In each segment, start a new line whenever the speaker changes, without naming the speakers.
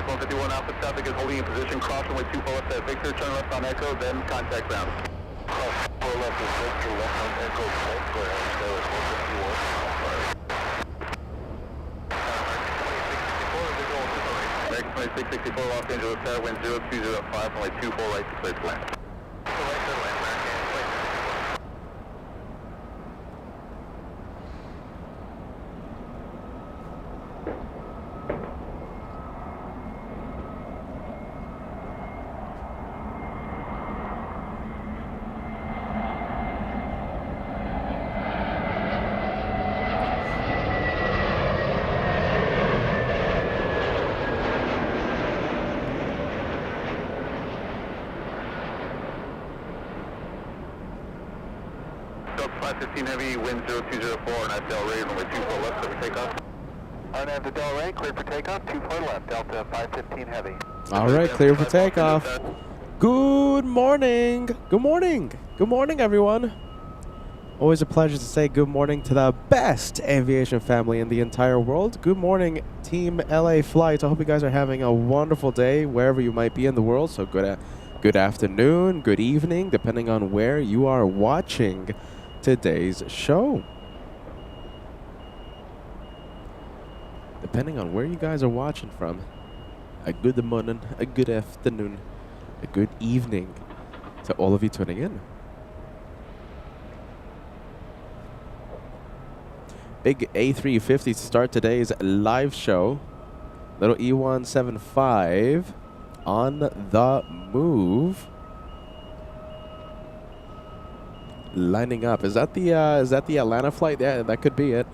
151 Alpha traffic is holding in position. Cross runway 24 left at Victor. Turn left on Echo, then contact ground.
Cross 4 left is Victor, left on Echo, right, go ahead, stay with 151.
American 2664 Los Angeles, wind 0205, runway 24 right to clear to land. Delta 515 Heavy, wind 0204, and FDL ready, runway 24 left, clear for takeoff.
RNAV to Del Rey, clear for takeoff, 24 left, Delta 515 Heavy.
All right, clear for takeoff. Good morning. Good morning. Good morning, everyone. Always a pleasure to say good morning to the best aviation family in the entire world. Good morning, Team LA Flights. I hope you guys are having a wonderful day wherever you might be in the world. So good afternoon, good evening, depending on where you are watching today's show. Depending on where you guys are watching from, a good morning, a good afternoon, a good evening to all of you tuning in. Big A350 to start today's live show. Little E175 on the move. Lining up. Is that the Atlanta flight? Yeah, that could be it.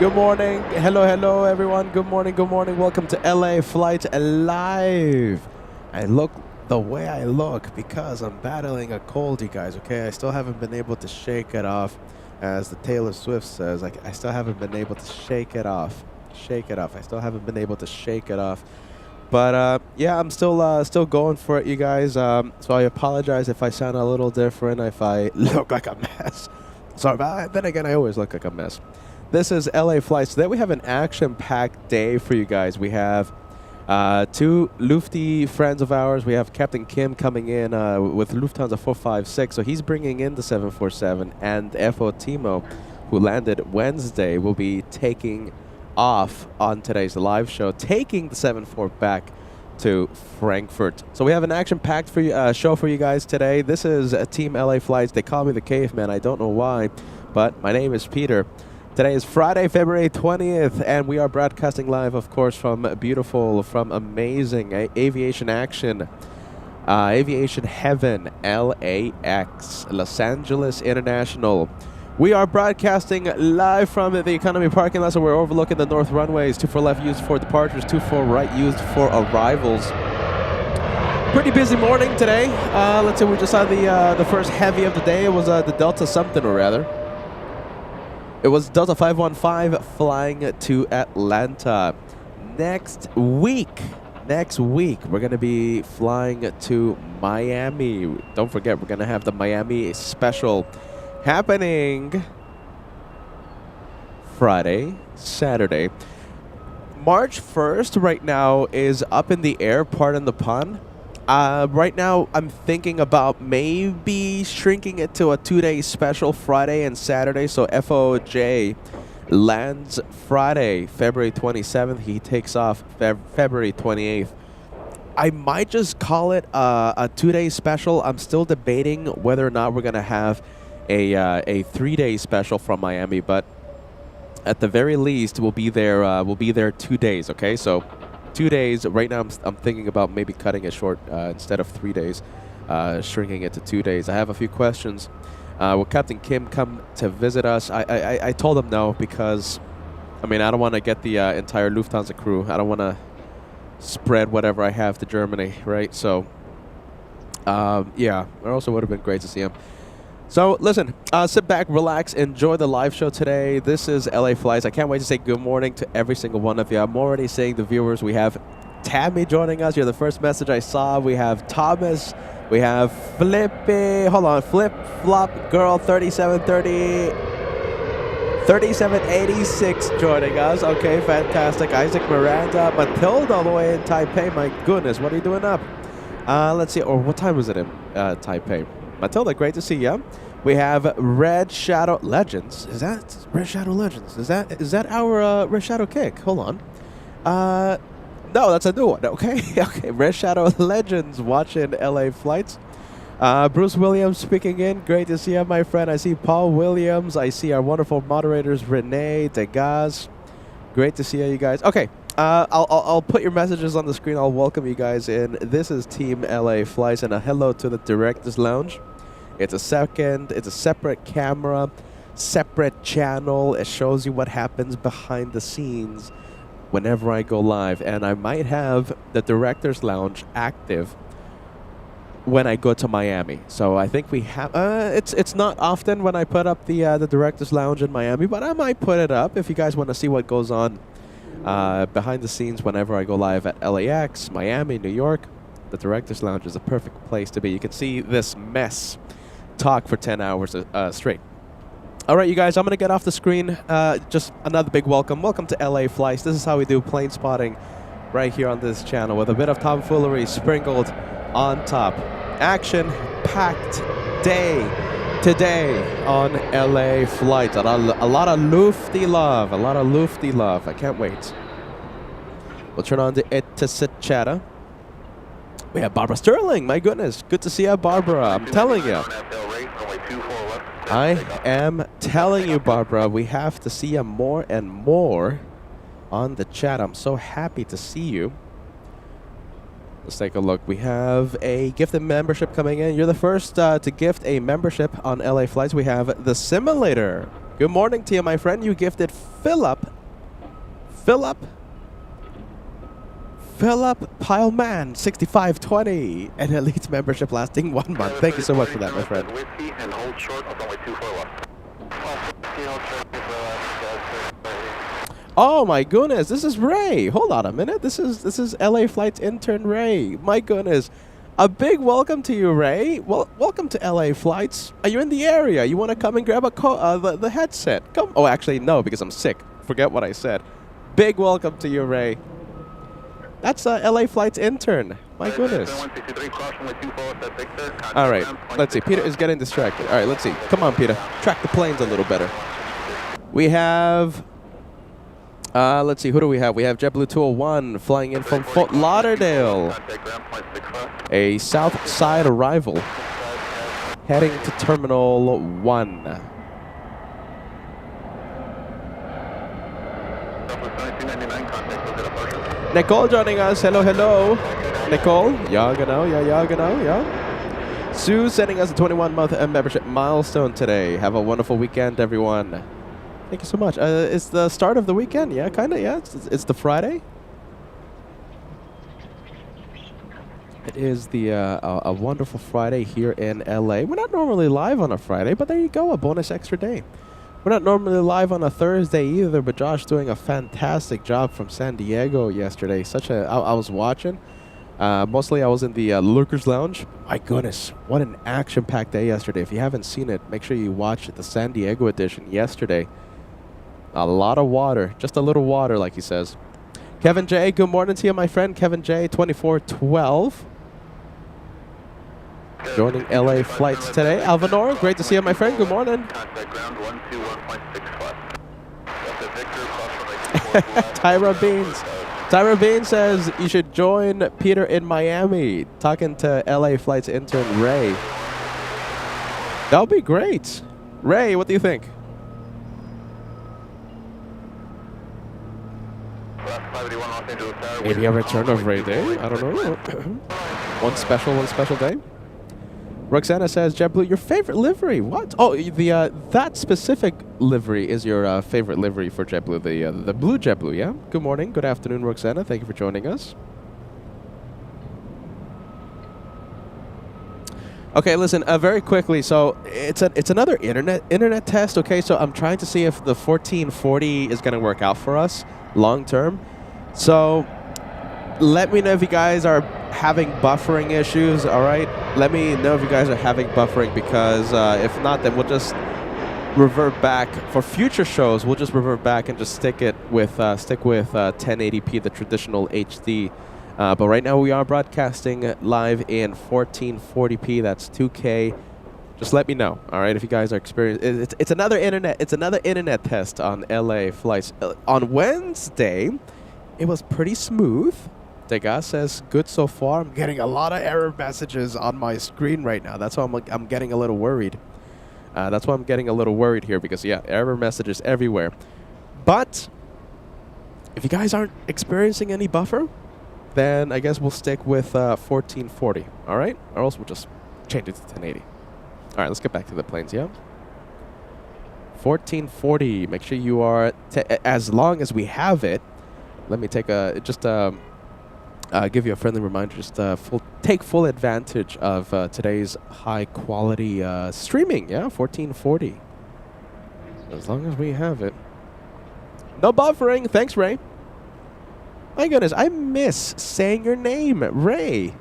Good morning. Hello, everyone. Good morning. Welcome to LA Flight Live. I look the way I look because I'm battling a cold, you guys, okay? I still haven't been able to shake it off. As the Taylor Swift says, I still haven't been able to shake it off. I still haven't been able to shake it off. But, yeah, I'm still going for it, you guys. So I apologize if I sound a little different, if I look like a mess. Sorry, but then again, I always look like a mess. This is LA Flights. Today we have an action-packed day for you guys. We have two Lufty friends of ours. We have Captain Kim coming in with Lufthansa 456. So he's bringing in the 747. And FO Timo, who landed Wednesday, will be taking off on today's live show, taking the 74 back to Frankfurt. So we have an action-packed show for you guys today. This is Team LA Flights. They call me the Caveman. I don't know why, but my name is Peter. Today is Friday, February 20th, and we are broadcasting live, of course, from amazing aviation action, aviation heaven, LAX, Los Angeles International. We are broadcasting live from the economy parking lot, so we're overlooking the north runways. 24 left used for departures, 24 right used for arrivals. Pretty busy morning today. Let's see, we just saw the first heavy of the day. It was the Delta something or rather. It was Delta 515 flying to Atlanta. Next week, we're going to be flying to Miami. Don't forget, we're going to have the Miami special happening Friday, Saturday. March 1st right now is up in the air, pardon the pun. Right now, I'm thinking about maybe shrinking it to a 2-day special, Friday and Saturday. So FOJ lands Friday, February 27th. He takes off February 28th. I might just call it a 2-day special. I'm still debating whether or not we're going to have a 3-day special from Miami. But at the very least, we'll be there 2 days, okay? So 2 days. Right now, I'm thinking about maybe cutting it short instead of 3 days, shrinking it to 2 days. I have a few questions. Will Captain Kim come to visit us? I told him no because, I mean, I don't want to get the entire Lufthansa crew. I don't want to spread whatever I have to Germany, right? So, yeah, it also would have been great to see him. So listen, sit back, relax, enjoy the live show today. This is LA Flights. I can't wait to say good morning to every single one of you. I'm already seeing the viewers. We have Tammy joining us. You're the first message I saw. We have Thomas. We have Flippy. Hold on. Flip Flop Girl 3786 joining us. Okay, fantastic. Isaac Miranda. Matilda all the way in Taipei. My goodness, what are you doing up? Let's see. Or what time was it in Taipei? Matilda, great to see you. We have Red Shadow Legends. Is that Red Shadow Legends? Is that our Red Shadow kick? Hold on. No, that's a new one. Okay, okay. Red Shadow Legends watching LA Flights. Bruce Williams speaking in. Great to see you, my friend. I see Paul Williams. I see our wonderful moderators, Renee, Degas. Great to see you guys. Okay, I'll put your messages on the screen. I'll welcome you guys in. This is Team LA Flights, and a hello to the Directors Lounge. It's a separate camera, separate channel. It shows you what happens behind the scenes whenever I go live, and I might have the Directors Lounge active when I go to Miami. So I think we have. It's not often when I put up the Directors Lounge in Miami, but I might put it up if you guys want to see what goes on behind the scenes whenever I go live at LAX, Miami, New York. The Directors Lounge is a perfect place to be. You can see this mess talk for 10 hours straight. All right, you guys, I'm going to get off the screen. Just another big welcome. Welcome to LA Flights. This is how we do plane spotting right here on this channel with a bit of tomfoolery sprinkled on top. Action-packed day today on LA Flights. A lot of Lufty love. A lot of Lufty love. I can't wait. We'll turn on the Chatter. We have Barbara Sterling. My goodness. Good to see you, Barbara. I'm telling you. I am telling you, Barbara, we have to see you more and more on the chat. I'm so happy to see you. Let's take a look. We have a gifted membership coming in. You're the first to gift a membership on LA Flights. We have the Simulator. Good morning to you, my friend. You gifted Philip Pileman 6520, an elite membership lasting 1 month. Thank you so much for that, my friend. Oh my goodness, this is Ray. Hold on a minute. This is LA Flights intern Ray. My goodness. A big welcome to you, Ray. Well, welcome to LA Flights. Are you in the area? You want to come and grab the headset? Come. Oh, actually no, because I'm sick. Forget what I said. Big welcome to you, Ray. That's LA Flights intern. My goodness. All right, let's see. Peter is getting distracted. All right, let's see. Come on, Peter. Track the planes a little better. We have, let's see, who do we have? We have JetBlue 201 flying in from Fort Lauderdale. A Southside arrival. Heading to Terminal 1. Nicole joining us. Hello, hello. Nicole. Ja, genau. Ja, genau. Ja. Sue sending us a 21-month membership milestone today. Have a wonderful weekend, everyone. Thank you so much. It's the start of the weekend. Yeah, kind of. Yeah, it's the Friday. It is the a wonderful Friday here in LA. We're not normally live on a Friday, but there you go. A bonus extra day. We're not normally live on a Thursday either, but Josh doing a fantastic job from San Diego yesterday. I was watching. Mostly I was in the Lurkers Lounge. My goodness, what an action-packed day yesterday. If you haven't seen it, make sure you watch the San Diego edition yesterday. A lot of water. Just a little water, like he says. Kevin J, good morning to you, my friend. Kevin J, 2412. Joining LA Flights today. Alvanor, great to see you, my friend. Good morning. Tyra Beans. Tyra Beans says you should join Peter in Miami. Talking to LA Flights intern Ray. That'll be great. Ray, what do you think? Maybe a return of Ray Day? I don't know. One special day. Roxana says, JetBlue, your favorite livery? What? Oh, that specific livery is your favorite livery for JetBlue, the blue JetBlue, yeah? Good morning, good afternoon, Roxana. Thank you for joining us. Okay, listen, very quickly. So it's another internet test. Okay, so I'm trying to see if the 1440 is gonna work out for us long term. So let me know if you guys are having buffering issues. All right, let me know if you guys are having buffering, because if not, then we'll just revert back for future shows. We'll just revert back and just stick with 1080p, the traditional HD. But right now we are broadcasting live in 1440p. That's 2K. Just let me know, all right, if you guys are experiencing. It's another internet test on LA flights. On Wednesday, it was pretty smooth. Dega says good so far. I'm getting a lot of error messages on my screen right now. That's why I'm getting a little worried. That's why I'm getting a little worried here, because yeah, error messages everywhere. But if you guys aren't experiencing any buffer, then I guess we'll stick with 1440, all right? Or else we'll just change it to 1080. All right, let's get back to the planes, yeah? 1440, make sure you are, as long as we have it, let me take give you a friendly reminder, just take full advantage of today's high quality streaming, yeah? 1440, as long as we have it. No buffering, thanks, Ray. My goodness, I miss saying your name, Ray.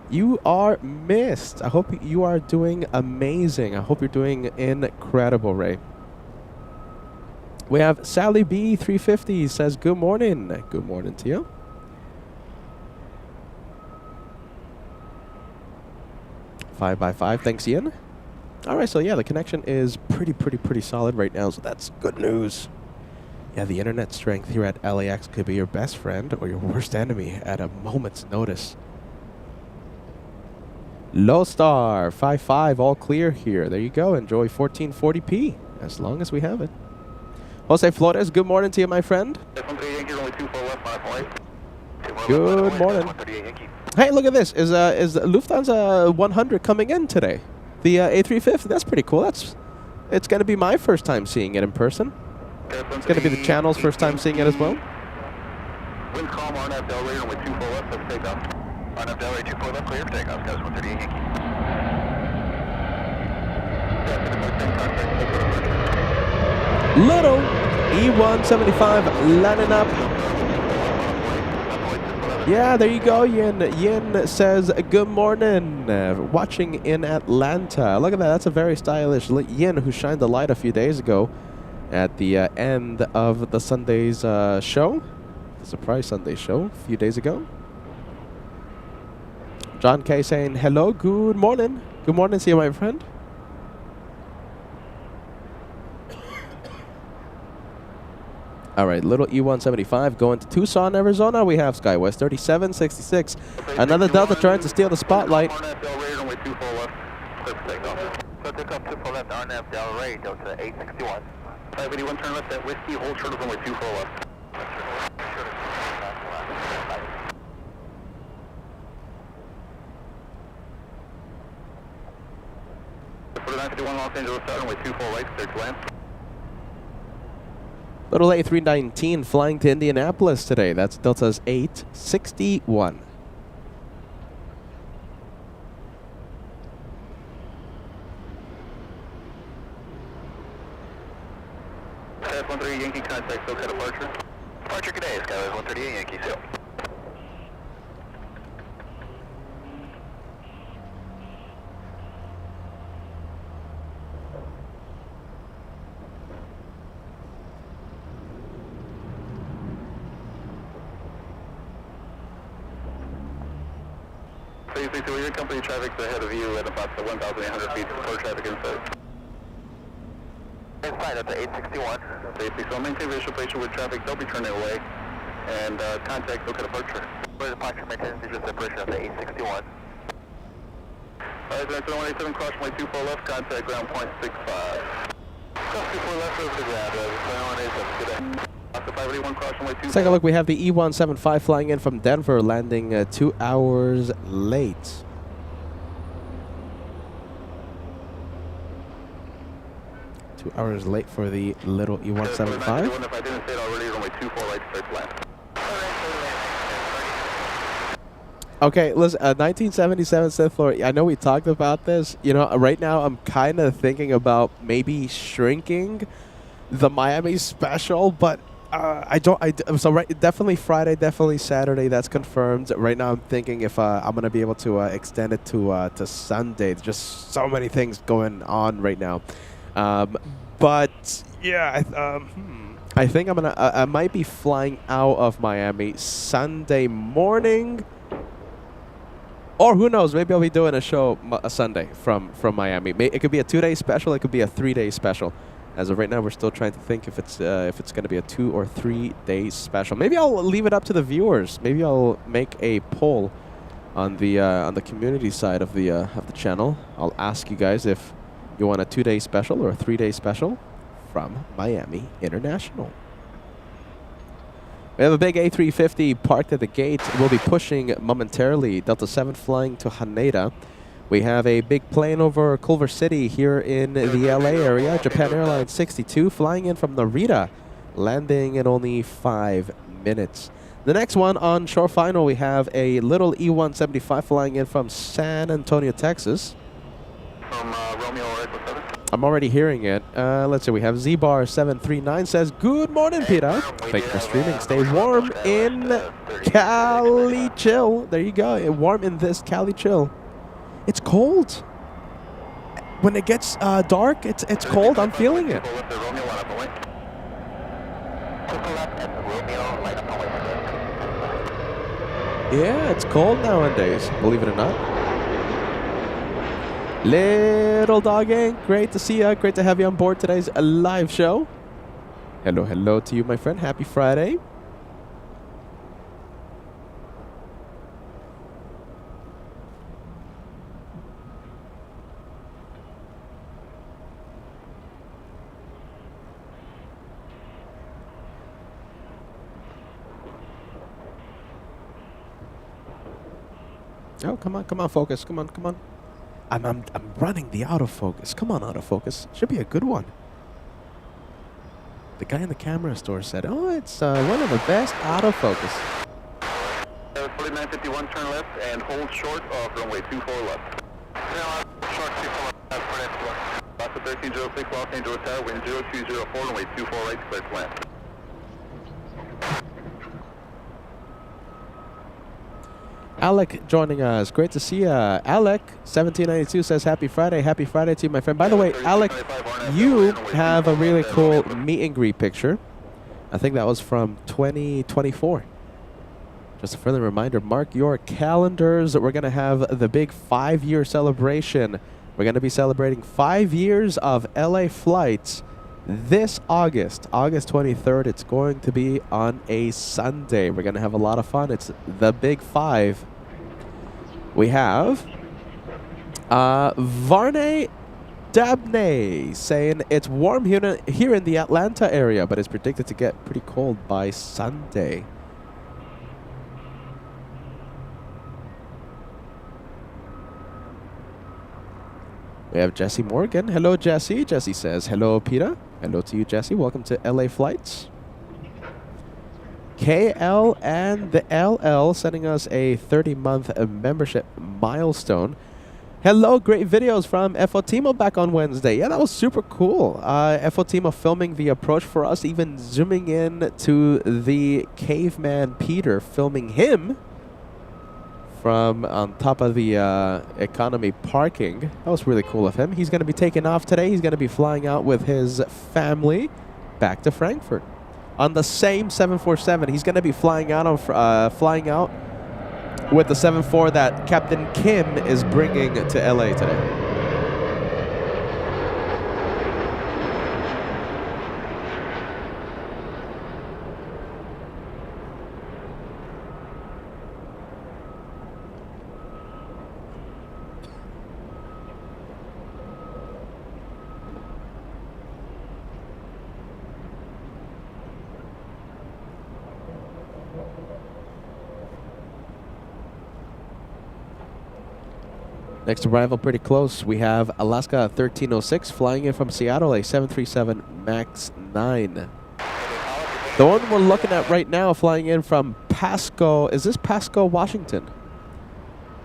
You are missed. I hope you are doing amazing. I hope you're doing incredible, Ray. We have Sally B 350 says good morning. Good morning to you. Five by 5. Thanks, Ian. All right, so yeah, the connection is pretty solid right now, so that's good news. Yeah, the internet strength here at LAX could be your best friend or your worst enemy at a moment's notice. Low Star 55, all clear here. There you go. Enjoy 1440p as long as we have it. Jose Flores, good morning to you, my friend. Good morning. Hey, look at this. Is Lufthansa 100 coming in today? The A350. That's pretty cool. It's going to be my first time seeing it in person. It's going to be the channel's first time seeing it as well.
Wind calm, RNAV Delray, runway 24 left, let's take off. RNAV Delray 24 left, clear for takeoff, guys, 138 Yankee.
Little E175 landing up. Yeah, there you go, Yin. Yin says good morning. Watching in Atlanta. Look at that. That's a very stylish Yin who shined the light a few days ago at the end of the Sunday's show. The surprise Sunday show a few days ago. John K saying hello, good morning. Good morning to you, my friend. All right, little E175 going to Tucson, Arizona. We have SkyWest 3766. Another Delta trying to steal the spotlight.
So take off 24 left, RNAV Delray, Delta 861. 581, turn left at Whiskey, hold short of runway 24 left. For the 951 Los Angeles South, runway 24 right, clear to land.
Little A319 flying to Indianapolis today. That's Delta's 861.
Skywest 138 Yankee, contact SoCal departure. Departure good day, Skywest 138 Yankee, SEAL. So your company traffic's ahead of you at about the 1,800 feet for traffic inside. It's fine, that's the 861. 861, maintain visual patient with traffic, don't be turning away. And contact SoCal departure. For departure, maintain visual separation of the 861. Alright, 187, cross runway 24 left, contact ground point 65. Cross 24 left, over the ground, 187, good day.
Let's take a look. We have the E175 flying in from Denver, landing 2 hours late. Two hours late for the little E175. Okay, listen, 1977 Sith Lord. I know we talked about this. You know, right now I'm kind of thinking about maybe shrinking the Miami special, but so definitely Friday, definitely Saturday. That's confirmed. Right now I'm thinking if I'm gonna be able to extend it to Sunday. There's just so many things going on right now. But yeah, I think I might be flying out of Miami Sunday morning. Or who knows? Maybe I'll be doing a show a Sunday from Miami. It could be a 2-day special. It could be a 3-day special. As of right now, we're still trying to think if it's going to be a 2 or 3 day special. Maybe I'll leave it up to the viewers. Maybe I'll make a poll on the community side of the channel. I'll ask you guys if you want a 2-day special or a 3-day special from Miami International. We have a big A350 parked at the gate. We'll be pushing momentarily. Delta 7 flying to Haneda. We have a big plane over Culver City here in the LA area. Japan Airlines 62 flying in from Narita, landing in only 5 minutes. The next one on shore final, we have a little E-175 flying in from San Antonio, Texas.
From Romeo Echo 7.
I'm already hearing it. Let's see. We have Z-Bar 739 says, "Good morning, Peter. Thank you for streaming. Stay warm in Cali Chill." There you go. Warm in this Cali Chill. It's cold. When it gets dark, it's cold. I'm feeling it. Yeah, it's cold nowadays, believe it or not. Little Dogging, great to see you. Great to have you on board today's live show. Hello, hello to you, my friend. Happy Friday. Oh, come on, focus. Come on. I'm running the autofocus. Come on, autofocus. Should be a good one. The guy in the camera store said, "Oh, it's one of the best autofocus."
4951, turn left and hold short of runway 24 left. Short 24 left, for next one. That's 1306 Los Angeles Tower, wind 0204, runway 24 right, clear to land.
Alec joining us. Great to see you. Alec, 1792 says, "Happy Friday. Happy Friday to you, my friend." By the way, Alec, you have a really cool meet and greet picture. I think that was from 2024. Just a friendly reminder, mark your calendars. We're going to have the big 5-year celebration. We're going to be celebrating 5 years of LA flights this August 23rd. It's going to be on a Sunday. We're going to have a lot of fun. It's the big 5. We have Varney Dabney saying it's warm here in the Atlanta area, but it's predicted to get pretty cold by Sunday. We have Jesse Morgan. Hello, Jesse. Jesse says, "Hello, Peter." Hello to you, Jesse. Welcome to LA Flights. KL and the LL sending us a 30-month membership milestone. Hello, great videos from Efotimo back on Wednesday. Yeah, that was super cool. Efotimo filming the approach for us, even zooming in to the caveman Peter, filming him from on top of the economy parking. That was really cool of him. He's going to be taking off today. He's going to be flying out with his family back to Frankfurt on the same 747. He's going to be flying out with the 74 that Captain Kim is bringing to LA today. Next arrival pretty close. We have Alaska 1306 flying in from Seattle, a 737 MAX 9. The one we're looking at right now flying in from Pasco. Is this Pasco, Washington?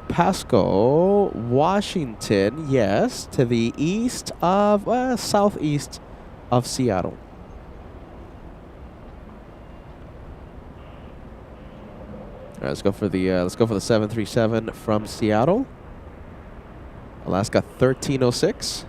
Pasco, Washington, yes, to the east of, southeast of Seattle. All right, let's go for the 737 from Seattle. Alaska 1306.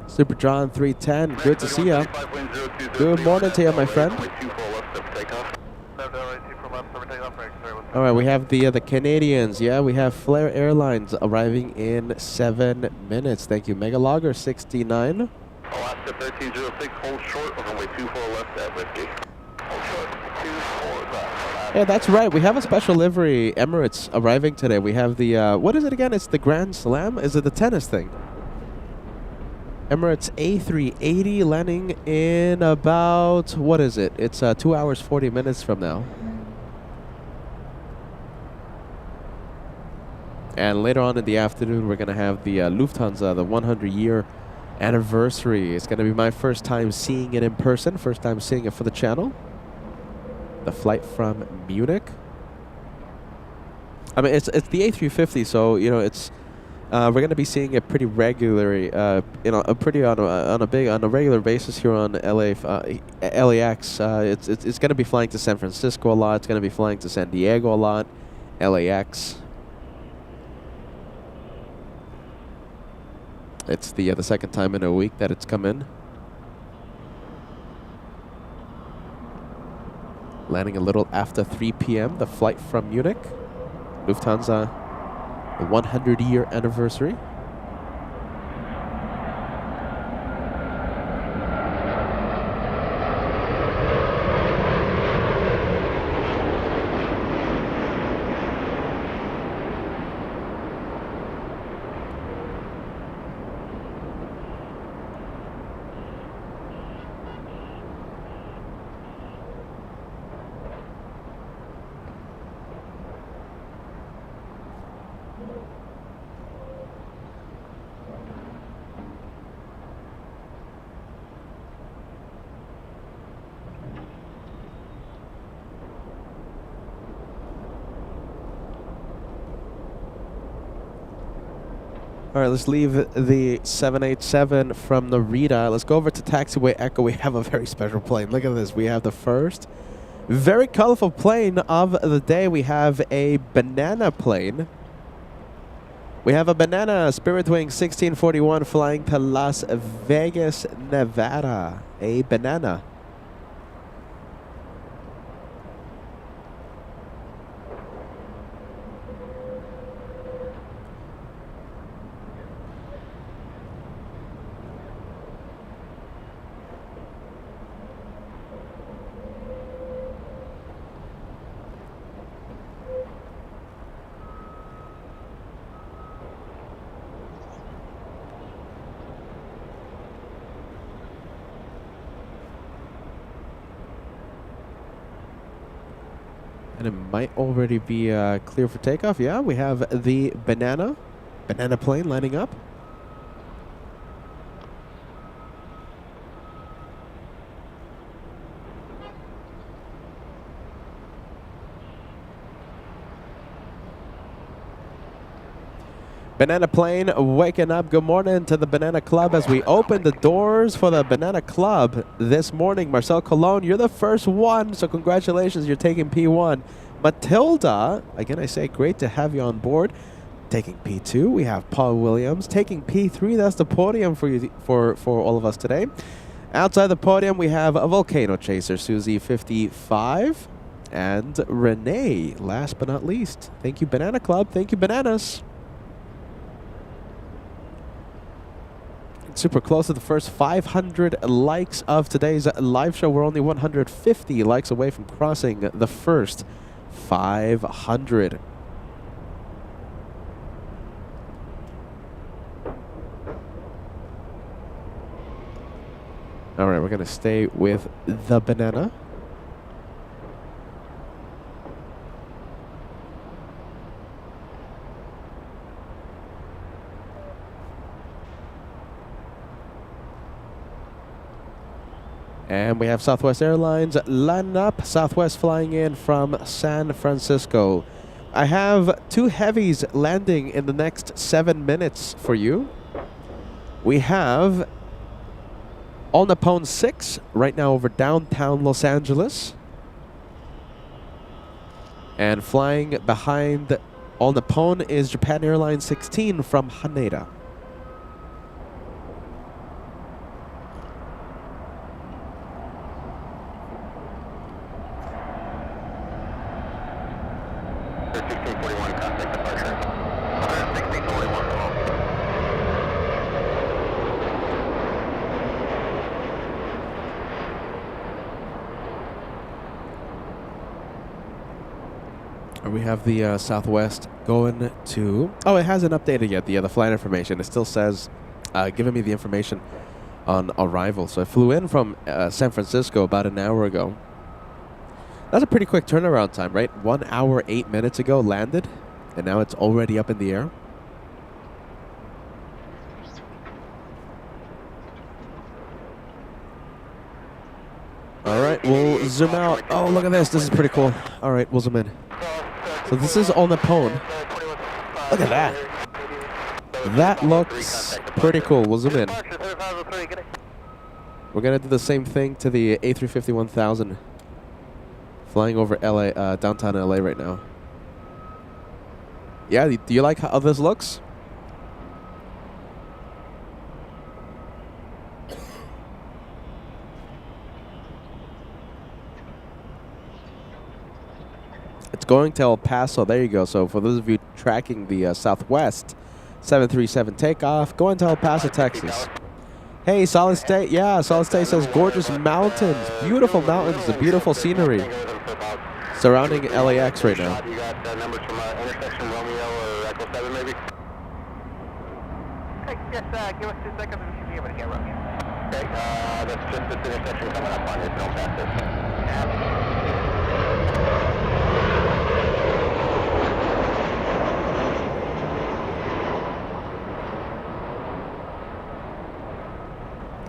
Super John 310, good to see ya. Good morning to you, my friend. All right, we have the Canadians. Yeah, we have Flair Airlines arriving in 7 minutes. Thank you. Mega Logger 69.
Alaska 1306, hold short, runway 24 left at Whiskey. Hold short, 24 left.
Yeah, that's right. We have a special livery Emirates arriving today. We have the, what is it again? It's the Grand Slam? Is it the tennis thing? Emirates A380 landing in about, what is it? It's 2 hours, 40 minutes from now. And later on in the afternoon, we're going to have the Lufthansa, the 100-year anniversary. It's going to be my first time seeing it in person, first time seeing it for the channel. The flight from Munich. I mean, it's the A350, so, you know, it's... we're going to be seeing it pretty regularly, you know, on a regular basis here on LAX. It's going to be flying to San Francisco a lot. It's going to be flying to San Diego a lot. LAX. It's the second time in a week that it's come in. Landing a little after 3 p.m. The flight from Munich, Lufthansa. The 100-year anniversary. All right, let's leave the 787 from Narita. Let's go over to Taxiway Echo. We have a very special plane. Look at this. We have the first very colorful plane of the day. We have a banana plane. We have a banana Spirit Wing 1641 flying to Las Vegas, Nevada. A banana. And it might already be clear for takeoff. Yeah, we have the banana plane lining up. Banana plane waking up. Good morning to the Banana Club as we open the doors for the Banana Club this morning. Marcel Colon, you're the first one, so congratulations. You're taking P1. Matilda, again, I say great to have you on board. Taking P2, we have Paul Williams. Taking P3, that's the podium for you, for all of us today. Outside the podium, we have a Volcano Chaser, Susie 55, and Renee, last but not least. Thank you, Banana Club. Thank you, Bananas. Super close to the first 500 likes of today's live show. We're only 150 likes away from crossing the first 500. All right, we're going to stay with the banana. And we have Southwest Airlines line up. Southwest flying in from San Francisco. I have two heavies landing in the next 7 minutes for you. We have All Nippon 6 right now over downtown Los Angeles. And flying behind All Nippon is Japan Airlines 16 from Haneda. We have the Southwest going to... Oh, it hasn't updated yet, the flight information. It still says, giving me the information on arrival. So I flew in from San Francisco about an hour ago. That's a pretty quick turnaround time, right? 1 hour, 8 minutes ago landed, and now it's already up in the air. All right, we'll zoom out. Oh, look at this. This is pretty cool. All right, we'll zoom in. So this is All Nippon. Look at that. That looks pretty cool. We'll zoom in. We're going to do the same thing to the A350 1000. Flying over LA, downtown LA right now. Yeah, do you like how this looks? It's going to El Paso. There you go. So for those of you tracking the Southwest 737 takeoff, going to El Paso, Texas. Hey, Solid State. Yeah, Solid State says gorgeous mountains, beautiful mountains, the beautiful scenery surrounding LAX right now.
You got numbers from intersection Romeo or Echo 7 maybe?
Okay, just give us 2 seconds and we should be able to get Romeo.
Okay, that's just this intersection coming up on you, so don't pass this.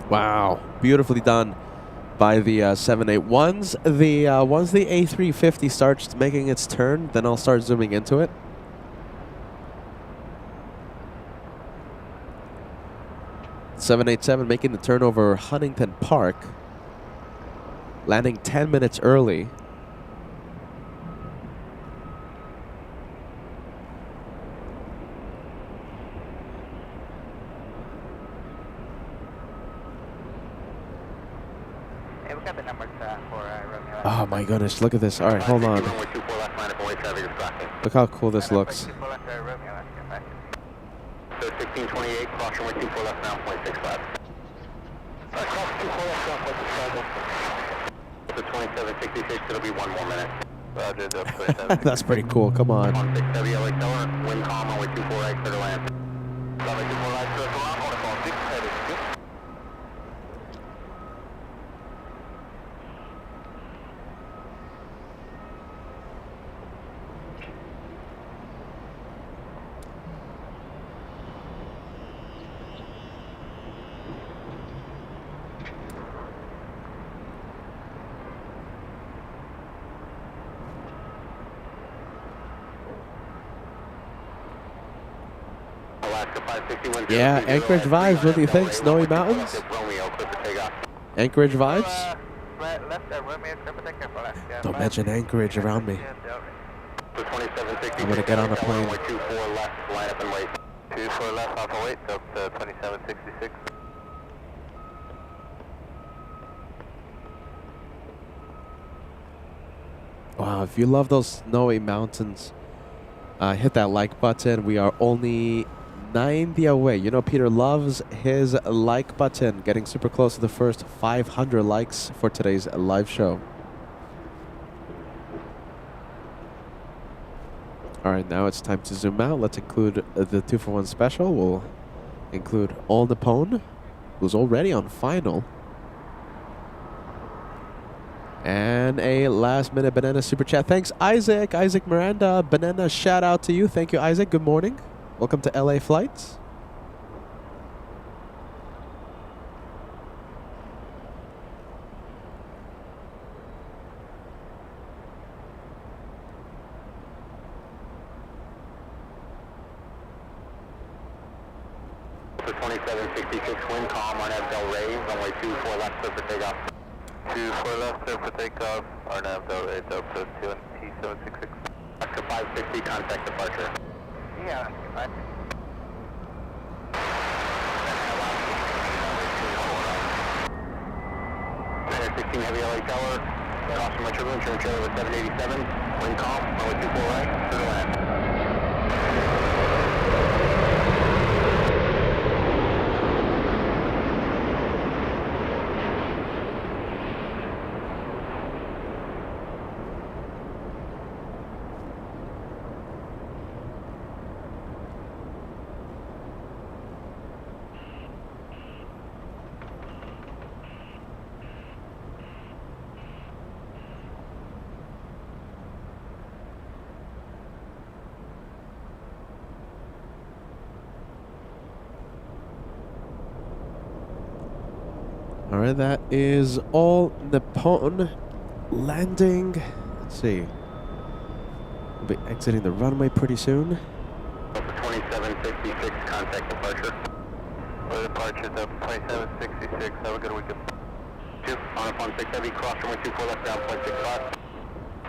Wow, beautifully done by the 781s. Once the A350 starts making its turn, then I'll start zooming into it. .787 making the turn over Huntington Park, landing 10 minutes early. Oh my goodness, look at this. All right, hold on. Look how cool this looks.
So 1628, cross runway 24 left now, 0.65. So 2766, it'll be 1 more minute. Roger,
That's pretty cool, come on.
16 heavy LA Tower, wind calm, runway 24 right, clear to land. Runway 24 right, clear to land, hold it on 6 headed.
Yeah, Anchorage vibes. What do you think? Snowy mountains? Anchorage vibes? Don't mention Anchorage around me. I'm gonna get on a plane.
24 left, line up and wait. 24 left, off and wait, up to 2766.
Wow, if you love those snowy mountains, hit that like button. We are only 90 away. You know, Peter loves his like button. Getting super close to the first 500 likes for today's live show. All right, now it's time to zoom out. Let's include the 2-for-1 special. We'll include All Nippon, who's already on final. And a last-minute Banana Super Chat. Thanks, Isaac. Isaac Miranda. Banana, shout out to you. Thank you, Isaac. Good morning. Welcome to LA Flights.
For 2766 wind calm on Del Rey, runway 24 left clear for takeoff. 24 left clear for takeoff, RNAV Del Rey, Delta 2766. After 560, contact departure. Yeah, right. 16 heavy LA tower, cross from my turbulence, turn trailer with 787, wind calm, runway 24 right, clear to land.
All right, that is All Nippon landing. Let's see. We'll be exiting the runway pretty soon.
2766, contact departure. For departure to 2766, have a good weekend. 2, on up on 6 heavy, cross runway 24 left down, 0.65.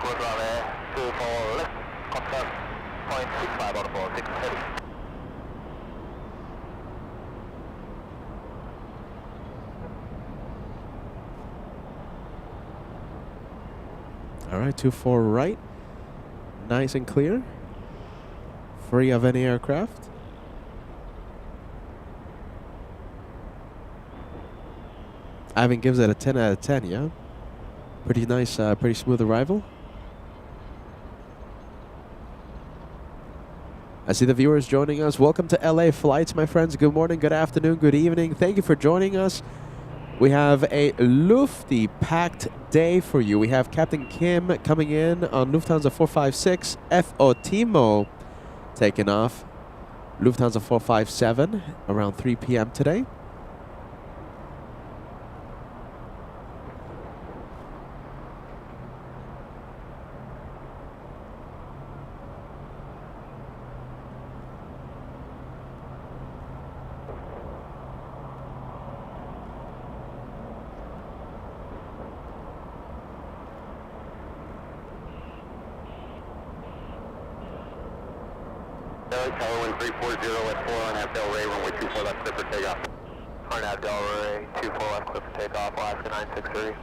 4 runway 24 left, contact 0.65 on the 4, 6 heavy.
All right, 24 right. Nice and clear. Free of any aircraft. Ivan gives it a 10 out of 10, yeah? Pretty nice, pretty smooth arrival. I see the viewers joining us. Welcome to LA Flights, my friends. Good morning, good afternoon, good evening. Thank you for joining us. We have a Lufty packed day for you. We have Captain Kim coming in on Lufthansa 456. F.O. Timo taking off Lufthansa 457 around 3 p.m. today.
Tower wind 340 at 4 on Del Rey, runway 24 left clear for takeoff. RNAV Del Rey, 24 left clear for takeoff, Alaska 963.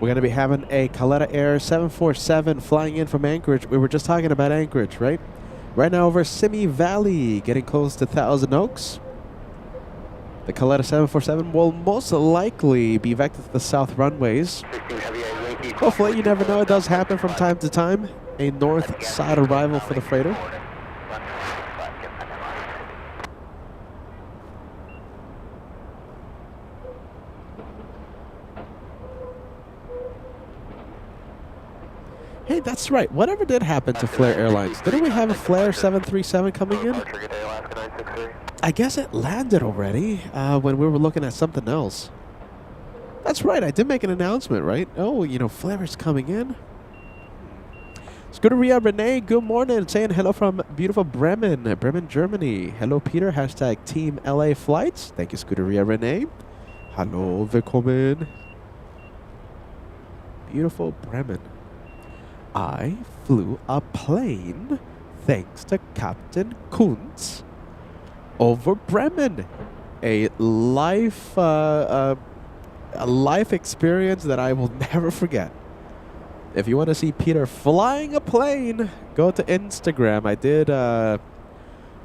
We're going to be having a Caleta Air 747 flying in from Anchorage. We were just talking about Anchorage, right? Right now over Simi Valley, getting close to Thousand Oaks. The Caleta 747 will most likely be vectored to the south runways. Hopefully, you never know, it does happen from time to time. A north side arrival for the freighter. Hey, that's right. Whatever did happen to Flair Airlines? Didn't we have a Flair 737 coming in? I guess it landed already when we were looking at something else. That's right. I did make an announcement, right? Oh, you know, Flair is coming in. Scuderia Renee, good morning. Saying hello from beautiful Bremen, Germany. Hello, Peter. Hashtag Team LA Flights. Thank you, Scuderia Renee. Hello, willkommen. Beautiful Bremen. I flew a plane thanks to Captain Kuntz over Bremen. A life experience that I will never forget. If you want to see Peter flying a plane, go to Instagram. I did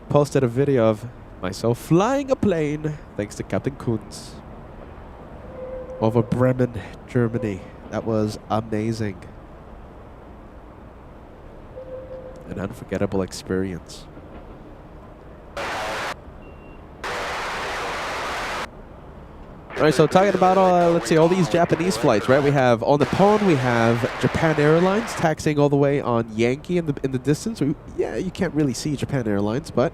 posted a video of myself flying a plane thanks to Captain Kuntz over Bremen, Germany. That was amazing. An unforgettable experience. All right, so talking about let's see, all these Japanese flights, right? We have on the Pone, we have Japan Airlines taxiing all the way on Yankee in the distance. Yeah, you can't really see Japan Airlines, but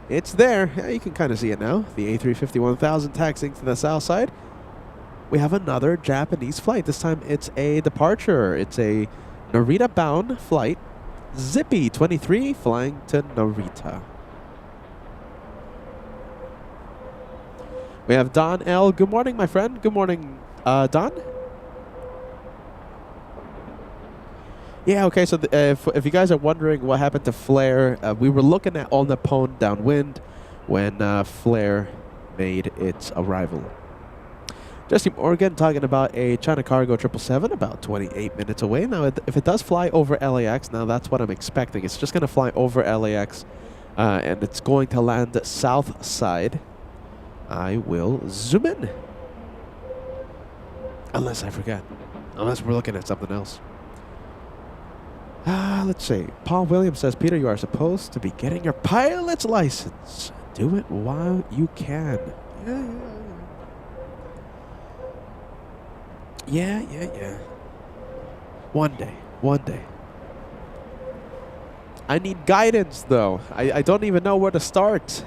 it's there. Yeah, you can kind of see it now. The A350-1000 taxiing to the Southside. We have another Japanese flight. This time it's a departure. It's a Narita-bound flight. Zippy 23 flying to Narita. We have Don L. Good morning, my friend. Good morning, Don. Yeah, okay, so if you guys are wondering what happened to Flair, we were looking at All Nippon downwind when Flair made its arrival. Jesse Morgan talking about a China Cargo 777 about 28 minutes away. Now, if it does fly over LAX, now that's what I'm expecting. It's just going to fly over LAX, and it's going to land Southside. I will zoom in. Unless I forget. Unless we're looking at something else. Let's see. Paul Williams says, Peter, you are supposed to be getting your pilot's license. Do it while you can. Yeah. One day. I need guidance, though. I don't even know where to start.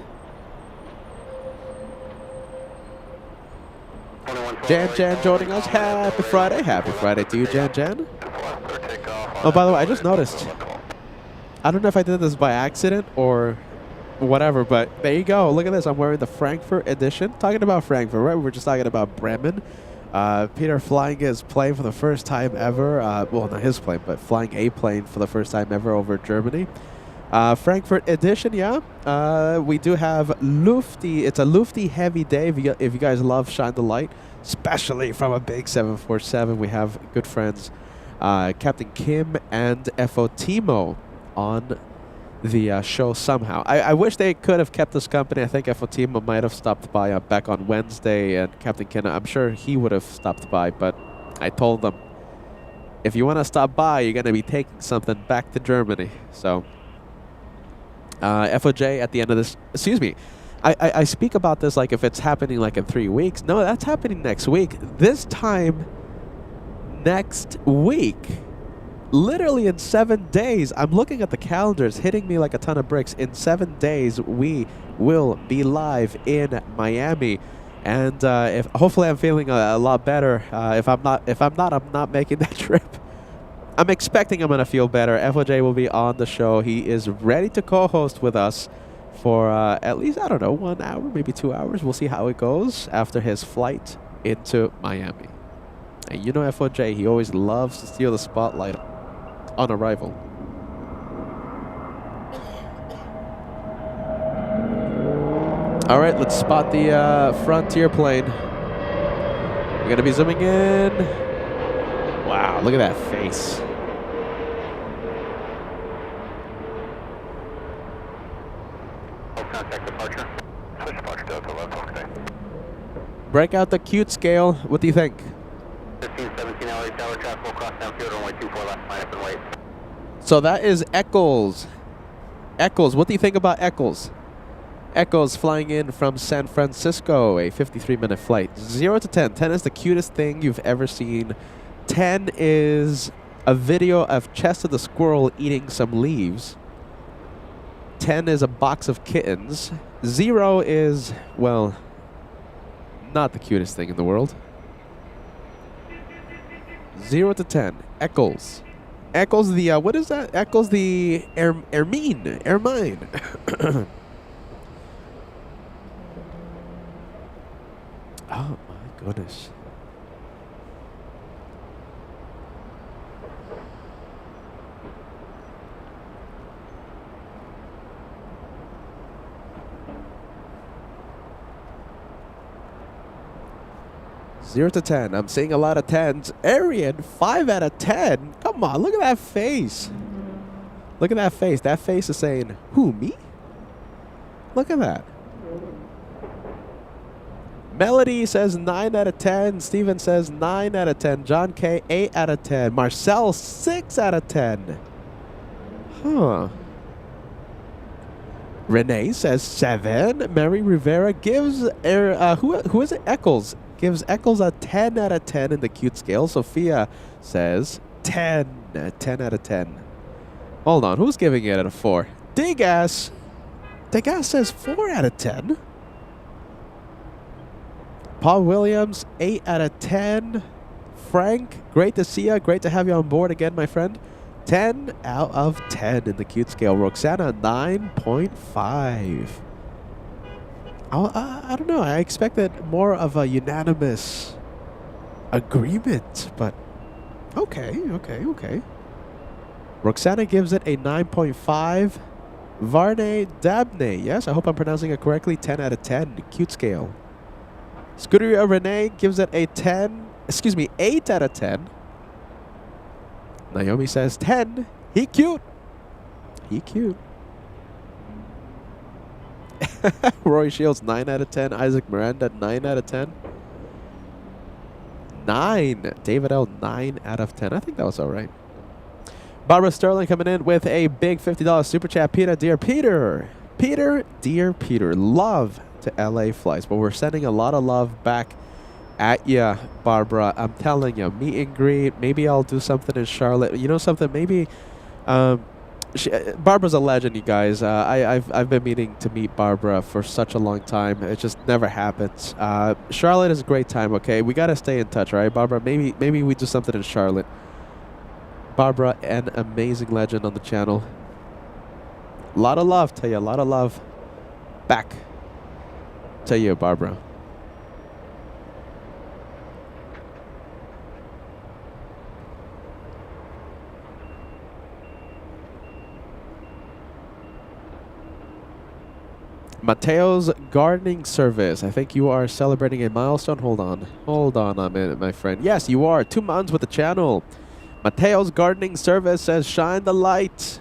Jan joining us. Happy Friday. Happy Friday to you, Jan. Oh, by the way, I just noticed. I don't know if I did this by accident or whatever, but there you go. Look at this. I'm wearing the Frankfurt edition. Talking about Frankfurt, right? We were just talking about Bremen. Peter flying his plane for the first time ever. Well, not his plane, but flying a plane for the first time ever over Germany. Frankfurt edition, yeah. We do have Lufty. It's a Lufty heavy day if you guys love Shine the Light, especially from a big 747. We have good friends, Captain Kim and FO Timo on the show somehow. I wish they could have kept us company. I think FO Timo might have stopped by back on Wednesday, and Captain Kim, I'm sure he would have stopped by, but I told them, if you want to stop by, you're going to be taking something back to Germany. So FOJ at the end of this, excuse me, I speak about this like if it's happening like in 3 weeks. No, that's happening next week. This time next week, literally in 7 days. I'm looking at the calendars, hitting me like a ton of bricks. In 7 days, we will be live in Miami, and if hopefully I'm feeling a lot better. If I'm not, I'm not making that trip. I'm expecting I'm going to feel better. FOJ will be on the show. He is ready to co-host with us for at least, I don't know, 1 hour, maybe 2 hours. We'll see how it goes after his flight into Miami. And you know FOJ, he always loves to steal the spotlight on arrival. All right, let's spot the Frontier plane. We're going to be zooming in. Wow, look at that face.
Contact departure. Switch departure Delta left, okay.
Break out the cute scale. What do you think?
1517 LA Tower, traffic will cross downfield, runway 24 left, line up and wait.
So that is Eccles. Eccles, what do you think about Eccles? Eccles flying in from San Francisco, a 53-minute flight. 0 to 10. 10 is the cutest thing you've ever seen. 10 is a video of Chester the squirrel eating some leaves. 10 is a box of kittens. 0 is, well, not the cutest thing in the world. 0 to 10. Eccles. Eccles the, what is that? Eccles the Ermine. Oh my goodness. Zero to 10. I'm seeing a lot of 10s. Arian, 5 out of 10. Come on, look at that face. Look at that face. That face is saying, who, me? Look at that. Melody says 9 out of 10. Steven says 9 out of 10. John K, 8 out of 10. Marcel, 6 out of 10. Huh. Renee says 7. Mary Rivera gives, who is it? Eccles. Gives Eccles a 10 out of 10 in the cute scale. Sophia says 10. 10 out of 10. Hold on. Who's giving it a 4? Degas. Degas says 4 out of 10. Paul Williams, 8 out of 10. Frank, great to see you. Great to have you on board again, my friend. 10 out of 10 in the cute scale. Roxana, 9.5. I don't know. I expected more of a unanimous agreement, but okay. Roxana gives it a 9.5. Varney Dabney, yes, I hope I'm pronouncing it correctly, 10 out of 10. Cute scale. Scuderia Renee gives it a 8 out of 10. Naomi says 10. He cute. Roy Shields, 9 out of 10. Isaac Miranda, 9 out of 10. 9. David L, 9 out of 10. I think that was all right. Barbara Sterling coming in with a big $50 super chat. Peter, dear Peter. Dear Peter. Love to LA flights. But we're sending a lot of love back at ya, Barbara. I'm telling you, meet and greet. Maybe I'll do something in Charlotte. You know something? Maybe... Barbara's a legend, you guys. I've been meaning to meet Barbara for such a long time. It just never happens. Charlotte is a great time, okay? We got to stay in touch, all right, Barbara? Maybe we do something in Charlotte. Barbara, an amazing legend on the channel. A lot of love to you. A lot of love back to you, Barbara. Mateo's gardening service. I think you are celebrating a milestone. Hold on a minute, my friend. Yes, you are. 2 months with the channel. Mateo's gardening service says shine the light.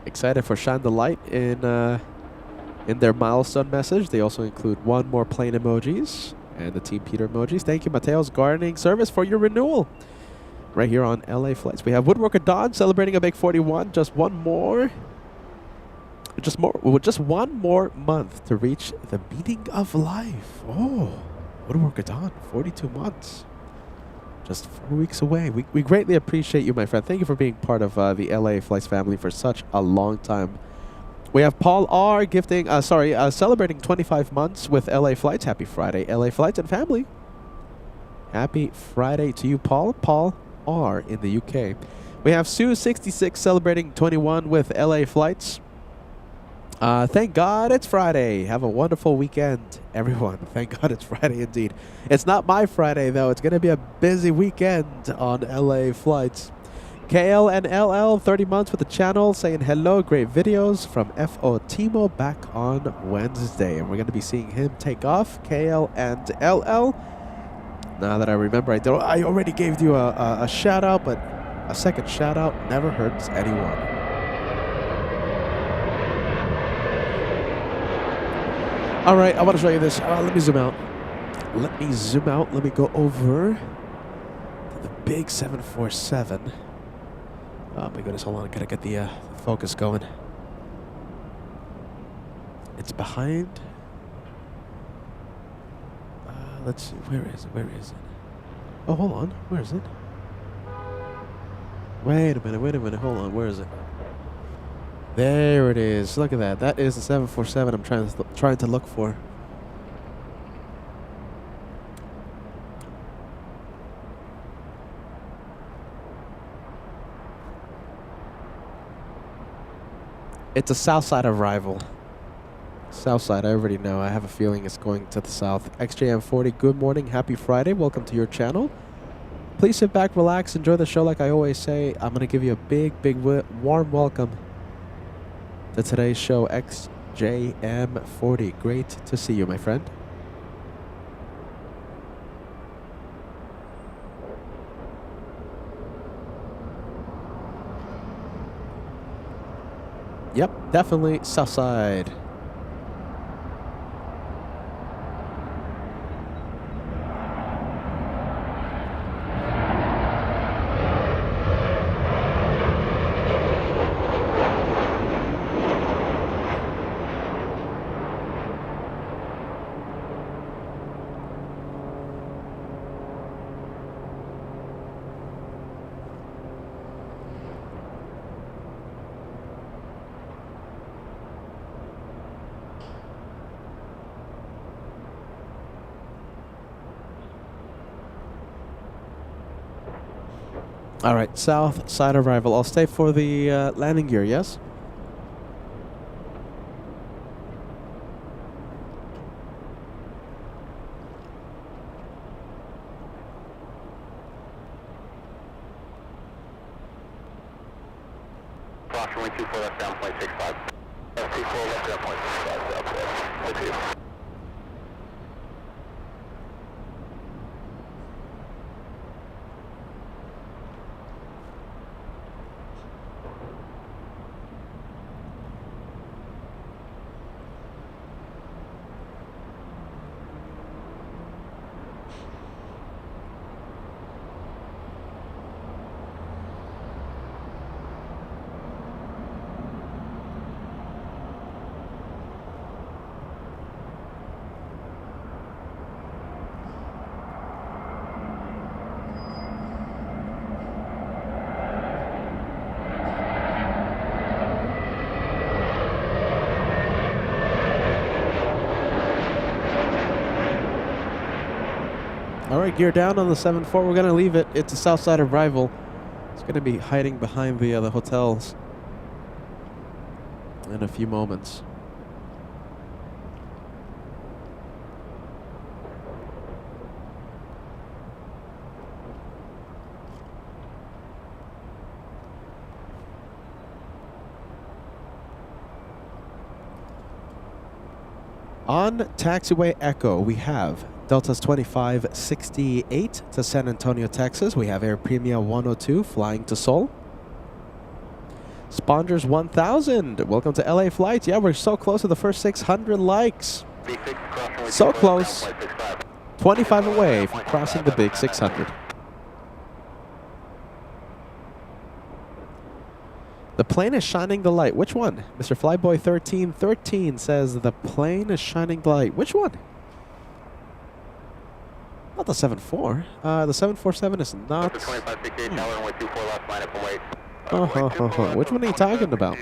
Excited for shine the light in their milestone message. They also include 1 more plane emojis and the Team Peter emojis. Thank you, Mateo's gardening service, for your renewal. Right here on LA Flights. We have Woodworker Don celebrating a big 41. Just one more. Just 1 more month to reach the meaning of life. Oh, Woodworker Don, 42 months. Just 4 weeks away. We greatly appreciate you, my friend. Thank you for being part of the LA Flights family for such a long time. We have Paul R. gifting, celebrating 25 months with LA Flights. Happy Friday, LA Flights and family. Happy Friday to you, Paul. Paul R. in the UK. We have Sue66 celebrating 21 with LA Flights. Thank God it's Friday. Have a wonderful weekend, everyone. Thank God it's Friday indeed. It's not my Friday, though. It's going to be a busy weekend on LA Flights. KL and LL, 30 months with the channel, saying hello. Great videos from FO Timo back on Wednesday. And we're going to be seeing him take off, KL and LL. Now that I remember, I already gave you a shout-out, but a second shout-out never hurts anyone. All right, I want to show you this. Let me zoom out. Let me go over to the big 747. Oh, my goodness. Hold on. I got to get the focus going. It's behind. Let's see. Where is it? Oh, hold on. Where is it? Wait a minute, hold on, where is it? There it is. Look at that. That is the 747 I'm trying to look for. It's a Southside arrival. Southside, I already know. I have a feeling it's going to the south. XJM40, good morning. Happy Friday. Welcome to your channel. Please sit back, relax, enjoy the show like I always say. I'm going to give you a big warm welcome to today's show, XJM40. Great to see you, my friend. Yep, definitely Southside. All right, south side arrival. I'll stay for the landing gear, yes?
Approximately 24 left down, 0.65. 24 left down, 0.65.
All right, gear down on the 7-4. We're going to leave it. It's a Southside arrival. It's going to be hiding behind the hotels in a few moments. On taxiway Echo, we have Delta's 2568 to San Antonio, Texas. We have Air Premia 102 flying to Seoul. Sponders 1000. Welcome to LA Flights. Yeah, we're so close to the first 600 likes. So close. 25 away from crossing the big 600. The plane is shining the light. Which one? Mr. Flyboy 1313 says the plane is shining the light. Which one? Not the 7-4. The 747 is not. Which one are you talking about?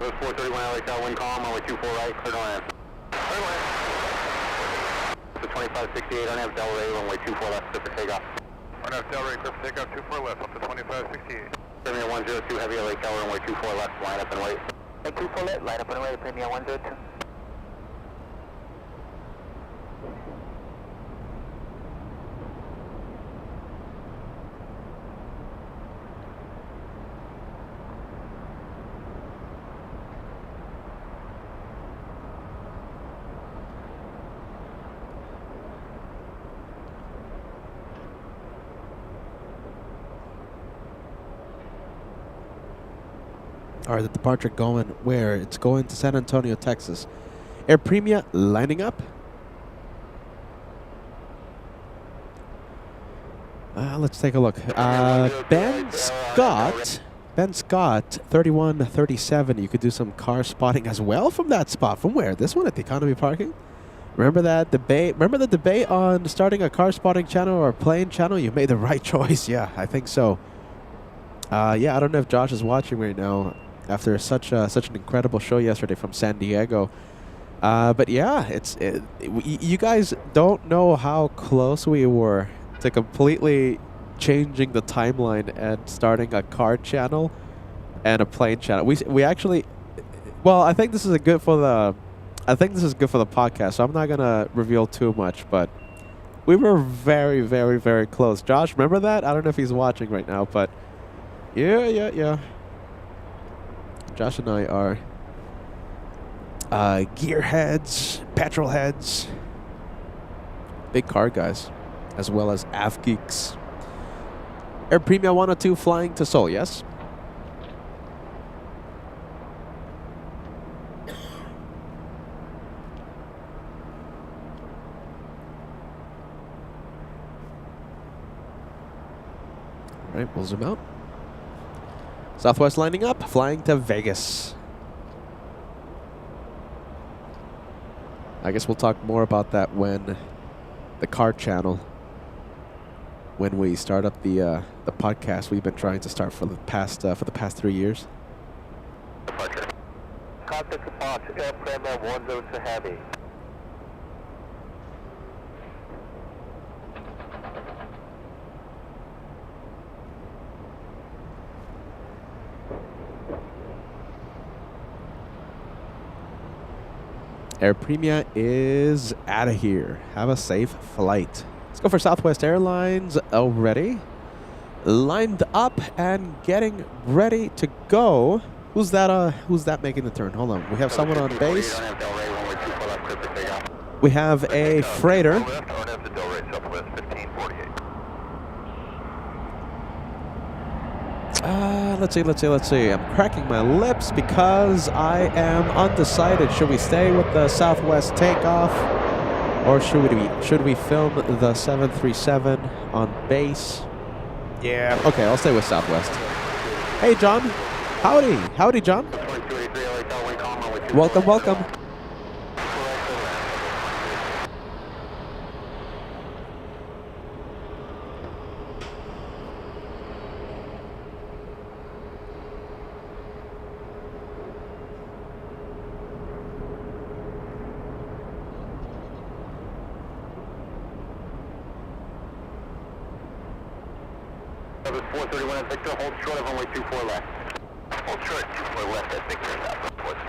Those 431 LAX out, wind calm, runway 24 right, clear to land. Clear to land. So 2568, unhab Delray, runway 24 left, clear for takeoff.
Unhab Delray, clear for takeoff, 24 left, up to 2568.
Premier 102, heavy LA tower, runway 24 left, line up and wait.
24 left, line up and wait, Premier 102.
All right, the departure going where? It's going to San Antonio, Texas. Air Premia lining up. Let's take a look. Ben Scott, 3137. You could do some car spotting as well from that spot. From where? This one at the economy parking. Remember that debate? Remember the debate on starting a car spotting channel or a plane channel? You made the right choice. Yeah, I think so. Yeah, I don't know if Josh is watching right now after such an incredible show yesterday from San Diego. But yeah, you guys don't know how close we were to completely changing the timeline and starting a car channel and a plane channel. We actually, well, I think this is good for the podcast. So I'm not gonna reveal too much, but we were very, very, very close. Josh, remember that? I don't know if he's watching right now, but yeah. Josh and I are gearheads, petrol heads, big car guys, as well as AV geeks. Air Premia 102 flying to Seoul, yes? All right, we'll zoom out. Southwest lining up, flying to Vegas. I guess we'll talk more about that when the car channel, when we start up the podcast we've been trying to start for the past 3 years.
Departure.
Contact departure, Air Premier 102 heavy.
Air Premia is out of here. Have a safe flight. Let's go for Southwest Airlines already. Lined up and getting ready to go. Who's that making the turn? Hold on. We have someone on base. We have a freighter. Let's see. I'm cracking my lips because I am undecided. Should we stay with the Southwest takeoff, or should we film the 737 on base? Yeah. Okay, I'll stay with Southwest. Hey, John. Howdy, John. Welcome.
Service 431 at Victor, hold short of runway 24 left. Hold short, 24 left at Victor, southwest.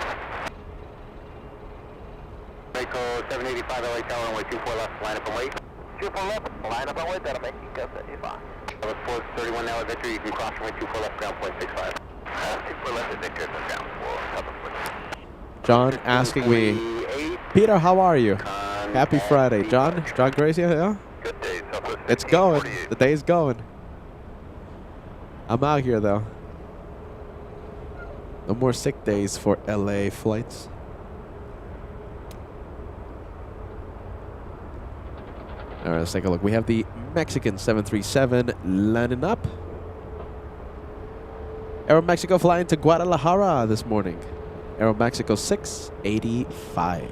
Mako 785 LA tower, runway 24 left, line up and wait.
24 left, line up and wait, that'll make you go 75.
Service 431 now at Victor, you can cross runway 24 left, ground point 65. 24 left at Victor, ground for
John asking me, Peter, how are you? Happy Friday. John Gracie, yeah?
Good day, Southwest.
It's going. The day's going. I'm out here, though. No more sick days for LA flights. All right, let's take a look. We have the Mexican 737 landing up. Aeromexico flying to Guadalajara this morning. Aeromexico 685.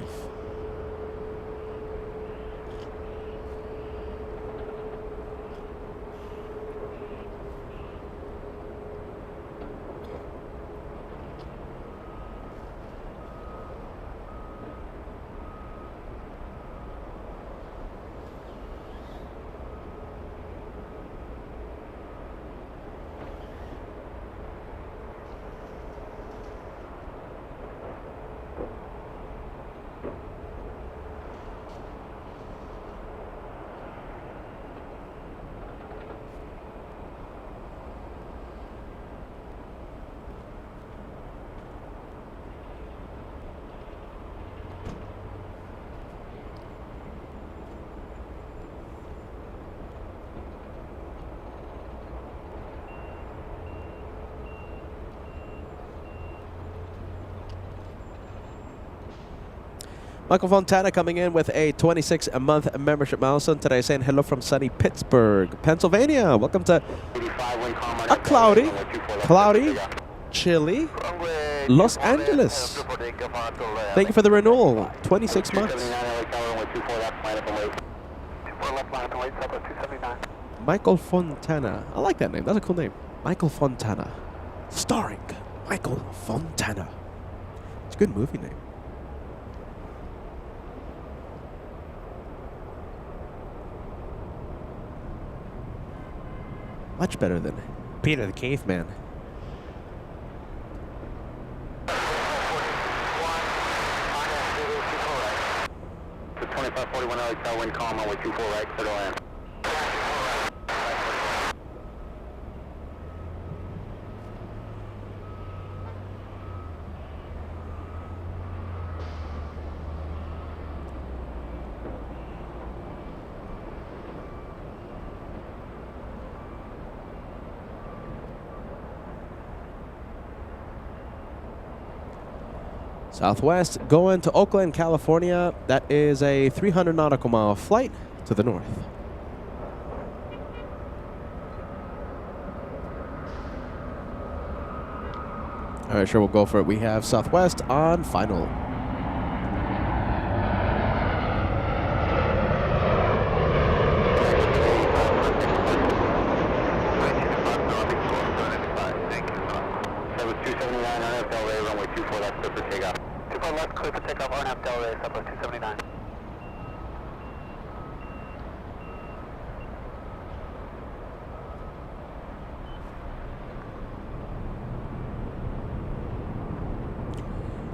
Michael Fontana coming in with a 26-month membership milestone today, saying hello from sunny Pittsburgh, Pennsylvania. Welcome to a cloudy, chilly Los Angeles. Thank you for the renewal. 26 months. Michael Fontana. I like that name. That's a cool name. Michael Fontana. Starring Michael Fontana. It's a good movie name. Much better than Peter the Caveman.
The 2541 LA wind calm on way 24 right, clear to land.
Southwest going to Oakland, California. That is a 300 nautical mile flight to the north. All right, sure, we'll go for it. We have Southwest on final.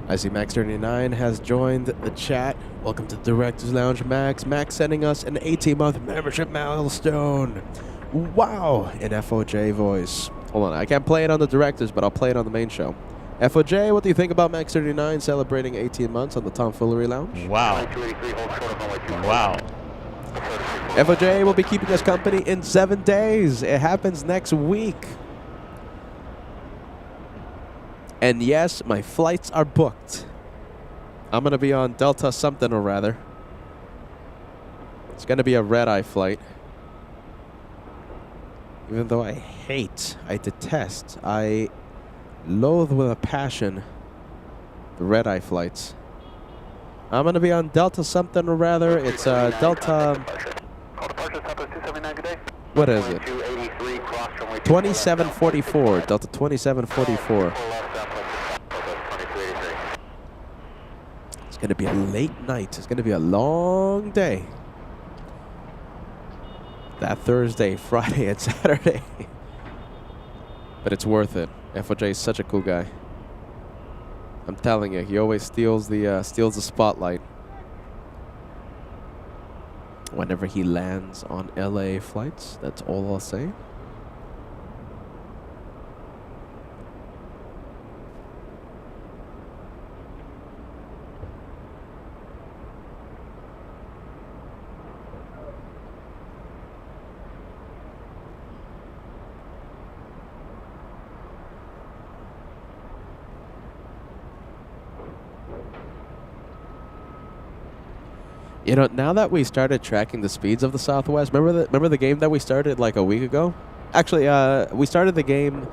I see Max 39 has joined the chat. Welcome to Directors Lounge, Max. Max sending us an 18-month membership milestone. Wow, in FOJ voice. Hold on, I can't play it on the Directors, but I'll play it on the main show. FOJ, what do you think about Max 39 celebrating 18 months on the Tomfoolery Lounge?
Wow. Wow.
FOJ will be keeping us company in 7 days. It happens next week. And yes, my flights are booked. I'm going to be on Delta something or rather. It's going to be a red-eye flight. Even though I detest, I loathe with a passion the red-eye flights. I'm going to be on Delta something or rather. It's Delta... What is it? 2744. Delta 2744. It's going to be a late night. It's going to be a long day. That Thursday, Friday, and Saturday. But it's worth it. FOJ is such a cool guy. I'm telling you, he always steals the spotlight whenever he lands on LA flights. That's all I'll say. You know, now that we started tracking the speeds of the Southwest, remember the game that we started like a week ago? Actually, we started the game.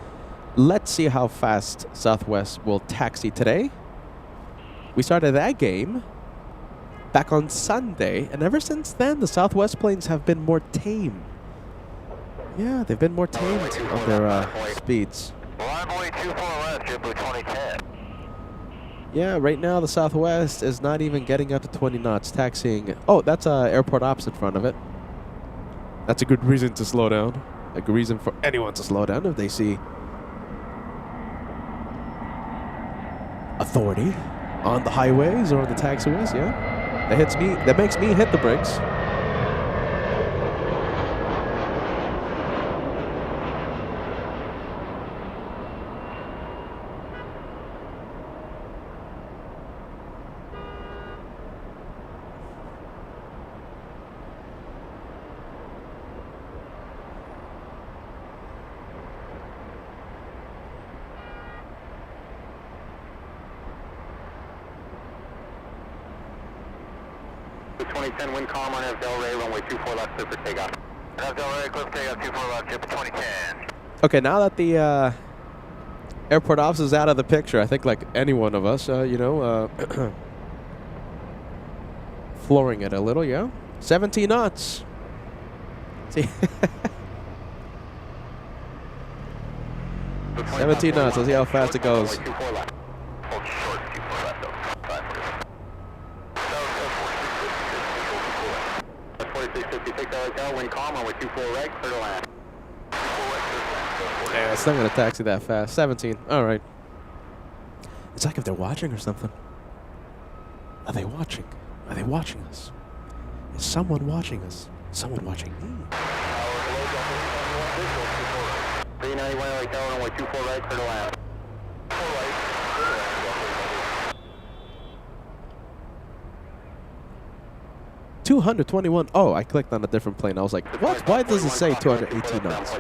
Let's see how fast Southwest will taxi today. We started that game back on Sunday, and ever since then, the Southwest planes have been more tame. Yeah, they've been more tamed on their speeds.
Runway 24 left, JetBlue 2010.
Yeah, right now the Southwest is not even getting up to 20 knots, taxiing. Oh, that's airport ops in front of it. That's a good reason to slow down. A good reason for anyone to slow down if they see authority on the highways or on the taxiways. Yeah, that makes me hit the brakes.
2010, wind calm on Del Rey, runway 24 left, clear for takeoff.
Del Rey, clear for takeoff, 24 left, JFK 2010.
Okay, now that the airport ops is out of the picture, I think like any one of us, flooring it a little, yeah? 17 knots. See? 17 knots, let's see how fast it goes.
Hold short, 24 left, 4656 LA, wind calm, runway 24 right, clear to land.
Yeah, it's not going to taxi that fast. 17. All right. It's like if they're watching or something. Are they watching? Are they watching us? Is someone watching us? Someone watching me?
391 LA, runway 24 right, clear to land.
221. Oh, I clicked on a different plane. I was like, what? Why does it say 218 knots?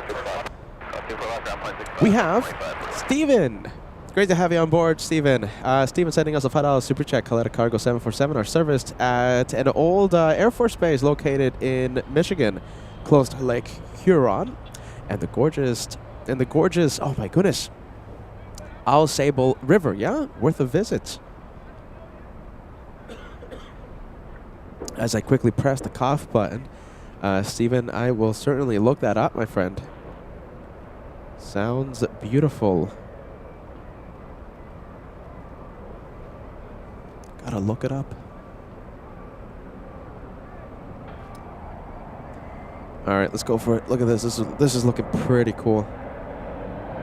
We have Steven. Great to have you on board, Steven. Steven sending us a $5 super chat. Coletta Cargo 747 are serviced at an old Air Force base located in Michigan, close to Lake Huron, and the gorgeous, oh my goodness, Au Sable River. Yeah, worth a visit. As I quickly press the cough button, Steven, I will certainly look that up, my friend. Sounds beautiful. Gotta look it up. All right, let's go for it. Look at this. This is looking pretty cool.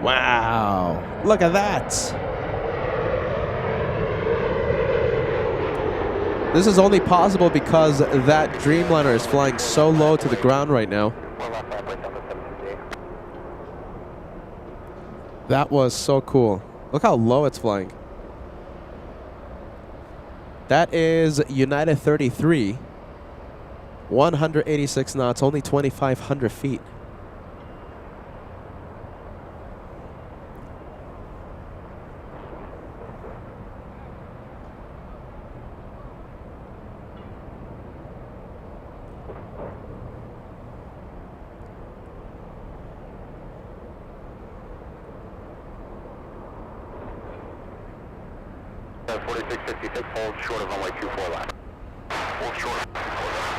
Wow! Look at that. This is only possible because that Dreamliner is flying so low to the ground right now. That was so cool. Look how low it's flying. That is United 33. 186 knots, only 2,500 feet.
Hold short of runway 24 left. Hold short of 24 left.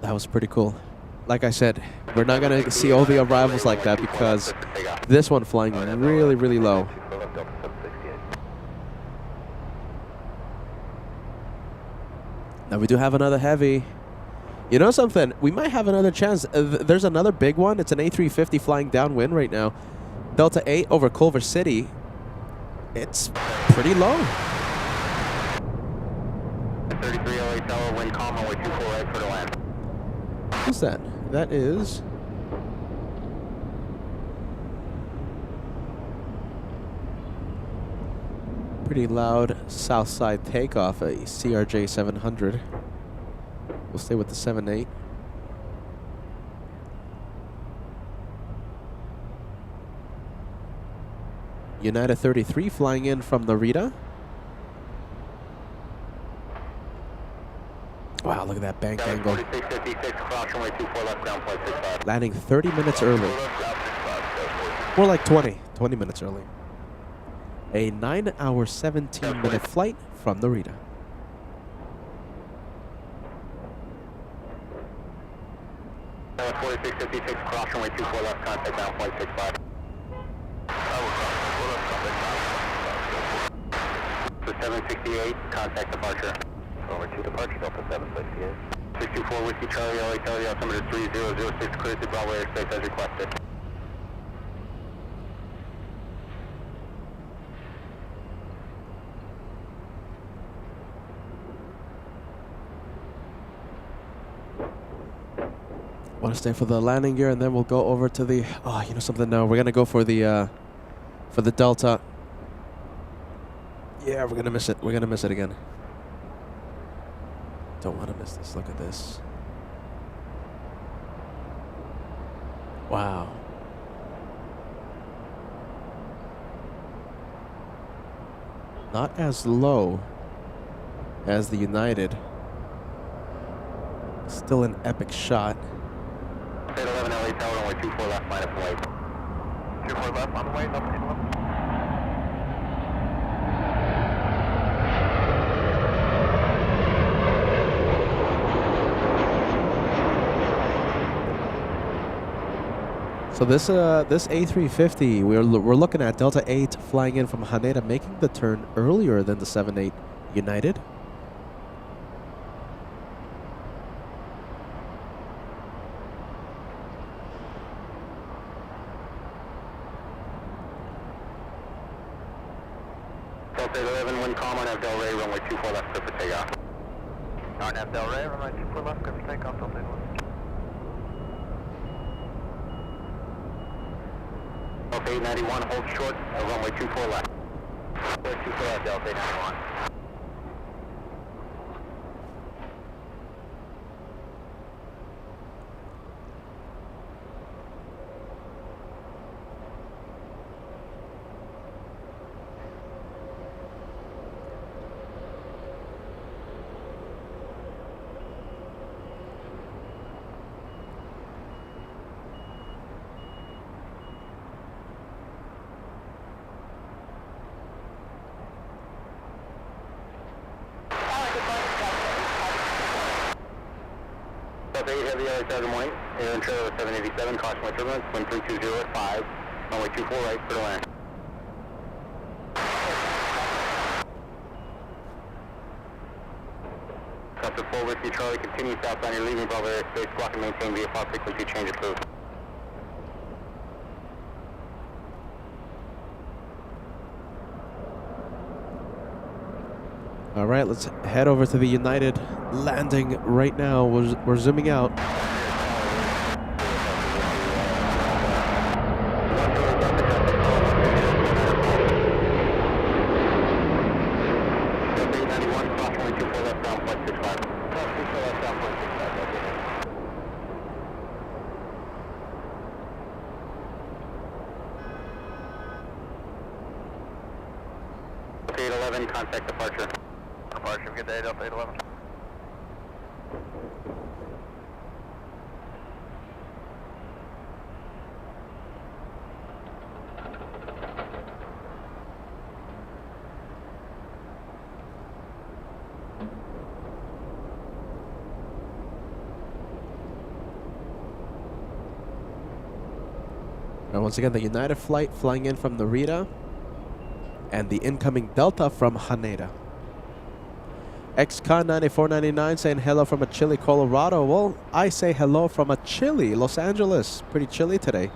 That was pretty cool. Like I said, we're not going to see all the arrivals like that because this one flying really, really low. Now we do have another heavy. You know something? We might have another chance. There's another big one. It's an A350 flying downwind right now. Delta 8 over Culver City. It's pretty low.
33 LA Tower, wind calm, runway 24 right, clear to land.
What's that? That is... pretty loud Southside takeoff, a CRJ 700. We'll stay with the 7.8. United 33 flying in from Narita. Wow, look at that bank angle. Landing 30 minutes early. More like 20 minutes early. A 9-hour, 17-minute flight from Narita.
Tower 4656, cross runway 24 left, contact down flight 65. For 768, contact departure. Over to departure, Delta 768. 624 Whiskey Charlie, LA Charlie, altimeter 3006, cleared to Bravo airspace as requested.
Want to stay for the landing gear, and then we'll go over to the... oh, you know something? No, we're gonna go for the Delta. Yeah, we're gonna miss it. We're gonna miss it again. Don't want to miss this. Look at this. Wow. Not as low as the United. Still an epic shot.
11 LA Tower, runway 24 left, line up and wait. 24 left on the way, Lufty 11.
So this A350, we're looking at Delta 8 flying in from Haneda, making the turn earlier than the 78 United.
Delta 11, wind calm on Del Rey, runway 24 left, clear for takeoff. On Del Rey, runway 24 left, clear for takeoff, Delta 11. Delta 891, hold short, runway 24 left. 24 left, Delta 891. Delta 8 heavy LA Tower, good morning. Air and trailer 787, caution my turbulence, wind 320 at 5, runway 24 right, clear to land. Delta 4 Whiskey Charlie, continue southbound, you're leaving Bravo airspace, block and maintain VFR frequency change approved.
All right, let's head over to the United landing right now. We're zooming out.
Delta 811, contact departure. Departure, good day, Delta 811.
And once again, the United flight flying in from Narita and the incoming Delta from Haneda. XCon 9499 saying hello from a chilly Colorado. Well, I say hello from a chilly Los Angeles. Pretty chilly today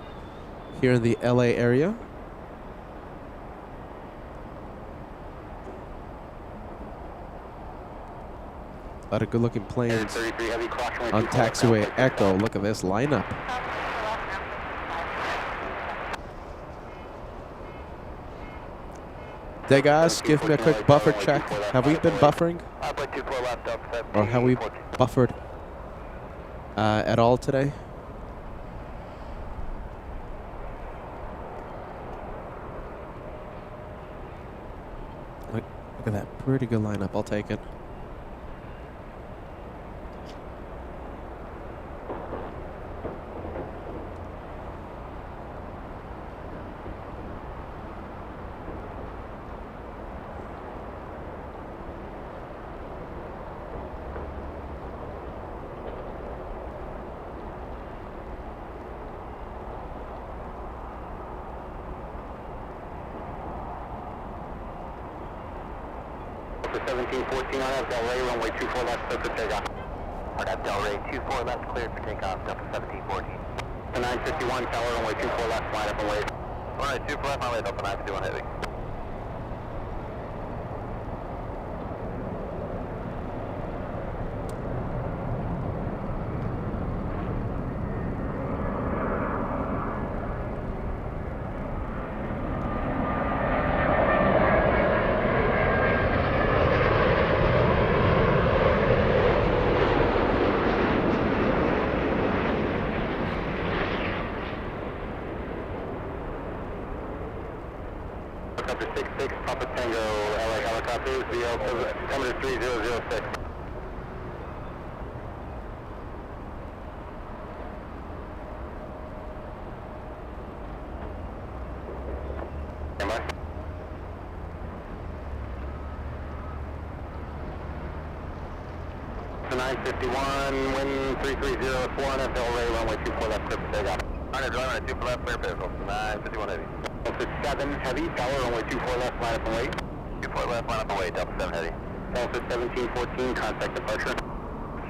here in the LA area. A lot of good looking planes on taxiway Echo. Look at this lineup. Degas, give me a quick buffer check. Have we been buffering? Or have we buffered at all today? Look at that. Pretty good lineup. I'll take it.
For 1714 on Del Rey, runway 24 left, clear for takeoff. On Del Rey, 24 left, cleared for takeoff, Delta 1714. The 951, tower, runway 24 left, line up and wait. Runway 24 left, line up, Delta 951 heavy. Tango, LA helicopters, VL Emirates 3006. Standby. The 951, wind 3304, FL Ray, runway 24 left, clear for takeoff. Honor, runway 24 left, clear for 951 heavy. Delta 7 heavy, tower, runway 24 left, line up and wait. 24 left, line up and wait, Delta 7 heavy. Delta 1714, contact departure.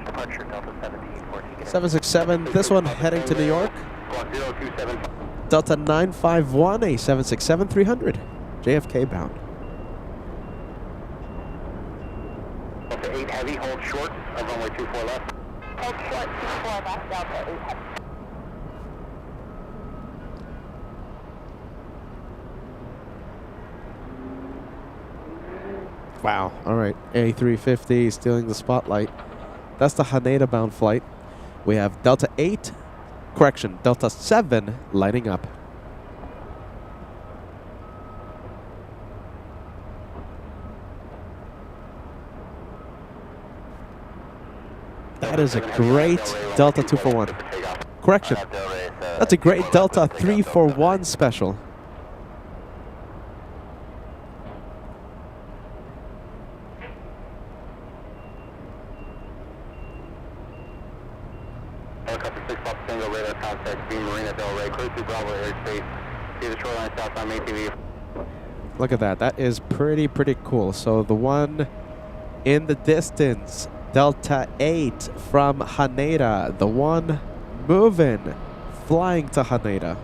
Departure, Delta 1714.
767, this one heading to New York.
Squawk 027.
Delta 951, a 767-300. JFK bound.
Delta 8 heavy, hold short of runway 24 left.
Hold short, 24 left, Delta 8 heavy.
Wow. All right. A350 stealing the spotlight. That's the Haneda bound flight. We have Delta 8, correction, Delta 7 lighting up. That is a great Delta 241. Correction. That's a great Delta 341 special.
Helicopter 6 Pop Tango, radar contact, beam Marina Del Rey, clear to Bravo airspace. See the shoreline south on Main TV.
Look at that. That is pretty cool. So the one in the distance, Delta 8 from Haneda. The one moving, flying to Haneda.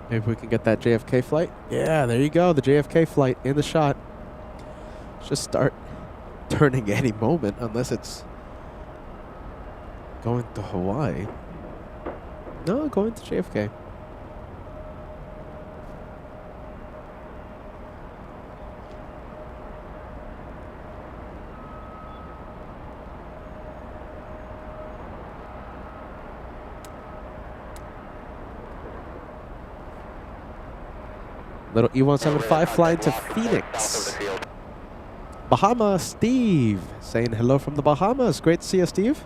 Maybe we can get that JFK flight. Yeah, there you go. The JFK flight in the shot. Just start turning any moment unless it's going to Hawaii. No, going to JFK. Little E175 flying to Phoenix. Bahama Steve saying hello from the Bahamas. Great to see you, Steve.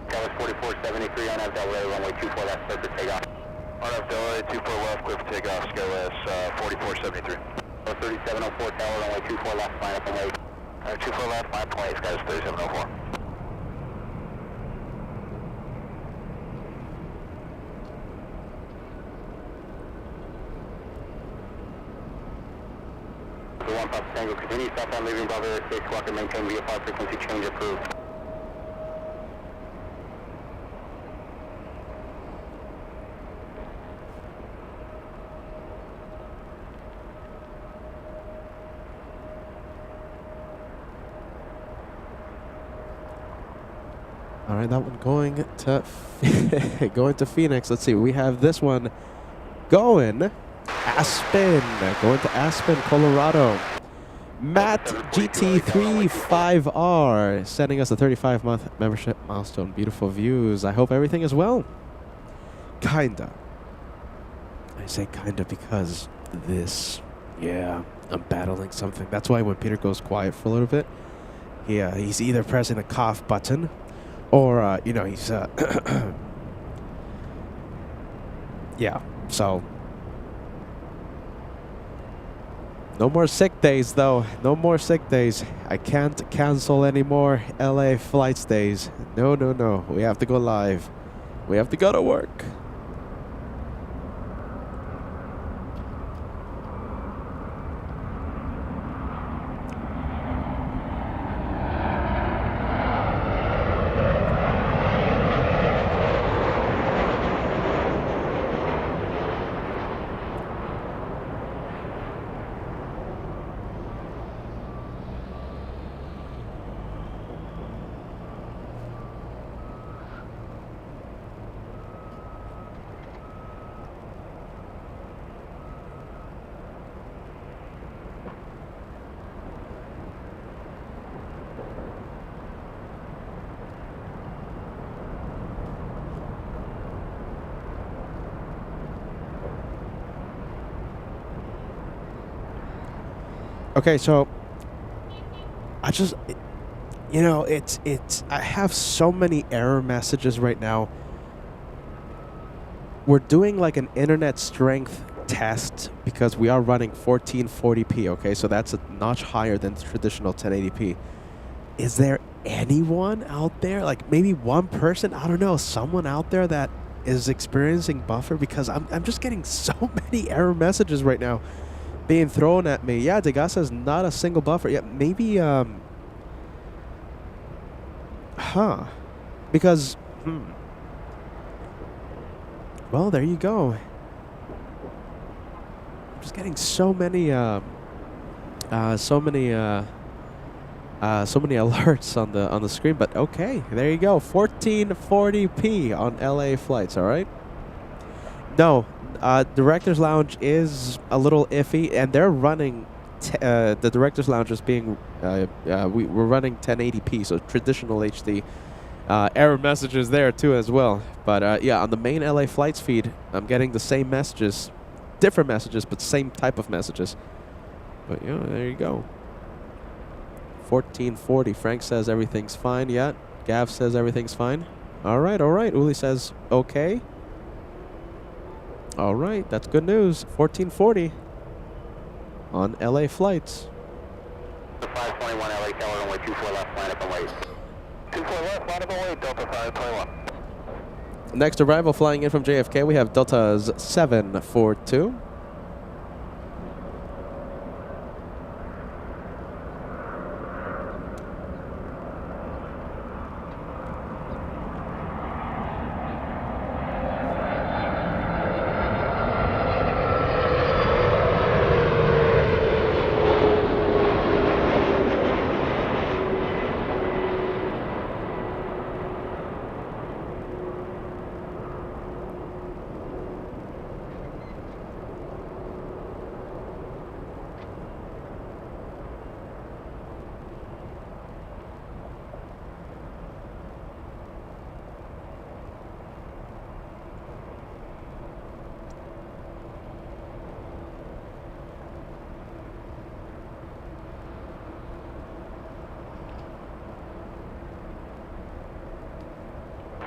Dallas 4473 on Del Rey, runway 24 left, clear for takeoff. On Del Rey, 24 left, clear for takeoff, SkyWest 4473. 3704 tower, runway 24 left, line up and wait. 24 left, line up and wait, SkyWest 3704. The 1 Papa Tango, continue southbound, leaving Bravo airspace, squawk and maintain VFR frequency change approved.
All right, that one going to going to Phoenix. Let's see. We have this one going Aspen. Going to Aspen, Colorado. Matt GT35R sending us a 35-month membership milestone. Beautiful views. I hope everything is well. Kinda. I say kinda because this. Yeah, I'm battling something. That's why when Peter goes quiet for a little bit, he's either pressing the cough button or, you know, he's, yeah, so. No more sick days, though. No more sick days. I can't cancel any more LA flight stays. No, no, no. We have to go live. We have to go to work. Okay, so I just, you know, I have so many error messages right now. We're doing like an internet strength test because we are running 1440p, okay? So that's a notch higher than traditional 1080p. Is there anyone out there, like maybe one person, I don't know, someone out there that is experiencing buffer? Because I'm just getting so many error messages right now being thrown at me. Yeah, Degas says not a single buffer. Yeah, maybe, because, well, there you go. I'm just getting so many alerts on the screen. But okay, there you go. 1440p on LA flights. All right. No. Director's Lounge is a little iffy, and they're running. The Director's Lounge is being. We're running 1080p, so traditional HD. Error messages there too as well. But yeah, on the main LA flights feed, I'm getting the same messages, different messages, but same type of messages. But yeah, there you go. 1440. Frank says everything's fine. Yeah, Gav says everything's fine. All right, all right. Uli says okay. All right, that's good news. 1440 on LA flights.
521 LA Tower, runway 24 left, line up and wait.
24 left, line up and wait, Delta 521.
Next arrival flying in from JFK, we have Delta's 742.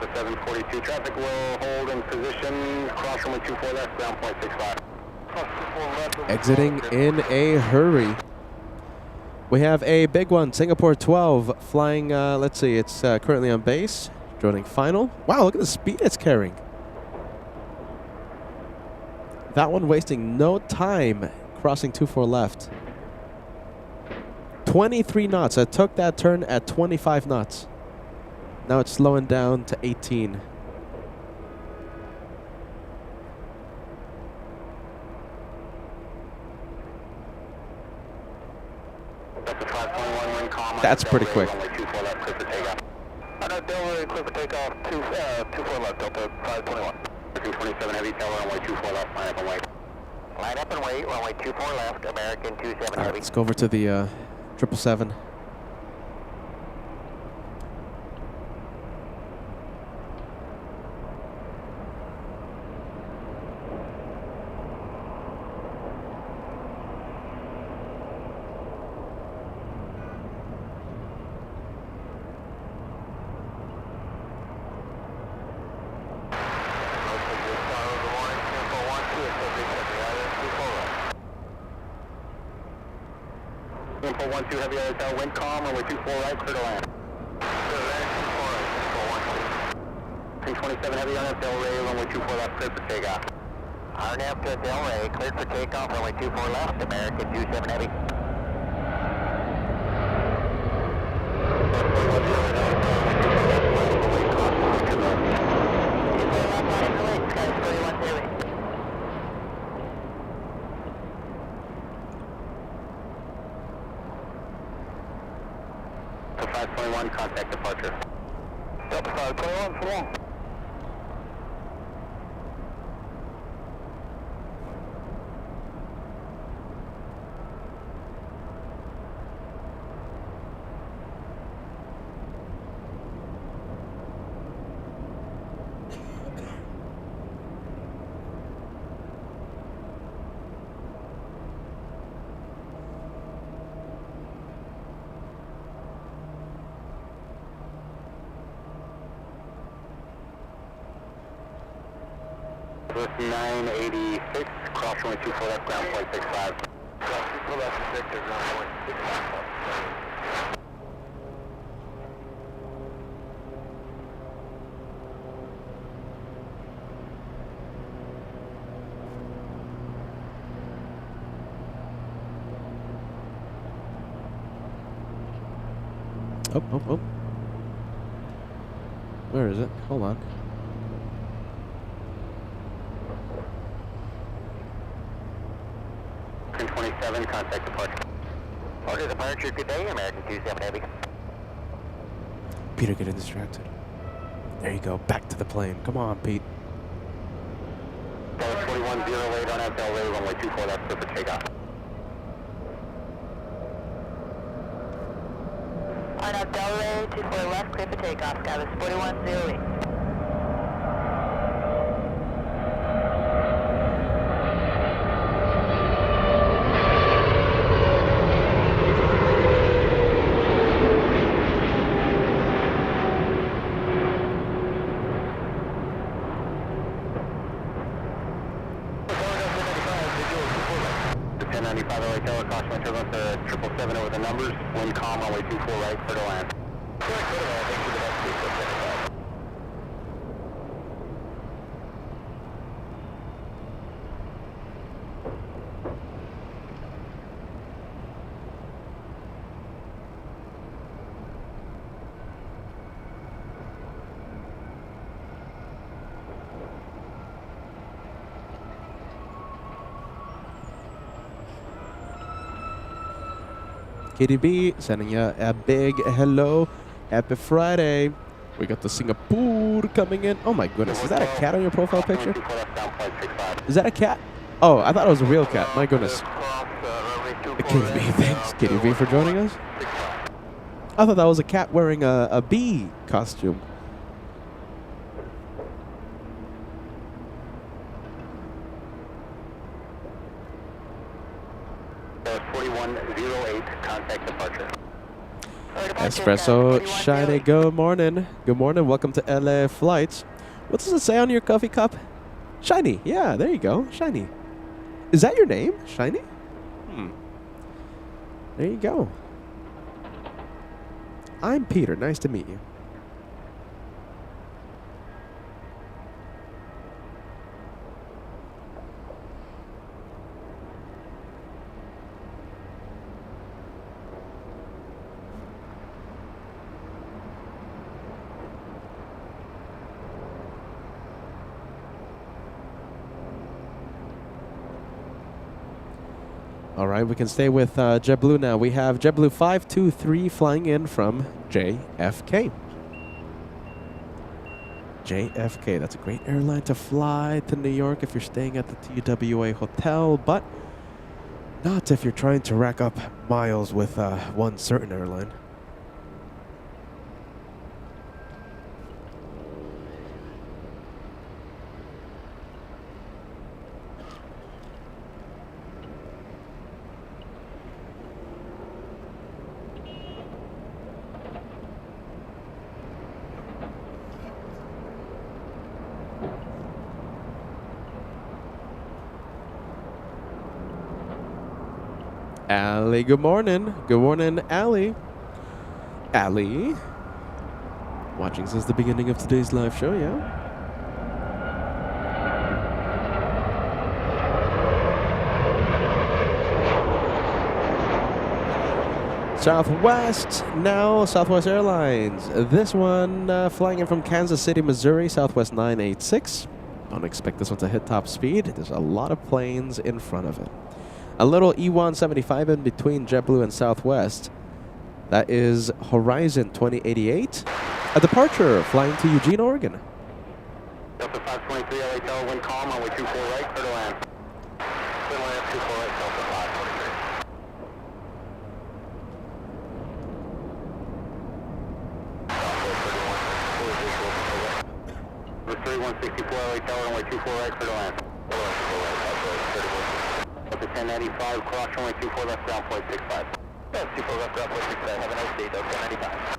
The 742 traffic will hold in position, cross runway 24 left, ground point 65.
Exiting in a hurry. We have a big one, Singapore 12, flying, let's see, it's currently on base, joining final. Wow, look at the speed it's carrying. That one wasting no time, crossing 24 left. 23 knots, I took that turn at 25 knots. Now it's slowing down to 18.
That's a 521 wind calm.
That's pretty quick.
I know Delray, clear for takeoff, 24 left, Delta 521.
227 heavy, tower runway 24 left, line up and wait.
Line up and wait, runway 24 left, American 27
All right,
heavy.
let's go over to the 777.
Info 12 heavy hotel, wind calm, runway 24 right, clear to land. 327 heavy on Delray, runway 24 left, clear for takeoff.
RNAV to Delray, cleared for takeoff, runway 24 left, American 27 heavy.
So 521, contact departure.
Delta 521, so long.
With 986, cross runway 24 left, ground point 65.
Cross 24 left, Victor, ground point 65.
Oh. Where is it? Hold on.
Pin 27, contact departure.
Order departure, good day, American 27 heavy.
Peter getting distracted. There you go. Back to the plane. Come on, Pete.
Delta 41, 08 on Delray, runway 24 left, clear for takeoff.
RNAV Delray, 24 left, clear for takeoff, Skyless 4108.
The 1095 LA Tower, caution my turbulence to 777 over the numbers, wind calm, runway 24 right, clear to land.
KDB sending you a big hello. Happy Friday. We got the Singapore coming in. Oh my goodness. Is that a cat on your profile picture? Is that a cat? Oh, I thought it was a real cat. My goodness. KDB, thanks KDB for joining us. I thought that was a cat wearing a bee costume.
Contact departure.
Espresso Shiny, good morning. Good morning. Welcome to LA Flights. What does it say on your coffee cup? Shiny. Yeah, there you go. Shiny. Is that your name? Shiny? There you go. I'm Peter. Nice to meet you. All right, we can stay with JetBlue now. We have JetBlue 523 flying in from JFK. JFK. That's a great airline to fly to New York if you're staying at the TWA Hotel, but not if you're trying to rack up miles with one certain airline. Allie, good morning. Good morning, Allie. Allie. Watching since the beginning of today's live show, yeah? Southwest now, Southwest Airlines. This one flying in from Kansas City, Missouri, Southwest 986. Don't expect this one to hit top speed. There's a lot of planes in front of it. A little E175 in between JetBlue and Southwest. That is Horizon 2088. A departure flying to Eugene, Oregon.
Delta 523 LA Tower, wind calm, runway 24 right, clear to land. Clear to land, 24 right, Delta 523. Number 3164 LA Tower, runway 24 right, clear to land. Delta 1095, cross runway 24 left, ground point 65. Yes, 24 left, ground point 65. Have a nice day, Delta 1095.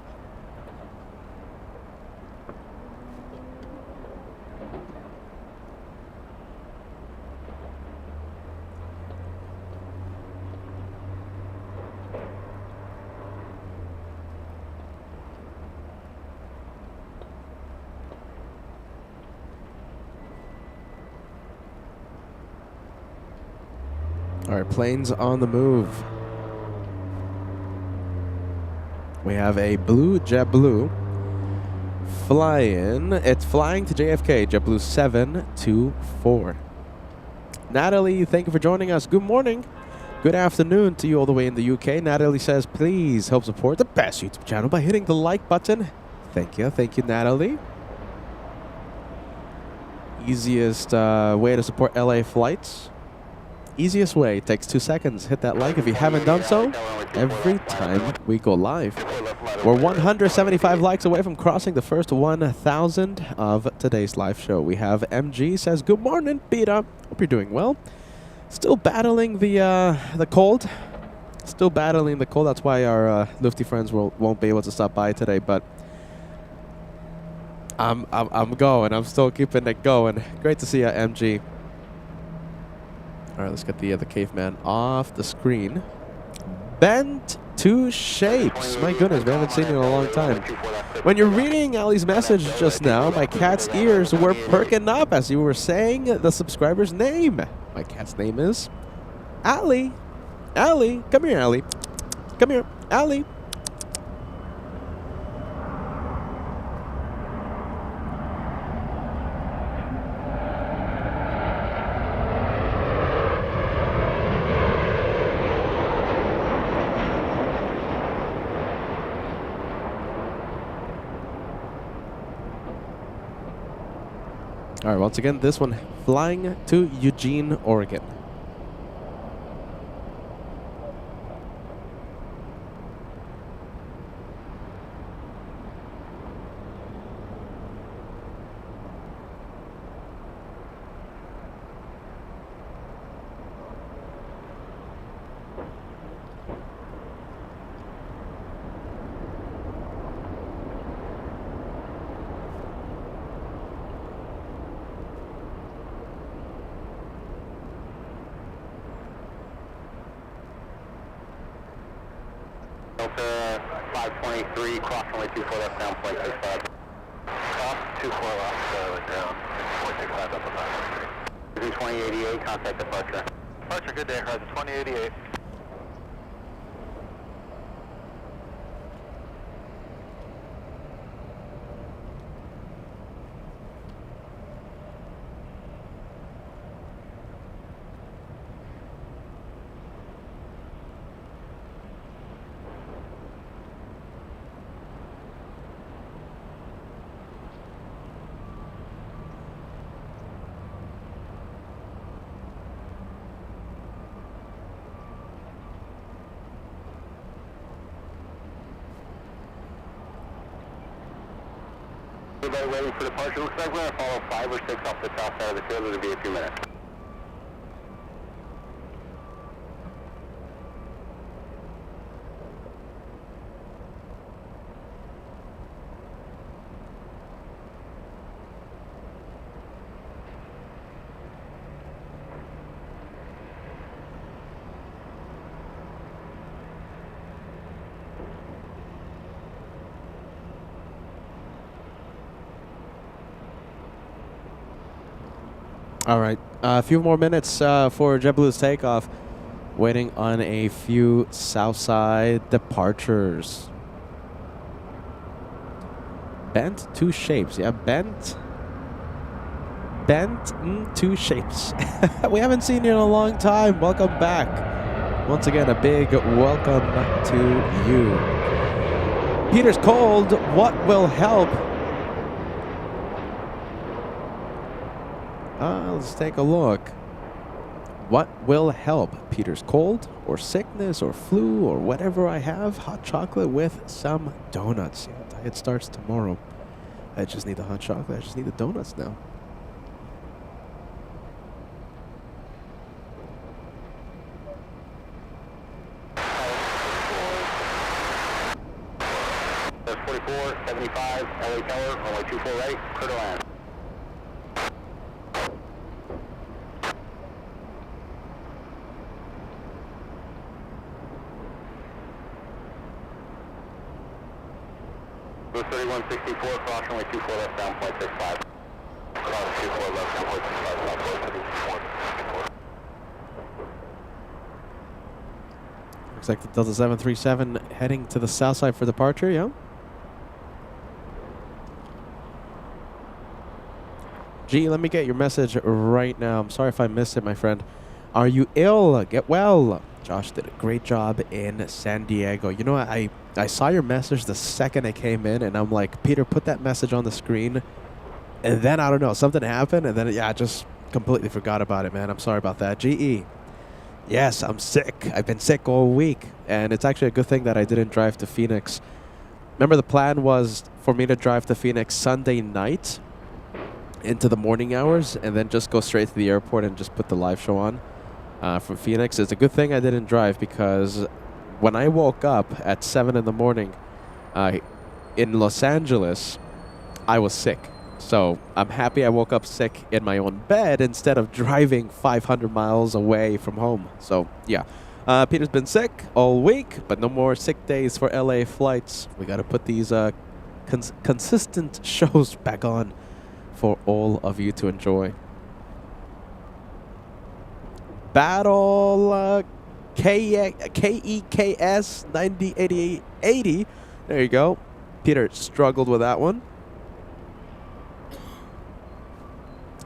All right, planes on the move. We have a blue JetBlue flying. It's flying to JFK, JetBlue 724. Natalie, thank you for joining us. Good morning. Good afternoon to you all the way in the UK. Natalie says, please help support the best YouTube channel by hitting the like button. Thank you, Natalie. Easiest way to support LA flights. Easiest way, it takes 2 seconds. Hit that like if you haven't done so every time we go live. We're 175 likes away from crossing the first 1,000 of today's live show. We have MG says, good morning, Peter. Hope you're doing well. Still battling the cold. Still battling the cold. That's why our Lufty friends won't be able to stop by today. But I'm going. I'm still keeping it going. Great to see you, MG. All right, let's get the caveman off the screen. Bent to shapes. My goodness, we haven't seen it in a long time. When you're reading Ali's message just now, my cat's ears were perking up as you were saying the subscriber's name. My cat's name is Ali. Ali, come here, Ali. Come here, Ali. All right, once again, this one flying to Eugene, Oregon.
Delta 523, cross runway 24 left, down point 65.
Off 24 left, down, point 65 up about.
2088, contact departure.
Departure, good day, Horizon 2088.
Anybody waiting for departure? Looks like we're going to follow 5 or 6 off the south side of the field. It'll be a few minutes.
All right, a few more minutes for JetBlue's takeoff. Waiting on a few Southside departures. Bent two shapes. Yeah, bent two shapes. We haven't seen you in a long time. Welcome back. Once again, a big welcome to you. Peter's cold. What will help? Let's take a look. What will help? Peter's cold or sickness or flu or whatever I have. Hot chocolate with some donuts. Yeah, diet starts tomorrow. I just need the hot chocolate. I just need the donuts now.
There's 44, 75, LA Tower, runway 24 right, clear to land. Blue 3164, cross runway 24 left, down 0.65. Cross 24 left, down 0.65, south 3164.
Looks like the Delta 737 heading to the south side for departure, yeah? Gee, let me get your message right now. I'm sorry if I missed it, my friend. Are you ill? Get well. Josh did a great job in San Diego. You know, I saw your message the second I came in, and I'm like, Peter, put that message on the screen. And then, I don't know, something happened, and then, yeah, I just completely forgot about it, man. I'm sorry about that. GE. Yes, I'm sick. I've been sick all week, and it's actually a good thing that I didn't drive to Phoenix. Remember, the plan was for me to drive to Phoenix Sunday night into the morning hours, and then just go straight to the airport and just put the live show on from Phoenix. It's a good thing I didn't drive, because when I woke up at 7 in the morning in Los Angeles, I was sick. So I'm happy I woke up sick in my own bed instead of driving 500 miles away from home. So, yeah. Peter's been sick all week, but no more sick days for LA flights. We got to put these consistent shows back on for all of you to enjoy. Battle KEKS 9080. There you go. Peter struggled with that one.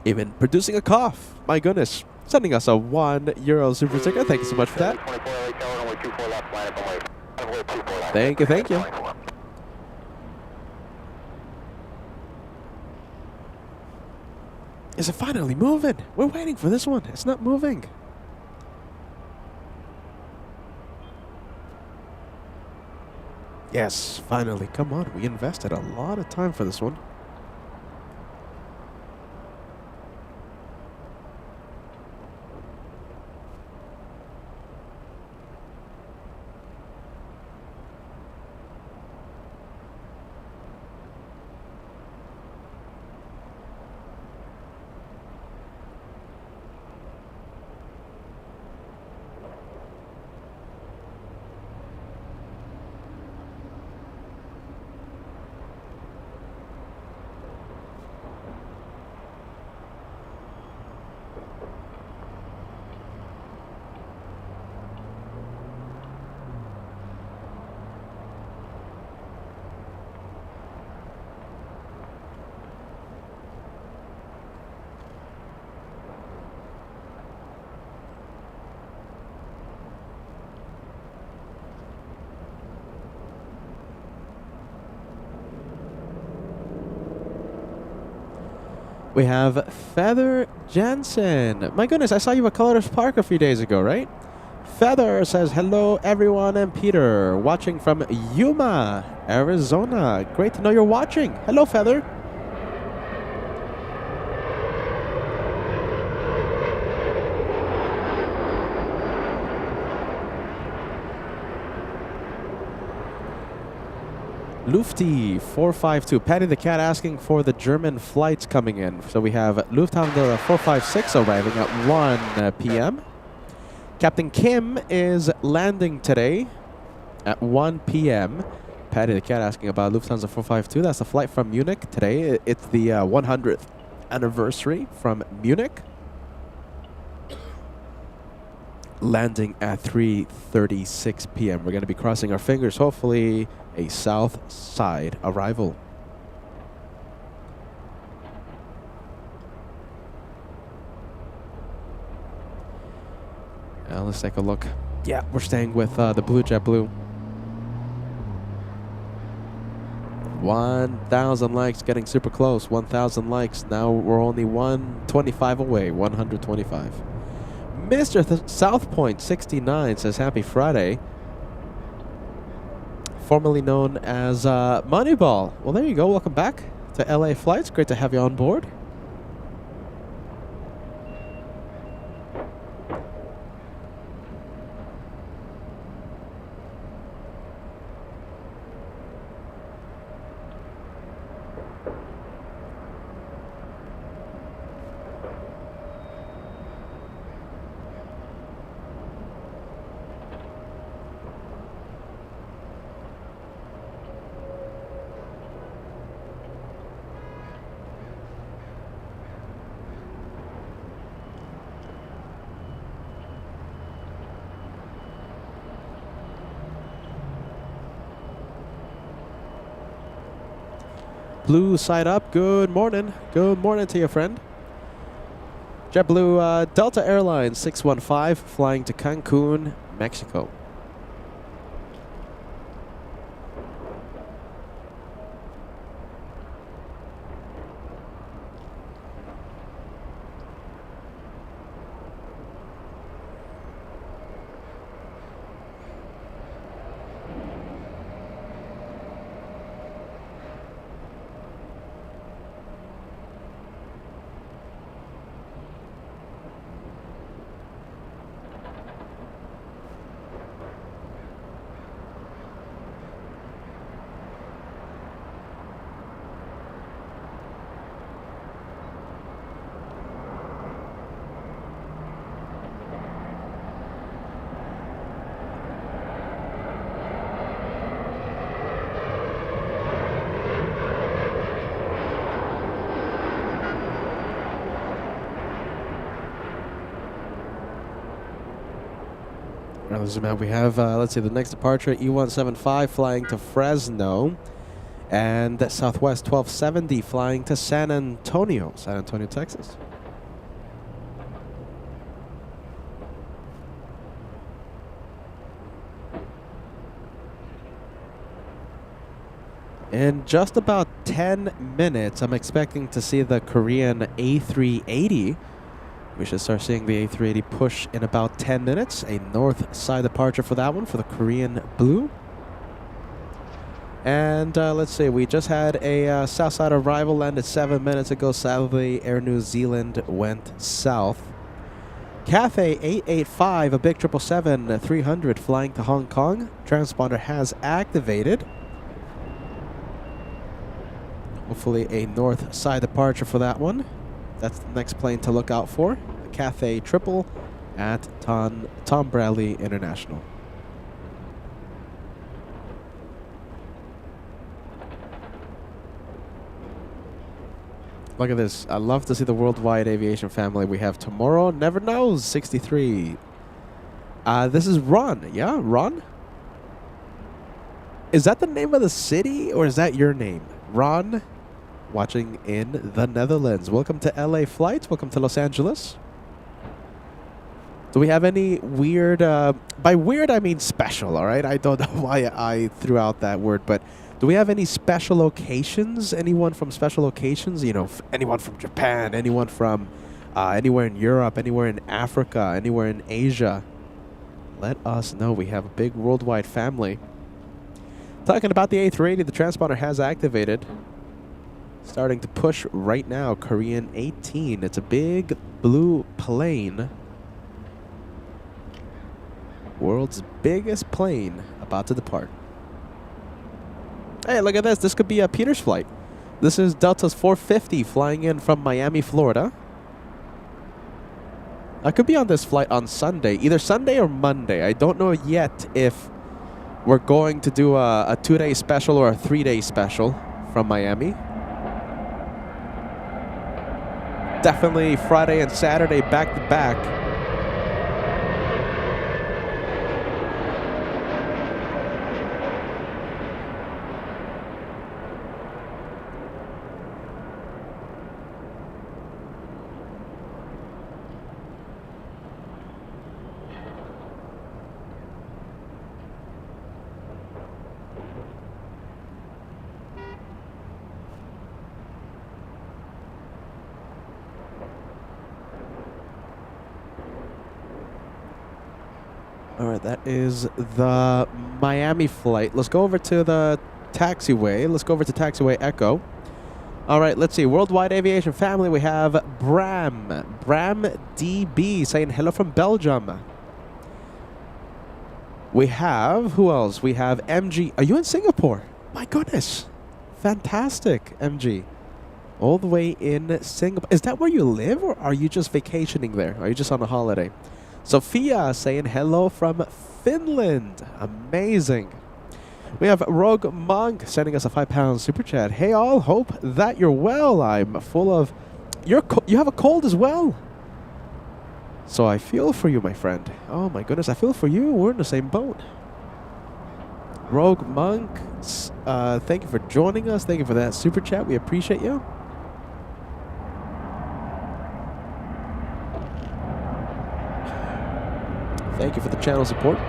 Even producing a cough. My goodness. Sending us a €1 super sticker. Thank you so much for that. Thank you, thank you. Is it finally moving? We're waiting for this one. It's not moving. Yes, finally. Come on. We invested a lot of time for this one. We have Feather Jensen. My goodness, I saw you at Colorado Park a few days ago, right? Feather says, hello, everyone, and Peter, watching from Yuma, Arizona. Great to know you're watching. Hello, Feather. Lufty 452. Patty the Cat asking for the German flights coming in. So we have Lufthansa 456 arriving at 1 p.m. Captain Kim is landing today at 1 p.m. Patty the Cat asking about Lufthansa 452. That's a flight from Munich today. It's the 100th anniversary from Munich. Landing at 3:36 p.m. We're going to be crossing our fingers. Hopefully a Southside arrival. Let's take a look. Yeah, we're staying with the Blue JetBlue. 1,000 likes, getting super close. 1,000 likes. Now we're only 125 away. 125. Mr. South Point 69 says happy Friday. Formerly known as Moneyball. Well, there you go. Welcome back to LA Flights. Great to have you on board. Blue side up. Good morning. Good morning to your friend. JetBlue Delta Airlines 615 flying to Cancun, Mexico. We have, let's see, the next departure, E175 flying to Fresno, and Southwest 1270 flying to San Antonio, Texas. In just about 10 minutes, I'm expecting to see the Korean A380. We should start seeing the A380 push in about 10 minutes. A north side departure for that one, for the Korean Blue. And let's see, we just had a Southside arrival, landed 7 minutes ago. Sadly, Air New Zealand went south. Cathay 885, a big 777-300 flying to Hong Kong. Transponder has activated. Hopefully a north side departure for that one. That's the next plane to look out for. The Cathay Triple at Tom Bradley International. Look at this. I love to see the worldwide aviation family we have tomorrow. Never knows. 63. This is Ron. Yeah, Ron? Is that the name of the city or is that your name? Ron? Watching in the Netherlands. Welcome to LA Flights. Welcome to Los Angeles. Do we have any weird, by weird I mean special, all right? I don't know why I threw out that word, but do we have any special locations? Anyone from special locations? You know, anyone from Japan, anyone from anywhere in Europe, anywhere in Africa, anywhere in Asia? Let us know. We have a big worldwide family. Talking about the A380, the transponder has activated. Starting to push right now, Korean 18. It's a big blue plane. World's biggest plane about to depart. Hey, look at this. This could be a Peter's flight. This is Delta's 450 flying in from Miami, Florida. I could be on this flight on Sunday, either Sunday or Monday. I don't know yet if we're going to do a 2-day special or a 3-day special from Miami. Definitely Friday and Saturday back to back. All right, that is the Miami flight. Let's go over to the taxiway. Let's go over to taxiway Echo. All right, let's see. Worldwide Aviation family, we have Bram DB saying hello from Belgium. We have, who else? We have MG. Are you in Singapore? My goodness. Fantastic, MG. All the way in Singapore. Is that where you live, or are you just vacationing there? Are you just on a holiday? Sophia saying hello from Finland. Amazing. We have Rogue Monk sending us a £5 super chat. Hey all, hope that you're well. I'm full of... you have a cold as well. So I feel for you, my friend. Oh my goodness, I feel for you. We're in the same boat. Rogue Monk, thank you for joining us. Thank you for that super chat. We appreciate you. Thank you for the channel support.
On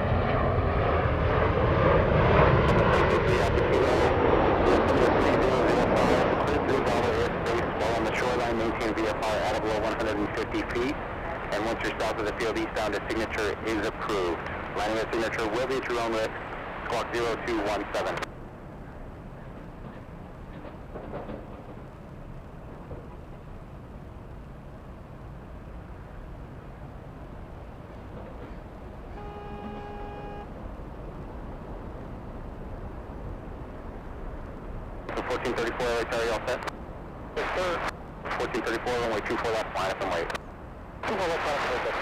the shoreline, maintain VFR at below 150 feet. And once you're south of the field eastbound, a signature is approved. Landing a signature will be at your own risk. Squawk 0217. So 1434, LA Charlie, all set? Yes, sir. 1434, runway 24 left, line up and wait. 24 left, line up and wait, that's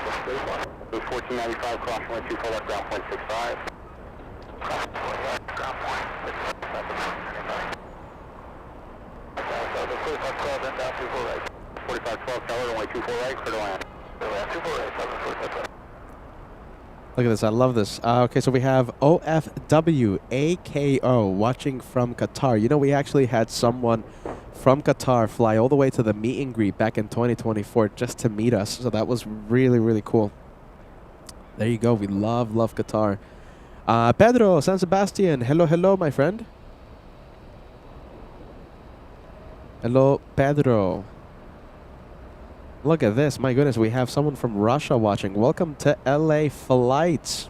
1495, cross runway 24 left, ground point 65. Cross 24 left, ground point 65. So the 4512, then down 24 right. 4512, tower, runway 24 right, clear to land. Clear to land, 24 right, 745.
Look at this. I love this. Okay, so we have OFW AKO watching from Qatar. You know, we actually had someone from Qatar fly all the way to the meet and greet back in 2024 just to meet us. So that was really, really cool. There you go. We love Qatar. Pedro San Sebastian. Hello, my friend. Hello, Pedro. Look at this. My goodness, we have someone from Russia watching. Welcome to LA Flights.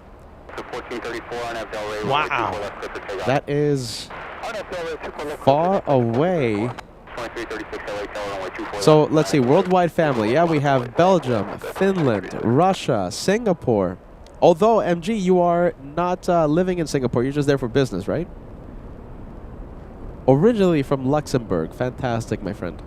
Wow. That is far away. So let's see. Worldwide family. Yeah, we have Belgium, Finland, Russia, Singapore. Although, MG, you are not living in Singapore. You're just there for business, right? Originally from Luxembourg. Fantastic, my friend.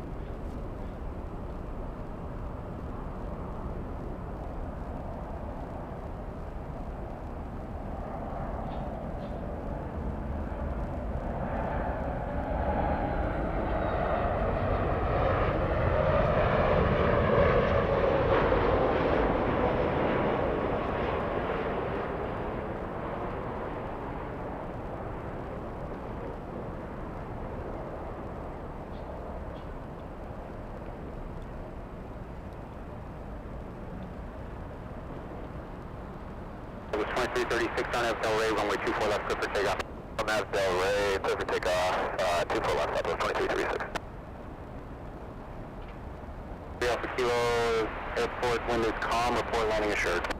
It was 2336 on Del Rey, runway 24 left, clear for takeoff. On Del Rey, clear for takeoff, 24 left, up 2336. Alpha Kilo, airport wind is calm, report landing assured.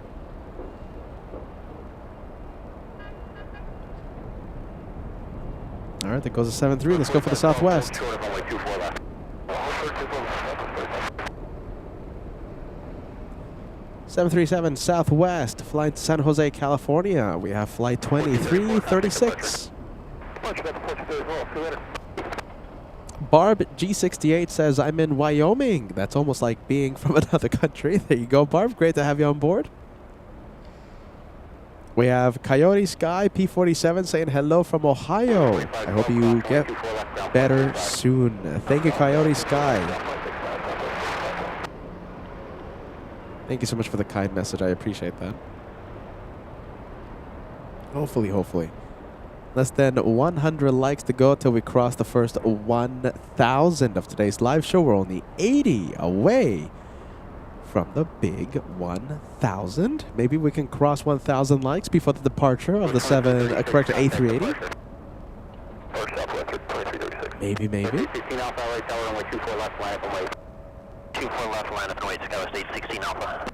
All right, that goes to 7-3. Let's go for the Southwest. 737 Southwest, flying to San Jose, California. We have flight 2336.
departure at the port today as well. See you later.
Barb G68 says, I'm in Wyoming. That's almost like being from another country. There you go, Barb. Great to have you on board. We have Coyote Sky P47 saying hello from Ohio. I hope you get better soon. Thank you, Coyote Sky. Thank you so much for the kind message. I appreciate that. Hopefully. Less than 100 likes to go till we cross the first 1,000 of today's live show. We're only 80 away from the big 1,000. Maybe we can cross 1,000 likes before the departure of the correct A380. Maybe.
16 Alpha, LA Tower, runway 24 left, line up and wait. 24 left, line up and wait, Skywest 816 Alpha.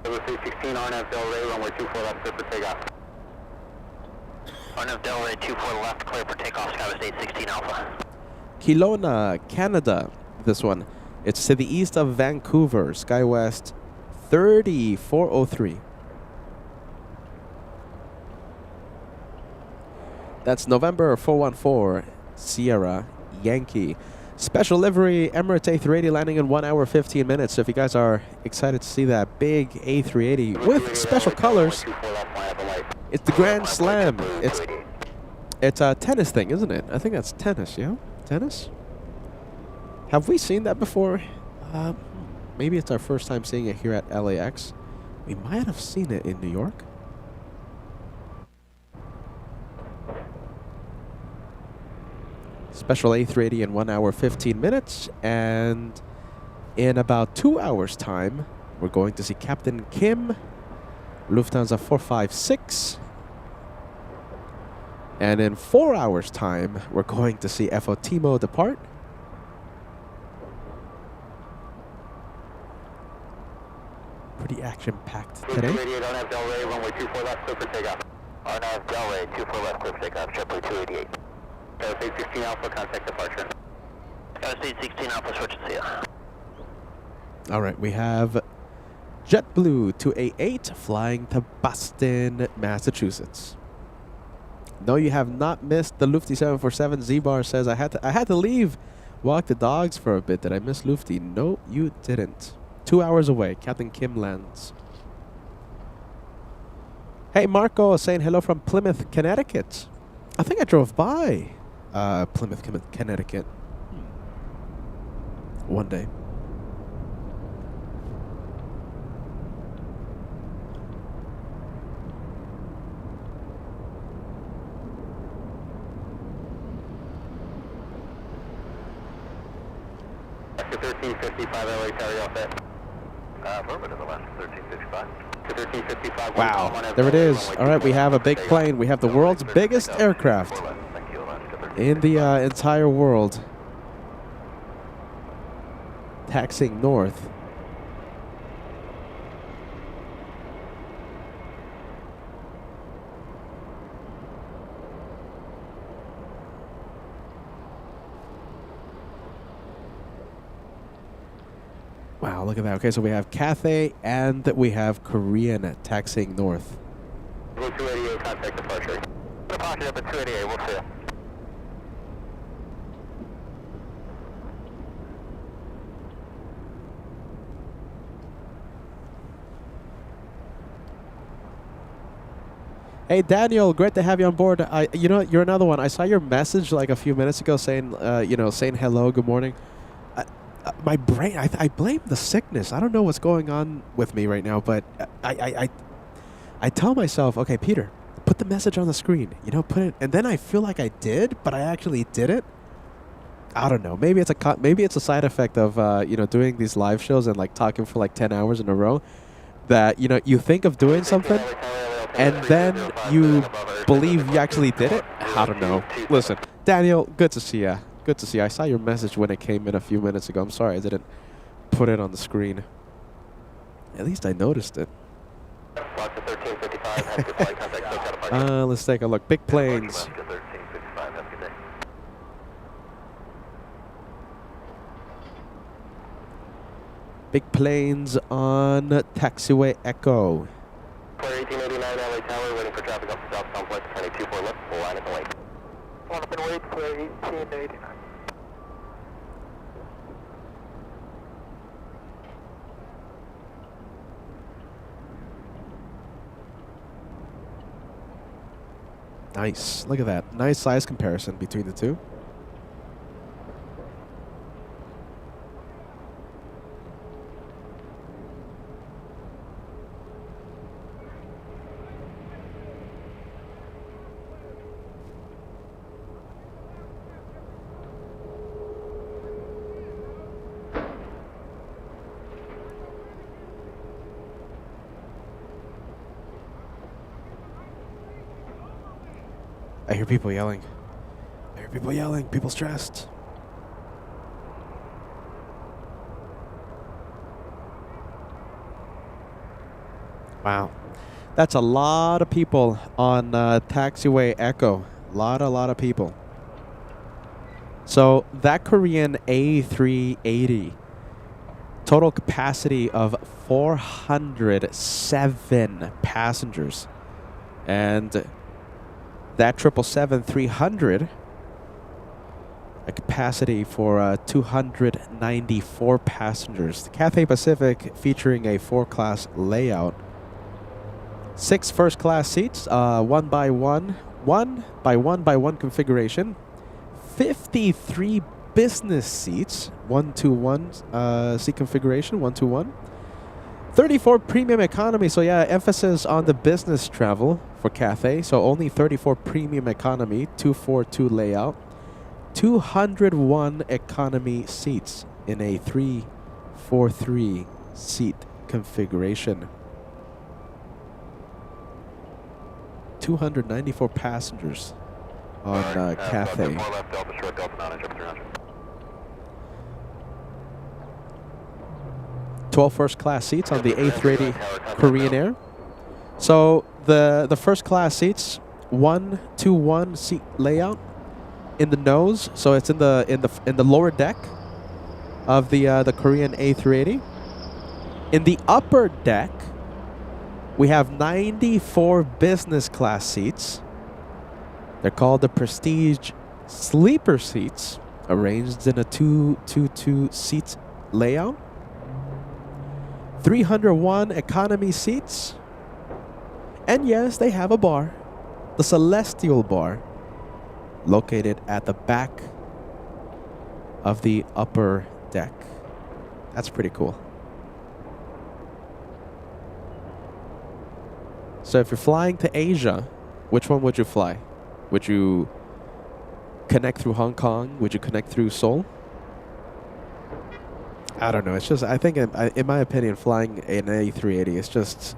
LUFTHANSA 16 RNF Del Rey, runway 24 left, clear for takeoff. RNF Del Rey 24 left, clear for takeoff, Skywest 816 Alpha.
Kelowna, Canada. This one. It's to the east of Vancouver, SkyWest 3403. That's November 414, Sierra Yankee. Special livery, Emirates A380 landing in 1 hour 15 minutes. So if you guys are excited to see that big A380 with special colors, it's the Grand Slam. It's a tennis thing, isn't it? I think that's tennis, yeah? Tennis? Have we seen that before? Maybe it's our first time seeing it here at LAX. We might have seen it in New York. Special A380 in 1 hour 15 minutes. And in about 2 hours' time, we're going to see Captain Kim, Lufthansa 456. And in 4 hours' time, we're going to see FO Timo depart. Pretty action-packed today.
288, RNF Del Rey, runway 24 left, clear for takeoff. RNF Del Rey, 24 left, clear for takeoff, JetBlue 288. Skywest 816 Alpha, contact departure. Skywest 816 Alpha, switch to SIA.
All right, we have JetBlue 288 flying to Boston, Massachusetts. No, you have not missed the Lufty 747. Z-Bar says, I had to leave, walk the dogs for a bit. Did I miss Lufty? No, you didn't. 2 hours away, Captain Kim lands. Hey, Marco saying hello from Plymouth, Connecticut. I think I drove by Plymouth, Connecticut. One day.
After 1355, LA Tower, off that. Affirmative, Alaska 1355. 1355.
Wow, there it is. All right, we have a big plane. We have the world's biggest aircraft in the entire world. Taxiing north. Wow, look at that. Okay, so we have Cathay and we have Korean taxiing north.
288, contact departure. Departure up at 288, we'll see you.
Hey Daniel, great to have you on board. You know, you're another one. I saw your message like a few minutes ago saying, saying hello, good morning. My brain, I blame the sickness. I don't know what's going on with me right now, but I tell myself, okay, Peter, put the message on the screen. Put it, and then I feel like I did, but I actually didn't. I don't know. Maybe it's a side effect of doing these live shows and like talking for like 10 hours in a row. That you think of doing something, and then you believe you actually did it. I don't know. Listen, Daniel, good to see ya. Good to see you. I saw your message when it came in a few minutes ago. I'm sorry I didn't put it on the screen. At least I noticed it. Let's take a look. Big planes. Big planes on taxiway Echo.
Clear 1889 LA Tower, waiting for traffic up to South Complex, 22-4 left, full line at the lake.
One up and wait for 1889.
Nice. Look at that. Nice size comparison between the two. I hear people yelling. I hear people yelling. People stressed. Wow. That's a lot of people on taxiway Echo. A lot of people. So that Korean A380, total capacity of 407 passengers. And that 777-300, a capacity for 294 passengers. The Cathay Pacific featuring a 4-class layout. 6 first-class seats, 1 by 1 configuration. 53 business seats, 1-to-1 seat configuration, 1-to-1. 34 premium economy, so yeah, emphasis on the business travel for Cathay. So only 34 premium economy, 242 layout. 201 economy seats in a 343 seat configuration. 294 passengers on Cathay. 12 first class seats on the A380 Korean Air. So the first class seats, 1-to-1 seat layout in the nose. So it's in the lower deck of the Korean A380. In the upper deck, we have 94 business class seats. They're called the Prestige Sleeper seats, arranged in a 2-to-2 seat layout. 301 economy seats. And yes, they have a bar, the Celestial Bar, located at the back of the upper deck. That's pretty cool. So if you're flying to Asia, which one would you fly? Would you connect through Hong Kong? Would you connect through Seoul? I don't know. It's just, I think, in my opinion, flying an A380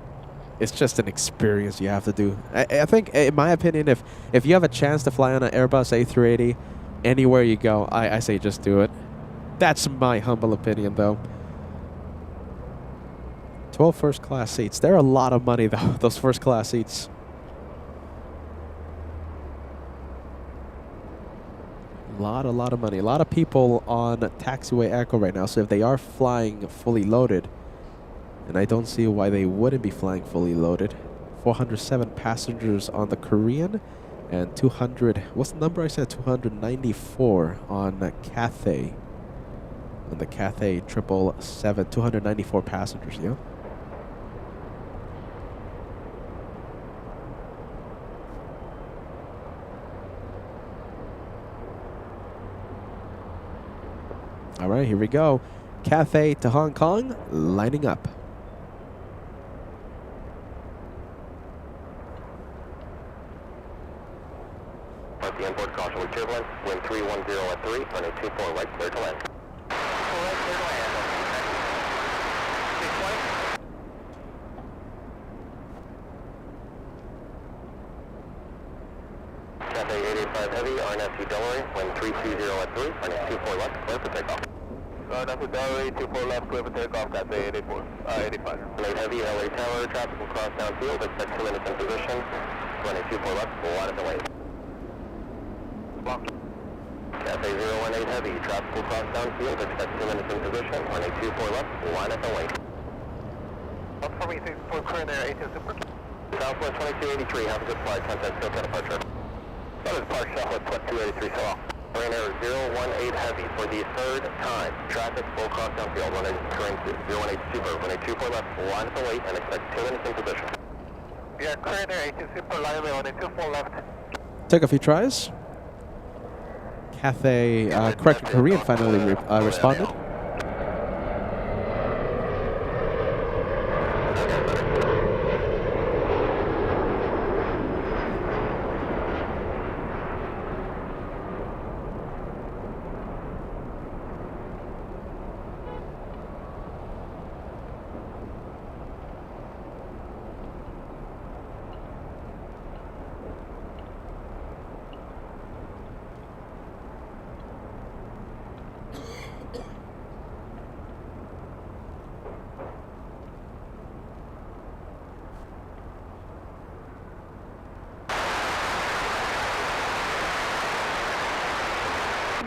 it's just an experience you have to do. I think, in my opinion, if you have a chance to fly on an Airbus A380 anywhere you go, I say just do it. That's my humble opinion, though. 12 first class seats. They're a lot of money, though, those first class seats. A lot of money. A lot of people on taxiway Echo right now. So if they are flying fully loaded, and I don't see why they wouldn't be flying fully loaded. 407 passengers on the Korean, and 200. What's the number I said? 294 on Cathay. On the Cathay 777, 294 passengers. Yeah. All right, here we go. Cathay to Hong Kong, lining up.
At the inboard caution with turbulence, wind 310 at 3, running 24 right, clear to land. Cathay 885 Heavy, RNSU Delaware, wind 320 at 3, running 24 left, clear for takeoff. RNSU Delaware, 24 left, clear for takeoff, Cathay 85. Late Heavy, LA Tower, traffic will cross downfield, expect 2 minutes in position, running 24 left, full line at the lane. Cathay Cathay 018 Heavy, traffic will cross downfield, expect 2 minutes in position, runway 24 left, line at the link.
For me, for current air 18 Super.
Southwest 2283, have a good flight, contact SoCal departure. That is Park Southwest 2283, so off. Current air 018 Heavy for the third time, traffic will cross downfield, runway 018 Super, runway 24 left, line at the link, and expect 2 minutes in position.
Yeah, current air 18 Super, line runway 24 left.
Took a few tries. Cathay, correct Korean finally responded.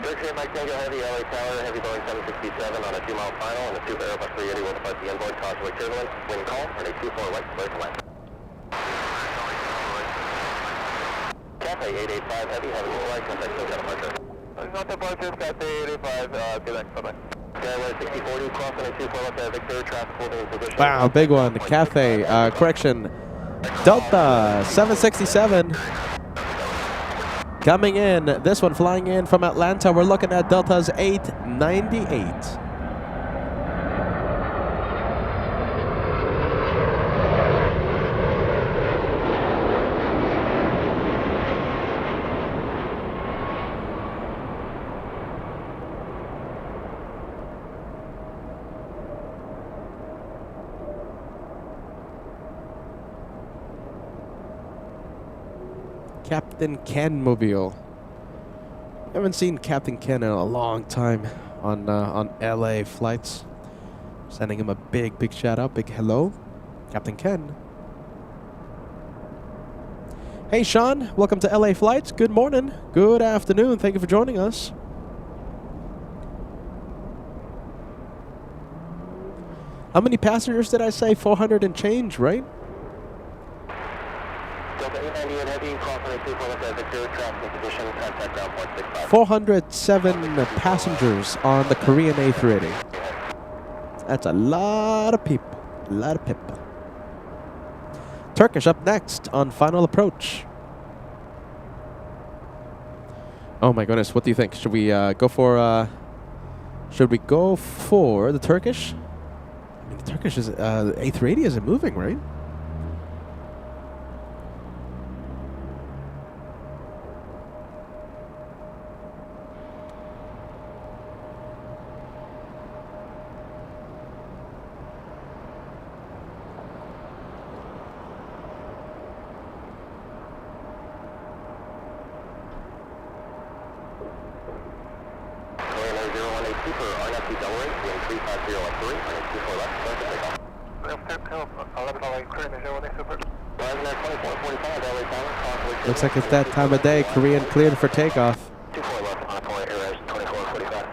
Berkshire Mike Tango Heavy, LA Tower, Heavy Boeing 767 on a 2-mile final, and the Super Airbus 380 will depart the inboard causeway turbulence, wind calm, runway 24 right, clear to land. Cathay 885 Heavy, have a good flight, contact SoCal departure.
Not the budget, Cathay 85, good luck, bye-bye.
Skyway 6040, cross runway 24 left at Victor, traffic holding in position.
Wow, big one. Cathay, correction. Delta 767 coming in. This one flying in from Atlanta. We're looking at Delta's 898. Captain Ken Mobile. Haven't seen Captain Ken in a long time on LA flights. Sending him a big shout out, big hello, Captain Ken. Hey Sean, welcome to LA Flights. Good morning, good afternoon. Thank you for joining us. How many passengers did I say? 400 and change, right? 407 passengers on the Korean A380. That's a lot of people. A lot of people. Turkish up next on Final Approach. Oh my goodness, what do you think? Should we go for the Turkish? I mean, the Turkish is A380 isn't moving, right? Looks like it's that time of day. Korean cleared for takeoff.
24 left on a point, air 2445.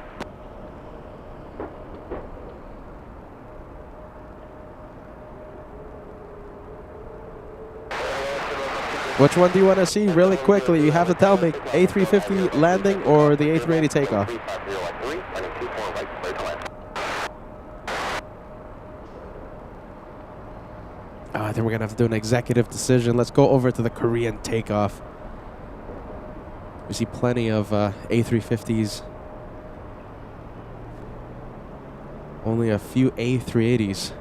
Which one do you want to see really quickly? You have to tell me. A350 landing or the A380 takeoff? I think we're going to have to do an executive decision. Let's go over to the Korean takeoff. We see plenty of A350s. Only a few A380s.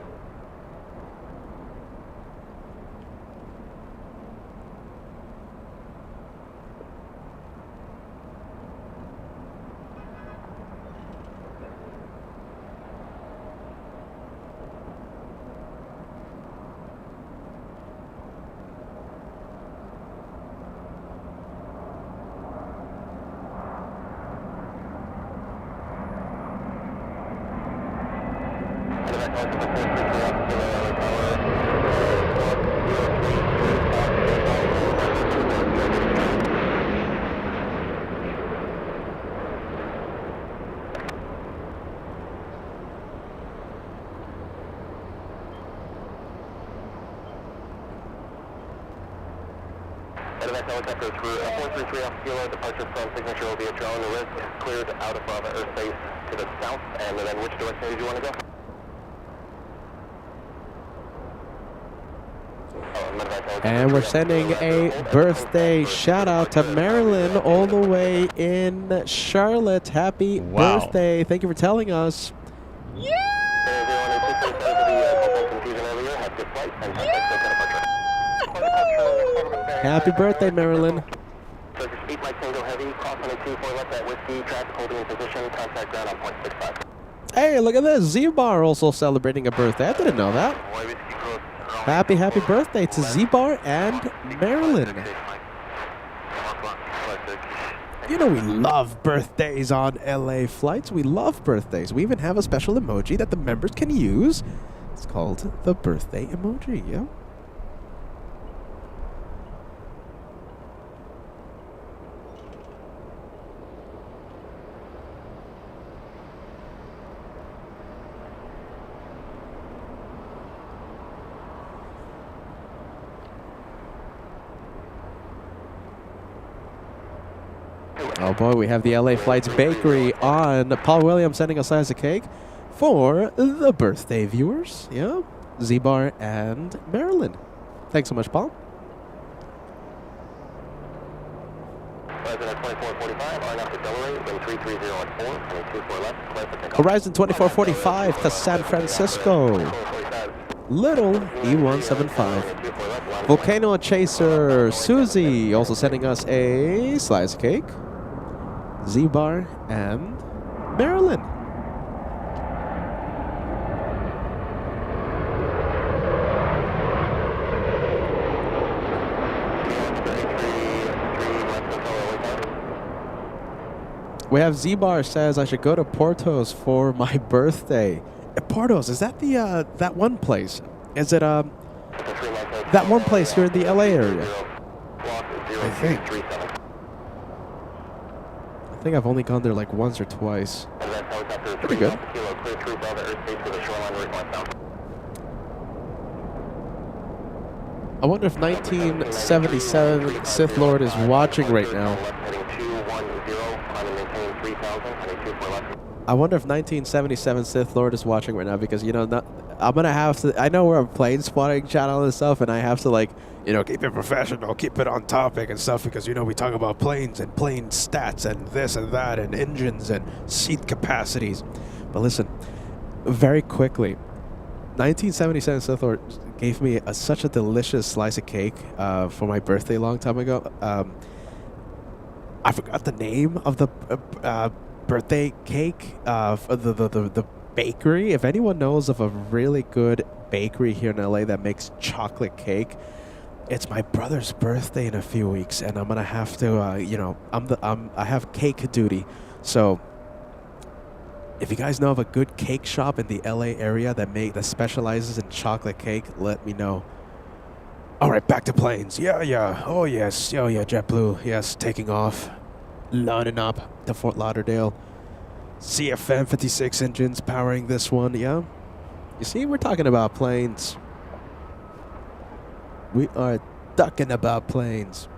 Midnight helicopter through 433 Alpha Kilo, departure from signature will be a drone, the risk cleared out of airspace to the south, and then which direction did you want to go?
And we're sending a birthday shout out to Marilyn all the way in Charlotte. Happy birthday. Thank you for telling us. Happy birthday, Marilyn.
Speed like Tango Heavy, cross 124 left at Whiskey, traffic holding in position, contact ground on point 65.
Hey, look at this. Z-Bar also celebrating a birthday. I didn't know that. Happy birthday to Z-Bar and Marilyn. You know we love birthdays on LA flights. We love birthdays. We even have a special emoji that the members can use. It's called the birthday emoji, yeah? Oh boy, we have the LA Flights Bakery on. Paul Williams sending a slice of cake for the birthday viewers. Yeah, Z-Bar and Marilyn. Thanks so much, Paul. Horizon 2445 to San Francisco. Little E175. Volcano Chaser Susie also sending us a slice of cake. Z-Bar and Marilyn. We have Z-Bar says I should go to Portos for my birthday. Portos, is that the that one place? Is it that one place here in the LA area? I think I've only gone there like once or twice. Pretty good. I wonder if 1977 Sith Lord is watching right now. I wonder if 1977 Sith Lord is watching right now because, you know, I'm going to have to, I know we're a plane spotting channel and stuff, and I have to, like, you know, keep it professional, keep it on topic and stuff because, you know, we talk about planes and plane stats and this and that and engines and seat capacities. But listen, very quickly, 1977 Sith Lord gave me such a delicious slice of cake for my birthday a long time ago. I forgot the name of the birthday cake for the bakery. If anyone knows of a really good bakery here in LA that makes chocolate cake, it's my brother's birthday in a few weeks, and I'm gonna have to, you know, I have cake duty. So if you guys know of a good cake shop in the LA area that specializes in chocolate cake, let me know. All right, back to planes. Yeah. Oh yes. Oh yeah. JetBlue. Yes, taking off, lining up to Fort Lauderdale. CFM 56 engines powering this one. Yeah. You see, we're talking about planes. We are talking about planes.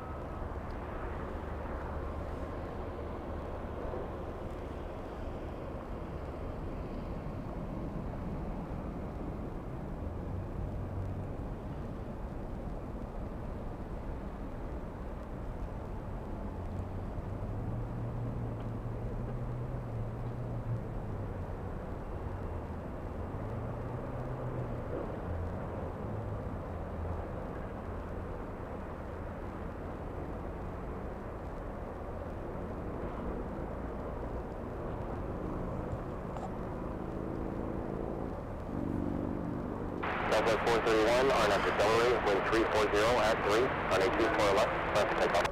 Southwest 431, are not accelerate, wind 340 at 3, on 24 left, left to take off.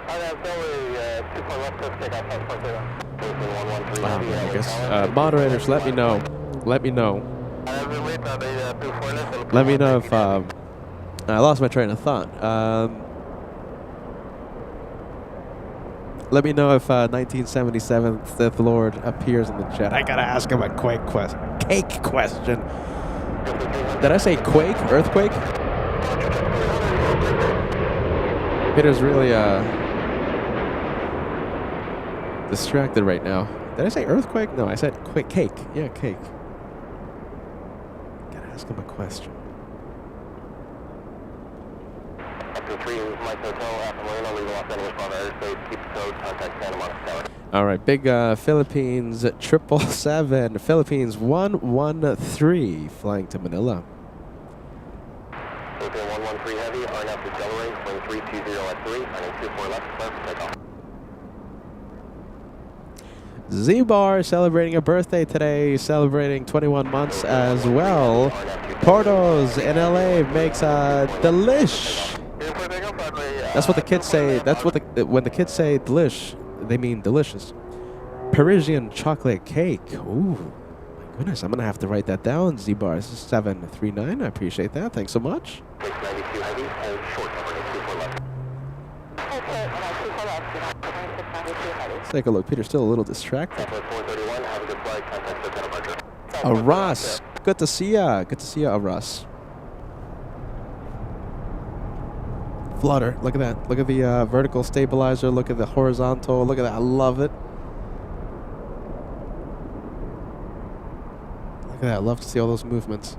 On accelerate, 24 left, to take off, South 431.
I guess, moderators, let me know. Let me know. Let me know if, I lost my train of thought. Let me know if 1977 Sith Lord appears in the chat. I gotta ask him a cake question. Did I say quake? Earthquake? Peter's really distracted right now. Did I say earthquake? No, I said quick cake. Yeah, cake. Gotta ask him a question.
Up to 3, Mike Hotel, Alpha Marina, leaving Los Angeles, Bravo Airspace, keep the code, contact Santa Monica Tower.
All right, big Philippines 777, Philippines 113, flying to Manila.
Philippine 113 Heavy, RNF to Delray, wind 320 at 3, running 24 left, clear for takeoff.
Z-Bar celebrating a birthday today, celebrating 21 months as well. Portos in LA makes a delish. That's what the kids say. That's what when the kids say delish, they mean delicious. Parisian chocolate cake. Ooh, my goodness, I'm gonna have to write that down. Z-Bar 739. I appreciate that. Thanks so much.
92 Heavy, hold short, running 24 left.
Let's take a look. Peter's still a little distracted.
431, have a good flight, contact Santa Departure.
Aras, good to see ya. Good to see ya, Aras. Flutter, look at that. Look at the vertical stabilizer. Look at the horizontal. Look at that. I love it. Look at that. I love to see all those movements.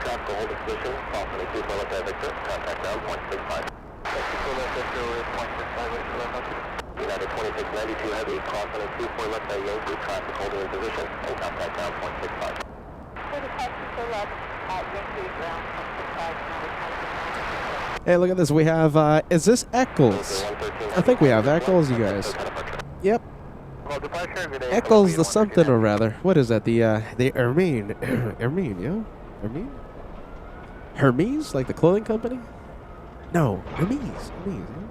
Traffic hold position, call 22 for left Victor, contact ground, 0.65. 22 left Victor with 0.65, United 2692 Heavy, call 22 for left Yankee, traffic holding in position, and contact ground, 0.65.
45 for left at Yankee, ground, 0.65.
Hey, look at this. We have, is this Eccles? I think we have Eccles, you guys. Yep. Eccles the something or rather. What is that? The Hermine. Hermine, yeah? Hermine? Hermes? Like the clothing company? No, Hermes. Hermes, yeah?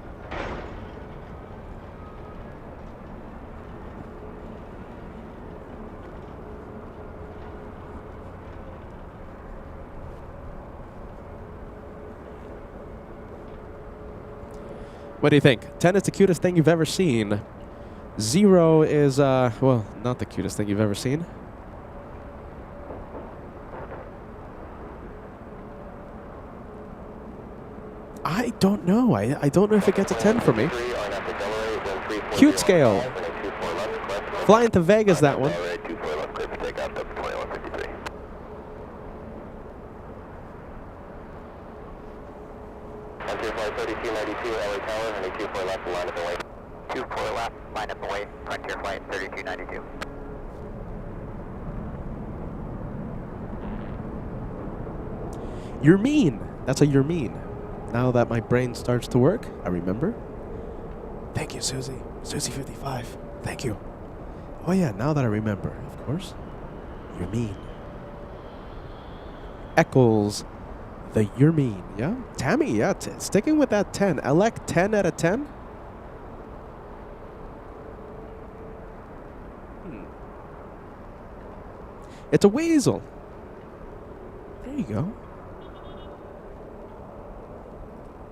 What do you think? 10 is the cutest thing you've ever seen. 0 is, well, not the cutest thing you've ever seen. I don't know. I don't know if it gets a 10 for me. Cute scale. Flying to Vegas, that one. You're mean. That's a you're mean. Now that my brain starts to work, I remember. Thank you, Susie. Susie55. Thank you. Oh yeah, now that I remember, of course. You're mean. Eccles, the you're mean, yeah? Tammy, yeah, sticking with that 10. Elect 10 out of 10. It's a weasel. There you go.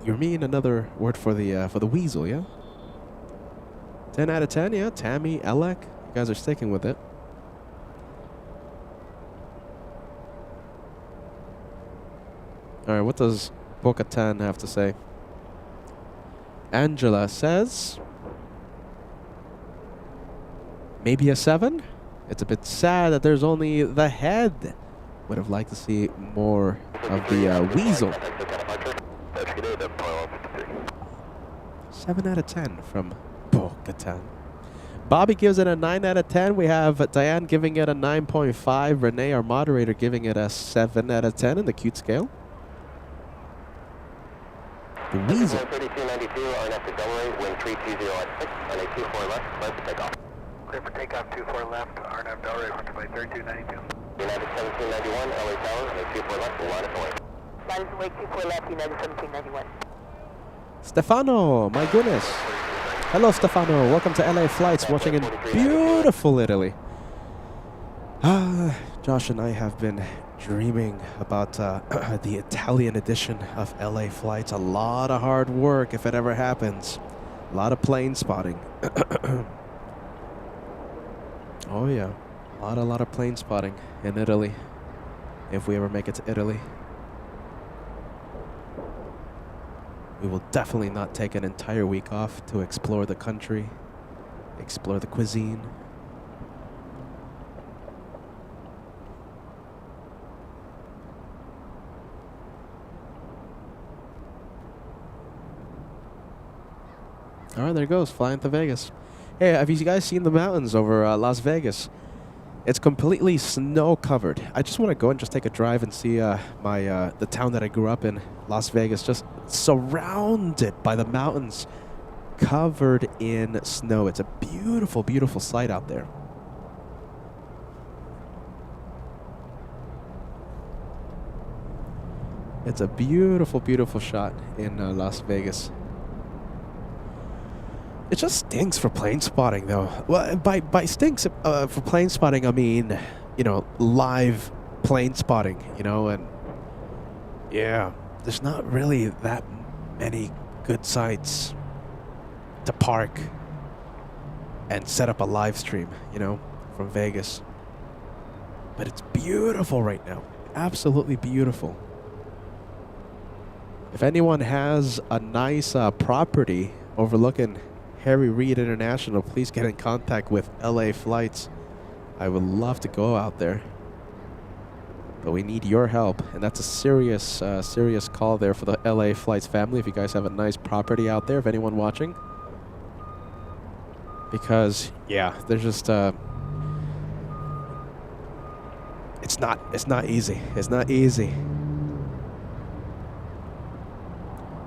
You're mean, another word for the weasel, yeah? 10 out of 10, yeah? Tammy, Elec, you guys are sticking with it. Alright, what does Bo-Katan have to say? Angela says... maybe a 7? It's a bit sad that there's only the head. Would have liked to see more of the weasel. 7 out of 10 from Bo-Katan. Bobby gives it a 9 out of 10. We have Diane giving it a 9.5. Renee, our moderator, giving it a 7 out of 10 in the cute scale. The weasel.
3292, RNF to Delray, wind 320 at 6, runway 24 left, clear for takeoff.
Clear for takeoff, 24 left, RNF Delray, runway 3292.
United 1791, LA Tower, runway 24 left, line of away.
Line is away 24 left, United 1791.
Stefano, my goodness. Hello, Stefano. Welcome to LA Flights, watching in beautiful Italy. Josh and I have been dreaming about the Italian edition of LA Flights. A lot of hard work if it ever happens. A lot of plane spotting. Oh yeah, a lot of plane spotting in Italy, if we ever make it to Italy. We will definitely not take an entire week off to explore the country, explore the cuisine. All right, there it goes, flying to Vegas. Hey, have you guys seen the mountains over Las Vegas? It's completely snow covered. I just want to go and just take a drive and see the town that I grew up in, Las Vegas, just surrounded by the mountains, covered in snow. It's a beautiful, beautiful sight out there. It's a beautiful, beautiful shot in Las Vegas. It just stinks for plane spotting, though. Well, by stinks for plane spotting, I mean, you know, live plane spotting, you know, and yeah, there's not really that many good sites to park and set up a live stream, you know, from Vegas. But it's beautiful right now. Absolutely beautiful. If anyone has a nice property overlooking Harry Reid International, please get in contact with LA Flights. I would love to go out there, but we need your help, and that's a serious serious call there for the LA Flights family. If you guys have a nice property out there, if anyone watching, because yeah, there's just it's not easy. It's not easy.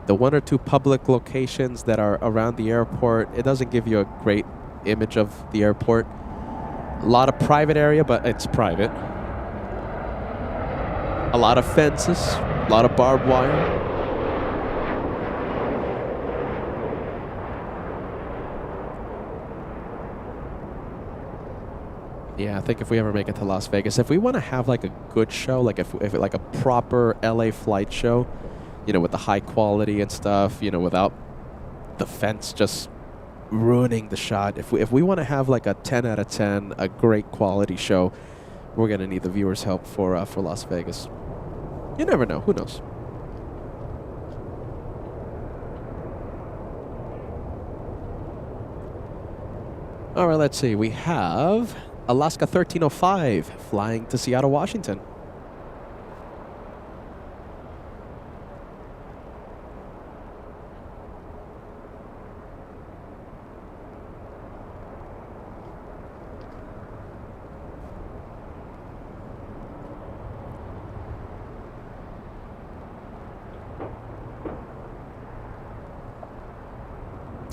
The one or two public locations that are around the airport, it doesn't give you a great image of the airport. A lot of private area, but it's private. A lot of fences, a lot of barbed wire. Yeah, I think if we ever make it to Las Vegas, if we want to have like a good show, like if like a proper LA flight show, you know, with the high quality and stuff, you know, without the fence just ruining the shot. If we want to have like a 10 out of 10, a great quality show, we're going to need the viewers' help for Las Vegas. You never know. Who knows? All right, let's see. We have Alaska 1305 flying to Seattle, Washington.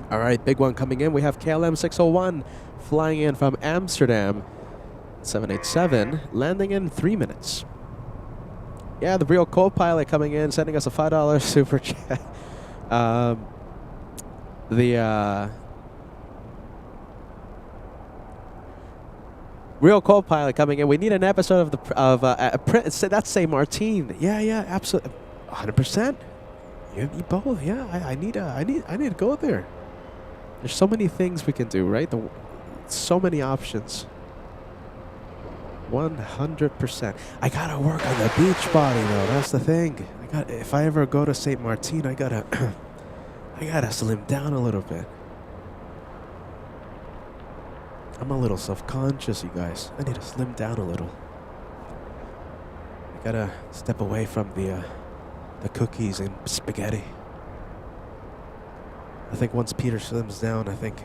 All right, big one coming in. We have KLM 601 flying in from Amsterdam, 787, landing in 3 minutes. Yeah, the real co-pilot coming in, sending us a $5 super chat. Real co-pilot coming in. We need an episode of that's St. Martin. Yeah, absolutely, 100%. You both. Yeah, I need to go there. There's so many things we can do, right? So many options. 100%. I gotta work on the beach body though. That's the thing. If I ever go to St. Martin, I gotta slim down a little bit. I'm a little self-conscious, you guys. I need to slim down a little. I gotta step away from the cookies and spaghetti. I think once Peter slims down, I think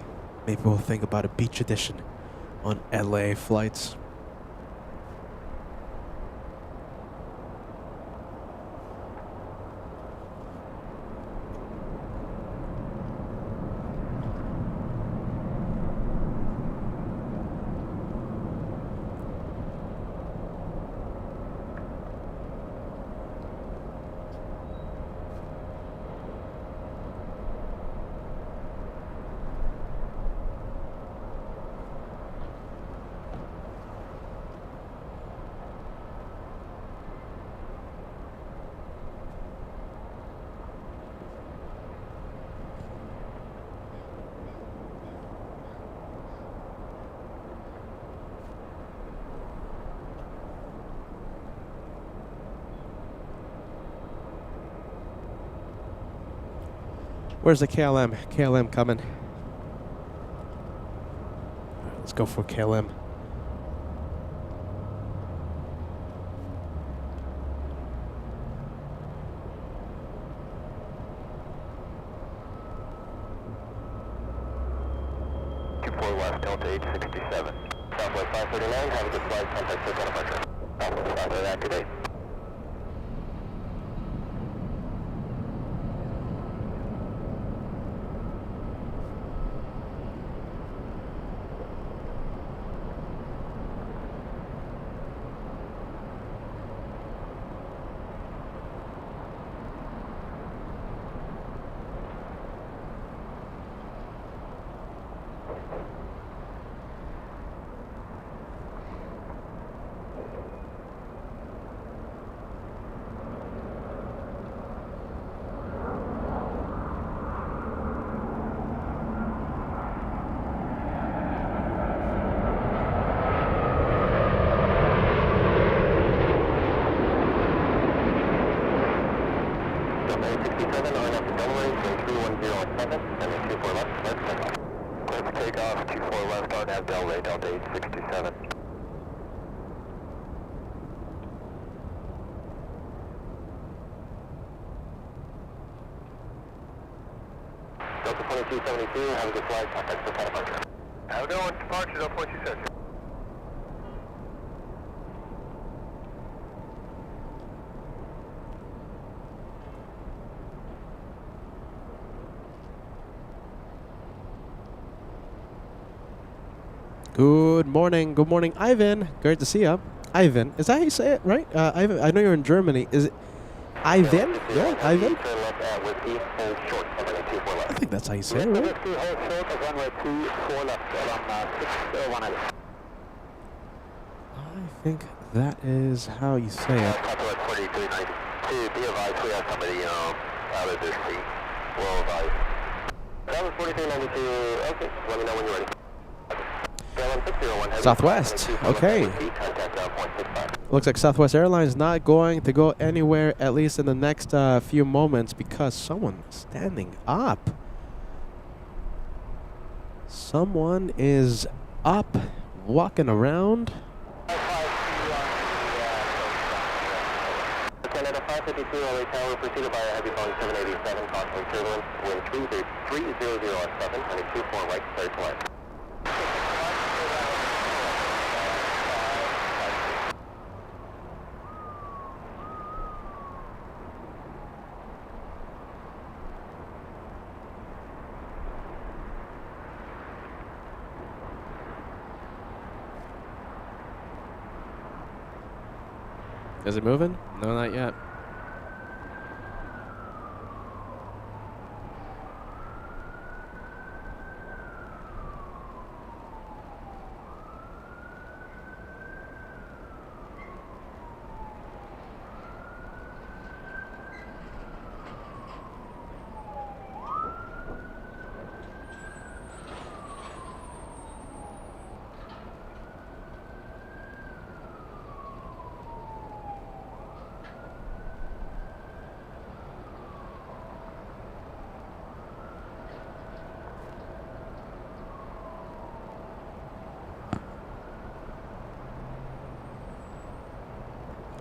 maybe we'll think about a beach edition on LA flights. Where's the KLM? KLM coming. Let's go for KLM.
Left, Delta 867. Southwest 539, have a good flight, contact for departure. Southwest 539, activate. Delta 867. Delta 2272, have a good flight, contact for departure. Have a good one, departure, Delta 2272.
Good morning, Ivan. Great to see you. Ivan, is that how you say it, right? Ivan, I know you're in Germany. Is it Ivan? Yeah, Ivan? I think that's how you say it, right? I think that is how you say it.
Be advised, we have somebody, out of this seat. We'll advise. That was 4392. Okay, let me know when you're ready.
Southwest. Okay. Looks like Southwest Airlines not going to go anywhere, at least in the next few moments, because someone is standing up. Someone is up, walking around.
Canada 552 LA Tower, preceded by a heavy Boeing 787, caution turbulence, wind 3007, heading 24 right, clear to land.
Is it moving? No, not yet.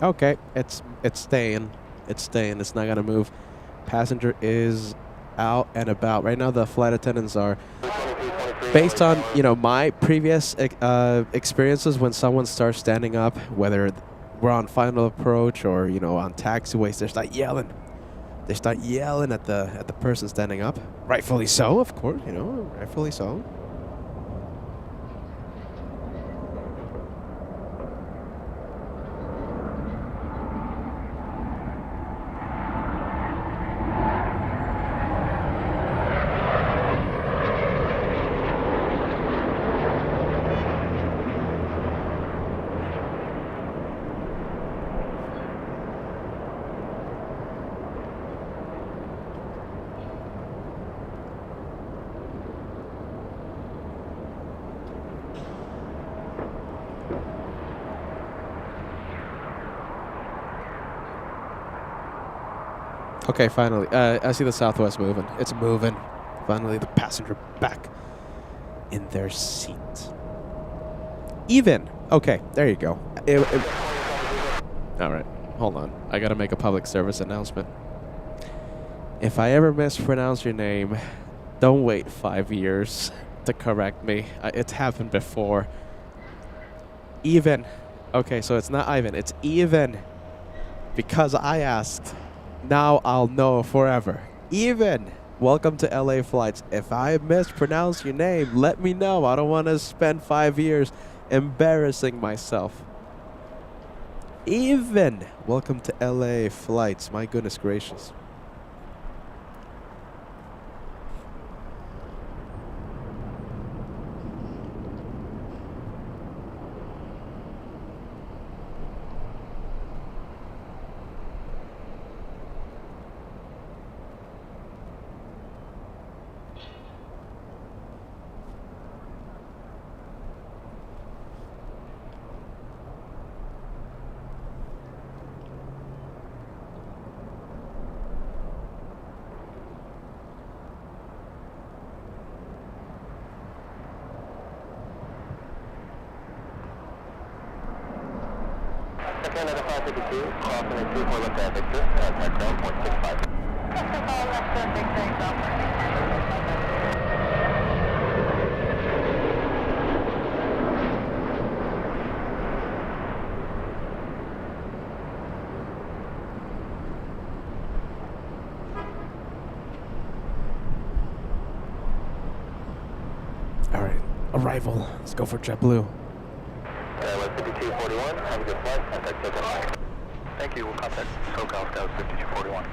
Okay, it's staying. It's staying. It's not gonna move. Passenger is out and about. Right now the flight attendants are, based on, you know, my previous experiences, when someone starts standing up, whether we're on final approach or, you know, on taxiways, they start yelling. They start yelling at the person standing up. Rightfully so, of course, you know, rightfully so. Okay, finally. I see the Southwest moving. It's moving. Finally, the passenger back in their seat. Even. Okay, there you go. All right, hold on. I got to make a public service announcement. If I ever mispronounce your name, don't wait 5 years to correct me. It's happened before. Even. Okay, so it's not Ivan. It's even. Because I asked. Now I'll know forever. Even. Welcome to LA Flights. If I mispronounce your name, let me know. I don't want to spend 5 years embarrassing myself. Even. Welcome to LA Flights. My goodness gracious.
Canada 552, crossing at 24 left at Victor, contact ground point 65.
All left at Victor, ground point
All right, arrival. Let's go for JetBlue.
Airline 5241, have a good flight, contact SoCal.
Thank you. We'll contact SoCal Scouts 5241.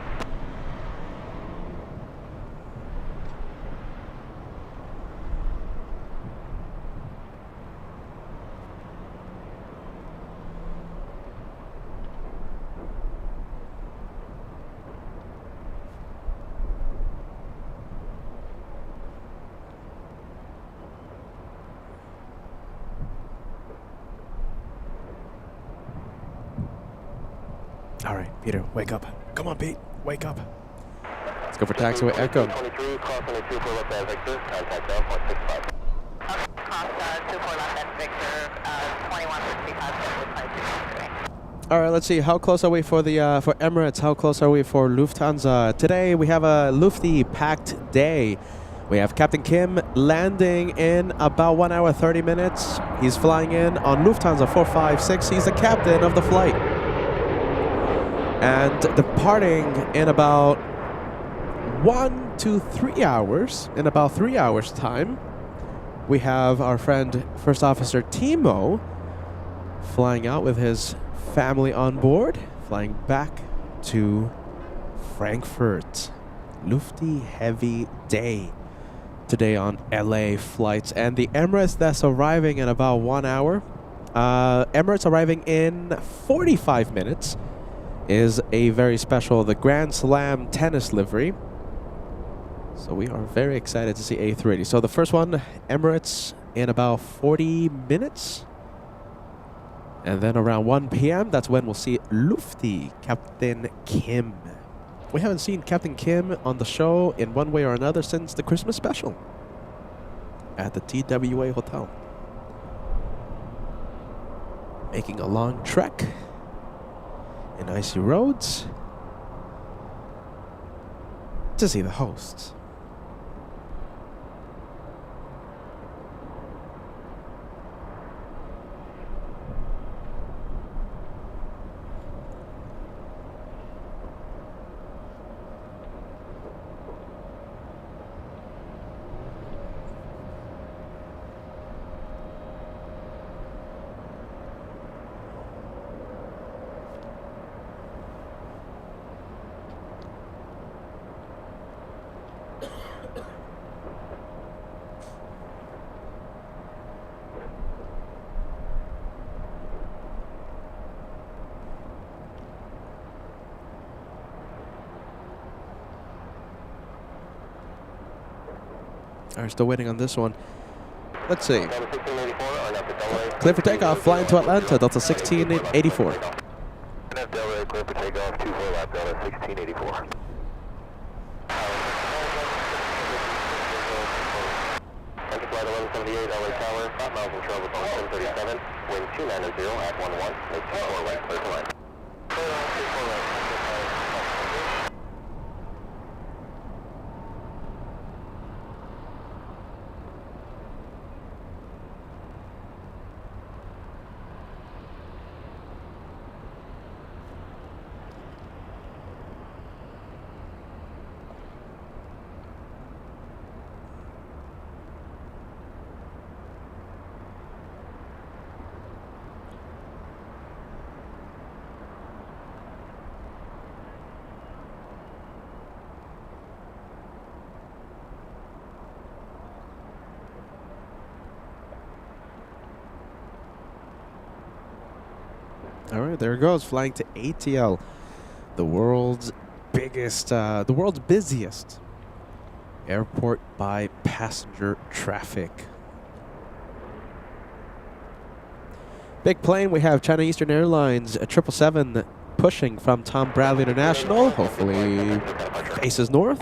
All right, Peter, wake up. Come on, Pete, wake up. Let's go for taxiway Echo.
23, crossing at 24 left at Victor, contact ground point 65.
Costa, 24 left at Victor, 2165,
All right, let's see. How close are we for the for Emirates? How close are we for Lufthansa? Today we have a Lufty packed day. We have Captain Kim landing in about 1 hour 30 minutes. He's flying in on Lufthansa 456. He's the captain of the flight. And departing in about 1 to 3 hours, in about 3 hours time, we have our friend First Officer Timo flying out with his family on board, flying back to Frankfurt. Lufty heavy day today on LA flights. And the Emirates that's arriving in about 1 hour, Emirates arriving in 45 minutes, is a very special, the Grand Slam tennis livery. So we are very excited to see A380. So the first one, Emirates, in about 40 minutes. And then around 1 p.m., that's when we'll see Lufty, Captain Kim. We haven't seen Captain Kim on the show in one way or another since the Christmas special at the TWA Hotel. Making a long trek in icy roads to see the hosts. All right, still waiting on this one. Let's see. Clear for takeoff, flying to Atlanta, Delta 1684.
Delta clear for takeoff, 24 left, Delta 1684. 1178 LA Tower, 5 miles in travel on 1037, wind 290 at 11, make 24 right, clear to land. Clear on 24 right,
All right, there it goes, flying to ATL, the world's busiest airport by passenger traffic. Big plane, we have China Eastern Airlines, a 777 pushing from Tom Bradley International, hopefully faces north.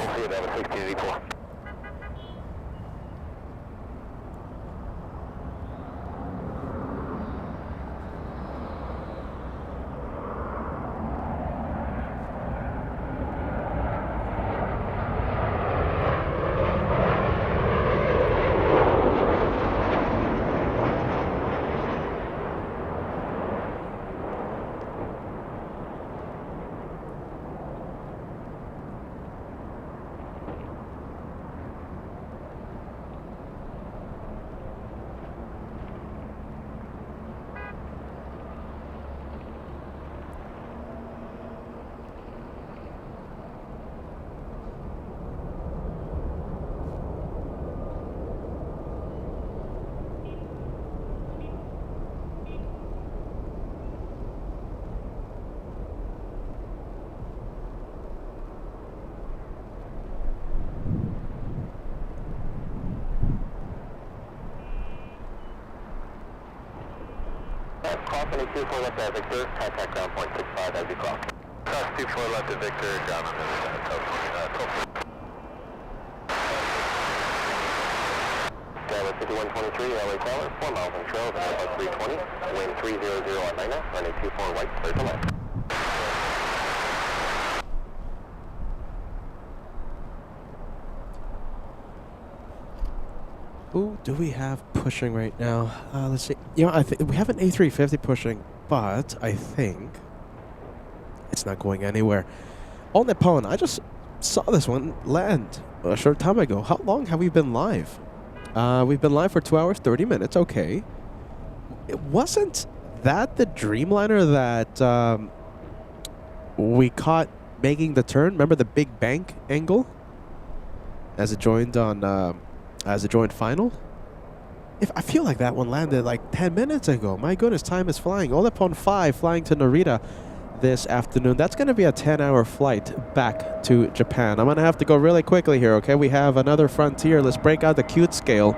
Cross 24 left at Victor, contact ground point 65 as you cross.
Cross 24 left at Victor, ground on
Dallas 5123, LA Tower, 4 miles in trail, about 320, wind 300 at Atlanta, running 24 right, clear to land.
Who do we have pushing right now? Let's see. You know, I think we have an A350 pushing, but I think it's not going anywhere. All Nippon, I just saw this one land a short time ago. How long have we been live? We've been live for 2 hours, 30 minutes. Okay. It wasn't that the Dreamliner that we caught making the turn? Remember the Big Bank angle as it joined on... as a joint final? If I feel like that one landed like 10 minutes ago. My goodness, time is flying. All upon 5 flying to Narita this afternoon. That's going to be a 10-hour flight back to Japan. I'm going to have to go really quickly here, okay? We have another Frontier. Let's break out the cute scale.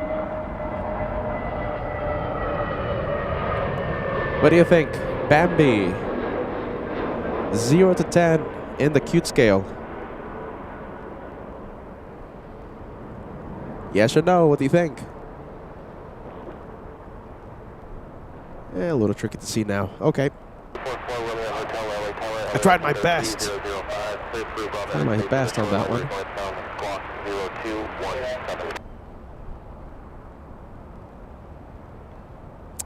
What do you think? Bambi. 0 to 10 in the cute scale. Yes or no? What do you think? A little tricky to see now. Okay. I tried my best. Tried my best on that one.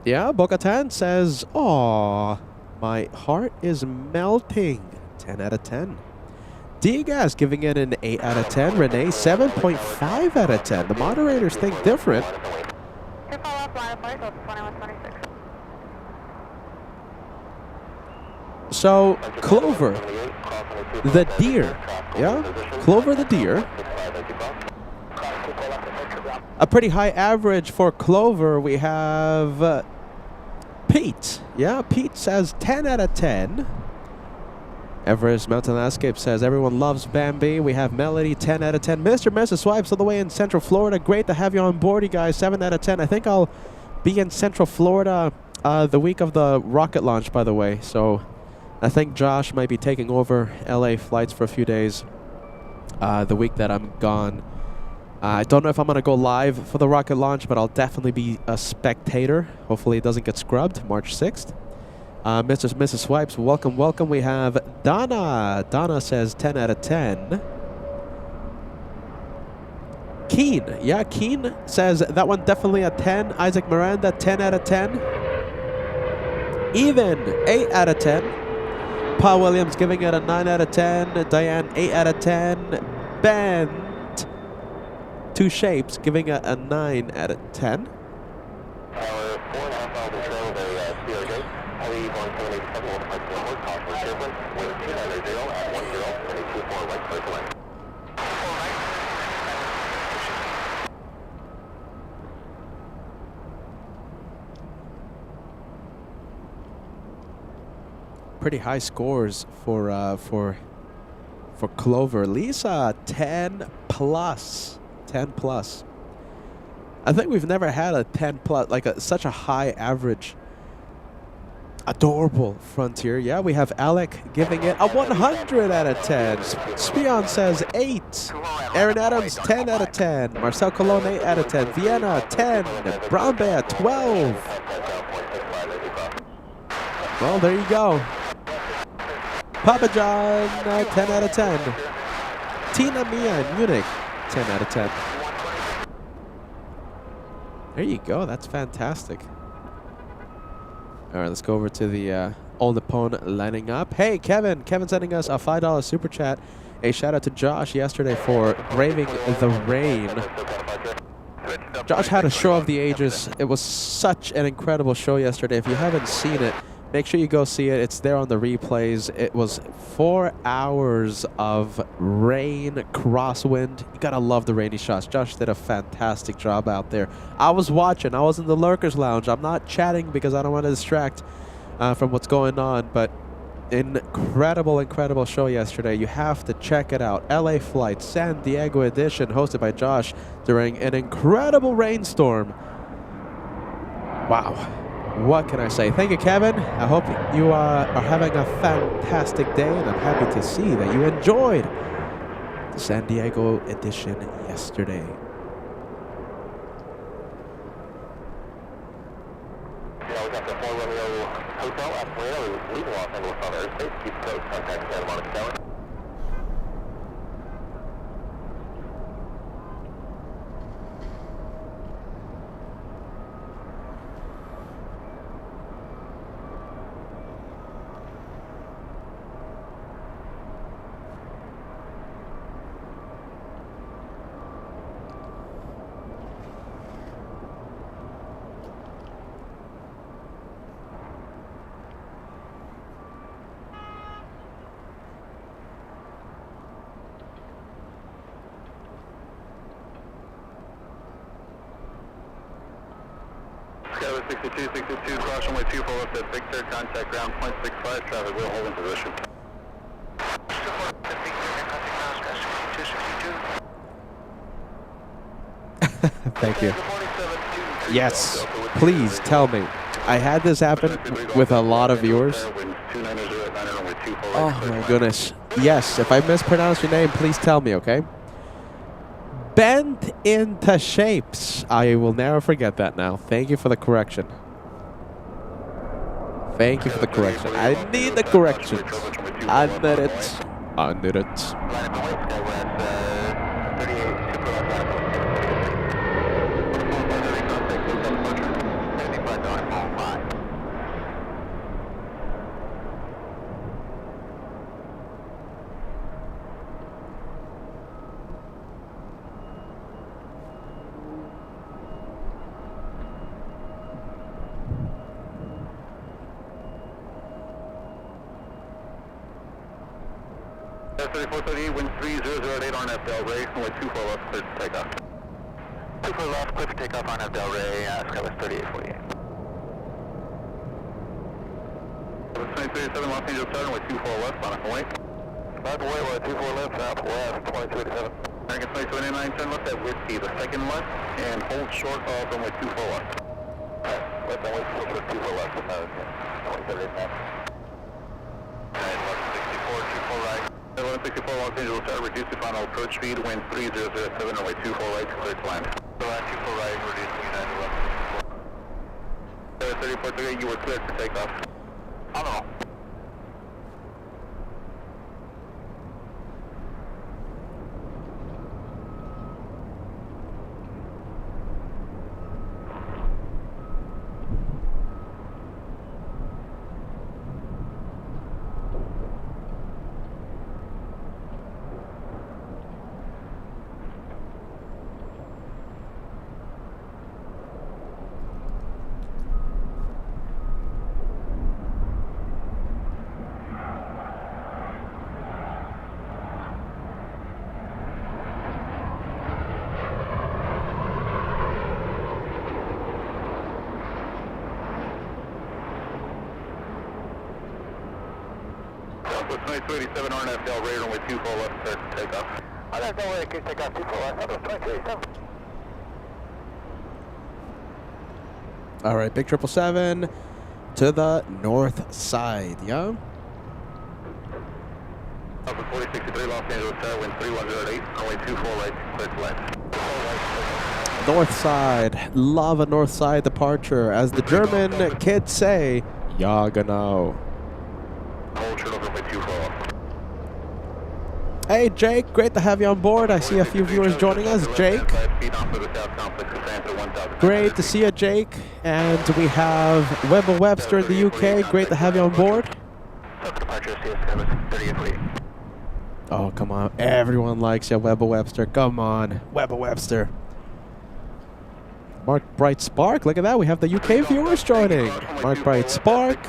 Yeah, Bo-Katan says, "Aw, my heart is melting." 10 out of 10. D-Gas giving it an 8 out of 10. Renee, 7.5 out of 10. The moderators think different. So, Clover, the deer, yeah? Clover the deer. A pretty high average for Clover. We have Pete. Yeah, Pete says 10 out of 10. Everest Mountain Landscape says everyone loves Bambi. We have Melody, 10 out of 10. Mr. and Mrs. Swipes all the way in Central Florida. Great to have you on board, you guys. 7 out of 10. I think I'll be in Central Florida the week of the rocket launch, by the way. So I think Josh might be taking over LA flights for a few days the week that I'm gone. I don't know if I'm going to go live for the rocket launch, but I'll definitely be a spectator. Hopefully it doesn't get scrubbed, March 6th. Mrs. Swipes, welcome, welcome. We have Donna. Donna says 10 out of 10. Keen. Yeah, Keen says that one definitely a 10. Isaac Miranda, 10 out of 10. Even, 8 out of 10. Paul Williams giving it a 9 out of 10. Diane, 8 out of 10. Bent, Two Shapes, giving it a 9 out of 10.
4.5 miles of travel to Sierra Gate. Leave 1787 will flight to North Caution Sherman, wind 290 at 10 and a 24 right clear to land.
Pretty high scores for Clover. Lisa, 10 plus. 10 plus. I think we've never had a 10 plus, like such a high average. Adorable Frontier. Yeah, we have Alec giving it a 100 out of 10. Spion says 8. Aaron Adams, 10 out of 10. Marcel Colon, 8 out of 10. Vienna, 10. Brown Bear, 12. Well, there you go. Papa John, 10 out of 10. Tina Mia in Munich, 10 out of 10. There you go. That's fantastic. All right, let's go over to the All Nippon lining up. Hey, Kevin. Kevin sending us a $5 super chat. A shout out to Josh yesterday for braving the rain. Josh had a show of the ages. It was such an incredible show yesterday. If you haven't seen it, make sure you go see it. It's there on the replays. It was 4 hours of rain, crosswind. You gotta love the rainy shots. Josh did a fantastic job out there. I was watching. I was in the Lurkers Lounge. I'm not chatting because I don't want to distract from what's going on, but incredible, incredible show yesterday. You have to check it out. LA Flight, San Diego edition, hosted by Josh during an incredible rainstorm. Wow. What can I say? Thank you, Kevin. I hope you are having a fantastic day, and I'm happy to see that you enjoyed the San Diego edition yesterday.
Yeah, we got the 4 Romeo Hotel at Plano, leaving Los Angeles on airspace. Keep code, contact Santa Monica Tower.
Skyler 62, cross runway 24 left at Victor, contact ground 0.65, traffic will hold in position.
Thank you. Yes, please tell me. I had this happen with a lot of viewers. Oh my goodness. Yes, if I mispronounce your name, please tell me, okay? Bent into shapes. I will never forget that now. Thank you for the correction. Thank you for the correction. I need the corrections. I need it. I need it.
Wind 3008 on Del Rey, runway 24 left, clear to takeoff.
24 left, clear for takeoff on Del Rey, Skywest 3848.
2387 Los Angeles Southern, runway 24 left, on a wait.
Left away, runway 24 left, southwest, 2287.
American 2289, turn left at Whiskey, the second left, and hold short of runway 24 left.
Left and wait, 24 left, 2789.
Alright, 1164, 24 right. 164 Los Angeles Tower, reduce the final approach speed, wind 3007, runway 24 right, clear to land.
So 24 right, reducing United
3438, you were cleared for takeoff.
I don't know.
Southwest 2287, RNFL, radar runway 24 left, clear for takeoff.
I don't know where it could take off 24 left. That was 2287.
All right, big 777 to the north side, yeah?
Southwest 4063, Los Angeles Tower, wind 3108, runway 24 right, clear to land.
North side. Love a north side departure. As the German kids say, ja genau.
Hold short over runway 24 left.
Hey, Jake, great to have you on board. I see a few viewers joining us. Jake, great to see you, Jake. And we have Webber Webster in the UK. Great to have you on board. Oh, come on. Everyone likes you, Webber Webster. Come on, Webber Webster. Mark Bright Spark. Look at that. We have the UK viewers joining. Mark Bright Spark.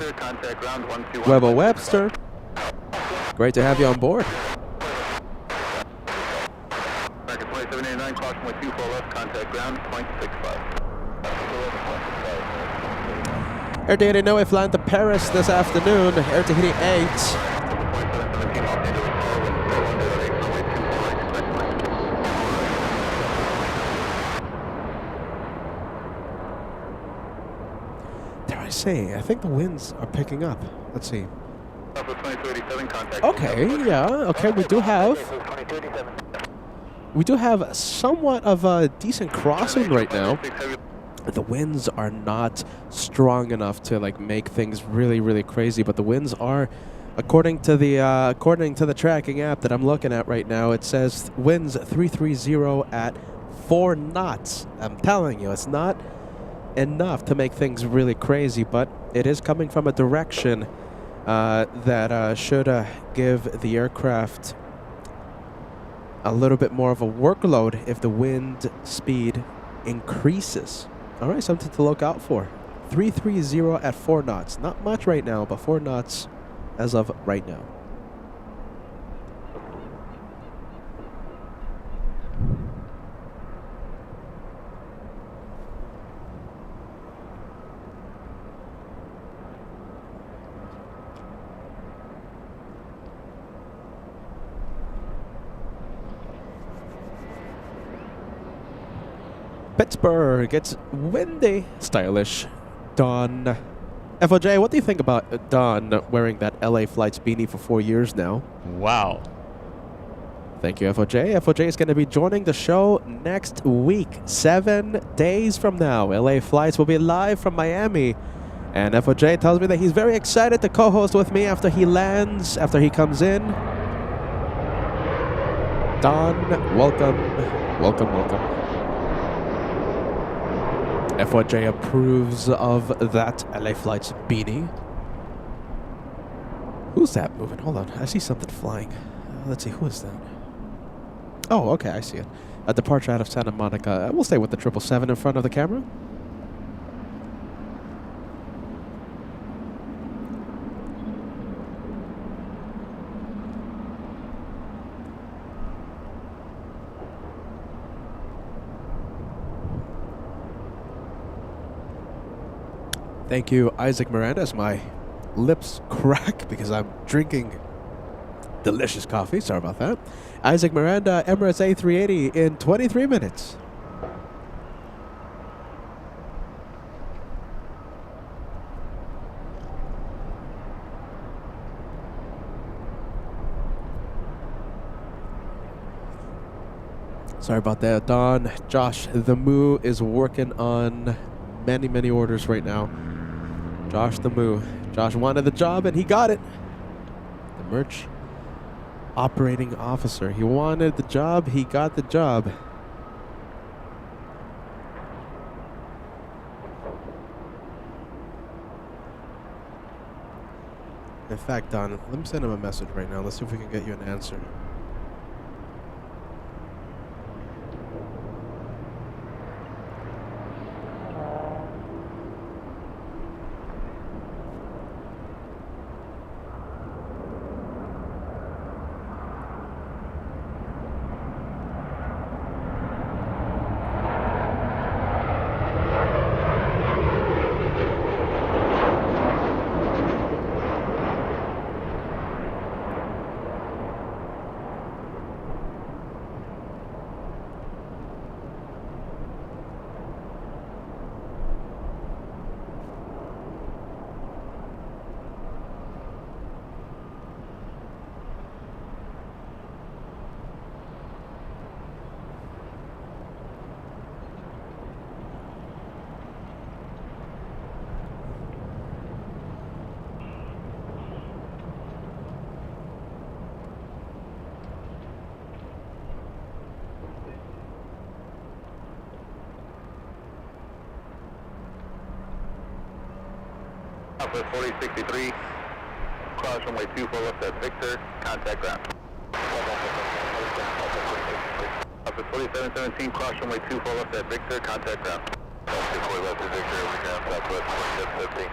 Webber Webster. Great to have you on board.
2789, caution with 24 left, contact ground, 0.65.
Air Tahiti Noe flying to Paris this afternoon. Air Tahiti 8. Dare I say, I think the winds are picking up. Let's see. Okay, yeah, okay, we do have somewhat of a decent crossing right now. The winds are not strong enough to like make things really, really crazy, but the winds are, according to the tracking app that I'm looking at right now, it says winds 330 at 4 knots. I'm telling you, it's not enough to make things really crazy, but it is coming from a direction that should give the aircraft a little bit more of a workload if the wind speed increases. All right, something to look out for. 330 at 4 knots. Not much right now, but 4 knots as of right now. Pittsburgh, it's windy. Stylish. Don. FOJ, what do you think about Don wearing that LA Flights beanie for 4 years now?
Wow.
Thank you, FOJ. FOJ is going to be joining the show next week, 7 days from now. LA Flights will be live from Miami. And FOJ tells me that he's very excited to co-host with me after he lands, after he comes in. Don, welcome. Welcome, welcome. FOJ approves of that LA Flights beanie. Who's that moving? Hold on. I see something flying. Let's see. Who is that? Oh, okay. I see it. A departure out of Santa Monica. We'll stay with the 777 in front of the camera. Thank you, Isaac Miranda, as my lips crack because I'm drinking delicious coffee. Sorry about that. Isaac Miranda, Emirates A380 in 23 minutes. Sorry about that, Don. Josh the Moo is working on many orders right now. Josh the Moo. Josh wanted the job and he got it. The merch operating officer. He wanted the job, he got the job. In fact, Don, let me send him a message right now. Let's see if we can get you an answer.
Alpha 4063, cross runway 24 left at Victor, contact ground. Alpha 4717, cross runway 24 left at Victor, contact ground. Alpha 24 left at Victor, over ground, southwest 4715.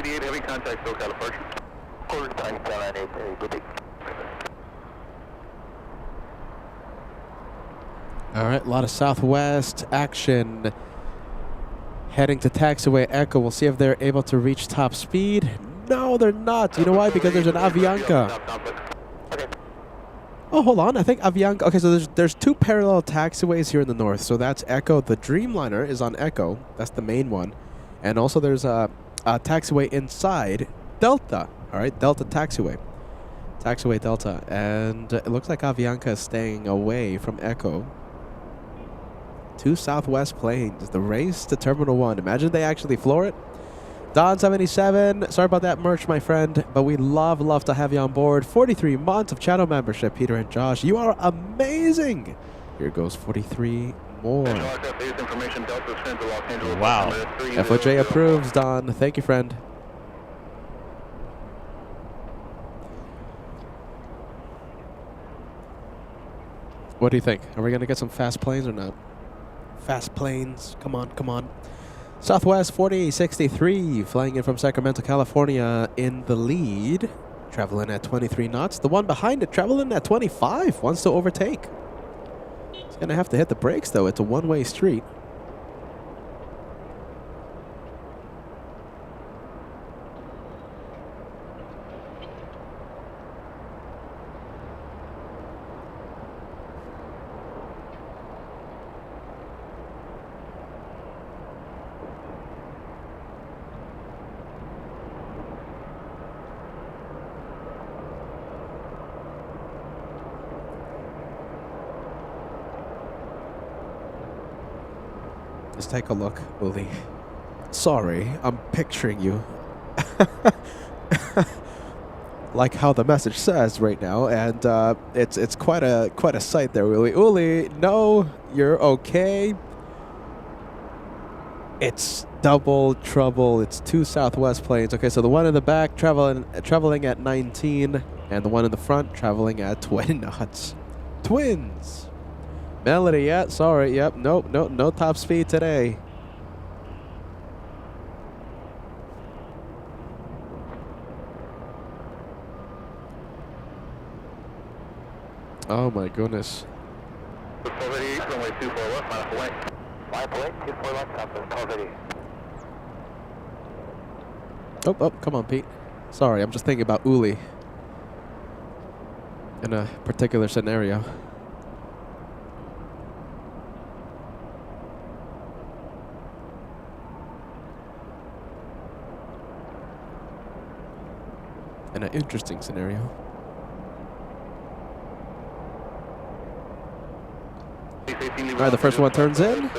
Heavy contact, SoCal departure.
Quarter time, 788, good day.
All right, a lot of Southwest action. Heading to taxiway Echo. We'll see if they're able to reach top speed. No, they're not. You know why? Because there's an Avianca. Oh, hold on. I think Avianca. Okay, so there's two parallel taxiways here in the north. So that's Echo. The Dreamliner is on Echo. That's the main one. And also there's a taxiway inside Delta. All right, Delta taxiway. Taxiway Delta. And it looks like Avianca is staying away from Echo. Two Southwest planes. The race to Terminal 1. Imagine they actually floor it. Don77, sorry about that merch, my friend, but we love to have you on board. 43 months of channel membership, Peter and Josh. You are amazing. Here goes 43 more. Wow. FOJ approves, Don. Thank you, friend. What do you think? Are we going to get some fast planes or not? Fast planes. Come on, come on. Southwest 4863, flying in from Sacramento, California in the lead. Traveling at 23 knots. The one behind it traveling at 25. Wants to overtake. He's going to have to hit the brakes, though. It's a one-way street. Let's take a look, Uli. Sorry, I'm picturing you. Like how the message says right now, and it's quite a sight there, Uli. Uli, no, you're okay. It's double trouble. It's two Southwest planes. Okay, so the one in the back traveling at 19, and the one in the front traveling at 20 knots. Twins. Melody, yeah, sorry, yep, nope, no top speed today. Oh my goodness.
Runway 24 left, line up away.
Line up away, 24 left, southwest, 1280.
Oh, come on, Pete. Sorry, I'm just thinking about Uli. in a particular scenario. In an interesting scenario. All right, the first one turns in.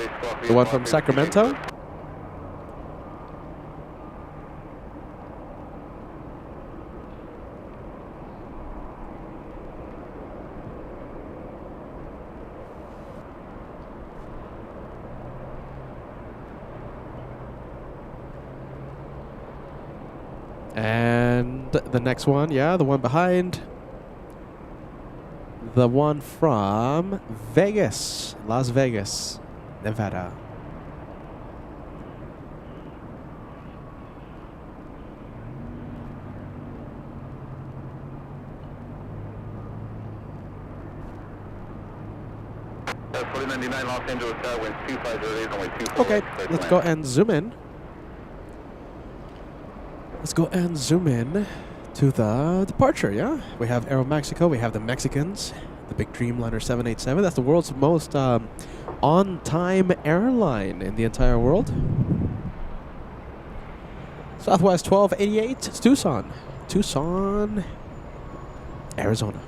The one from Sacramento. And the next one, yeah, the one behind. The one from Vegas, Las Vegas, Nevada.
That's 4099 Los Angeles, wind 250, only 24.
Okay, let's go and zoom in. Let's go and zoom in to the departure, yeah? We have Aeromexico, we have the Mexicans, the big Dreamliner 787. That's the world's most on-time airline in the entire world. Southwest 1288, it's Tucson. Tucson, Arizona.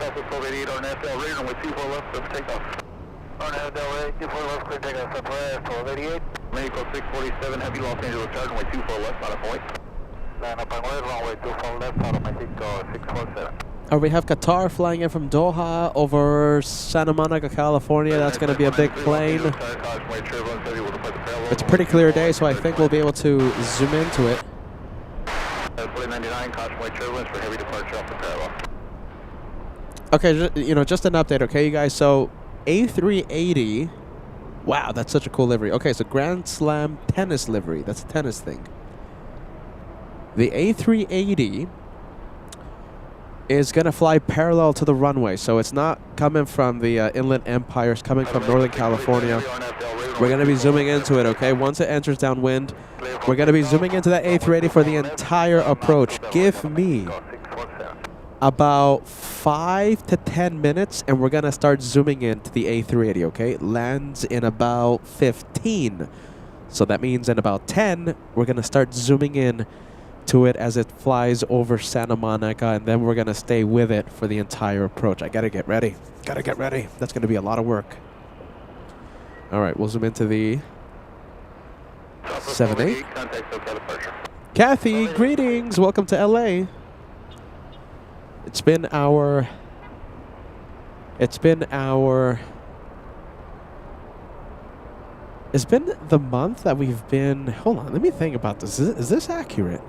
Southwest 1288 on FL radar with 24 left, for takeoff. On FL radar, 24 left, clear takeoff, Southwest 1288. Mexico 647, heavy Los Angeles, charge, runway 24 left, out of point. Line up on runway 24 left, out of Mexico 647.
We have Qatar flying in from Doha over Santa Monica, California. That's going to be a big plane. It's a pretty clear day, so I think we'll be able to zoom into it.
4099, caution wide turbulence for heavy departure off the parallel.
Okay, just an update, okay, you guys? So, A380, wow, that's such a cool livery. Okay, so Grand Slam tennis livery. That's a tennis thing. The A380 is going to fly parallel to the runway, so it's not coming from the Inland Empire, it's coming from Northern California. We're going to be zooming into it, okay? Once it enters downwind, we're going to be zooming into that A380 for the entire approach. Give me about 5 to 10 minutes, and we're going to start zooming into the A380, okay? It lands in about 15. So that means in about 10, we're going to start zooming in to it as it flies over Santa Monica, and then we're going to stay with it for the entire approach. I got to get ready. Got to get ready. That's going to be a lot of work. All right, we'll zoom into the 7-8. Kathy, greetings. Welcome to LA. It's been the month that we've been... Hold on, let me think about this. Is this accurate?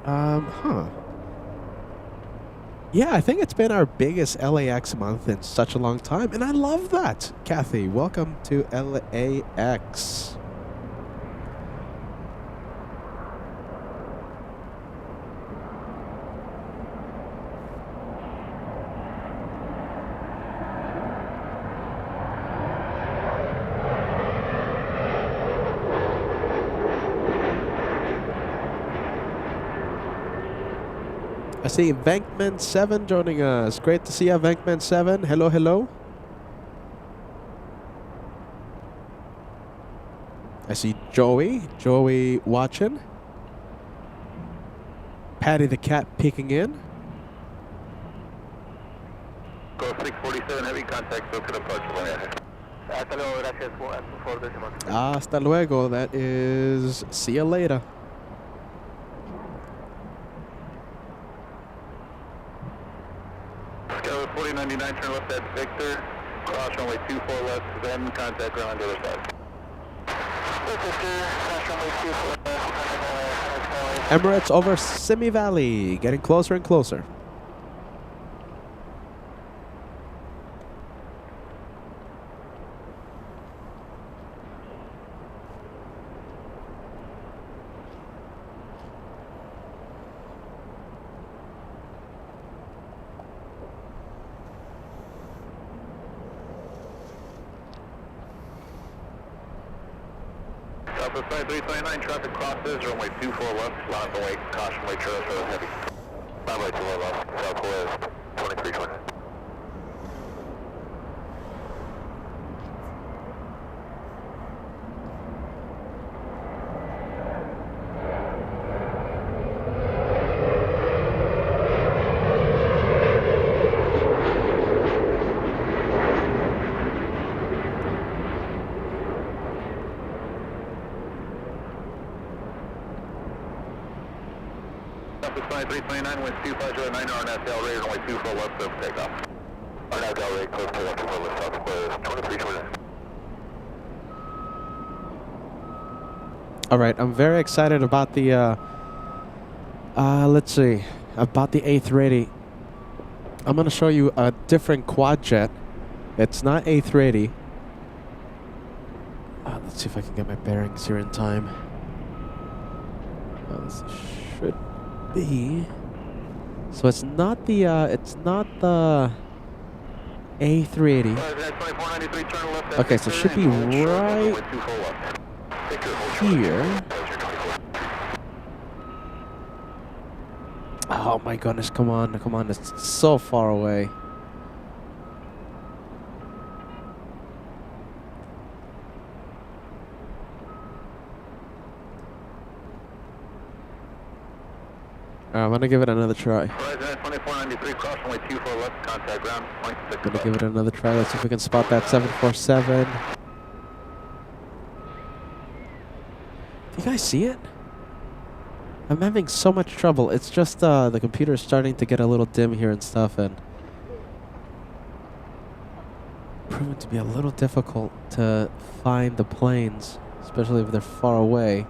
Yeah, I think it's been our biggest LAX month in such a long time, and I love that. Kathy, welcome to LAX. I see Vankman 7 joining us. Great to see you, Vankman 7. Hello, hello. I see Joey watching. Patty the cat peeking in.
Go 647, heavy contact, so could approach. Hasta luego, gracias for this month.
Hasta luego, that is see you later.
Skyline 4099, turn left at Victor. Cross runway 24 left, then contact ground on the other side. Victor, cross runway 24 left.
Emirates over Simi Valley, getting closer and closer.
Southside 329, traffic crosses, runway 24 left, line up and wait, caution, wait trailers for the heavy. Runway 24 left, southwest, 2320. Southside 329, wind 2509, RNSL radar, runway 24 left, over takeoff. RNSL radar, close to left, southwest, 2320.
All right, I'm very excited about the, let's see, about the A380. I'm going to show you a different quad jet. It's not A380. Let's see if I can get my bearings here in time. This should be. So it's not the A380. Okay, so it should be right here. Oh my goodness, come on, it's so far away. I'm gonna give it another try. I'm gonna give it another try. Let's see if we can spot that 747. Do you guys see it? I'm having so much trouble. It's just the computer is starting to get a little dim here and stuff, and proving to be a little difficult to find the planes, especially if they're far away.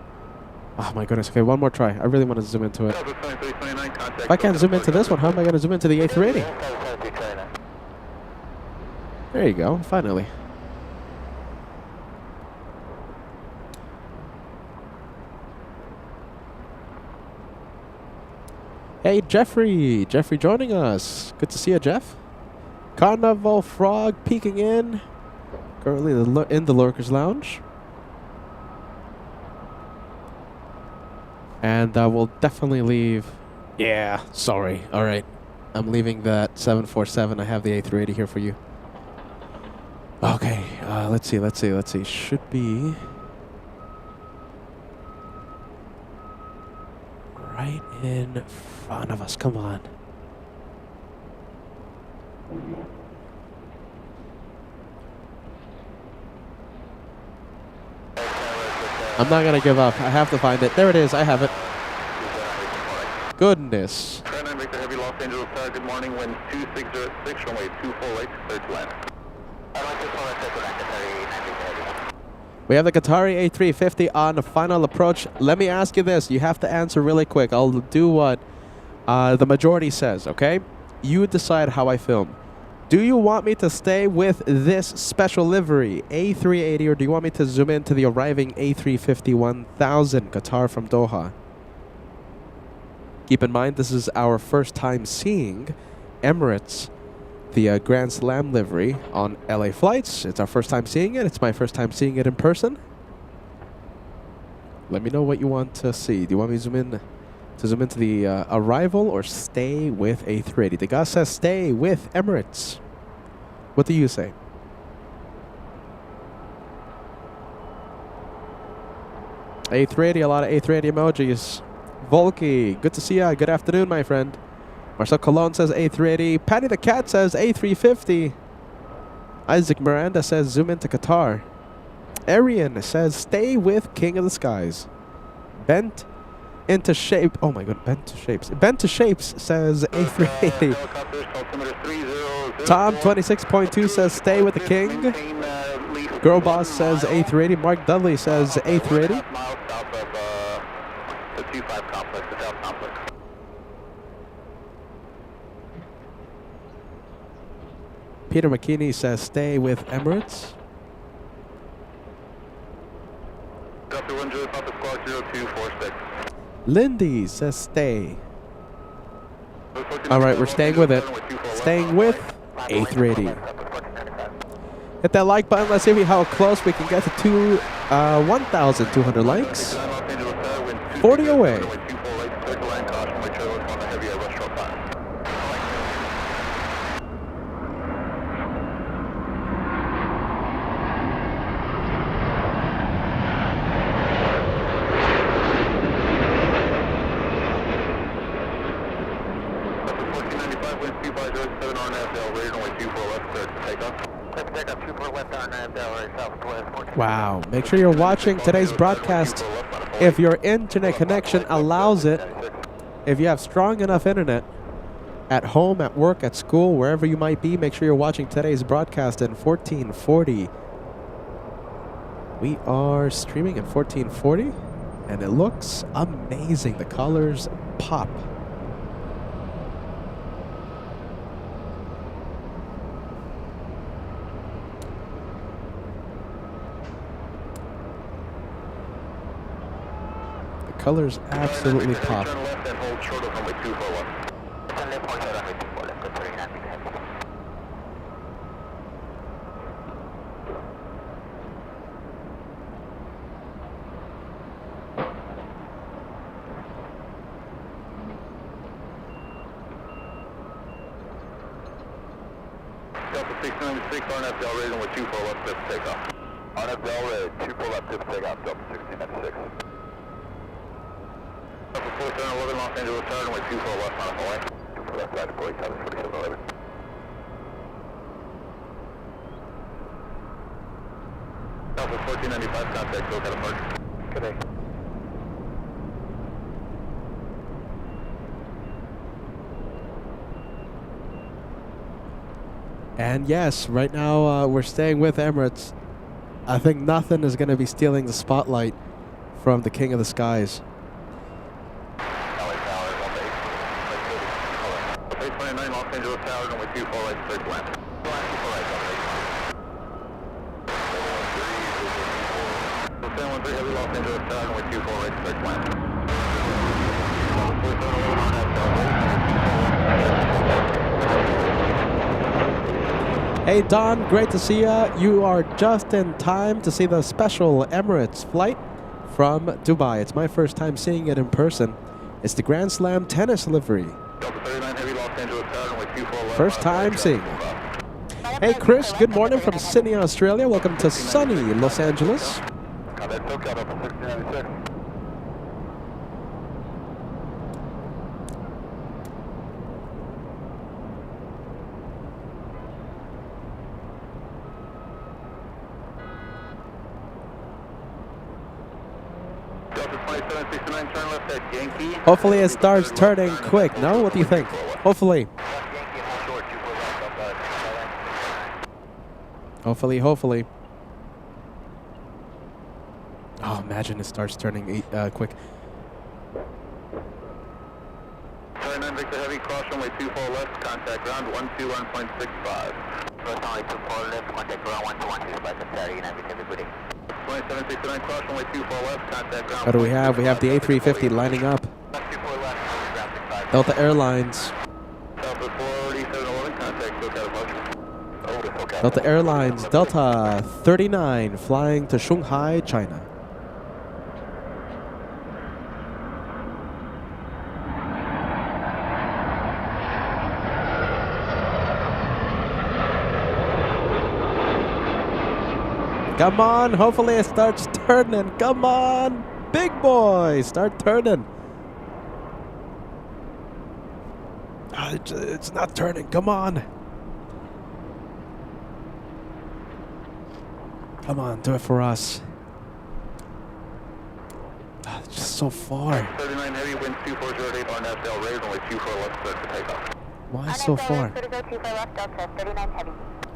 Oh my goodness. Okay, one more try. I really want to zoom into it. If I can't zoom into this one, how am I going to zoom into the A380? There you go. Finally. Hey, Jeffrey. Jeffrey joining us. Good to see you, Jeff. Carnival Frog peeking in. Currently in the Lurkers Lounge. And we'll definitely leave. Yeah, sorry. All right. I'm leaving that 747. I have the A380 here for you. Okay. Let's see. Should be right in front of us. Come on. I'm not going to give up. I have to find it. There it is. I have it. Goodness.
Heavy Los Angeles Tower, good morning. Wind 2606, runway 24 right, clear to land.
We have the Qatari A350 on the final approach. Let me ask you this. You have to answer really quick. I'll do what the majority says, okay? You decide how I film. Do you want me to stay with this special livery, A380, or do you want me to zoom into the arriving A350 1000 Qatar from Doha? Keep in mind, this is our first time seeing Emirates, the Grand Slam livery on LA flights. It's our first time seeing it. It's my first time seeing it in person. Let me know what you want to see. Do you want me to zoom into the arrival or stay with A380? The guy says stay with Emirates. What do you say? A380, a lot of A380 emojis. Volky, good to see ya. Good afternoon, my friend. Marcel Colon says A380. Patty the Cat says A350. Isaac Miranda says zoom into Qatar. Arian says stay with King of the Skies. Bent into shape. Oh my god, bent to shapes. Bent to shapes says A380. Tom 26.2 says stay with the King. Girl Boss says A380. Mark Dudley says A380. Peter McKinney says stay with Emirates. Lindy says stay. All right, we're staying with it. Staying with A380. Hit that like button. Let's see how close we can get to 1,200 likes. 40 away. Wow. Make sure you're watching today's broadcast if your internet connection allows it. If you have strong enough internet at home, at work, at school, wherever you might be, make sure you're watching today's broadcast in 1440. We are streaming in 1440 and it looks amazing. The colors pop. Colors absolutely pop.
Turn left and hold short of runway 24 left.
Turn left, hold short runway 24 left, good 39 heavy.
Delta 696, RNFL raising with 24 left, tips takeoff. RNFL raised, 24 left, tips takeoff, Delta 1696. Delta 4711, Los Angeles Tower, runway 24 left, on the way. 24 left, side, 47, 4711. Delta 1495, contact, go get emerge. Good day.
And yes, right now we're staying with Emirates. I think nothing is going to be stealing the spotlight from the King of the Skies.
LA Tower, 829 Los Angeles Tower, runway 24 right, straight to land. 24 right, San 13 heavy Los Angeles Tower, runway 24 right, straight to land.
Hey Don, great to see ya. You are just in time to see the special Emirates flight from Dubai. It's my first time seeing it in person. It's the Grand Slam tennis livery. First time seeing it. Hey Chris, good morning from Sydney, Australia. Welcome to sunny Los Angeles. Hopefully it starts turning quick. No? What do you think? Hopefully. Hopefully. Oh, imagine it starts turning quick.
39 Victor Heavy, cross runway 24 left, contact ground 121.65.
Cross runway 24 left, contact ground 121.65, 39 Victor Heavy, good day.
2769, cross runway 24 left, contact ground.
What do we have? We have the A350 lining up. Delta Airlines.
Delta 48711, contact SoCal approach.
Delta Airlines, Delta 39, flying to Shanghai, China. Come on, hopefully it starts turning. Come on, big boy, start turning. It's not turning, come on. Come on, do it for us. It's just so far.
39 heavy, wind 2408 on FL, raise only 24 left, start to take off.
Why so far?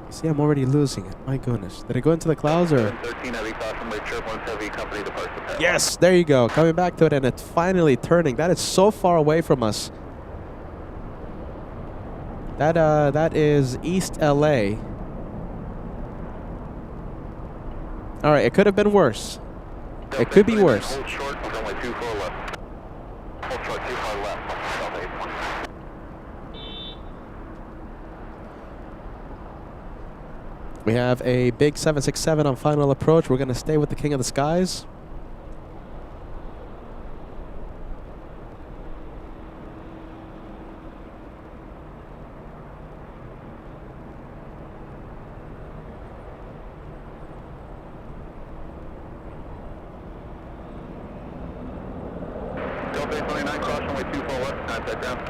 See, I'm already losing it. My goodness. Did it go into the clouds or?
13 heavy, caution, late turbulence heavy, company departure.
Yes, there you go. Coming back to it and it's finally turning. That is so far away from us. That is East LA. All right, it could have been worse. It could be worse.
Hold short, runway 24 left. Hold short, 24 left. Delta 820.
We have a big 767 on final approach. We're going to stay with the King of the Skies.
Delta 29, cross runway 24 left, contact ground.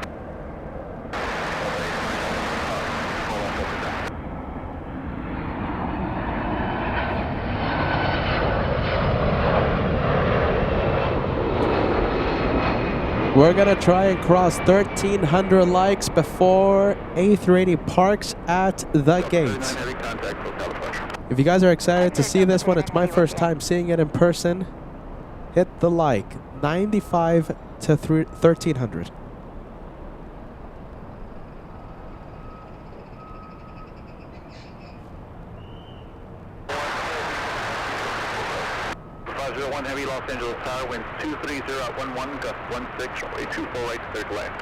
We're going to try and cross 1,300 likes before A380 parks at the gates.
Heavy contact, hotel approach.
If you guys are excited to see this one, it's my first time seeing it in person. Hit the like. 95 to 1,300.
One heavy Los Angeles Tower, winds 230 at 11, gust 16, runway 24 right, clear to land.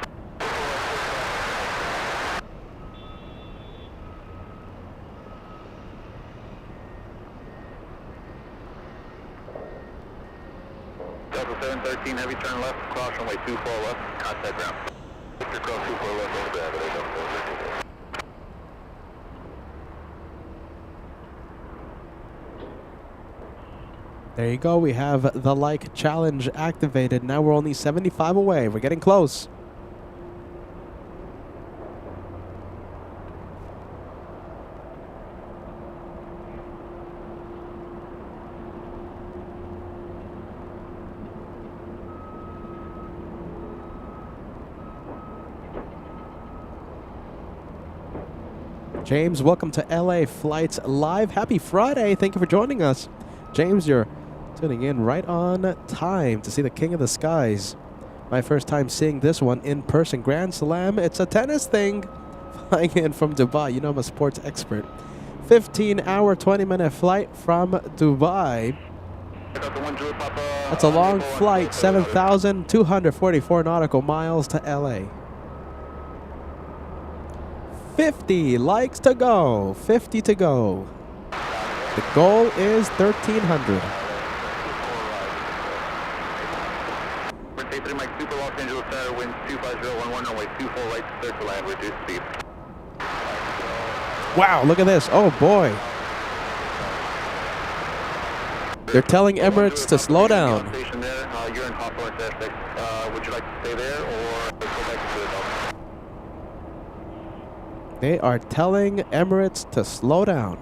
Delta 713, heavy turn left, cross runway 24 left, contact ground. Victor cross 24 left, over the average.
There you go. We have the like challenge activated. Now we're only 75 away. We're getting close. James, welcome to LA Flights Live. Happy Friday. Thank you for joining us. James, you're tuning in right on time to see the King of the Skies. My first time seeing this one in person. Grand Slam. It's a tennis thing. Flying in from Dubai. You know I'm a sports expert. 15-hour, 20-minute flight from Dubai. That's a long flight. 7,244 nautical miles to LA. 50 likes to go. 50 to go. The goal is 1,300.
A3 Mike Super Los Angeles Tower, winds 25011, runway 24 right, clear to land, reduce speed.
Wow, look at this. Oh boy. They're telling Emirates to slow down.
Station there, you're in Hawthorne Airport. Would you like to stay there or go back to the Delta?
They are telling Emirates to slow down.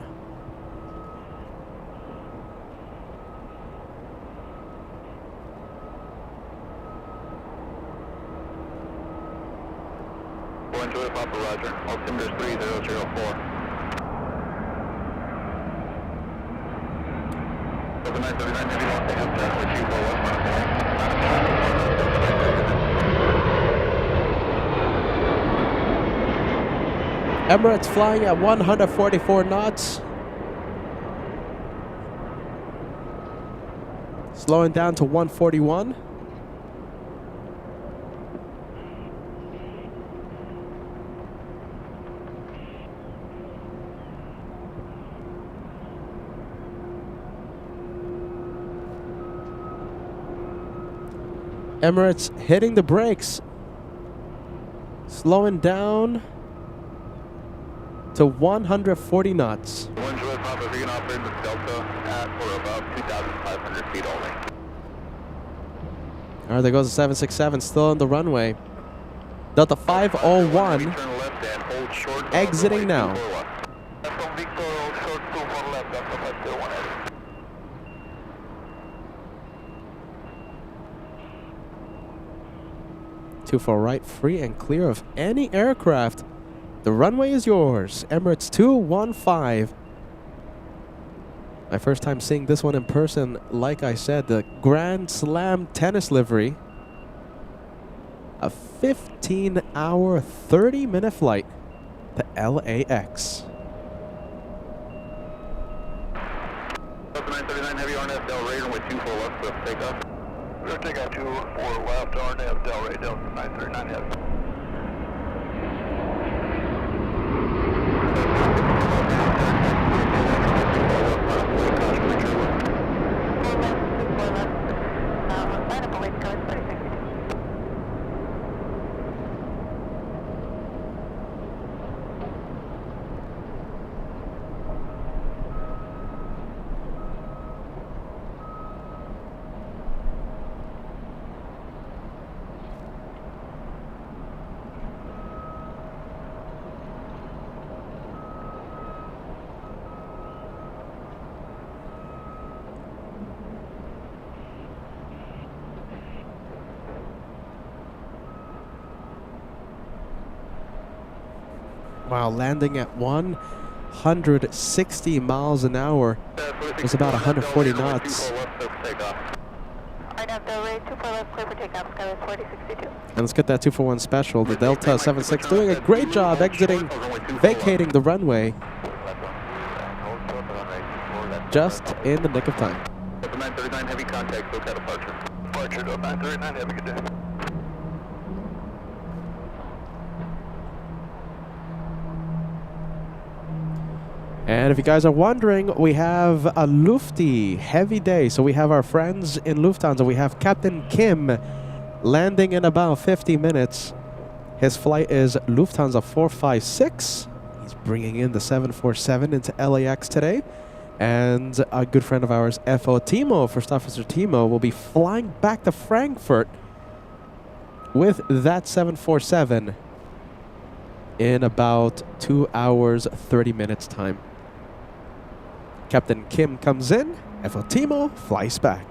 Enjoy Papa Roger. Altimeter 3004. Delta 939 heavy Los Angeles Tower, with 24 left.
Emirates flying at 144 knots. Slowing down to 141. Emirates hitting the brakes. Slowing down to 140 knots.
One Joy Papa, if you're going to operate with Delta at or above 2,500 feet only.
All right, there goes the 767, still on the runway. Delta 501
Turn left and hold short.
exiting now.
That's on Victor, hold short, 24 left, Delta 501.
24 right, free and clear of any aircraft. The runway is yours. Emirates 215. My first time seeing this one in person, like I said, the Grand Slam tennis livery. A 15-hour, 30-minute flight to LAX.
Delta 939 heavy RNF Del Rey, runway 24 left, so take off. We're going to take out 24 left, RNF Del Rey, Delta 939 heavy.
Wow, landing at 160 miles an hour. It's about 140 knots.
Right now, Delray, 24 left, clear for takeoff, Skyway 4062.
And let's get that 241 special. The Delta 76 doing a great job exiting, vacating the runway just in the nick of time.
939 heavy contact, SoCal departure. Departure to 939, have a good day.
And if you guys are wondering, we have a Lufty heavy day. So we have our friends in Lufthansa. We have Captain Kim landing in about 50 minutes. His flight is Lufthansa 456. He's bringing in the 747 into LAX today. And a good friend of ours, FO Timo, First Officer Timo, will be flying back to Frankfurt with that 747 in about 2 hours, 30 minutes time. Captain Kim comes in, FO Timo flies back.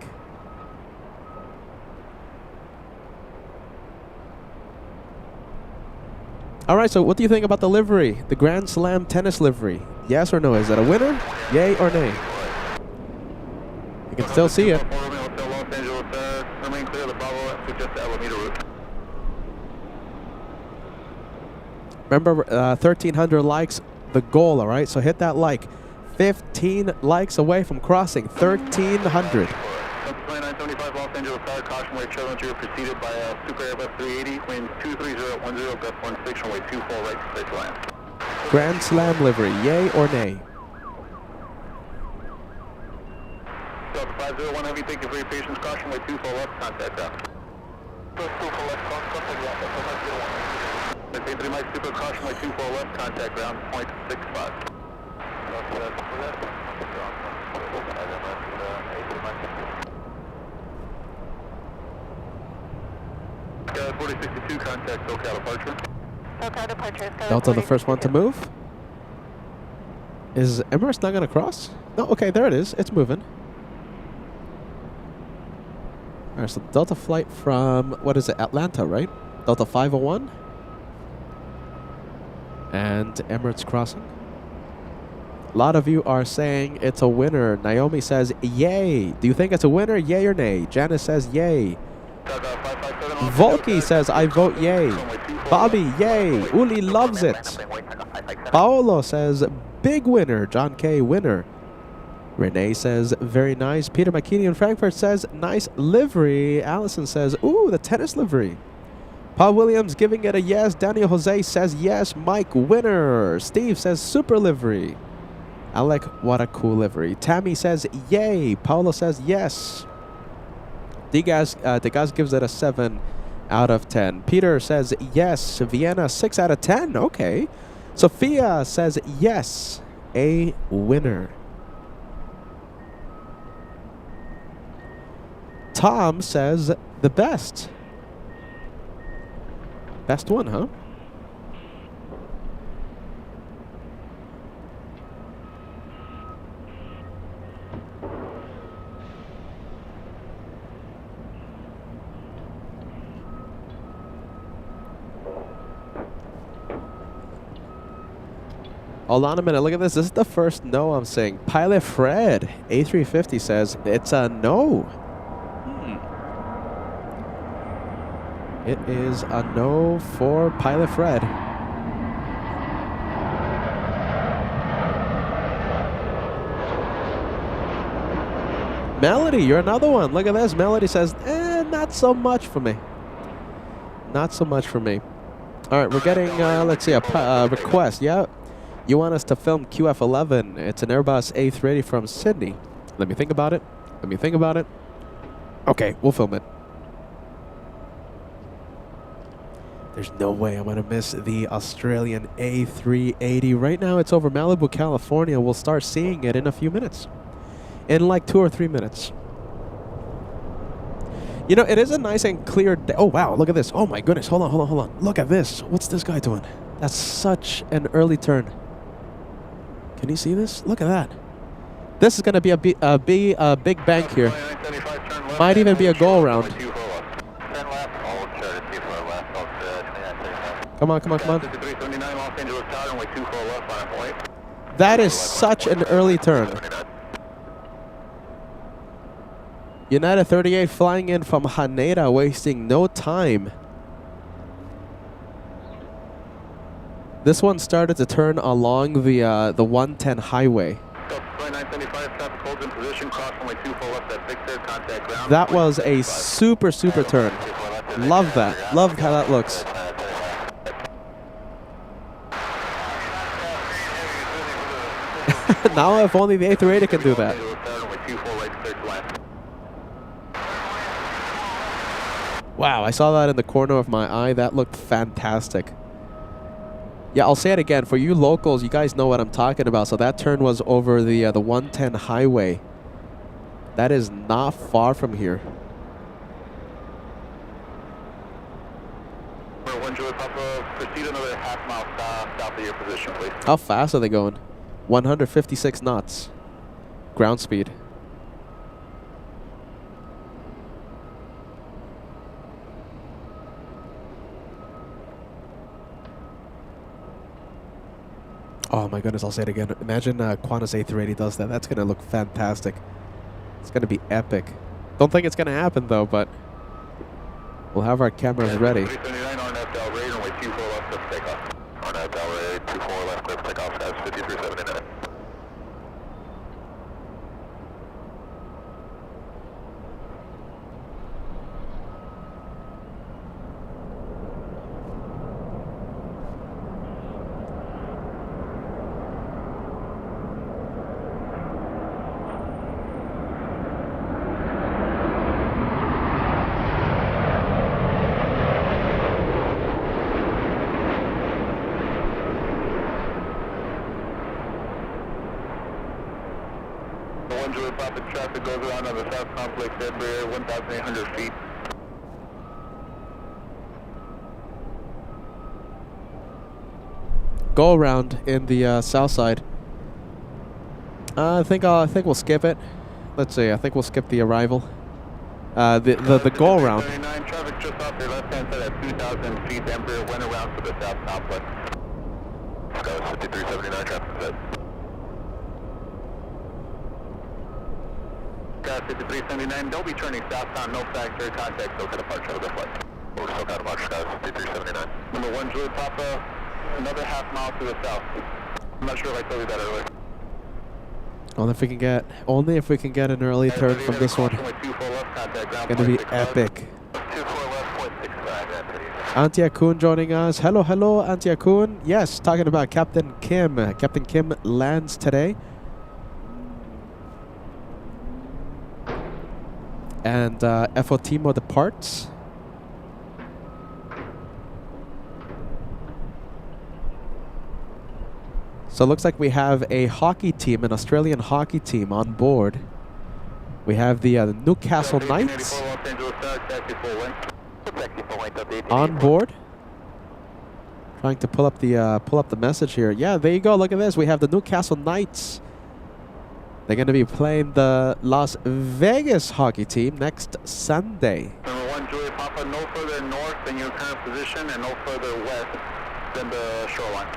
All right, so what do you think about the livery? The Grand Slam tennis livery? Yes or no? Is that a winner? Yay or nay? You can still see it.
Remain clear of the Bravo, suggest the Alameda route.
Remember, 1,300 likes, the goal, all right? So hit that like. 15 likes away from crossing 1,300.
2975 Los Angeles Tower, caution wave challenger preceded by a Super Airbus 380, wind 23010, gust 16, runway 24 right, clear to land.
Grand Slam livery, yay or nay?
Delta 501 Heavy, thank you for your patience, caution wave 24 left, contact ground. First 24 left, contact ground, Delta 501. SA3 Mike Super, caution wave 24 left, contact ground, 0.65. Sky 4062, contact SoCal departure.
SoCal departure, Skyway
Delta the first one to move. Is Emirates not going to cross? No, okay, there it is. It's moving. All right, so Delta flight from, what is it, Atlanta, right? Delta 501. And Emirates crossing. A lot of you are saying it's a winner. Naomi says, yay. Do you think it's a winner? Yay or nay? Janice says, yay. Volky says, I vote yay. Bobby, yay. Uli loves it. Paolo says, big winner. John K, winner. Renee says, very nice. Peter McKinney in Frankfurt says, nice livery. Allison says, ooh, the tennis livery. Paul Williams giving it a yes. Daniel Jose says, yes. Mike, winner. Steve says, super livery. Alec, what a cool livery. Tammy says, yay. Paolo says, yes. Degas gives it a 7 out of 10. Peter says, yes. Vienna, 6 out of 10. Okay. Sophia says, yes. A winner. Tom says, the best. Best one, huh? Hold on a minute. Look at this. This is the first no I'm saying. Pilot Fred, A350 says it's a no. It is a no for Pilot Fred. Melody, you're another one. Look at this. Melody says, not so much for me. Not so much for me. All right, we're getting, let's see, a request. Yeah. You want us to film QF11. It's an Airbus A380 from Sydney. Let me think about it. Let me think about it. Okay, we'll film it. There's no way I'm going to miss the Australian A380. Right now, it's over Malibu, California. We'll start seeing it in a few minutes. In like 2 or 3 minutes. You know, it is a nice and clear day. Oh, wow. Look at this. Oh, my goodness. Hold on, hold on, hold on. Look at this. What's this guy doing? That's such an early turn. Can you see this? Look at that. This is going to be a big bank here. Might even be a go around. Come on, come on, come on.
24 left on point.
That is such an early turn. United 38 flying in from Haneda, wasting no time. This one started to turn along the 110 highway.
2975 traffic holds in position, cross runway 24 left at Victor, contact ground.
That was a super turn. Love that. Love how that looks. Now if only the A380 can do that. Wow, I saw that in the corner of my eye. That looked fantastic. Yeah, I'll say it again. For you locals, you guys know what I'm talking about. So that turn was over the 110 highway. That is not far from here.
1 Julie Papa, proceed another half mile south of your position, please.
How fast are they going? 156 knots. Ground speed. Oh my goodness, I'll say it again. Imagine Qantas A380 does that. That's going to look fantastic. It's going to be epic. Don't think it's going to happen though, but we'll have our cameras ready.
379 on FL rate, runway 24 left, let's take off. On FL rate, 24 left, clear for takeoff, guys, 5379. Traffic goes around on the South Complex area, 1,800 feet.
Go around in the Southside. I think we'll skip it. Let's see. I think we'll skip the arrival. The go around.
Traffic just off your left hand side at 2,000 feet. The Emperor went around to the South Complex. That was 5379 traffic set. 5379, don't be turning southbound, no factory contact, SoCal departure of the flight. Over SoCal departure, guys, 5379. Number 1, Julie Papa, another half mile to the south. I'm not sure if I told you that earlier.
Only if we can get an early turn from this one. Gonna be epic. Auntie Akun joining us. Hello, Auntie Akun. Yes, talking about Captain Kim. Captain Kim lands today. And Efotimo departs. So it looks like we have a hockey team, an Australian hockey team on board. We have the Newcastle Knights on board. Trying to pull up the message here. Yeah, there you go. Look at this. We have the Newcastle Knights. They're going to be playing the Las Vegas hockey team next Sunday.
Number 1, Julia Papa, no further north than your current position and no further west than the shoreline.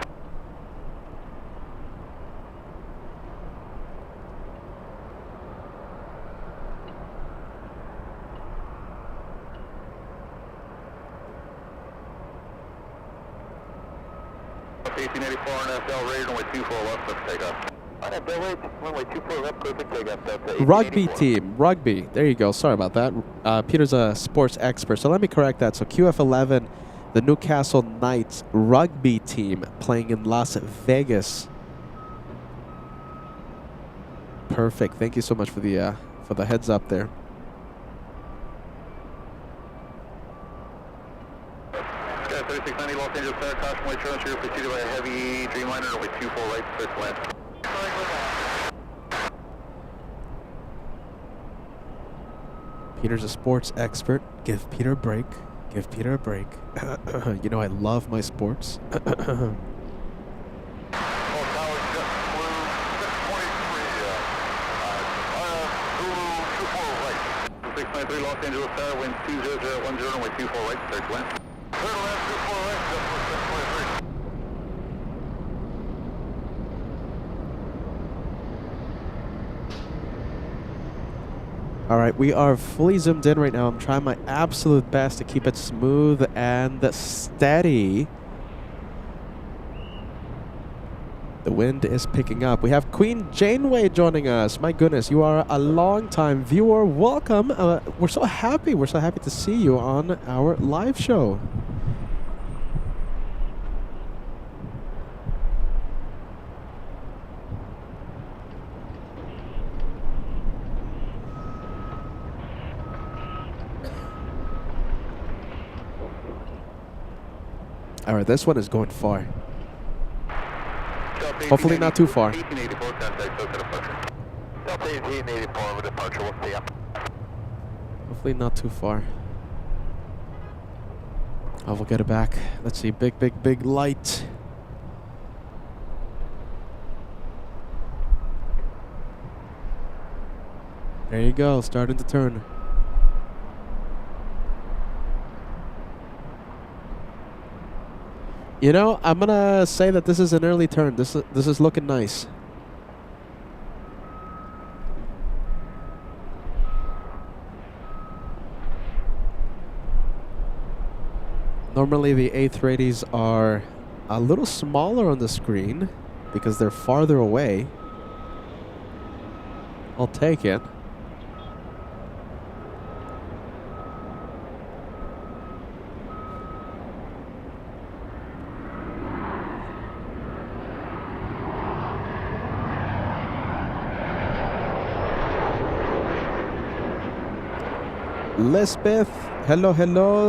Up 1884 on FL, rated runway 24 left, let's take off.
Rugby team, rugby. There you go. Sorry about that. Peter's a sports expert, so let me correct that. So QF11, the Newcastle Knights rugby team playing in Las Vegas. Perfect. Thank you so much for the heads up there.
Sky 3690 Los Angeles Star, caution way turn, you're preceded by a heavy Dreamliner, runway 24 right, first land.
Peter's a sports expert. Give Peter a break. Give Peter a break. You know I love my sports.
693 Los Angeles Star, wind 20010, runway 24 right, third wind. Third left, 24 right, just 623.
All right, we are fully zoomed in right now. I'm trying my absolute best to keep it smooth and steady. The wind is picking up. We have Queen Janeway joining us. My goodness, you are a long-time viewer. Welcome. We're so happy. We're so happy to see you on our live show. All right, this one is going far. Hopefully not too far.
Delta 1884 with departure, we'll see ya.
Hopefully not too far. Oh, we'll get it back. Let's see, big light. There you go, starting to turn. You know, I'm gonna say that this is an early turn. This is looking nice. Normally the A380s are a little smaller on the screen because they're farther away. I'll take it. Lisbeth, hello.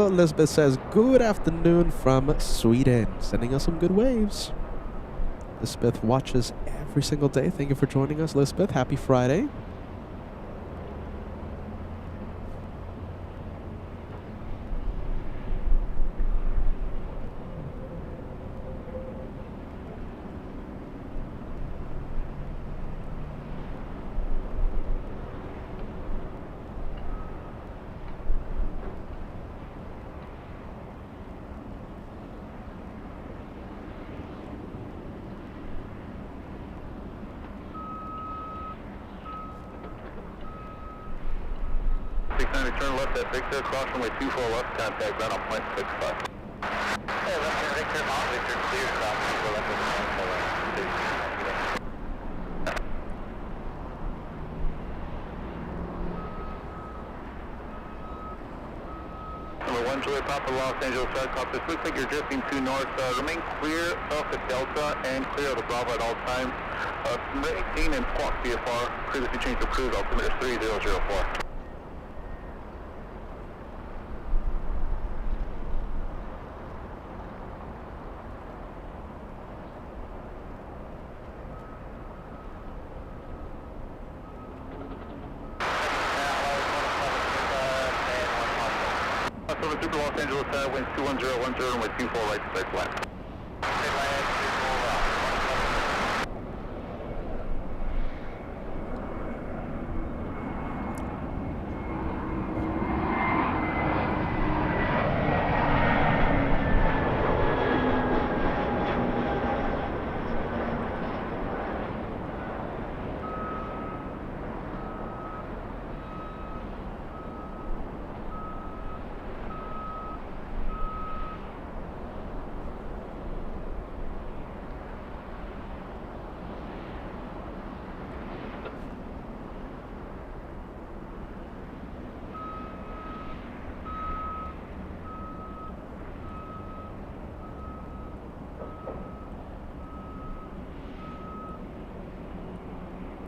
Lisbeth says, good afternoon from Sweden. Sending us some good waves. Lisbeth watches every single day. Thank you for joining us, Lisbeth. Happy Friday.
Turn left at Victor, cross runway 24 left, contact ground on 0.65. Hey, left turn Victor, Mount Victor, clear, cross 24 left at 0.65. Number 1, Juliet Papa, Los Angeles, Southside. This looks like you're drifting to north. Remain clear of the Delta and clear of the Bravo at all times. Maintain and squawk VFR. Previously changed to cruise, altimeter 3004. Super Los Angeles, winds 21010 with 24 right to start flat.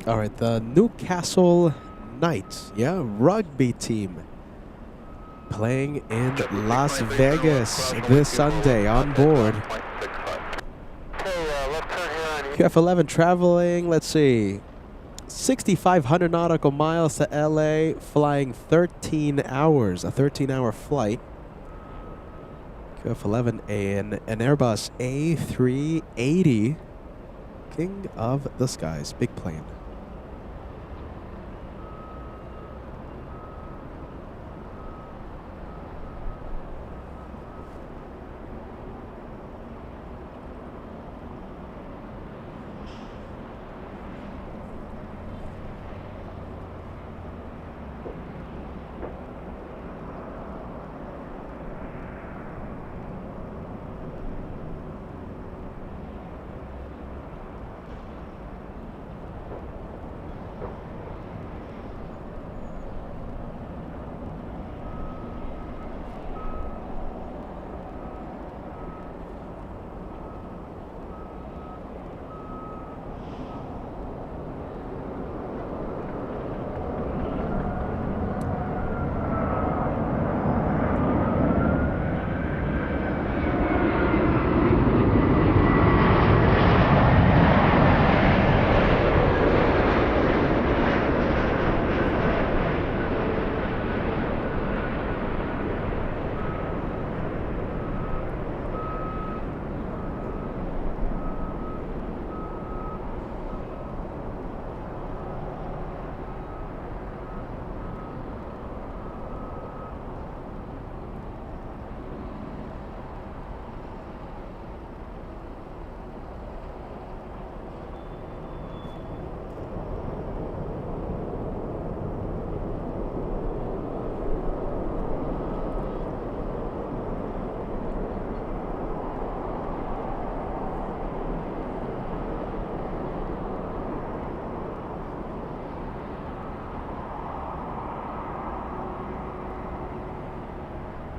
All right, the Newcastle Knights, rugby team playing in Las Vegas this Sunday on board. QF11 traveling, let's see, 6,500 nautical miles to LA, flying 13 hours, a 13-hour flight. QF11 an Airbus A380, king of the skies, big plane.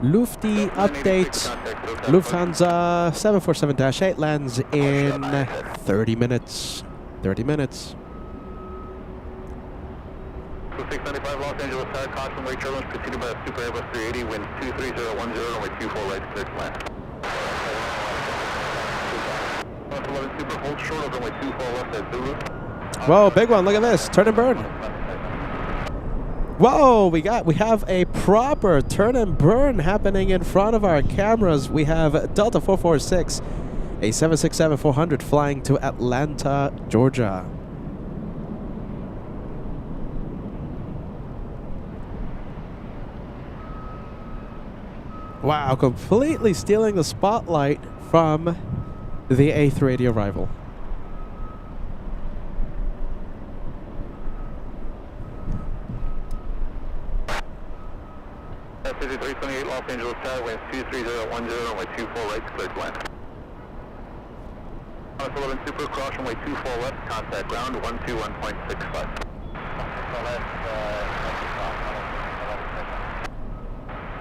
Lufty update. Lufthansa 747-8 lands in 30 minutes. 30 minutes.
695 Los Angeles Tower, caution late turbulence preceded by a Super Airbus 380, wind 23010, runway 24 right, clear to land. 11 Super, hold short of runway 24 left at Zulu.
Whoa, big one, look at this, turn and burn. Whoa, we have a proper turn and burn happening in front of our cameras. We have Delta 446, a 767-400 flying to Atlanta, Georgia. Wow, completely stealing the spotlight from the A380 arrival.
At 5328 Los Angeles Tower, winds 23010, runway 24 right, clear to land. 11 Super, cross runway 24 left, contact ground 121.65.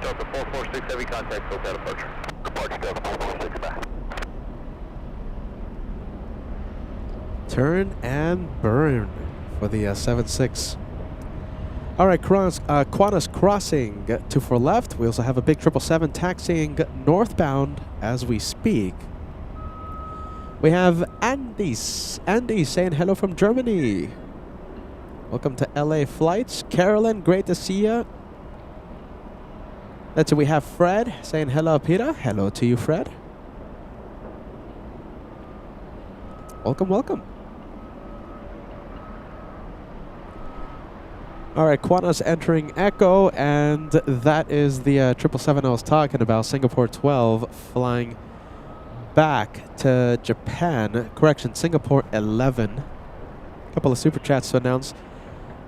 Delta 446, heavy contact, Delta departure. Departure Delta 446 back.
Turn and burn for the 7-6. All right, Qantas crossing 24 left. We also have a big 777 taxiing northbound as we speak. We have Andy saying hello from Germany. Welcome to LA Flights. Carolyn, great to see you. Let's see, we have Fred saying hello, Peter. Hello to you, Fred. Welcome, welcome. All right, Qantas entering Echo, and that is the 777 I was talking about, Singapore 12, flying back to Japan. Correction, Singapore 11. A couple of super chats to announce.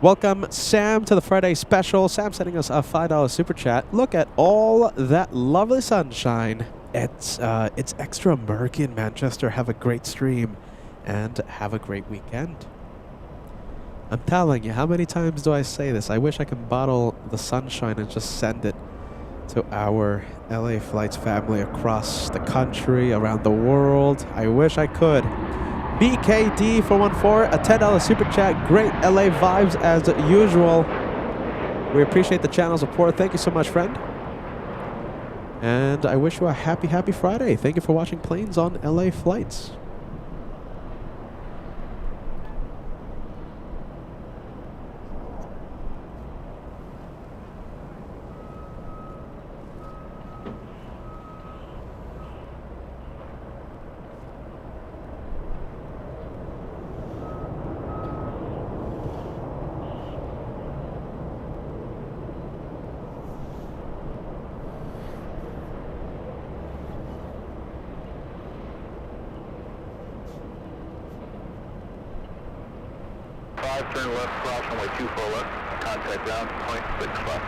Welcome, Sam, to the Friday special. Sam sending us a $5 super chat. Look at all that lovely sunshine. It's extra murky in Manchester. Have a great stream, and have a great weekend. I'm telling you, how many times do I say this? I wish I could bottle the sunshine and just send it to our LA Flights family across the country, around the world. I wish I could. BKD414, a $10 super chat. Great LA vibes as usual. We appreciate the channel support. Thank you so much, friend. And I wish you a happy, happy Friday. Thank you for watching Planes on LA Flights.
Turn left, cross runway 24 left, contact ground 0.65.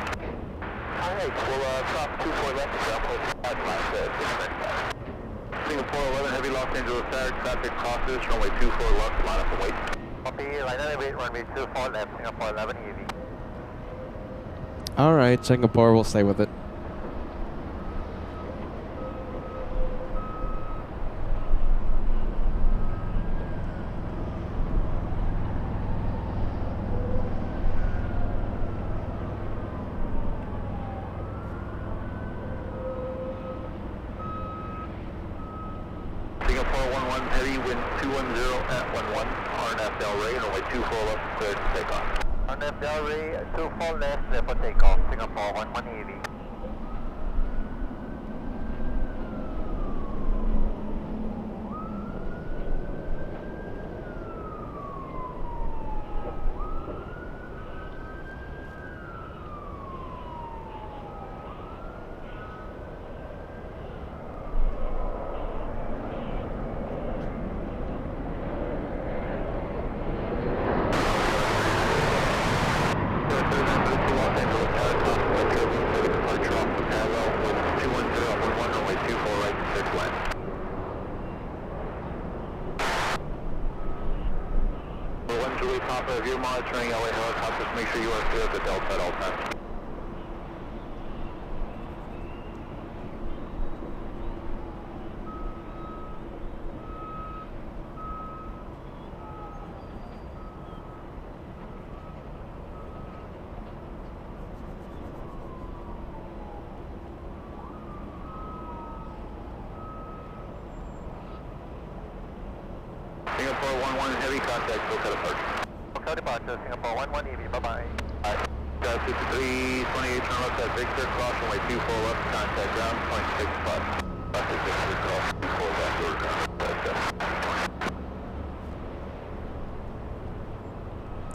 Alright, we'll cross 24 left, ground 0.65. Singapore 11, heavy Los Angeles Tower, traffic crosses, runway 24 left, line up and wait. Copy, line up and wait, runway 24 left, Singapore 11, easy.
Alright, Singapore, we'll stay with it.
Singapore 11, heavy, wind 210 at 11, RNF Del Rey, runway 24 left, clear to take off. RNF Del Rey, 24 left, clear for takeoff, Singapore 11 heavy. If you're monitoring LA helicopters, make sure you are clear of the Delta at all times. Singapore 11 heavy contact, local approach.
Hotel departure, Singapore 11 EV, bye-bye.
Alright. 53, 28, turn left at Victor, cross runway 24 left, contact ground, 26 spots. Left is Victor, cross 24 left,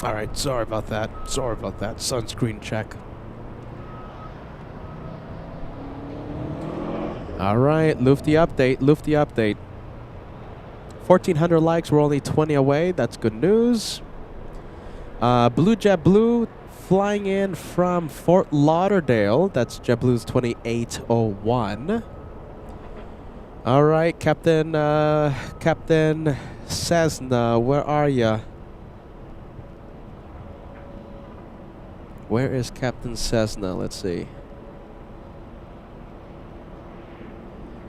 All right, sorry about that. Sorry about that. Sunscreen check. All right, Lufty update. Lufty update. 1,400 likes. We're only 20 away. That's good news. Blue JetBlue flying in from Fort Lauderdale. That's JetBlue's 2801. All right, Captain Cessna, where are ya? Where is Captain Cessna? Let's see.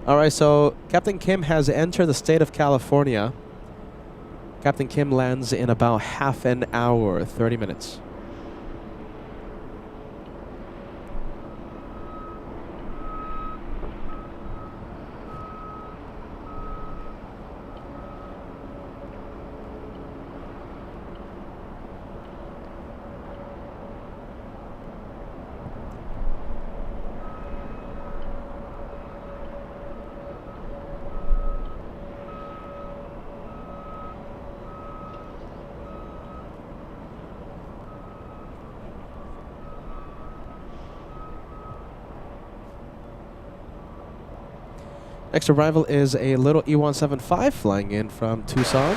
All right, so Captain Kim has entered the state of California. Captain Kim lands in about half an hour, 30 minutes. Next arrival is a little E175 flying in from Tucson.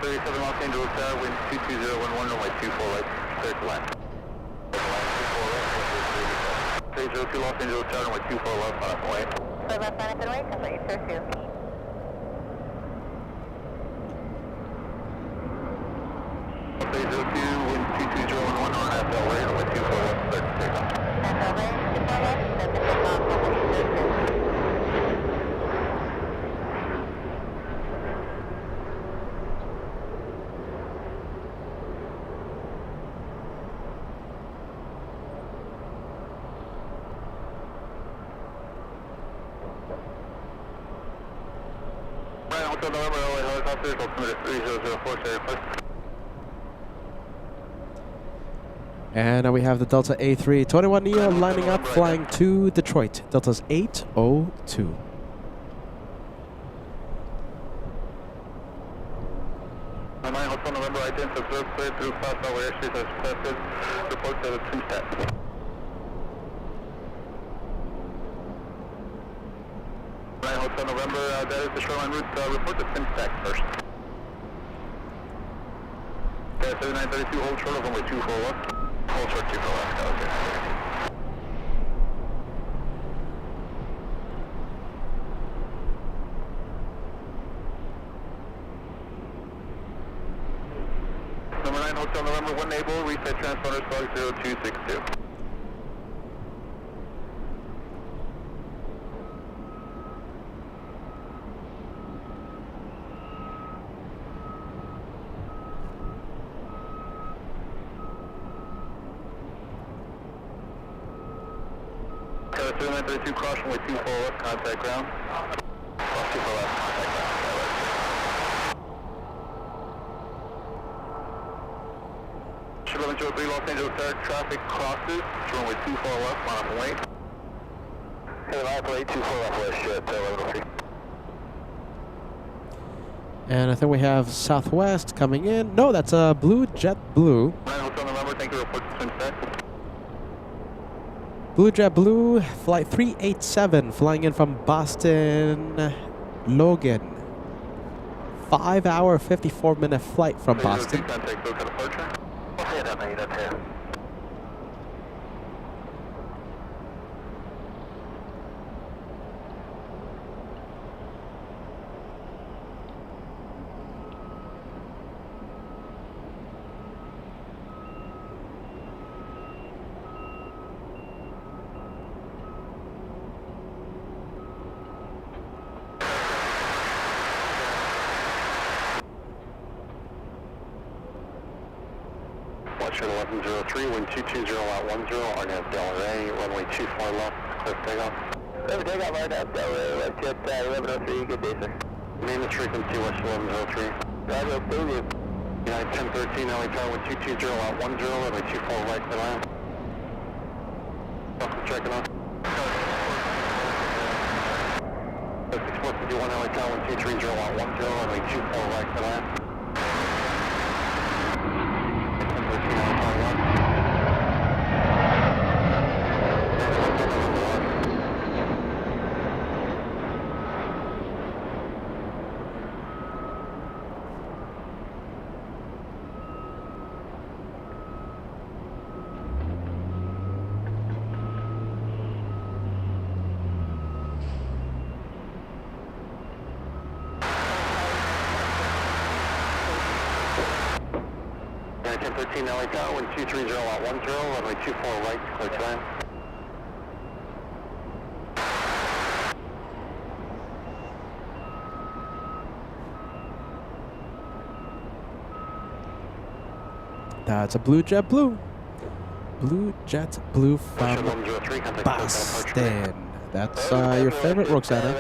37 Los Angeles Tower, wind 22011, runway 24 right, clear to land. 302 Los Angeles Tower, runway 24 left, on up way.
Clear left line at the right, that's 802.
302, wind 22011, on up right, runway 24 left, clear to take off.
And over, 24 left, that's the takeoff, that's 802.
Right, Hotel November, LA helicopters, altimeter 3004, first.
And now we have the Delta A321neo lining up, flying to Detroit. Delta's 802.
Hotel November, identity observed clear through class level airspace as requested. Report to the twin stat. Hotel November, that is the shoreline route. Report to twin stack first. 7932, hold short of runway 24 left. Hold short 24 left, okay. Number 9, Hotel November, 1 Able, reset transponders, flag 0262. Tower 7932, cross runway 24 left, contact ground. Cross 24 left, contact ground. Ship 1103, Los Angeles Tower, traffic crosses, runway 24 left, on up way. 7924 left, west, ship 1103.
And I think we have Southwest coming in. No, that's a Blue JetBlue.
9 Hotel November, thank you, report to twin stack.
Blue JetBlue, flight 387, flying in from Boston, Logan. 5 hour, 54 minute flight from Boston.
Contact local departure.
Okay, that's me, that's here.
Watcher 1103, wind 220 out 10, RNAV Delray, runway 24 left, clear for takeoff.
Clear for takeoff, right now, Delray, left jet 1103, good day, sir.
Maintenance frequency West 1103.
Roger, Boolean.
United 1013, LA Tower 1220 out 10, runway 24 right to land. Welcome, checking on. 6451, LA Tower 1230 out 10, runway 24 right to land. 1013, LA Tower 1. United 1013, LA Tower 1230 out 10, runway 24 right, clear to land.
That's a Blue Jet Blue. Blue Jet Blue from
103, contact
Boston. That's your favorite, Roxana.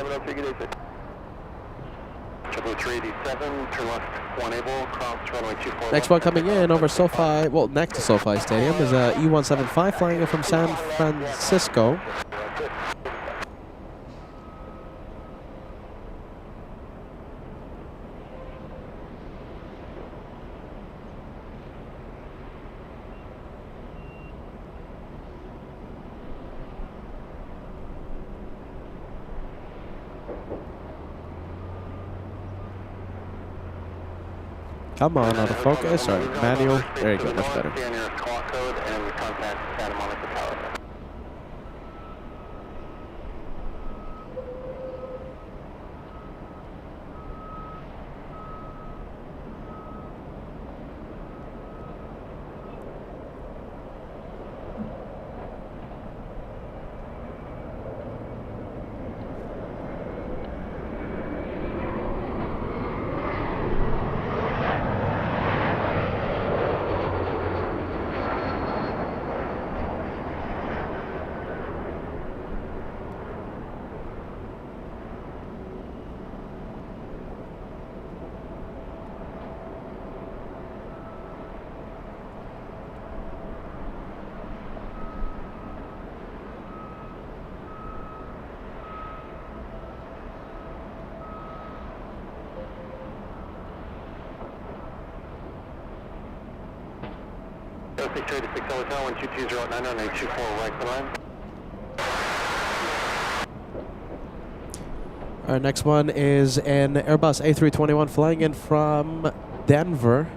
Triple 387, turn left, 1 able, cross runway 24
Next one coming in over SoFi, well, next to SoFi Stadium is a E175 flying in from San Francisco. Come on, autofocus, or manual. There you go, much better.
Scan your clock code and contact Santa Monica Tower. LAX 386 Hotel 122 out 9 on 824 right to line.
Our next one is an Airbus A321 flying in from Denver.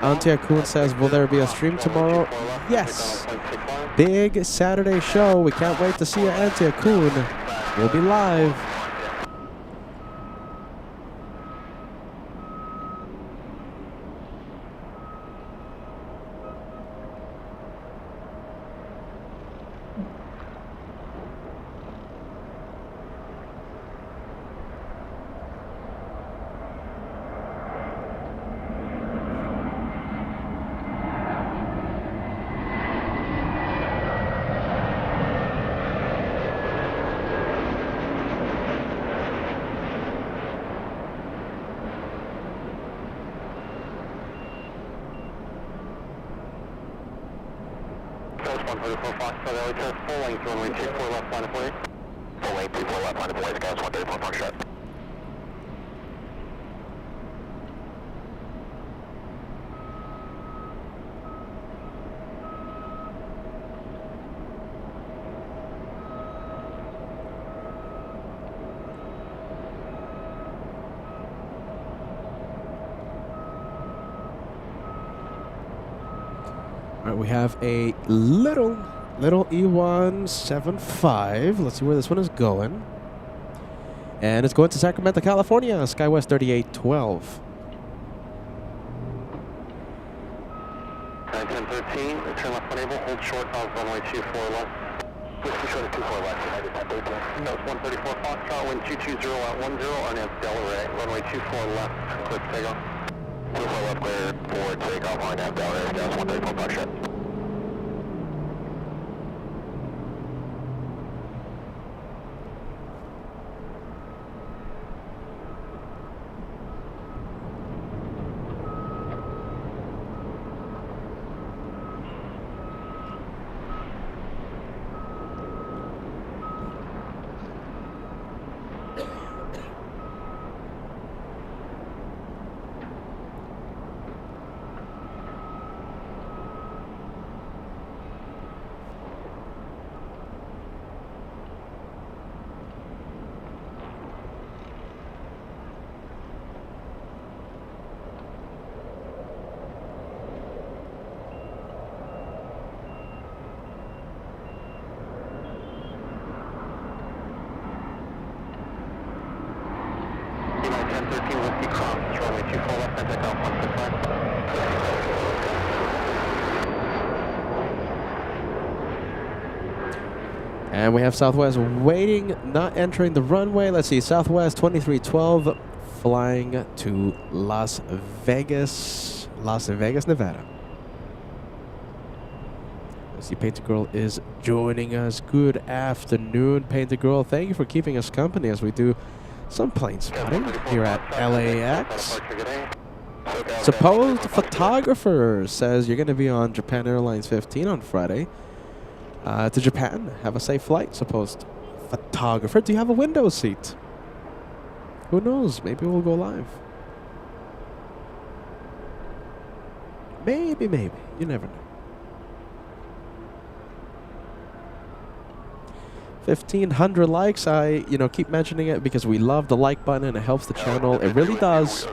Antia Kuhn says, will there be a stream tomorrow? Yes. Big Saturday show. We can't wait to see you, Antia Kuhn. We'll be live. We have a little E175. Let's see where this one is going. And it's going to Sacramento, California, SkyWest 3812.
1013, turn left enable, hold short of runway 24 left. Whiskey short of 24 left, United 1013. That was 134 Foxtrot, wind 220 at 10, RNAV Delaware, runway 24 left, clear for takeoff.
24 left clear for takeoff on that down there, gas 134 push it.
And we have Southwest waiting, not entering the runway. Let's see, Southwest 2312 flying to Las Vegas, Nevada. Let's see, Painted Girl is joining us. Good afternoon, Painted Girl. Thank you for keeping us company as we do some plane spotting here at LAX. Supposed photographer says you're going to be on Japan Airlines 15 on Friday. To Japan. Have a safe flight, supposed photographer. Do you have a window seat? Who knows? Maybe we'll go live. Maybe. You never know. 1,500 likes. I, keep mentioning it because we love the like button and it helps the channel. It really does.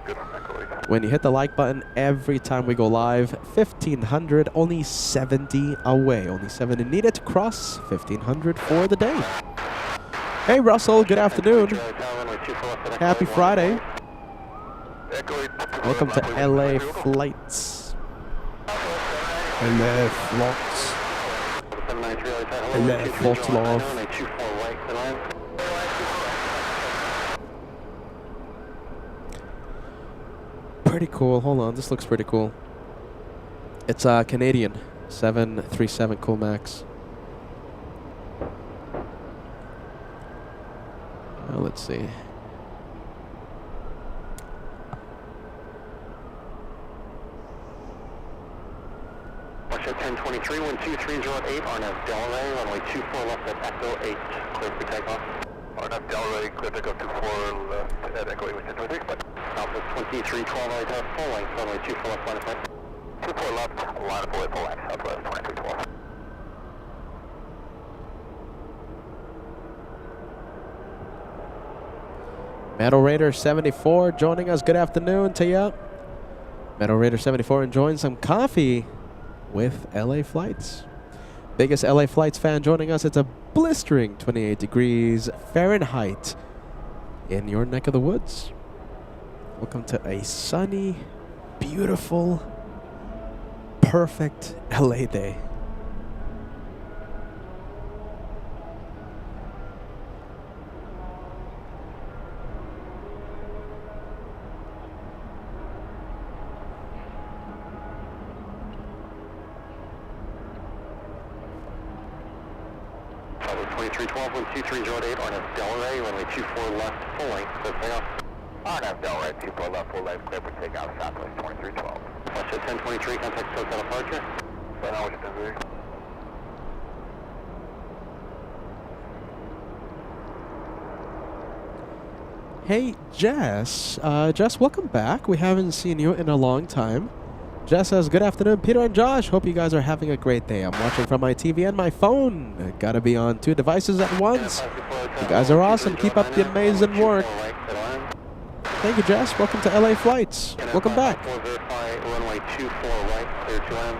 When you hit the like button every time we go live, 1,500, only 70 away. Only 70 needed to cross 1,500 for the day. Hey, Russell, good afternoon. Happy Friday. Welcome to LA Flights. LA Flights. LA Flights love. Pretty cool. Hold on, this looks pretty cool. It's a Canadian 737 Coolmax. Let's see.
Watch at 1023, 12308, RNAV Delray, runway 24 left at Echo 8, clear for takeoff. RNAV Delray, clear to go 24 left at Echo 8, 123, but Southwest 2312, right at full length, runway 24 left, line of sight. 24 left, line of away, full length, Southwest 2312.
Metal Raider 74 joining us. Good afternoon to ya. Metal Raider 74 enjoying some coffee with LA Flights. Biggest LA Flights fan joining us. It's a blistering 28 degrees Fahrenheit in your neck of the woods. Welcome to a sunny, beautiful, perfect LA day.
Southwest 2312, 12308, RNAV Delray, runway 24 left, full length, clear for takeoff. RNAV Delray, 24 left, full length, clear for takeoff, Southwest 2312. Watch at 1023, contact Southside departure. Right now, we're just in.
Hey, Jess. Jess, welcome back. We haven't seen you in a long time. Jess says, good afternoon, Peter and Josh. Hope you guys are having a great day. I'm watching from my TV and my phone. Gotta be on two devices at once. You guys are awesome. Keep up the amazing work. Thank you, Jess. Welcome to LA Flights. Welcome back.
Runway 24 right, clear to land.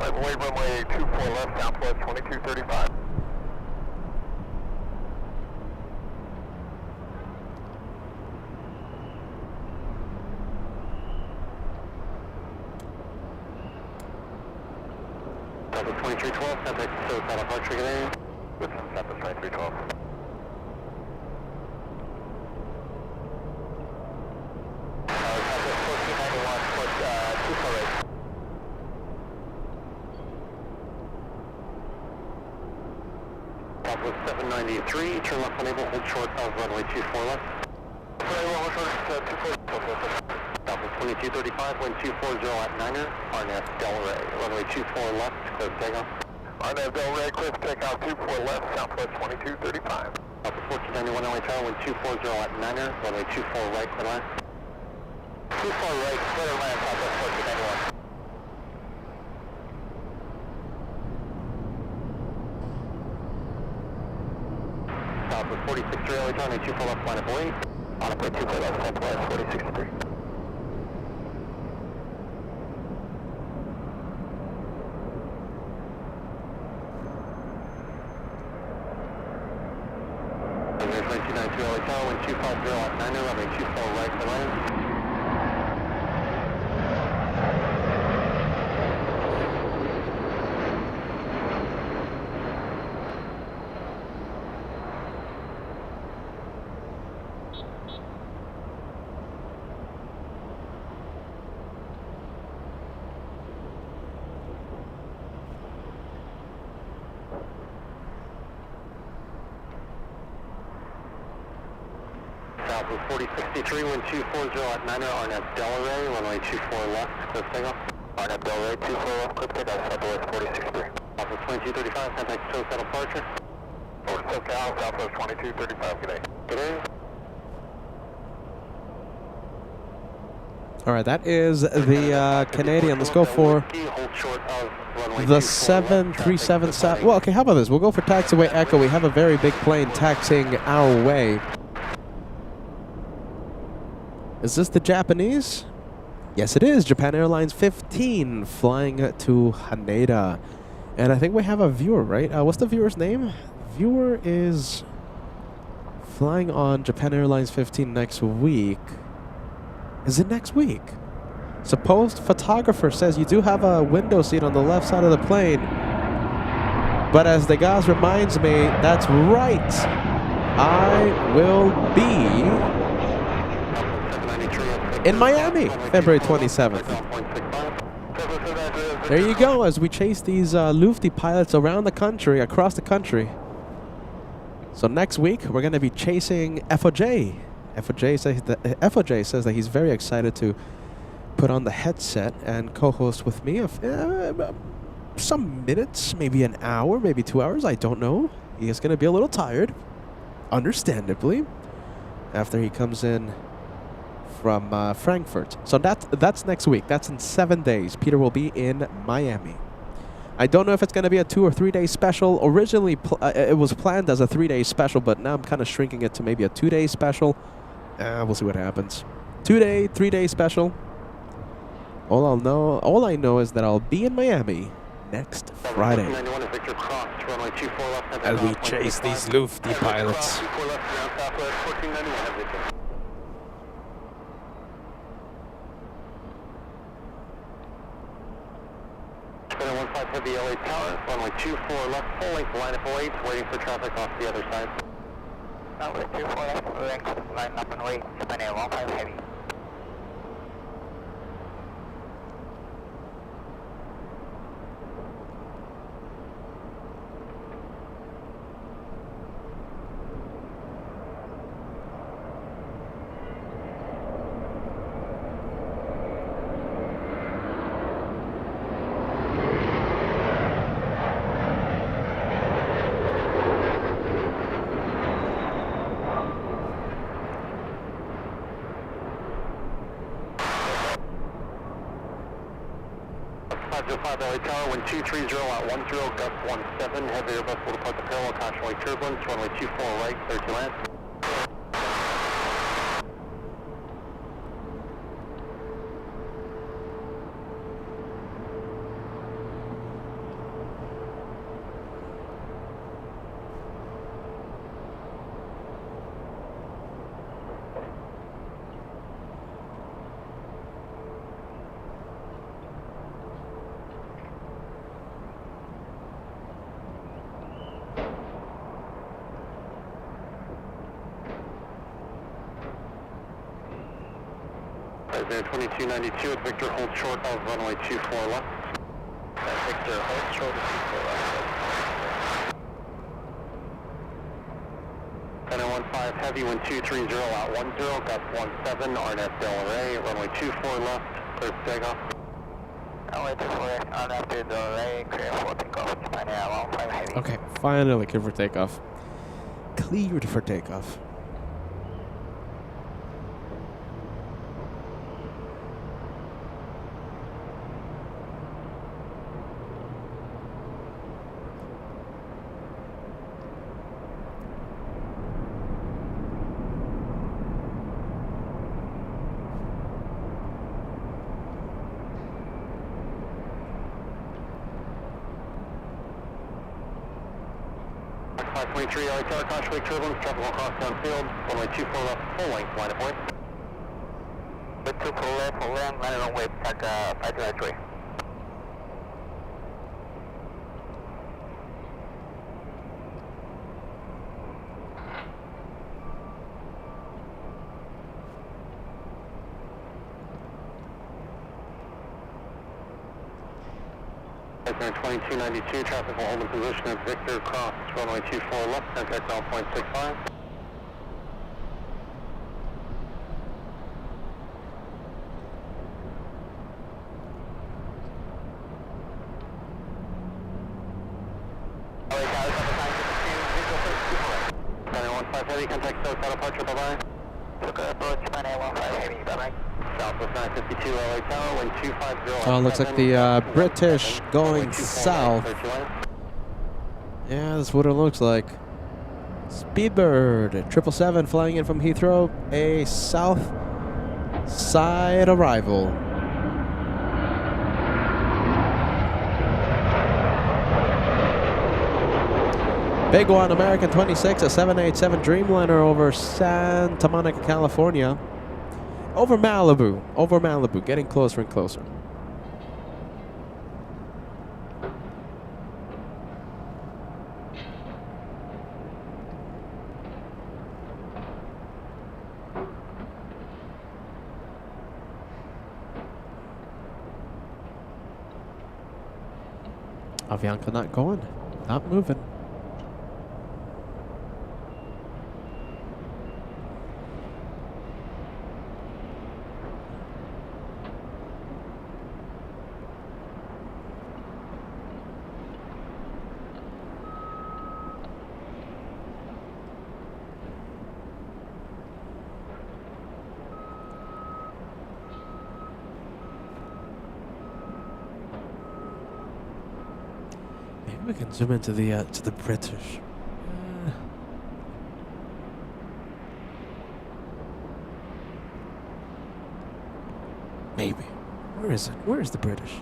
Wait, runway 24 left, Southwest 2235.
Southwest 2312, contact Southside departure, get in.
With some Southwest 2312. Southwest 1491, plus 248.
Southwest 793, turn left unable, hold short of runway 24 left. Southwest 2235, wind 240 at Niner, RNAV Delray, runway 24 left, clear for takeoff.
RNAV Delray, clear for takeoff 24 left, Southwest 2235.
Southwest 1491 LA Tower, wind 240 at Niner, runway 24 right, clear line.
24 right, clear land, Southwest 1491.
Southwest 463 LA Tower, wind 24 left, line up away.
On a plate 24 left, Southwest 4063.
Runway 2292 LA Tower, wind 250 at Niner, runway 24 right, clear line. Southwest 4063, wind 240 at Niner, RNAV Delray, runway 24 left, clear for takeoff.
RNAV Delray, 24 left, clear for takeoff, Southwest 4063.
Southwest 2235, contact Southside departure.
Over SoCal, Southwest 2235, good day.
Good day.
All right, that is the Canadian. Let's go for
Hold short of runway
the
24 left,
737
traffic
Well, okay, how about this? We'll go for taxiway Echo. We have a very big plane taxiing our way. Is this the Japanese? Yes, it is. Japan Airlines 15 flying to Haneda. And I think we have a viewer, right? What's the viewer's name? Viewer is flying on Japan Airlines 15 next week. Is it next week? Supposed photographer says you do have a window seat on the left side of the plane. But as the guys reminds me, that's right. I will be in Miami, February 27th. There you go, as we chase these Lufty pilots around the country, across the country. So next week, we're going to be chasing FOJ. FOJ says that he's very excited to put on the headset and co-host with me some minutes, maybe an hour, maybe 2 hours, I don't know. He is going to be a little tired, understandably, after he comes in from Frankfurt. So that's next week. That's in 7 days. Peter will be in Miami. I don't know if it's going to be a 2 or 3 day special. Originally, it was planned as a 3 day special, but now I'm kind of shrinking it to maybe a 2 day special. We'll see what happens. 2 day, 3 day special. All I know is that I'll be in Miami next Friday as we chase these Lufty pilots.
Heavy LA Tower, runway 24 left, full length line up away, waiting for traffic off the other side.
Runway 24 left, full length line up and wait, Japan Air 15 heavy.
LA Tower, wind 230 at 10, gust 17, heavy Airbus will depart the parallel, cautionary turbulence, runway 24 right, clear to land. Cessna 2292 with Victor, hold short of runway 24 left.
Victor, hold short of 24 left.
1015 heavy, wind 230 out 10, gust 17, RNF Delray, runway 24 left, clear for takeoff.
Runway 24, RNF Delray, clear for takeoff. China 15 heavy.
Okay, finally cleared for takeoff. Cleared for takeoff.
Max 523, LA Tower, caution wake turbulence, traffic will cross downfield, runway 24 left, full length, line of way.
With 24 left, full length, line of way, back 523.
Cessna 2292, traffic will hold in position at Victor, cross runway 24 left, contact ground point 65.
LA Tower,
1015 heavy, contact Southside departure, bye-bye.
took approach, China 15 heavy, bye-bye.
Southwest 952 LA Tower, wind 250.
Oh, looks like the British going south. Yeah, that's what it looks like. Speedbird 777 flying in from Heathrow, a Southside arrival. Big one, American 26, a 787 Dreamliner over Santa Monica, California. Over Malibu, getting closer and closer. Avianca not going, not moving. We can zoom into the to the British. Maybe. Where is it? Where is the British?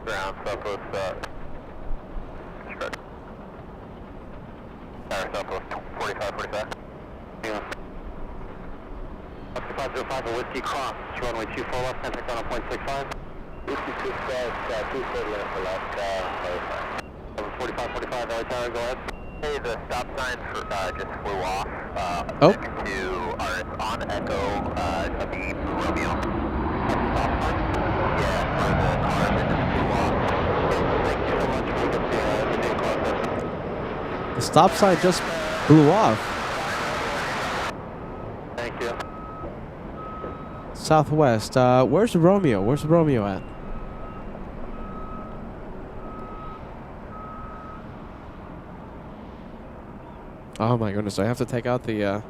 Ground, Southwest, Tower Southwest 45. Yeah. Up to 505, a Whiskey Cross, runway 24 left, contact on 0.65.
Whiskey 24 left,
45, LA Tower, go ahead.
Hey, the stop sign for, just flew off.
Oh.
Next to on Echo, the Romeo. Stop sign. Yeah, for the car that just flew off. Thank you so much for the new process.
The stop sign just blew off.
Thank you.
Southwest. Where's Romeo? Where's Romeo at? Oh my goodness! I have to take out the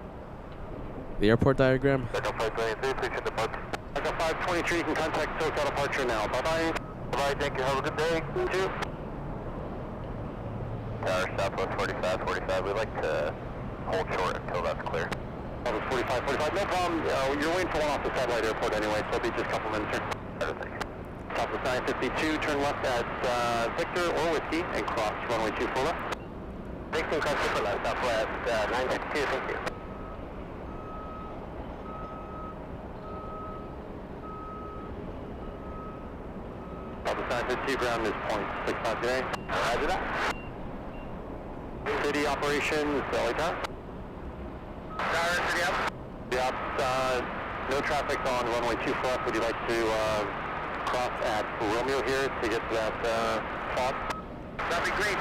The airport diagram.
Echo 523, appreciate the park. Echo 523, you can contact SoCal departure now. Bye-bye. Bye-bye, thank you, have a good day. You too.
Tower Southwest 45, we'd like to hold short until that's clear.
Southwest 45, no problem. You're waiting for one off the satellite airport anyway, so it'll be just a couple minutes here. Southwest 952, turn left at Victor or Whiskey and cross runway 24 left.
Victor, cross super left, Southwest 952, thank you.
Southwest 952, ground is 0.65 today.
Roger that.
City operations, LA Tower.
Tower, city up.
Yep, no traffic on runway 24 left. Would you like to cross at Romeo here to get to that fog?
That'd be great.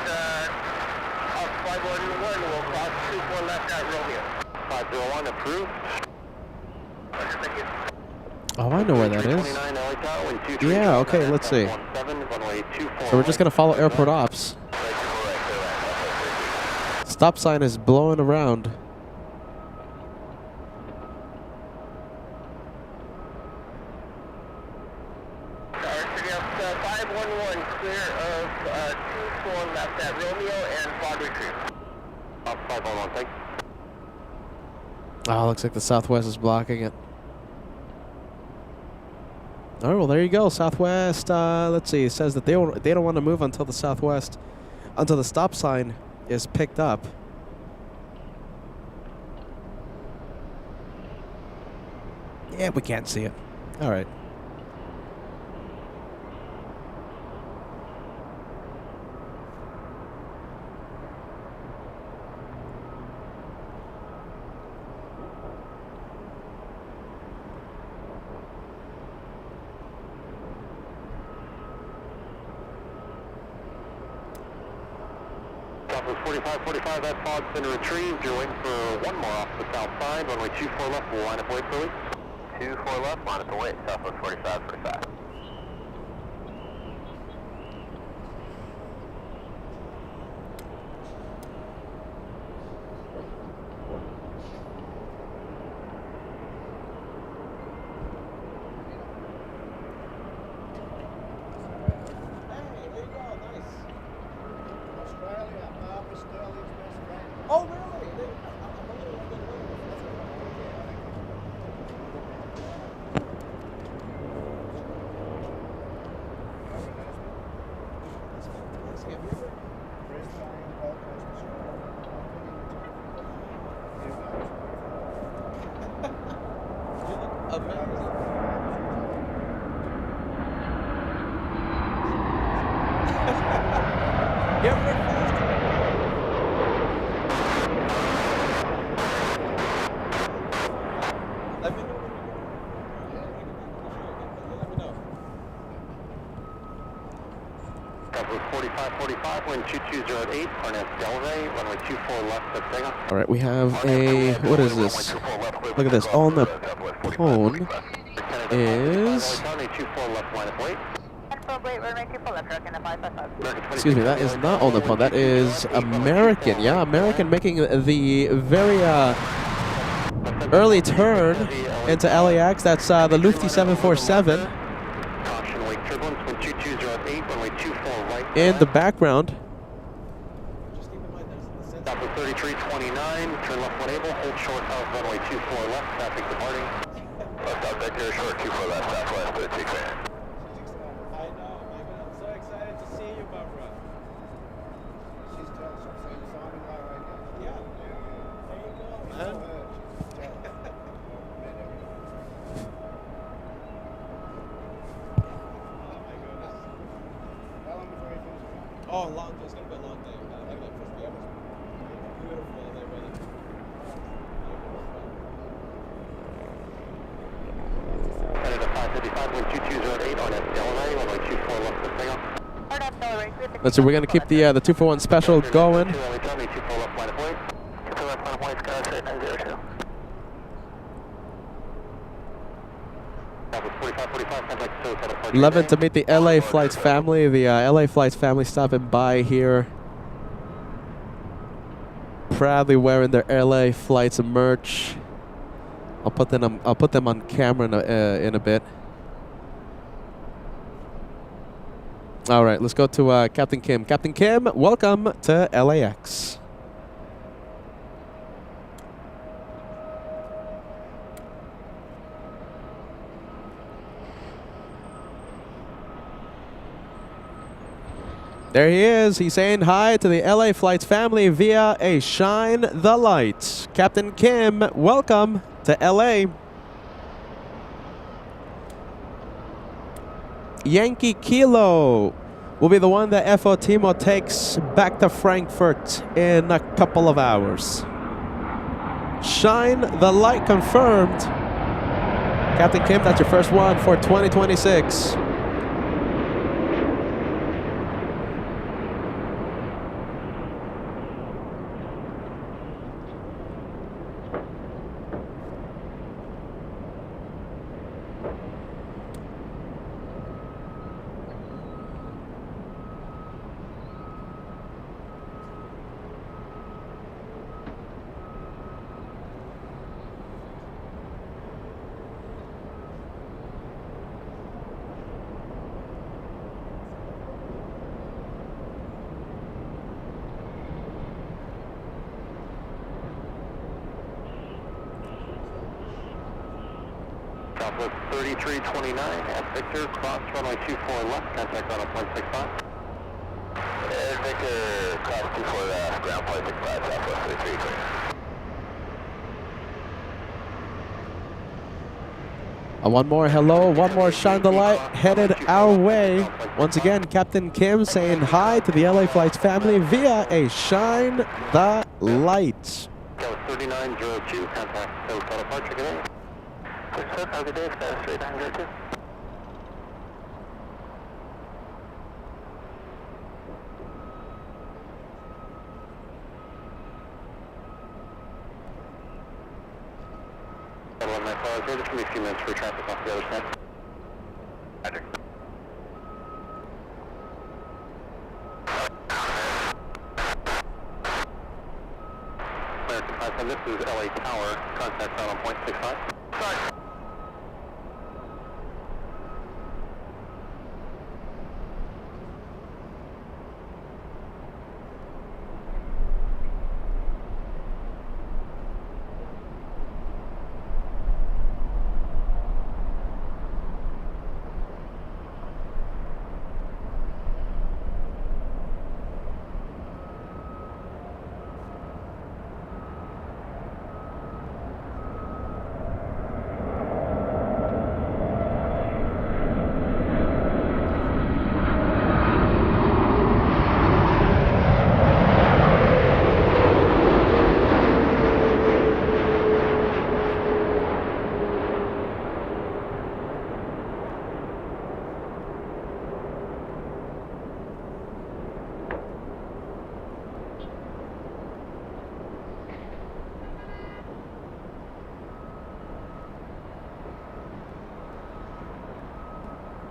Off 511, we'll cross 24 left at Romeo.
501 approved.
Roger, thank you.
Oh, I know where that is.
29 LA Tower, wind 23,
Yeah, okay, let's see.
17, runway 24.
So we're just going to follow airport ops. Stop sign is blowing around.
Tower, city up 511, clear of 24 left at Romeo and fog retreat.
Up 511, thanks.
Oh, looks like the Southwest is blocking it. All right, well, there you go. Southwest, let's see. It says that they don't want to move until the Southwest, until the stop sign is picked up. Yeah, we can't see it. All right.
Southwest 45, that fog's been retrieved. You're waiting for one more off the south side. Runway 24 left, we'll line up wait for you.
24 left, line up and wait. Southwest 45.
Oh, really? All right, we have a, what is this? Look at this. On the phone is, excuse me, that is not on the phone. That is American. Yeah, American making the very early turn into LAX. That's the Lufty 747. In the background.
3329, turn left when able, hold short of runway 24 left, traffic departing.
Left out Victor, short 24 left, Southwest, but it's clear.
I know, my God, I'm so excited to see you, Barbara.
She's telling us something sounding like right now.
Yeah. There you go, man. Oh my goodness.
How long before you finish?
Oh, long. It's gonna be a long day. I got first beautiful day weather.
Headed to 555, wind 2208 on LA, runway 24 left to Single.
Let's see, we're gonna keep the 241 special going.
24 left line of way. 24 left line of way, Sky 902.
11 to meet the LA Flights family. The LA Flights family stopping by here. Proudly wearing their LA Flights merch. I'll put them on camera in a bit. All right, let's go to Captain Kim. Captain Kim, welcome to LAX. There he is. He's saying hi to the LA Flights family via a Shine the Light. Captain Kim, welcome to LA. Yankee Kilo will be the one that FO Timo takes back to Frankfurt in a couple of hours. Shine the Light confirmed. Captain Kim, that's your first one for 2026.
Southwest 3329 at Victor, cross runway 24 left, contact on 165.
And Victor, cross 24 left, ground point 65, Southwest 3329.
One more hello, one more Shine the Light headed our way. Once again, Captain Kim saying hi to the LA Flights family via a Shine the Light.
That was 3902, contact Southside departure, good day.
Have a good day, Sky 3902.
Just going to be a few minutes for traffic off the other side.
Roger.
American 57, this is LA Tower, contact on 1.65.
Sorry.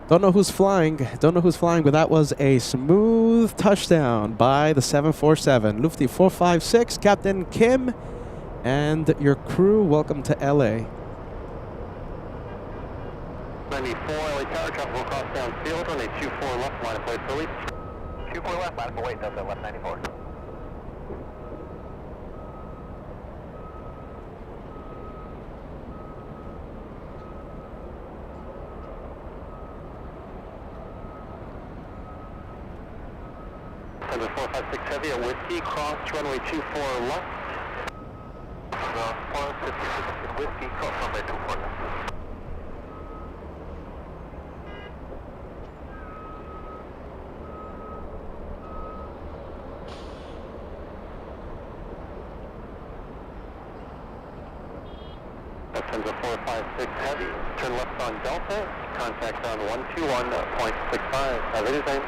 Don't know who's flying, but that was a smooth touchdown by the 747. Lufty 456, Captain Kim, and your crew, welcome to LA.
94, LA Tower, traffic will cross downfield, runway 24 left, line of flight Philly.
24 left, line for wait, Delta left 94.
Center 456 Heavy at Whiskey, cross runway 24 left.
456 Whiskey, cross runway 24 left.
Lufthansa 456 Heavy, turn left on Delta, contact on 121.65. Have a good day.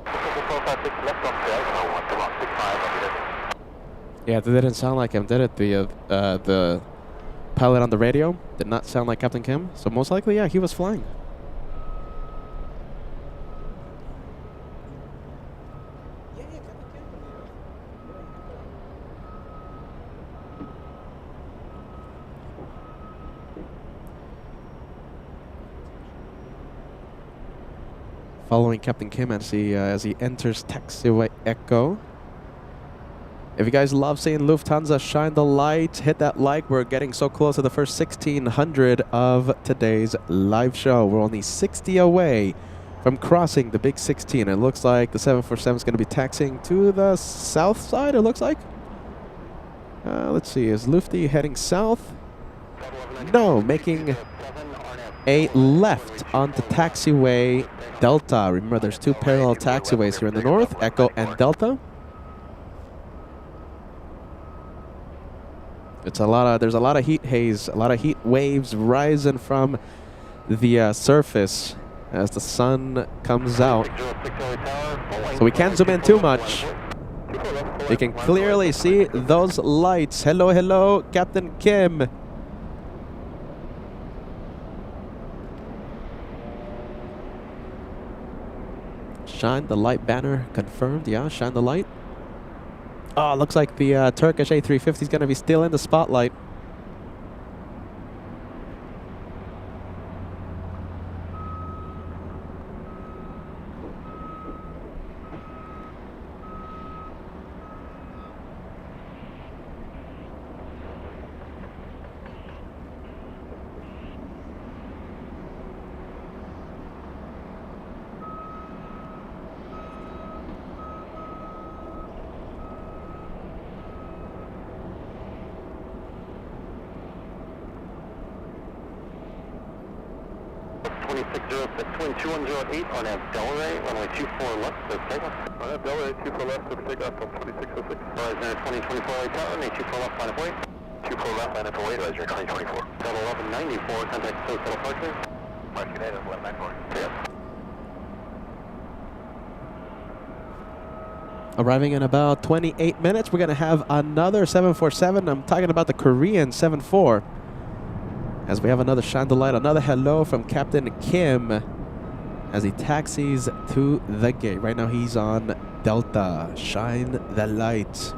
Lufthansa 456 left on Delta, 121.65.
Yeah, that didn't sound like him, did it? The pilot on the radio did not sound like Captain Kim. So most likely, yeah, he was flying. Following Captain Kim as he enters taxiway Echo. If you guys love seeing Lufthansa shine the light, hit that like. We're getting so close to the first 1,600 of today's live show. We're only 60 away from crossing the big 16. It looks like the 747 is going to be taxiing to the south side, it looks like. Let's see, is Lufty heading south? No, making a left onto taxiway Delta. Remember, there's two parallel taxiways here in the north, Echo and Delta. There's a lot of heat haze, a lot of heat waves rising from the surface as the sun comes out. So we can't zoom in too much. You can clearly see those lights. Hello, hello, Captain Kim. Shine the light banner confirmed. Yeah, shine the light. Oh, looks like the Turkish A350 is going to be still in the spotlight.
Twin 2108 on a Delray, runway 24 left, so takeoff. On a Delray, 24 left, so takeoff from 2606. Horizon 2024 right tower, 24 left, line of weight. 24 left, line of weight, Horizon 2024. Total 1194, contact Southside departure. Mark United, 1194. Yes.
Arriving in about 28 minutes, we're going to have another 747. I'm talking about the Korean 74. As we have another shine the light, another hello from Captain Kim as he taxis to the gate. Right now he's on Delta. Shine the light.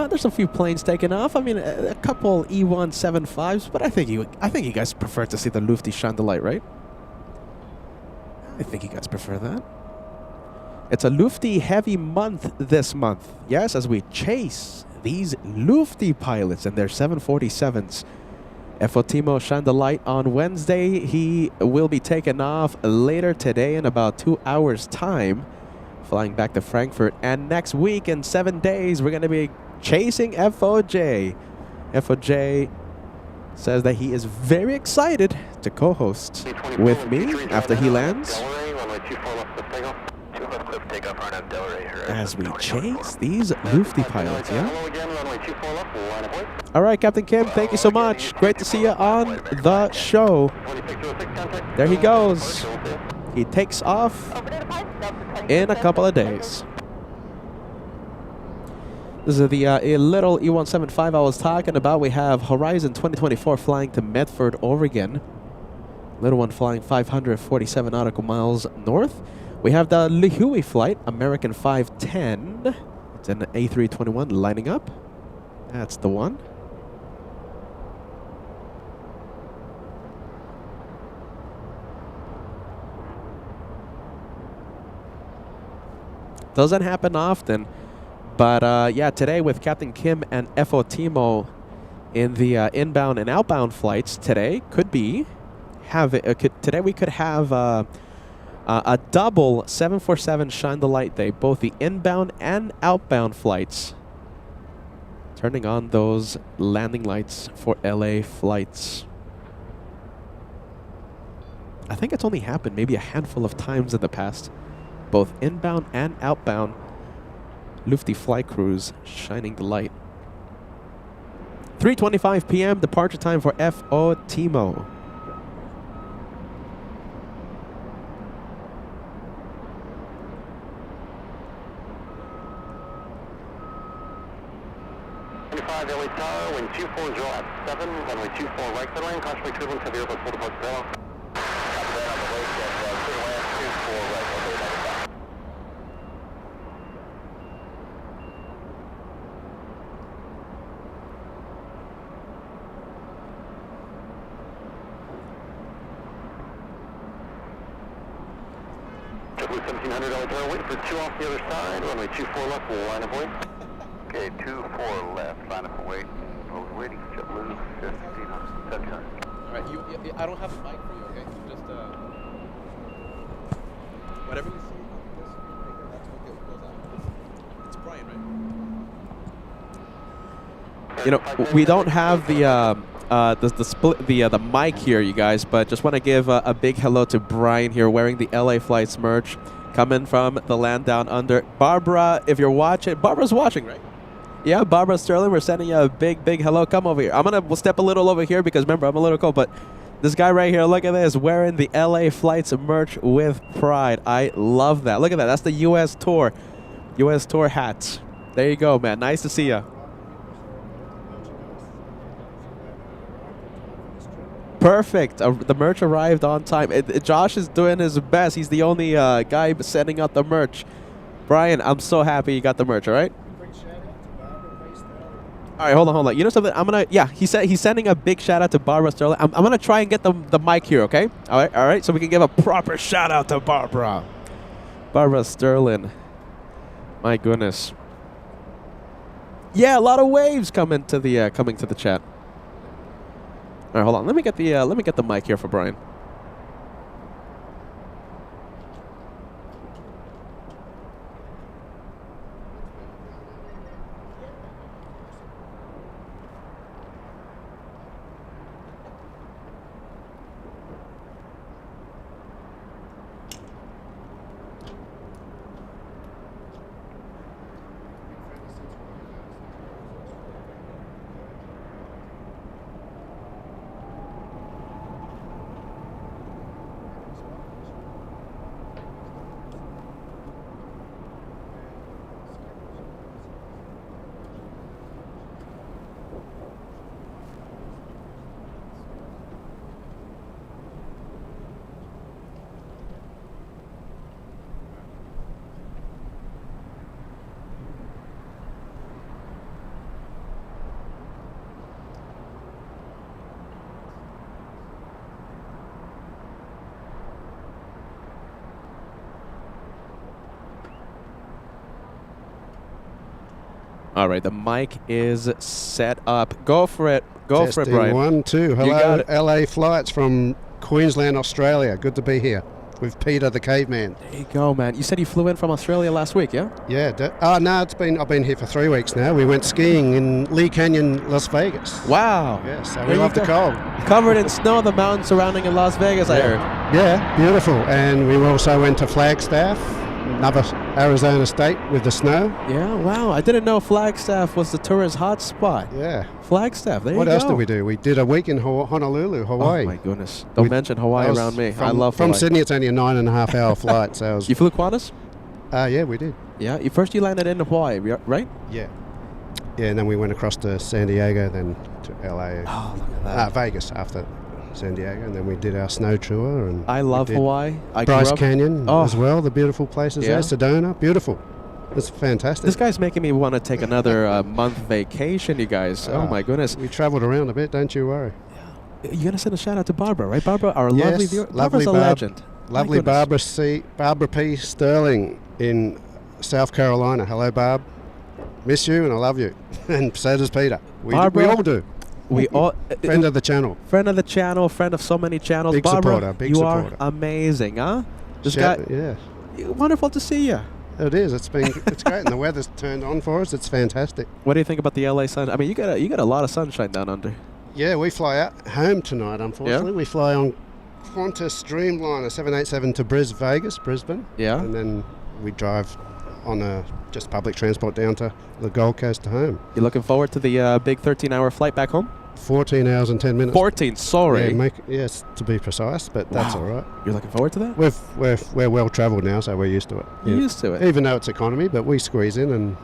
There's a few planes taking off. I mean, a couple E175s, but I think you guys prefer to see the Lufty shine the light, right? I think you guys prefer that. It's a Lufty heavy month this month. Yes, as we chase these Lufty pilots and their 747s. Timo shined the light on Wednesday. He will be taken off later today in about 2 hours' time, flying back to Frankfurt. And next week, in 7 days, we're going to be chasing FOJ. FOJ says that he is very excited to co-host with me after he lands. As we chase these Lufty pilots, yeah? All right, Captain Kim, thank you so much. Great to see you on the show. There he goes. He takes off in a couple of days. This is the little E175 I was talking about. We have Horizon 2024 flying to Medford, Oregon. Little one flying 547 nautical miles north. We have the Lihui flight, American 510. It's an A321 lining up. That's the one. Doesn't happen often, but yeah, today with Captain Kim and Timo in the inbound and outbound flights today could be today we could have a double 747 shine the light day, both the inbound and outbound flights, turning on those landing lights for LA flights. I think it's only happened maybe a handful of times in the past. Both inbound and outbound Lufty flight crews shining the light. 3:25 p.m. departure time for Timo.
LA Tower, wind 240 at 7, runway 24 right center line, caution turbulence, heavy airport, full departure barrel. Copy that on the way, clear land, 24 right, okay, 95. with 1700 LA Tower, wait for 2 off the other side, runway 24 left, we'll line up wait.
Okay, 24 left, line up for wait. I was waiting for JetBlue 1700.
All right, I don't have a mic for you, okay? Just whatever you see on this speaker, that's what goes out. It's Brian, right? You know, we don't have the split the mic here, you guys, but just want to give a big hello to Brian here, wearing the LA Flights merch, coming from the land down under. Barbara, if you're watching, Barbara's watching, right? Yeah, Barbara Sterling, we're sending you a big hello. Come over here. We'll step a little over here because remember, I'm a little cold, but this guy right here, look at this, wearing the LA Flights merch with pride. I love that. Look at that. That's the U.S. Tour hat. There you go, man. Nice to see you. Perfect. The merch arrived on time. Josh is doing his best. He's the only guy sending out the merch. Brian, I'm so happy you got the merch, all right? All right, hold on. You know something? He's sending a big shout out to Barbara Sterling. I'm gonna try and get the mic here, okay? All right. So we can give a proper shout out to Barbara Sterling. My goodness. Yeah, a lot of waves coming to the chat. All right, hold on. Let me get the mic here for Brian. All right, the mic is set up. Go for it. Go for it, Brian.
1, 2. Hello, LA Flights from Queensland, Australia. Good to be here with Peter the Caveman.
There you go, man. You said you flew in from Australia last week, yeah?
Yeah. No, I've been here for 3 weeks now. We went skiing in Lee Canyon, Las Vegas.
Wow.
Yeah, so we love the cold.
Covered in snow, the mountains surrounding in Las Vegas, I heard.
Yeah, beautiful. And we also went to Flagstaff, another Arizona state with the snow.
Yeah, wow. I didn't know Flagstaff was the tourist hotspot.
Yeah.
Flagstaff, there you go.
What else did we do? We did a week in Honolulu, Hawaii.
Oh, my goodness. Don't mention Hawaii around me. I love Hawaii.
From Sydney, it's only a 9.5 hour flight. So
You flew Qantas?
Yeah, we did.
Yeah, first you landed in Hawaii, right?
Yeah. Yeah, and then we went across to San Diego, then to LA.
Oh, look at that.
Vegas after San Diego, and then we did our snow tour. And
I love Hawaii.
Bryce Canyon as well, the beautiful places there. Sedona, beautiful. It's fantastic.
This guy's making me want to take another month vacation, you guys. Oh, my goodness.
We traveled around a bit, don't you worry.
Yeah. You're going to send a shout out to Barbara, right, Barbara? Our lovely viewer. Barbara's a legend.
Lovely Barbara P. Sterling in South Carolina. Hello, Barb. Miss you and I love you. And so does Peter. We all do.
We all
friend of the channel.
Friend of the channel, friend of so many channels.
Big
Barbara,
supporter, big
you
supporter.
are amazing, huh? This guy,
yeah.
Wonderful to see you.
It is. It's great, and the weather's turned on for us. It's fantastic.
What do you think about the LA sun? I mean, you got a lot of sunshine down under.
Yeah, we fly out home tonight. Unfortunately, we fly on Qantas Dreamliner 787 to Brisbane. Yeah, and then we drive on just public transport down to the Gold Coast to home.
You looking forward to the big 13-hour flight back home?
14 hours and 10 minutes.
14, sorry.
Yeah, yes, to be precise, but that's all right.
You're looking forward to that?
We're well travelled now, so we're used to it.
You're used to it?
Even though it's economy, but we squeeze in and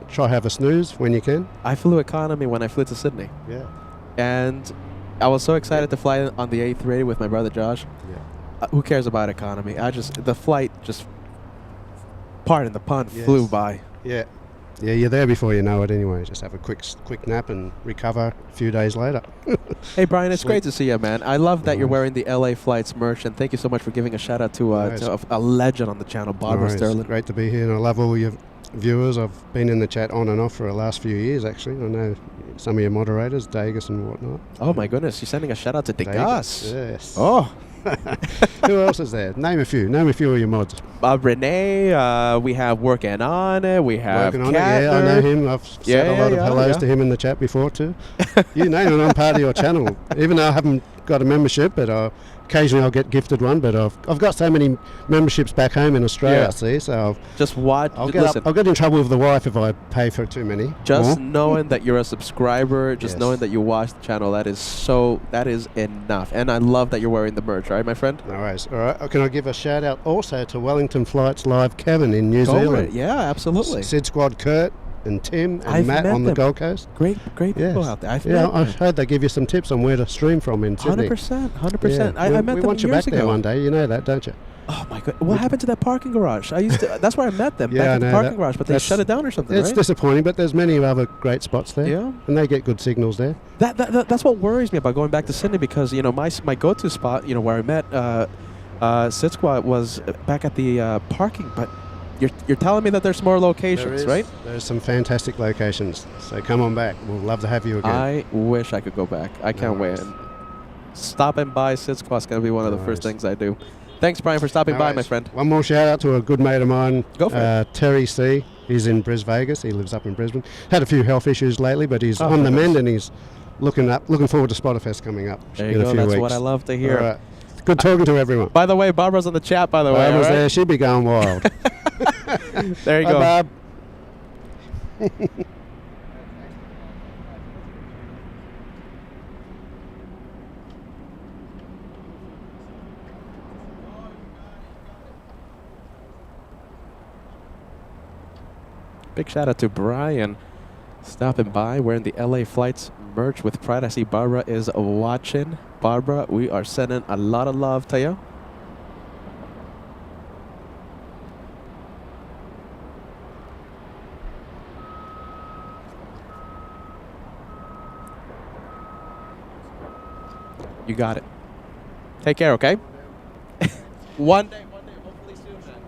try have a snooze when you can.
I flew economy when I flew to Sydney.
Yeah.
And I was so excited to fly on the A380 with my brother Josh.
Yeah.
Who cares about economy? The flight just, pardon the pun, flew by.
Yeah. Yeah, you're there before you know it anyway. Just have a quick nap and recover a few days later.
Hey, Brian, it's great to see you, man. I love that you're wearing the LA Flights merch, and thank you so much for giving a shout-out to a legend on the channel, Barbara Sterling.
Great to be here, and I love all your viewers. I've been in the chat on and off for the last few years, actually. I know some of your moderators, Dagus and whatnot.
Oh, my goodness. You're sending a shout-out to Degas.
Yes.
Oh.
Who else is there? Name a few. Name a few of your mods.
Renee, we have Working On It, we have
Working on it, yeah, I know him. I've said a lot of hellos to him in the chat before too. You name it, I'm part of your channel. Even though I haven't got a membership, but occasionally I'll get gifted one. But I've got so many memberships back home in Australia, see, so
just watch.
I'll get in trouble with the wife if I pay for too many.
Just knowing that you're a subscriber, just knowing that you watch the channel, that is enough. And I love that you're wearing the merch, right, my friend?
No worries. All right. Can I give a shout out also to Wellington Flights Live Kevin in New Zealand?
Yeah, absolutely.
Sid Squad Kurt and Tim and Matt on the Gold Coast.
Great people out there.
I heard they give you some tips on where to stream from in Sydney.
100%.
Yeah.
I met them
we want you
years
back
ago.
there one day. You know that, don't you?
Oh my god! What happened to that parking garage? I used to. That's where I met them. Back at the parking garage, but they shut it down or something.
It's disappointing, but there's many other great spots there.
Yeah,
and they get good signals there.
That's what worries me about going back to Sydney, because my go-to spot, where I met Sid Squad was back at the parking. But you're telling me that there's more locations, right?
There's some fantastic locations. So come on back. We'll love to have you again.
I wish I could go back. I can't wait. Stopping by Sid Squad's gonna be one of the first things I do. Thanks, Brian, for stopping by, my friend.
One more shout out to a good mate of mine,
Go for it.
Terry C. He's in Vegas. He lives up in Brisbane. Had a few health issues lately, but he's on the mend, and he's looking forward to Spotterfest coming up.
There you go. That's what I love to hear.
All right. Good talking to everyone.
By the way, Barbara's on the chat, by the way.
Barbara's there. She'd be going wild.
There you go.
Barb.
Big shout out to Brian stopping by wearing the LA Flights merch with pride. I see Barbara is watching. Barbara, we are sending a lot of love to you. You got it. Take care, okay? One day, hopefully soon, man.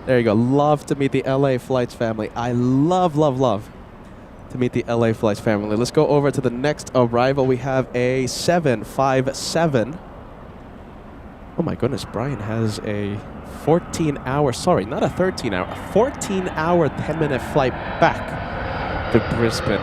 There you go. Love to meet the LA Flights family. I love to meet the LA Flights family. Let's go over to the next arrival. We have a 757. Oh my goodness, Brian has a 14-hour, sorry, not a 13-hour, a 14-hour, 10-minute flight back to Brisbane.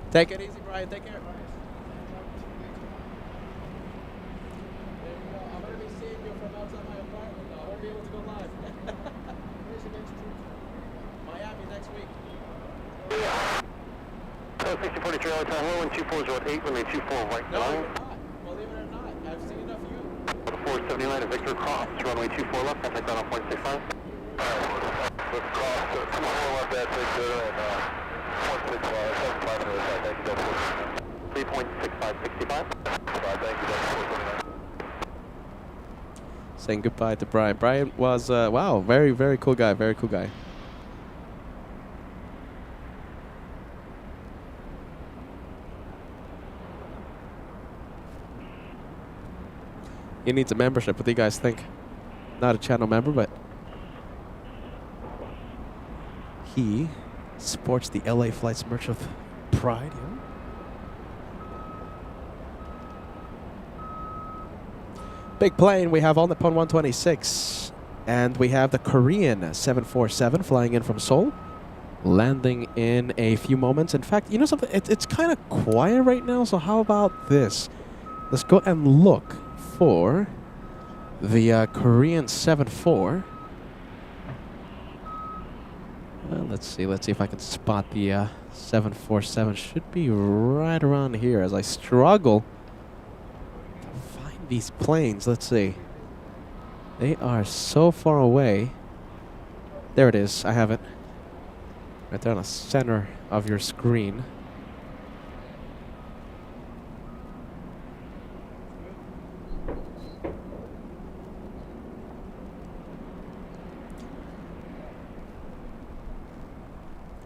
Take it easy, Brian. Take care. There you go. I'm going to be seeing you from outside my apartment. I won't be able to go live. Where's your next trip? Miami next week.
6043 LA time, hello, 2408, runway 24 right
No,
now.
you're not. Believe it or not. I've seen enough of you.
479 to Victor Cross, runway 24 left, contact on 0.65. With cross, 24 left, that's Victor, and 0.65, 75 on the side, thank you, 3.6565. Thank you,
Saying goodbye to Brian. Brian was, wow, very, very cool guy. Very cool guy. He needs a membership. What do you guys think? Not a channel member, but he sports the LA Flights merch of pride. Yeah? Big plane. We have All Nippon 126, and we have the Korean 747 flying in from Seoul, landing in a few moments. In fact, you know something? It's kind of quiet right now. So how about this? Let's go and look for the Korean 7-4. Let's see if I can spot the 747. Should be right around here as I struggle to find these planes. Let's see. They are so far away. There it is. I have it. Right there in the center of your screen.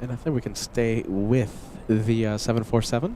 And I think we can stay with the 747.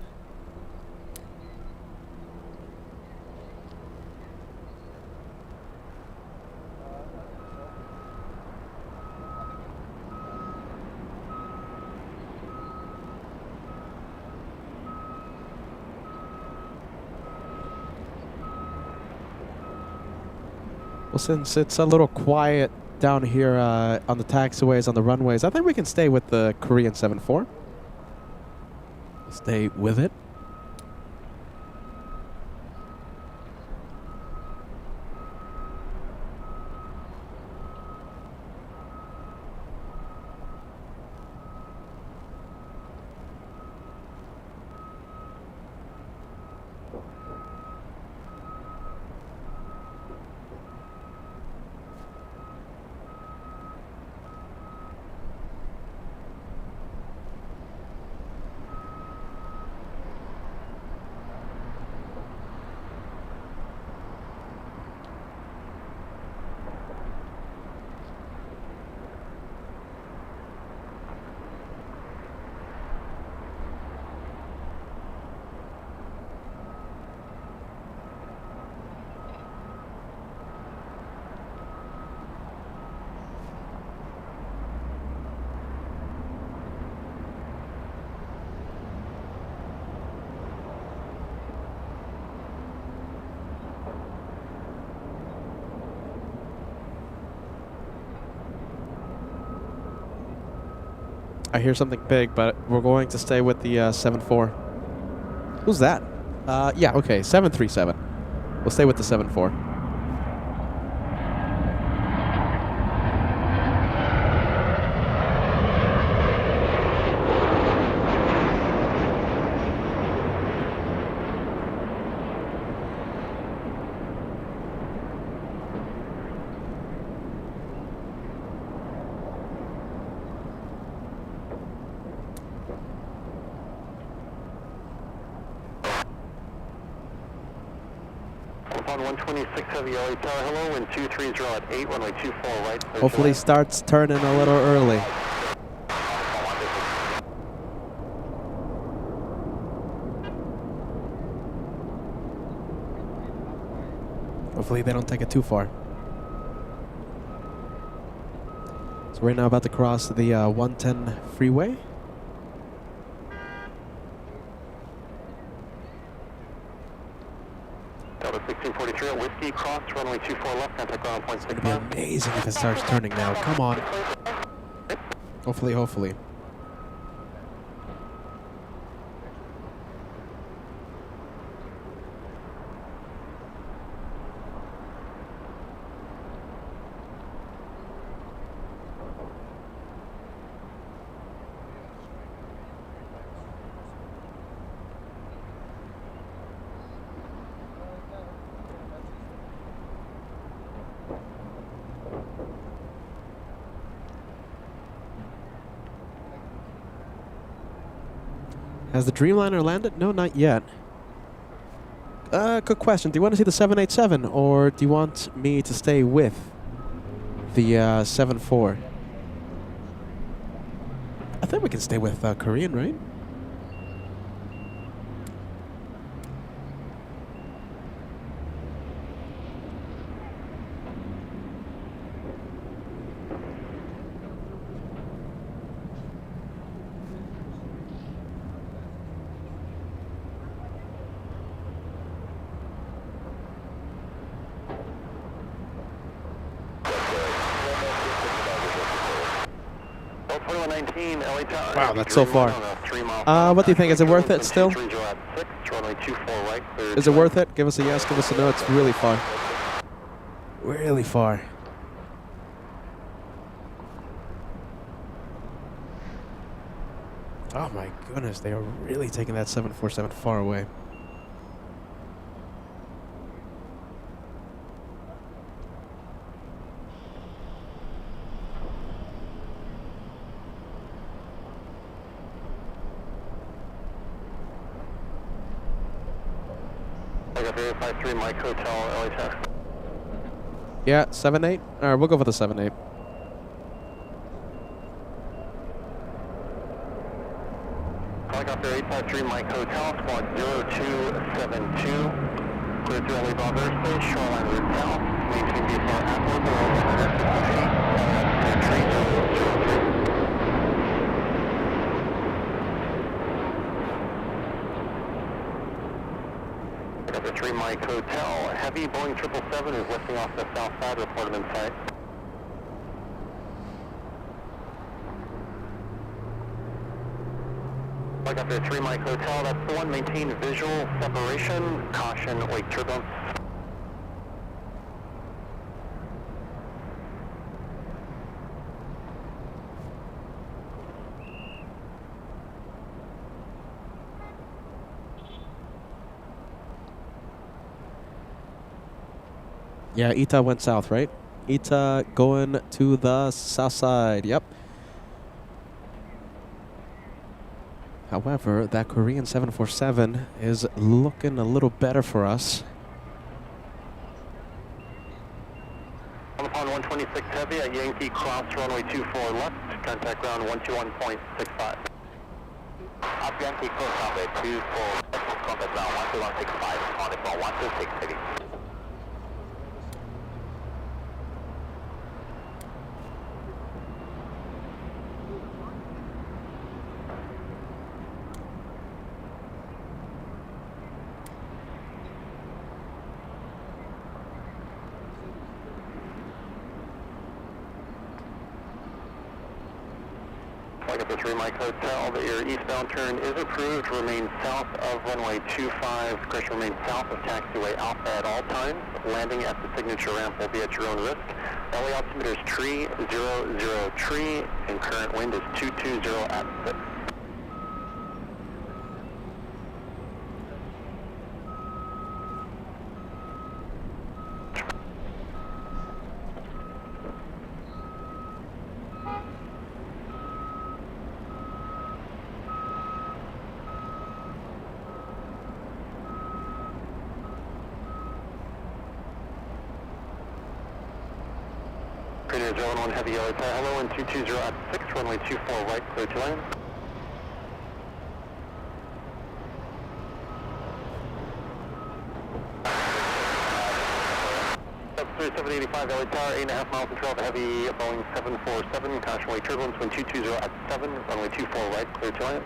Well, since it's a little quiet down here on the taxiways, on the runways, I think we can stay with the Korean 7-4. Stay with it. I hear something big, but we're going to stay with the 7-4. Who's that? Yeah, okay, 737. We'll stay with the 7-4.
On 126 heavy LA tower, hello, wind 230 at 8, runway 24 right.
Hopefully starts turning a little early. Hopefully they don't take it too far. So we're now about to cross the 110 freeway.
Delta 1643 at Whiskey, cross, runway 24 left, contact ground point 6.
It'd be amazing if it starts turning now. Come on. Hopefully, hopefully. Has the Dreamliner landed? No, not yet. Good question. Do you want to see the 787 or do you want me to stay with the 7-4? I think we can stay with Korean, right?
LA tower.
Wow, that's so far. What do you think? Is it worth it still?
runway 24 right, clear.
Is it worth it? Give us a yes, give us a no. It's really far. Really far. Oh my goodness, they are really taking that 747 far away.
I got the 853 Mike Hotel, LAX.
Yeah, 7-8? Alright, we'll go for the 7-8.
Helicopter 853 Mike Hotel, squad 0272. Clear through LA Bob airspace, shoreline route south. Maintain VFR at or below 150 feet. Clear tree 003. Helicopter 3 Mike Hotel, heavy Boeing 777 is lifting off the Southside, reported in sight. Helicopter 3 Mike Hotel, that's the one. Maintain visual separation. Caution, wake turbulence.
Yeah, Ita went south, right? Ita going to the south side. Yep. However, that Korean 747 is looking a little better for us.
Upon 126 heavy at Yankee Cross, runway 24 left. Contact ground 121.65.
Up Yankee Cross, runway 24 left. Contact ground 12165. On the phone 126 heavy.
Helicopter 3 Mike Hotel, your eastbound turn is approved. Remain south of runway 25. Crash remain south of taxiway Alpha at all times. Landing at the signature ramp will be at your own risk. LA altimeter is tree 00 tree, and current wind is 220 at 6. Premier 011 Heavy Yellow Tower, hello, and 220 at 6, runway 24 right, clear to land. Up 3785 LA Tower, 8.5 miles to 12, heavy Boeing 747, caution wake turbulence, wind 220 at 7, runway 24 right, clear to land.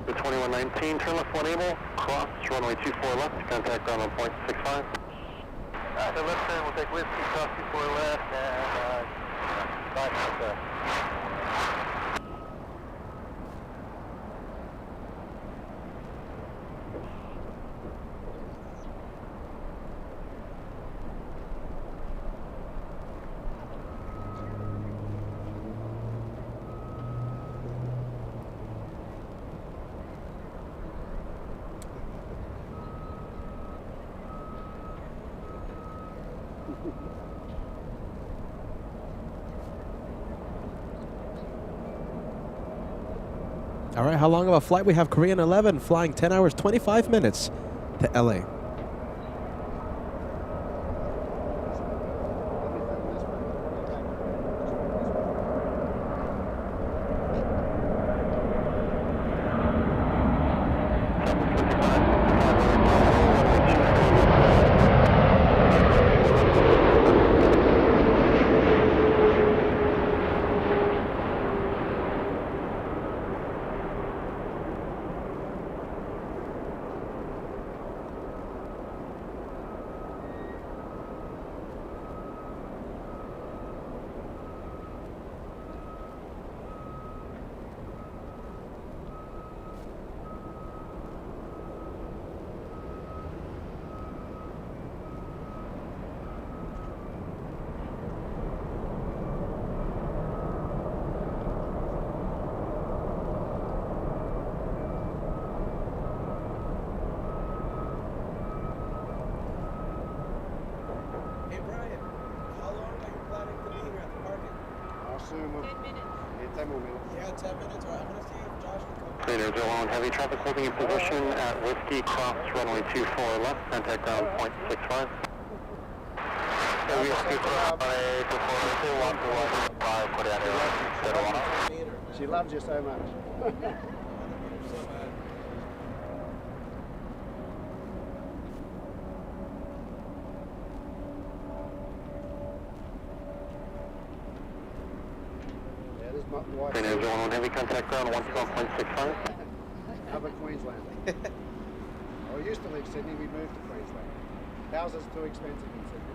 The 2119, turn left 1 able, cross runway 24 left, contact ground on point 65. Copy, left turn, we'll take whiskey, cross 24 left, and 5 minutes left.
All right, how long of a flight? We have Korean 11 flying 10 hours, 25 minutes to LA.
Heavy traffic holding in position at Whiskey, cross runway 24 left, contact ground 0.65. Heavy Whiskey, cross runway 24 left, 1 put it out here,
She loves you so much.
Heavy contact ground 112.65.
Other Queensland. I used to live Sydney, we moved to Queensland. Houses too expensive in Sydney.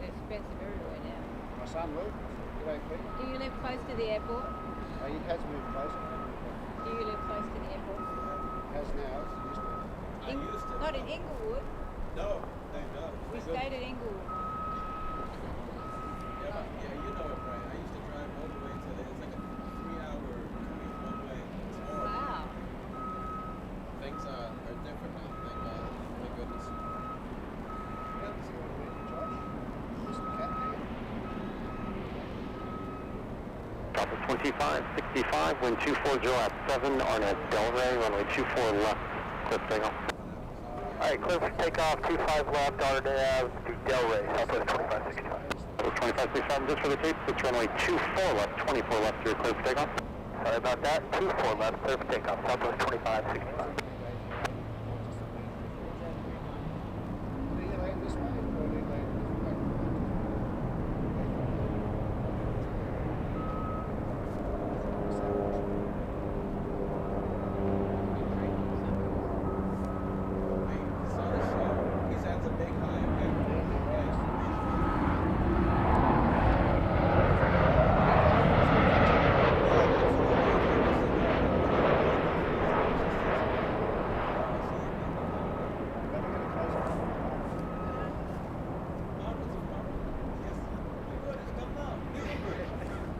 It's expensive everywhere now.
My son Luke, g'day Pete.
Do you live close to the airport?
He has moved closer.
Do you live close to the airport?
Has now, used to.
Not in Inglewood.
No, thank God.
We stayed at Inglewood.
Yeah, you know it, right? I used to drive all the way to there. It's like a 3-hour commute one way. It's horrible.
Wow.
Things are different now, thank God. Thank goodness.
Copy 2565, wind 240 at 7 on a Delray, runway 24 left, clear for takeoff. Alright, clear for takeoff, 25 left, Ave to Delray, Southwest 2565. 2565, just for the tape, it's runway 24 left, 24 left, you're clear for takeoff. Sorry about that, 24 left, clear for takeoff, Southwest 2565.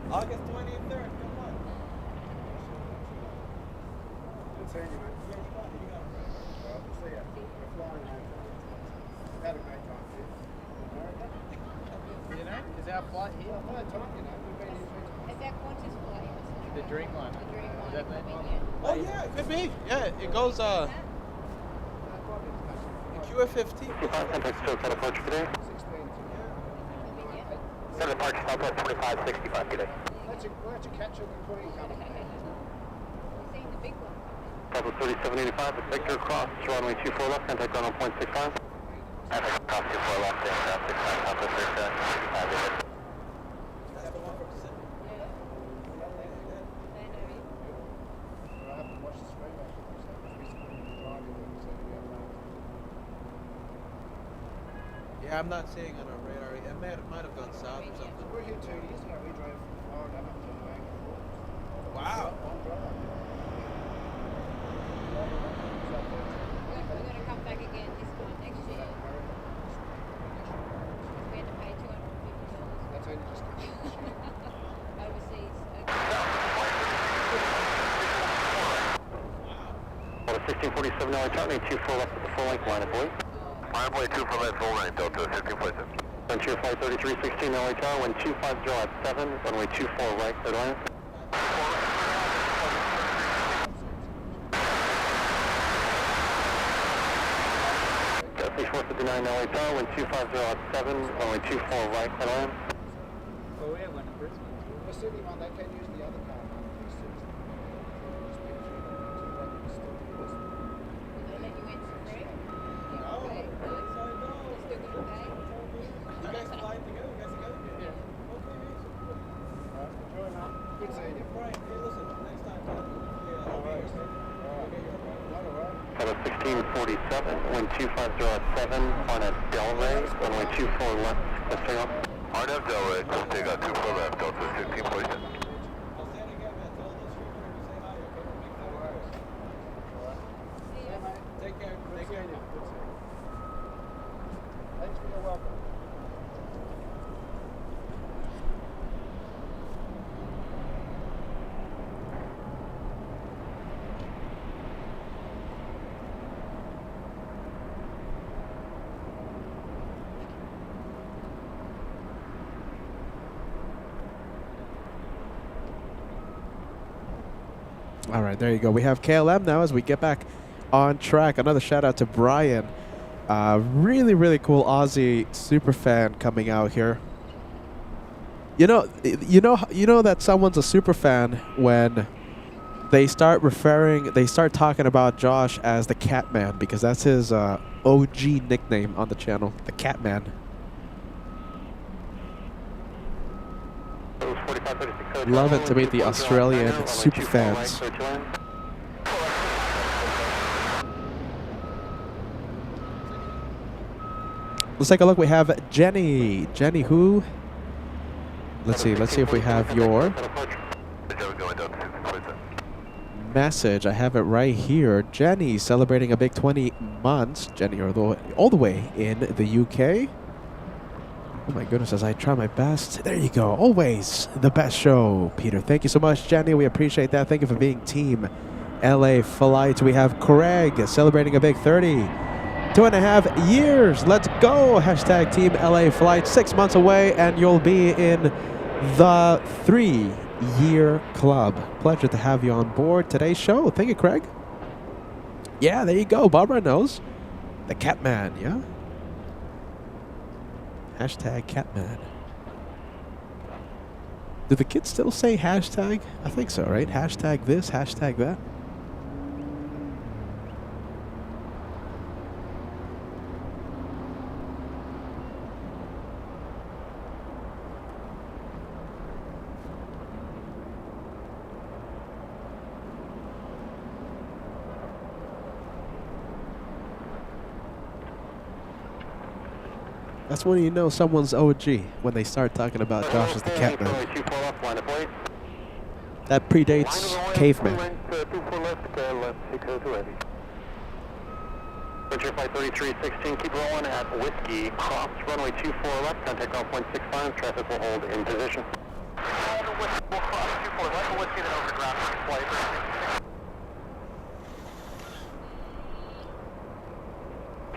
August 23rd, come on.
Good seeing you, mate.
Yeah, you got it,
Well, we'll see ya. We're flying home. We've had a great time here. America?
You know, is our flight here?
Well, no time, you know. We've been here.
Is that Qantas flight?
The Dreamliner.
The Dreamliner.
Is that that?
Oh yeah, it could be. Yeah, it goes in QF15.
55, contact still set approach for today.
16 to
Set approach Southwest 2565 today.
Let's you catch the Queen coming.
We've seen the big one.
Southwest 3785, Victor cross, runway 24 left, contact ground on 0.65. And cross 24 left, and 65, Southwest 35.
That's the one from Sydney.
Yeah.
I have to watch the screen actually. So recently driving when we said the other
Yeah, I'm not seeing on our radar. It might have gone south or something.
We were here 2 years ago. We drove Florida up to Vancouver.
Wow.
We're going to come back again this time next year. We had to pay $250.
That's only just
Overseas.
Well, 1647 LA Charlie, 24 left at the full length line, I believe.
Runway 2 for left, full line, Delta 1547.
Frontier Flight 3316 LA Charlie, wind 250 at 7, runway 24 right, Atlanta. Definitely 459 LA Charlie, wind 250 at 7, runway 24 right, Atlanta.
Oh, we have one in Brisbane.
the city one. They can use the other car.
They let you in for free? Yeah, okay, good. You're still going to pay?
You guys flying together? You guys together?
Yeah. Enjoy, man. Good seeing you.
Right. Hey, listen, next time.
At a 1647, wind 250 at 7 on a Delray, runway 24 left, let's take off.
RNF Delray, take out 2 for left, Delta 15
I'll
position.
say it again, man. Tell those streamers to say hi, okay? We'll make that
See ya.
Take care. Take care.
Thanks for your welcome.
All right, there you go. We have KLM now as we get back on track. Another shout out to Brian. Really, really cool Aussie super fan coming out here. You know that someone's a super fan when they start talking about Josh as the Catman, because that's his OG nickname on the channel, the Catman. Love it to meet the Australian super fans. Let's take a look. We have Jenny. Jenny who? Let's see if we have your message. I have it right here. Jenny celebrating a big 20 months. Jenny all the way in the UK. Oh my goodness, as I try my best. There you go. Always the best show, Peter. Thank you so much, Jenny. We appreciate that. Thank you for being Team LA Flight. We have Craig celebrating a big 2.5 years. Let's go. Hashtag Team LA Flight. 6 months away, and you'll be in the 3-year club. Pleasure to have you on board today's show. Thank you, Craig. Yeah, there you go. Barbara knows. The Catman, yeah? Hashtag Catman. Do the kids still say hashtag? I think so, right? Hashtag this, hashtag that. That's when you know someone's OG, when they start talking about Josh as the Catman. That predates Caveman.
Frontier Flight 3316, keep rolling at Whiskey, cross runway 24 left, contact off 165, traffic will hold in position. Whiskey will cross 24 left, Whiskey then over ground, flight 36.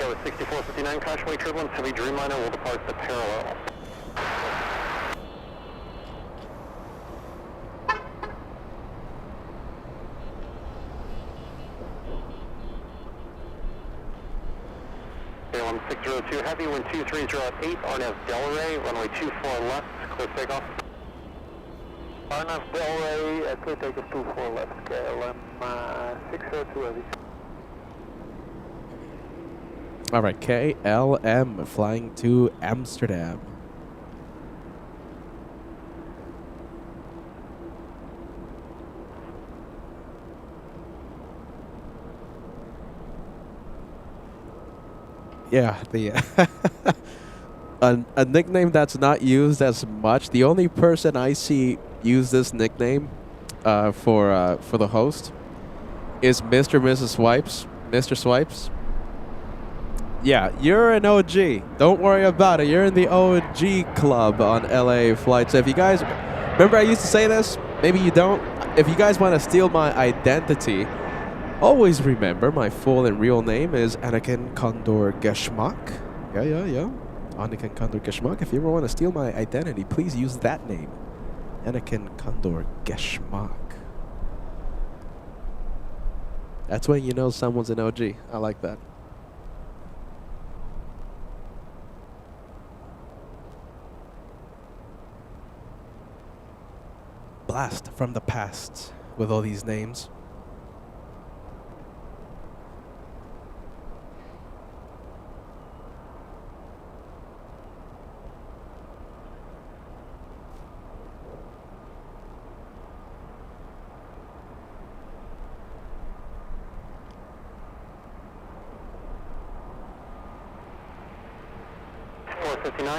Okay, with 6459, cautionary turbulence, heavy Dreamliner will depart the parallel. KLM 602 heavy, wind 230 at 8, RNF Delray, runway 24 left, clear takeoff. RNF Delray, clear takeoff 24 left, KLM 602 heavy.
All right, KLM flying to Amsterdam. Yeah, the a nickname that's not used as much. The only person I see use this nickname for the host is Mr. and Mrs. Swipes. Mr. Swipes. Yeah, you're an OG. Don't worry about it. You're in the OG club on LA Flight. So if you guys remember, I used to say this. Maybe you don't. If you guys want to steal my identity, always remember my full and real name is Anakin Condor Geschmack. Yeah. Anakin Condor Geschmack. If you ever want to steal my identity, please use that name. Anakin Condor Geschmack. That's when you know someone's an OG. I like that. Blast from the past with all these names.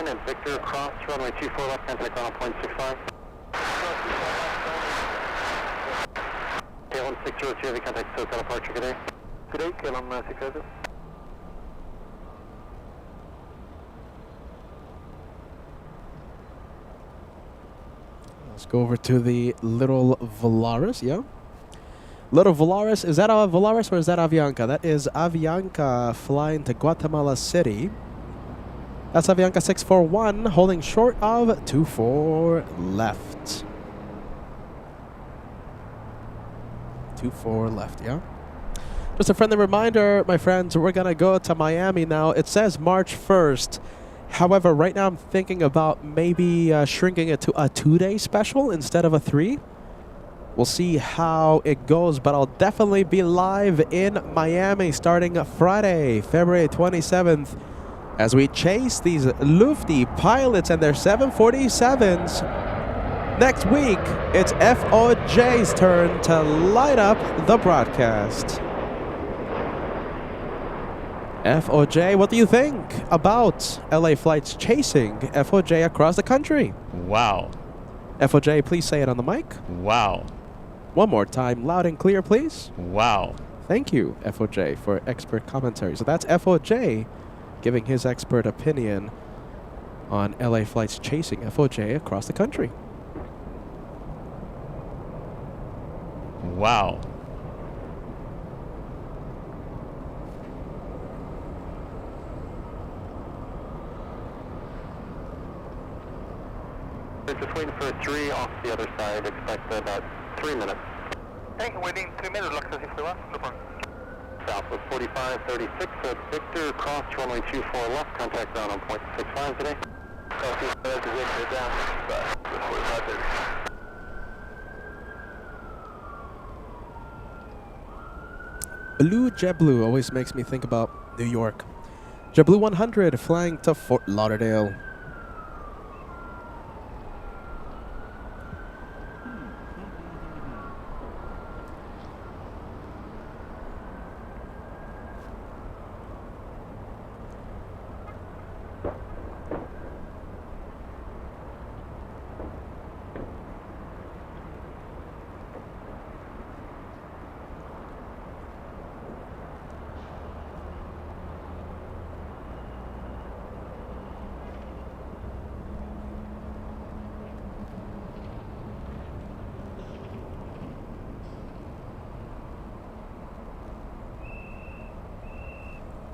And Victor cross runway 24 left, contact on 0.65. KLM 602, have you contact SoCal departure today? Today, KLM 602.
Let's go over to the Little Volaris, yeah? Little Volaris, is that a Volaris or is that Avianca? That is Avianca flying to Guatemala City. That's Avianca 641, holding short of 24 left. 24 left, yeah? Just a friendly reminder, my friends, we're going to go to Miami now. It says March 1st. However, right now I'm thinking about maybe shrinking it to a 2-day special instead of a 3. We'll see how it goes, but I'll definitely be live in Miami starting Friday, February 27th. As we chase these Lufty pilots and their 747s. Next week, it's FOJ's turn to light up the broadcast. FOJ, what do you think about LA flights chasing FOJ across the country?
Wow.
FOJ, please say it on the mic.
Wow.
One more time, loud and clear, please.
Wow.
Thank you, FOJ, for expert commentary. So that's FOJ giving his expert opinion on LA flights chasing FOJ across the country.
Wow.
We're just waiting for a 3 off the other side. Expect about 3 minutes.
Hey, waiting 3 minutes. LAX A380. No problem.
Southwest 4536 at Victor, cross runway 24 left, contact ground on 0.65 today.
Copy, position down, 4530.
Blue JetBlue always makes me think about New York. JetBlue 100 flying to Fort Lauderdale.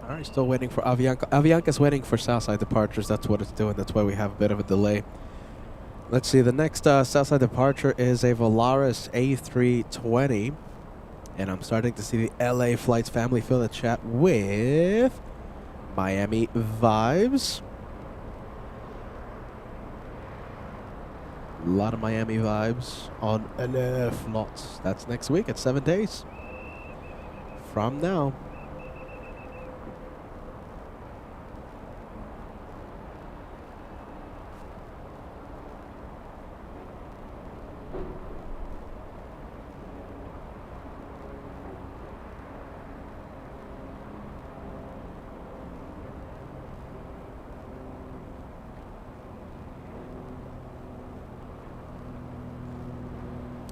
All right, still waiting for Avianca. Avianca's waiting for Southside departures. That's what it's doing. That's why we have a bit of a delay. Let's see. The next Southside departure is a Volaris A380. And I'm starting to see the LA Flights family fill the chat with Miami vibes. A lot of Miami vibes on LA Flights. That's next week. It's 7 days from now.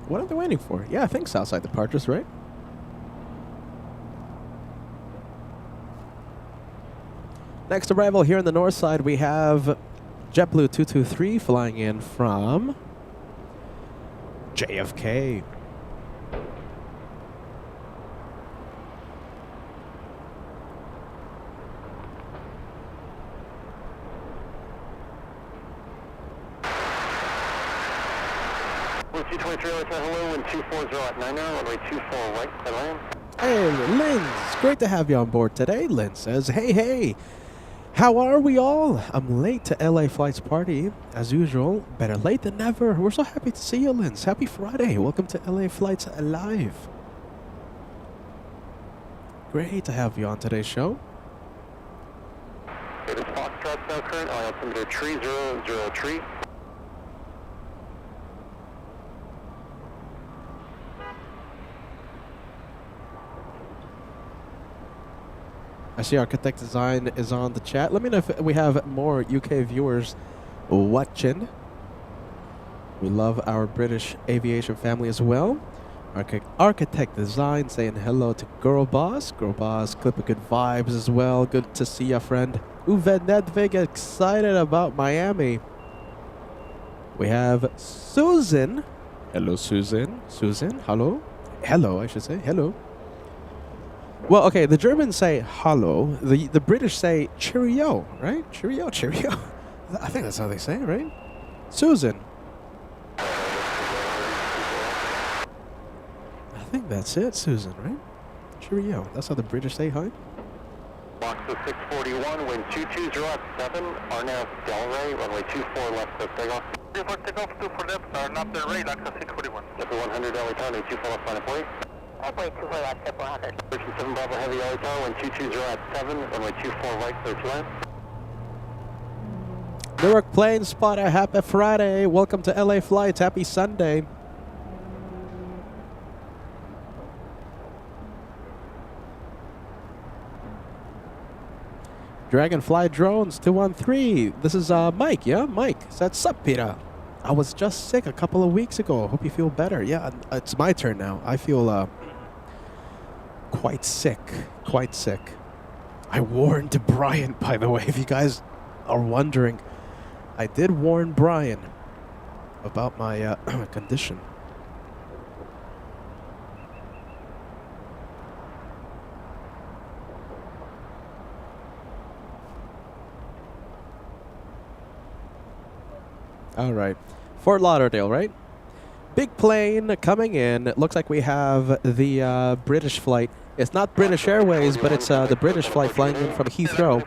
What are they waiting for? Yeah, I think Southside departures, right? Next arrival here on the north side, we have JetBlue 223 flying in from JFK.
Wind 223, hello, wind 240 at 90, runway 24 right, Atlanta.
Hey, Linz, great to have you on board today. Linz says, hey, how are we all? I'm late to LA Flight's party, as usual. Better late than never. We're so happy to see you, Linz. Happy Friday. Welcome to LA Flight's Live. Great to have you on today's show.
It is Foxtrot South Current, altimeter 3003.
I see Architect Design is on the chat. Let me know if we have more UK viewers watching. We love our British aviation family as well. Architect Design saying hello to Girl Boss. Girl Boss, clip of good vibes as well. Good to see ya, friend. Uwe Nedvig excited about Miami. We have Susan. Hello, Susan. Susan, hello. Hello, I should say. Hello. Well, okay, the Germans say hello. The British say cheerio, right? Cheerio, cheerio. I think that's how they say it, right? Susan. I think that's it, Susan, right? Cheerio. That's how the British say hi.
Box to 641, wind 220 at 7, RNAV Delray, runway 24 left of takeoff.
24 takeoff, 24 left, not the LAX at 641.
Leopard 100 LA Tower, 24 left, final 40.
Halfway 24 left, step 100.
Ocean 7 Bravo Heavy LA Tower, wind 220 at 7, runway 24 right, clear to land.
Newark Plane Spotter, happy Friday. Welcome to LA Flights. Happy Sunday. Dragonfly Drones 213. This is Mike, yeah? Mike. What's up, Peter? I was just sick a couple of weeks ago. Hope you feel better. Yeah, it's my turn now. I feel quite sick. Quite sick. I warned Brian, by the way, if you guys are wondering. I did warn Brian about my condition. All right. Fort Lauderdale, right? Big plane coming in. It looks like we have the British flight. It's not British Airways, but it's the British flight flying in from Heathrow.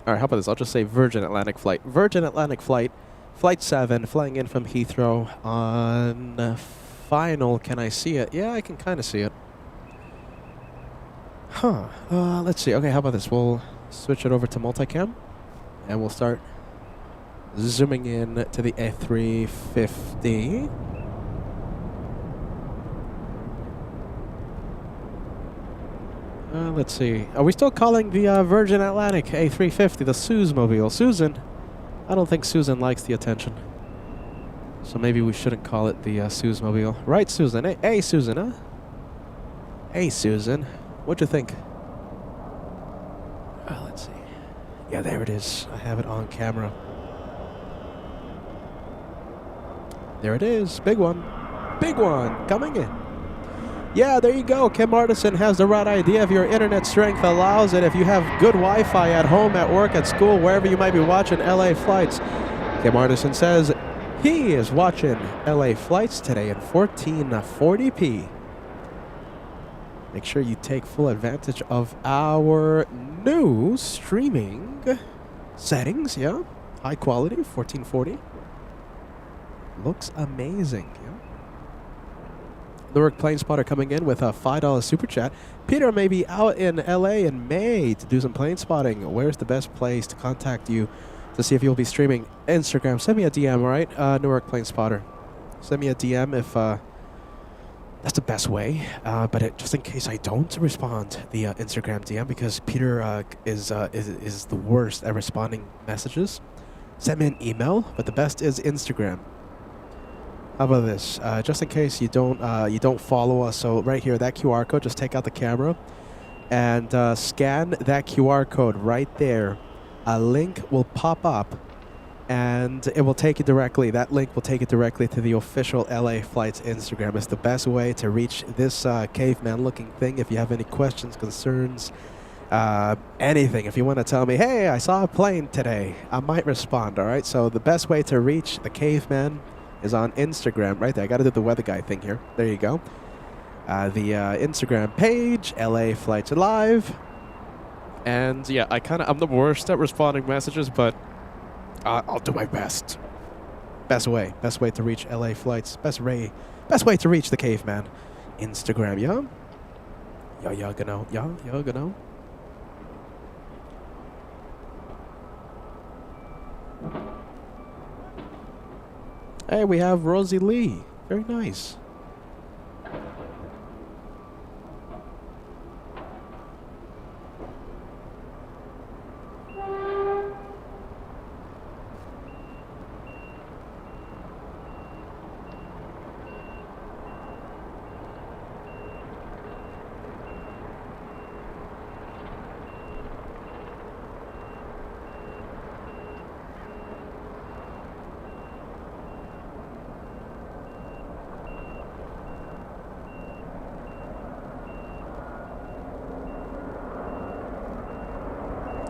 All right, how about this? I'll just say Virgin Atlantic flight. Virgin Atlantic flight, Flight 7, flying in from Heathrow on final. Can I see it? Yeah, I can kind of see it. Huh. Let's see. Okay, how about this? We'll switch it over to multicam, and we'll start zooming in to the A350. Let's see. Are we still calling the Virgin Atlantic A350 the Suze-mobile? Susan? I don't think Susan likes the attention. So maybe we shouldn't call it the Suze-mobile. Right, Susan? Hey, Susan, huh? Hey, Susan. What'd you think? Let's see. Yeah, there it is. I have it on camera. There it is. Big one. Big one. Coming in. Yeah, there you go. Kim Artisan has the right idea. If your internet strength allows it, if you have good Wi-Fi at home, at work, at school, wherever you might be watching LA Flights. Kim Artisan says he is watching LA Flights today in 1440p. Make sure you take full advantage of our new streaming settings, yeah? High quality, 1440. Looks amazing, yeah? Newark Plane Spotter coming in with a $5 super chat. Peter may be out in LA in May to do some plane spotting. Where's the best place to contact you to see if you'll be streaming? Instagram. Send me a DM, all right? Newark Plane Spotter. Send me a DM if that's the best way. But just in case I don't respond via Instagram DM, because Peter is the worst at responding messages, send me an email. But the best is Instagram. How about this? Just in case you don't follow us, so right here, that QR code, just take out the camera and scan that QR code right there. A link will pop up and it will take you directly. That link will take you directly to the official LA Flights Instagram. It's the best way to reach this caveman-looking thing. If you have any questions, concerns, anything. If you want to tell me, hey, I saw a plane today, I might respond, all right? So the best way to reach the caveman is on Instagram, right there. I got to do the weather guy thing here. There you go. The Instagram page, LA Flights Alive. And yeah, I'm the worst at responding messages, but I'll do my best. Best way to reach LA Flights. Best way to reach the caveman. Instagram, yeah? Yeah, genau. Yeah, genau. Hey, we have Rosie Lee. Very nice.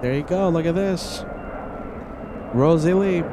There you go. Look at this. Rosie Lee.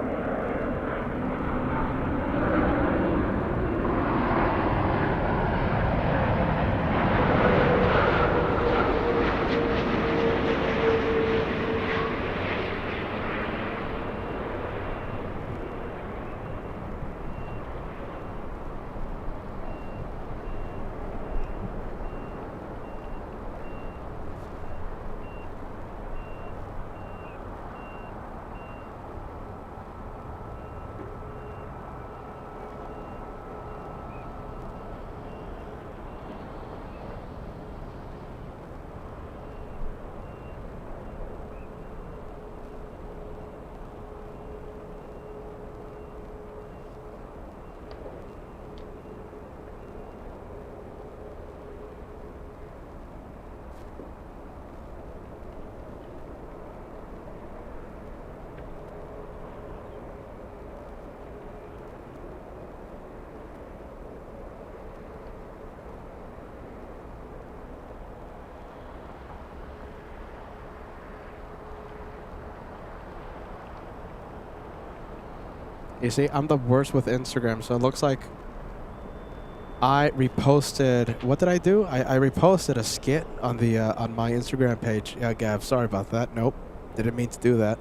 You see, I'm the worst with Instagram, so it looks like I reposted. What did I do? I reposted a skit on the on my Instagram page. Yeah, Gav, sorry about that. Nope, didn't mean to do that.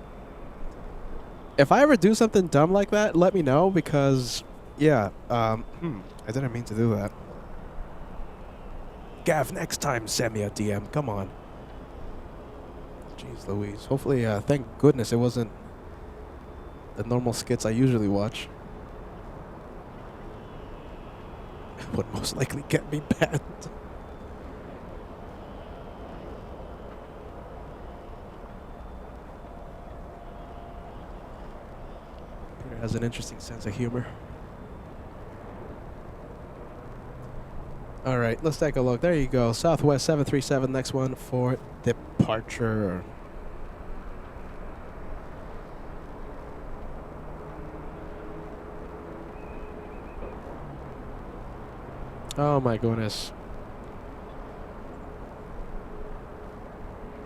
If I ever do something dumb like that, let me know because, yeah, I didn't mean to do that. Gav, next time send me a DM. Come on. Jeez Louise. Hopefully, thank goodness it wasn't the normal skits I usually watch. Would most likely get me banned. Peter has an interesting sense of humor. All right, let's take a look. There you go. Southwest 737, next one for departure. Oh my goodness.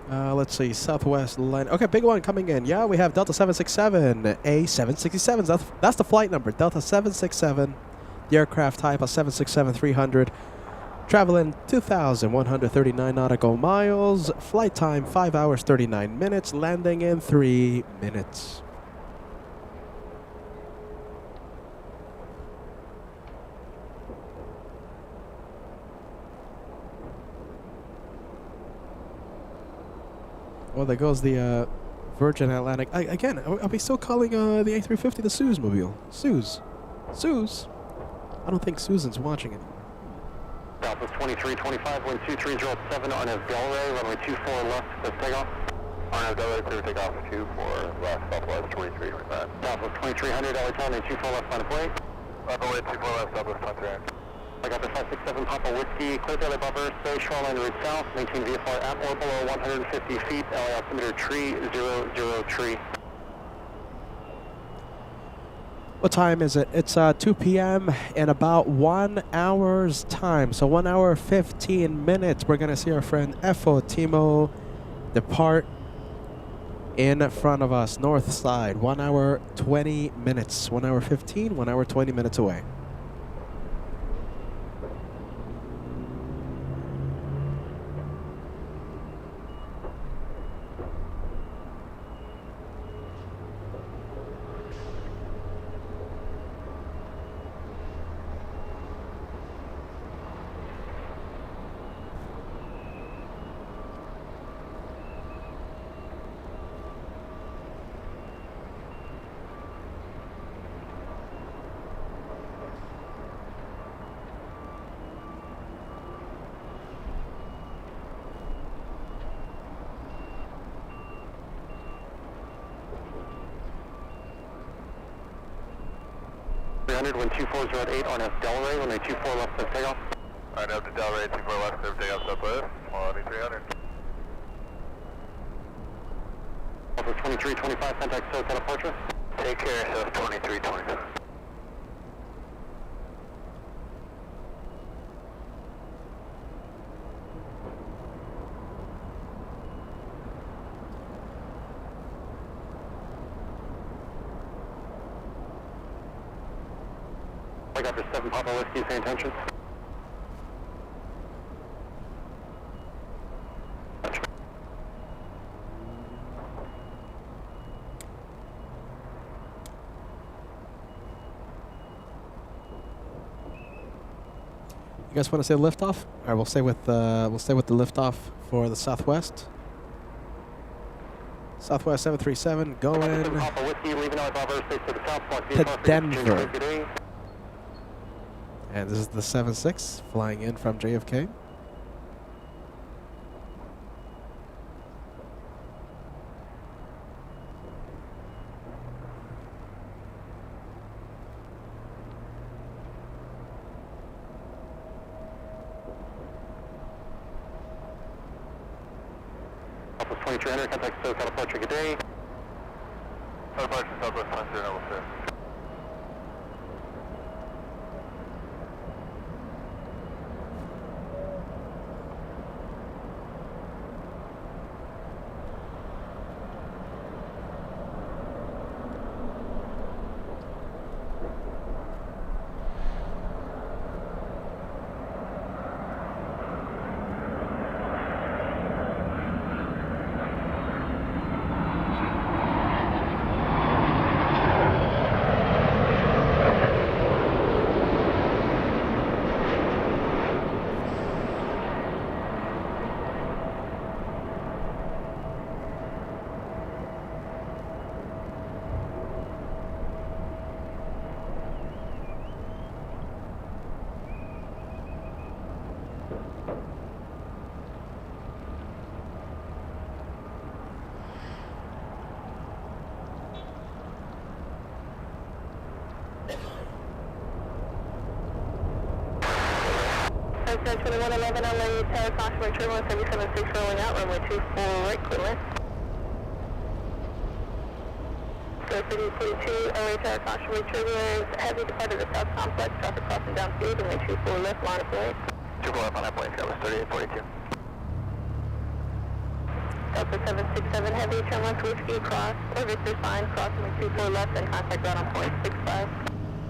Let's see, Southwest line. Okay, big one coming in. Yeah, we have Delta 767, A767. That's the flight number, Delta 767. The aircraft type a 767-300. Traveling 2,139 nautical miles. Flight time 5 hours 39 minutes. Landing in 3 minutes. Well, there goes the Virgin Atlantic. Again, are we still calling the A350 the Suze mobile? Suze. I don't think Susan's watching it.
Southwest 2325, wind 2307 on his Delray, runway 24 left, let's take off. On his Delray, clear take off 24 left, Southwest 2325. Southwest 2300, LA time, 24 left, final plate.
Runway 24 left, Southwest 23.
I got the 567 Papa Whiskey, clear daily above stay shoreline route south, maintain VFR at or below 150 feet, LA altimeter tree, 00 tree.
What time is it? It's 2 p.m. in about 1 hour's time. So 1 hour 15 minutes. We're going to see our friend FO Timo depart in front of us, north side. 1 hour 20 minutes. 1 hour 15, 1 hour 20 minutes away.
Wind 2408 on Delray, runway 24 left of takeoff.
Alright, up to Delray, 24 left, clear takeoff Southwest, quality 300.
Alpha 2325, contact SoCal departure.
Take care, South 2325.
I got the 7 Papa Whiskey, pay attention.
You guys want to say liftoff? All right, we'll stay with the liftoff for the Southwest. Southwest 737 going to Denver. And this is the 76 flying in from JFK.
Alpha 2300, contact SoCal departure, good day.
Departure Southwest 20,
Southside 2111 LA Tower, caution turbulence 776 rolling out, runway 24 right, clear left. City 42, LA Tower, caution turbulence, heavy departure to South Complex, traffic crossing downfield, runway 24 left, line of way.
24 left on that plane, that was 3842.
Delta 767 heavy, turn left whiskey, cross, or Victor's fine, crossing with 24 left, and contact ground on point 65.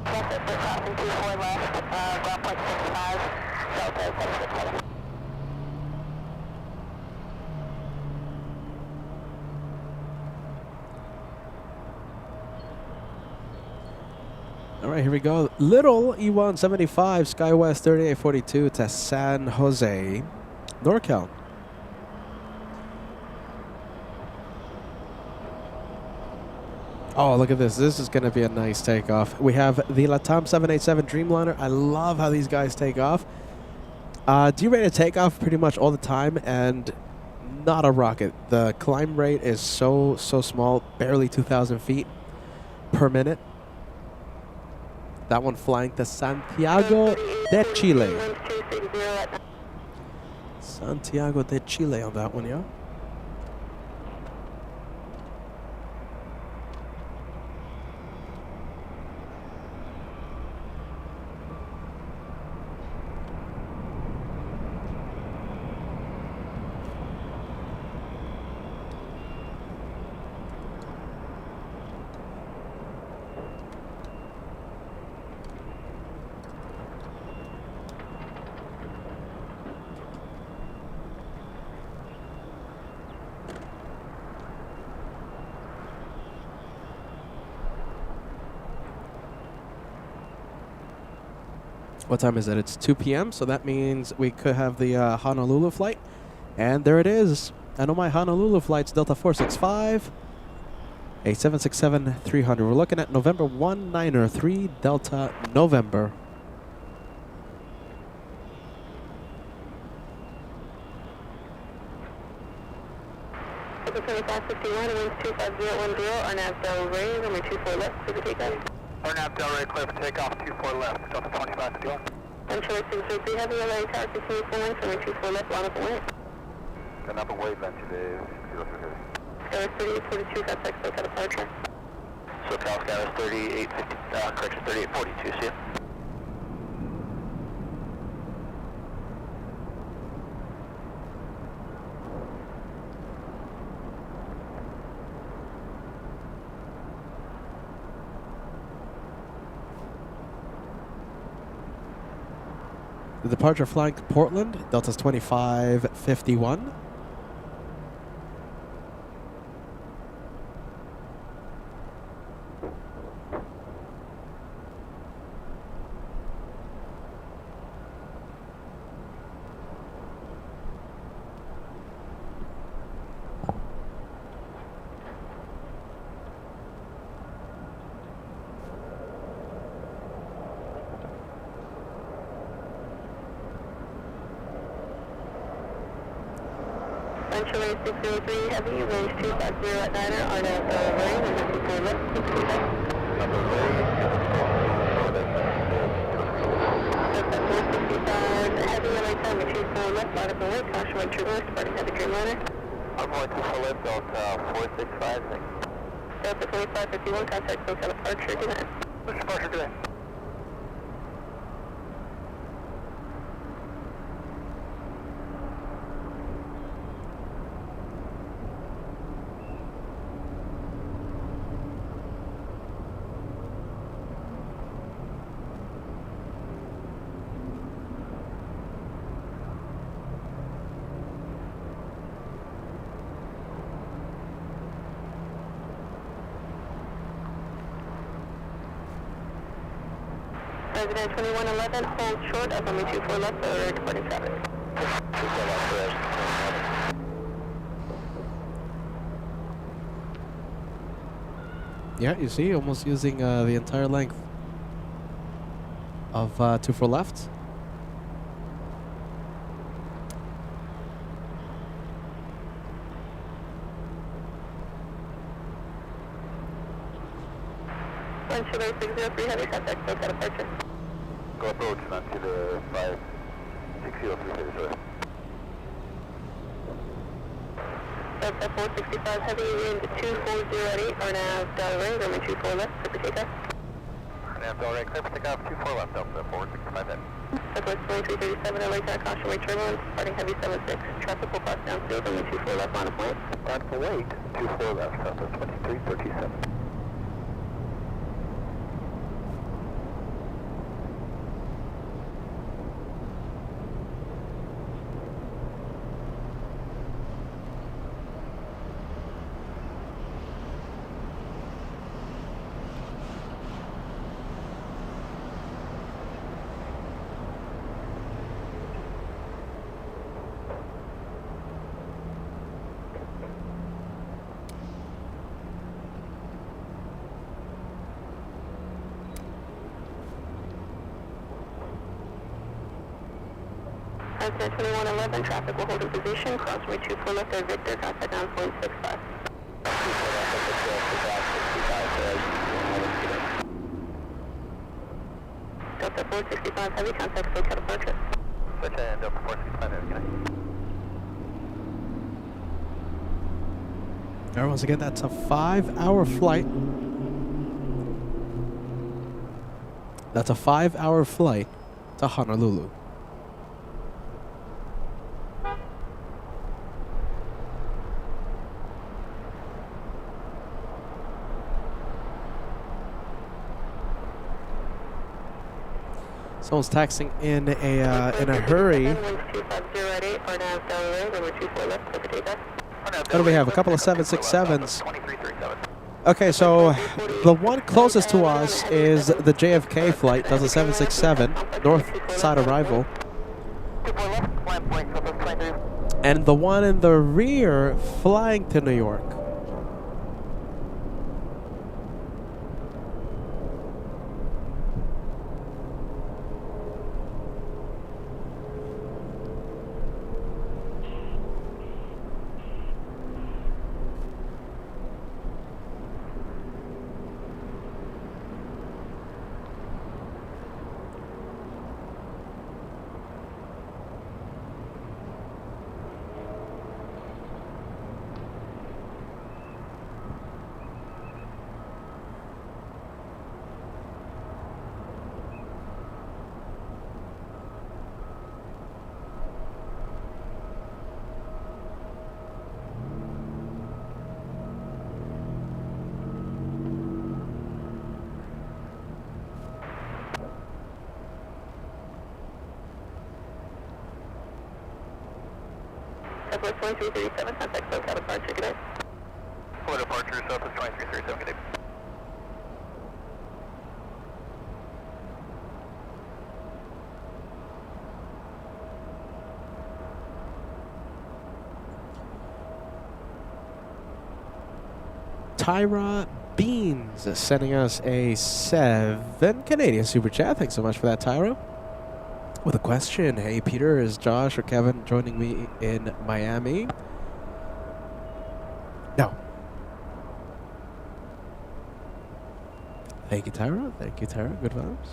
Delta for crossing 24 left, ground point 65, Delta 767.
All right, here we go. Little E175 SkyWest 3842 to San Jose, NorCal. Oh, look at this. This is going to be a nice takeoff. We have the LATAM 787 Dreamliner. I love how these guys take off. D-rated takeoff pretty much all the time, and not a rocket. The climb rate is so small, barely 2,000 feet per minute. That one flying to Santiago de Chile. Santiago de Chile on that one, yeah. What time is it? It's 2 p.m., so that means we could have the Honolulu flight. And there it is. I know my Honolulu flight's Delta 465, a 767-300. We're looking at November 193 Delta November.
Delta 2551, winds 25010, RNAV Del Rey, runway 24 left, clear for takeoff.
RNAV Del Rey, clear for takeoff, 24 left, Delta 2551.
Venture 603 Heavy, LA Tower, 16 full length, runway 24 left, line up and wait.
Line up and wait, venture to 603 Heavy.
Skyler 3842, contact SoCal departure.
SoCal Skyler 3850, correction 3842, see ya.
The departure flying to Portland, Delta's 2551.
Venture 603 Heavy, range 250 at Niner, RNAV Del Rey, runway 24 left, clear for takeoff. Delta 465 Heavy, LA Tower, 24 left, line up and wait, caution when turbulence, departing Heavy Dreamliner.
I'm going to select Delta 4656.
Delta 2551, contact SoCal departure, good night.
What's departure today?
Resident 2111, hold short of runway 24 left for departing traffic.
Yeah, you see, almost using the entire length of 24 left.
Venture 603 Heavy, contact SoCal departure.
Go approach onto the 5603 Heavy, sir.
Delta 465 Heavy, wind 2408, RNAV Del Rey, runway 24 left, clear for takeoff.
RNAV Del Rey, clear for takeoff, 24 left, Delta 465 Heavy.
Southwest 2337, LA Tower, caution wait turbulence, departing Heavy 76. Traffic will cross downfield, runway 24 left, line of wait.
Line for wait, 24 left, Delta 2337.
Resident 2111, traffic will hold in position, cross runway 24 left, there Victor, contact 9.65. Delta 465 Heavy, contact SoCal departure.
Switch and Delta 465 Heavy, can
All right, once again, that's a 5-hour flight. That's a 5-hour flight to Honolulu. Someone's taxing in a hurry. What do we have? A couple of 767s. Okay, so the one closest to us is the JFK flight. That's a 767, north side arrival. And the one in the rear flying to New York.
Southwest 2337, contact SoCal departure, good night.
For departure, Southwest 2337, good day.
Tyra Beans sending us a 7 Canadian Super Chat. Thanks so much for that, Tyra. With a question. Hey, Peter, is Josh or Kevin joining me in Miami? No. Thank you, Tyra. Thank you, Tyra. Good vibes.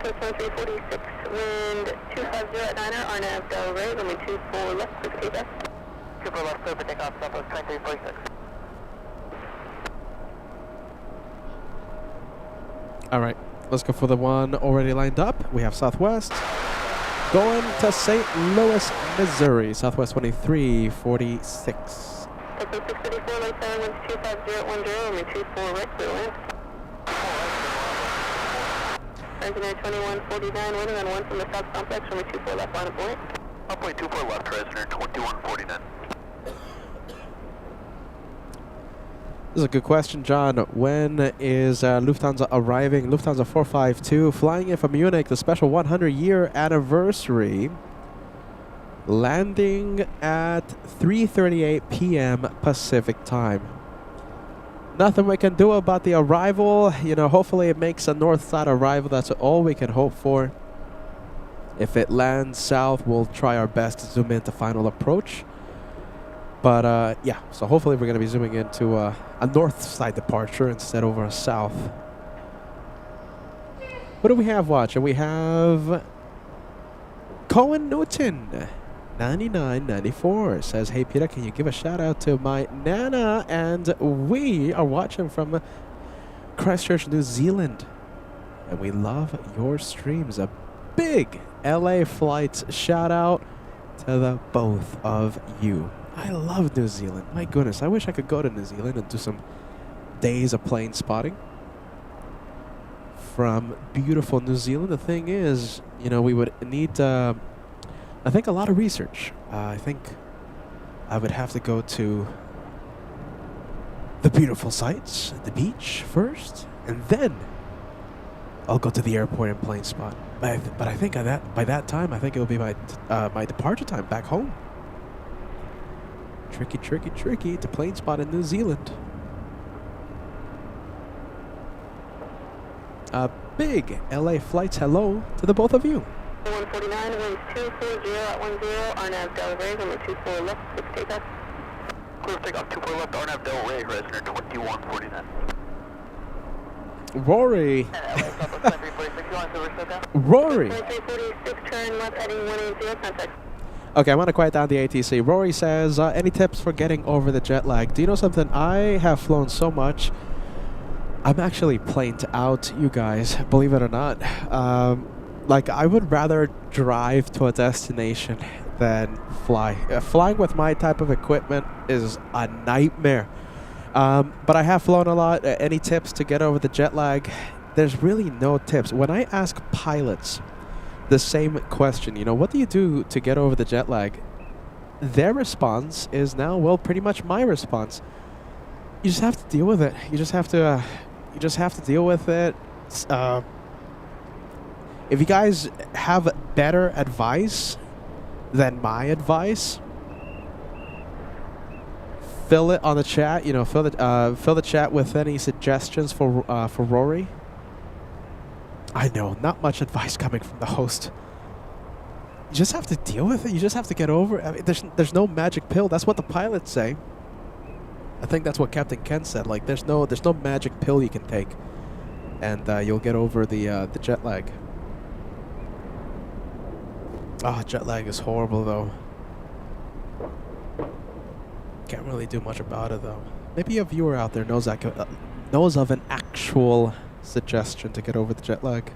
Southwest 1346, wind 250 at Niner, RNAV Del Rey, runway 24 left, clear for takeoff.
24 left, clear for takeoff, Southwest 2346.
All right, let's go for the one already lined up. We have Southwest going to St. Louis, Missouri. Southwest 2346.
Southwest 634, light down, wind 250 at 10, runway 24 right, clear land. Resident 2149, waiting on one from the South Complex, runway 24 left, line of point.
Runway 24 left, Resident 2149.
This is a good question, John. When is Lufthansa arriving? Lufthansa 452 flying in from Munich, the special 100-year anniversary, landing at 3:38 p.m. Pacific time. Nothing we can do about the arrival. You know, hopefully it makes a north side arrival. That's all we can hope for. If it lands south, we'll try our best to zoom into final approach. But yeah, so hopefully we're going to be zooming into a north side departure instead over a south. What do we have watching? We have Cohen Newton, 9994, says, hey Peter, can you give a shout out to my Nana? And we are watching from Christchurch, New Zealand. And we love your streams. A big LA Flights shout out to the both of you. I love New Zealand. My goodness, I wish I could go to New Zealand and do some days of plane spotting from beautiful New Zealand. The thing is, you know, we would need, I think, a lot of research. I think I would have to go to the beautiful sights, the beach first, and then I'll go to the airport and plane spot. But I think by that time, I think it will be my my departure time back home. Tricky, tricky, tricky to plane spot in New Zealand. Big LA flights, hello to the both of you.
149, winds 240 at 10, RNAV Del Rey, runway 24 left, 6 takeoff.
Clear takeoff 24 left, RNAV Del Rey, resident 2149.
Rory.
And LA Southwest 9346, you want to reverse that?
Rory.
2346, turn left, heading 180, contact.
Okay, I'm going to quiet down the ATC. Rory says, any tips for getting over the jet lag? Do you know something? I have flown so much. I'm actually planed out, you guys, believe it or not. Like, I would rather drive to a destination than fly. Flying with my type of equipment is a nightmare. But I have flown a lot. Any tips to get over the jet lag? There's really no tips. When I ask pilots the same question, you know, what do you do to get over the jet lag? Their response is now, well, pretty much my response. You just have to deal with it. You just have to deal with it. If you guys have better advice than my advice, fill it on the chat. You know, fill the chat with any suggestions for Rory. I know, not much advice coming from the host. You just have to deal with it. You just have to get over it. I mean, there's no magic pill. That's what the pilots say. I think that's what Captain Ken said. Like, there's no magic pill you can take, and you'll get over the jet lag. Oh, jet lag is horrible, though. Can't really do much about it, though. Maybe a viewer out there knows of an actual suggestion to get over the jet lag.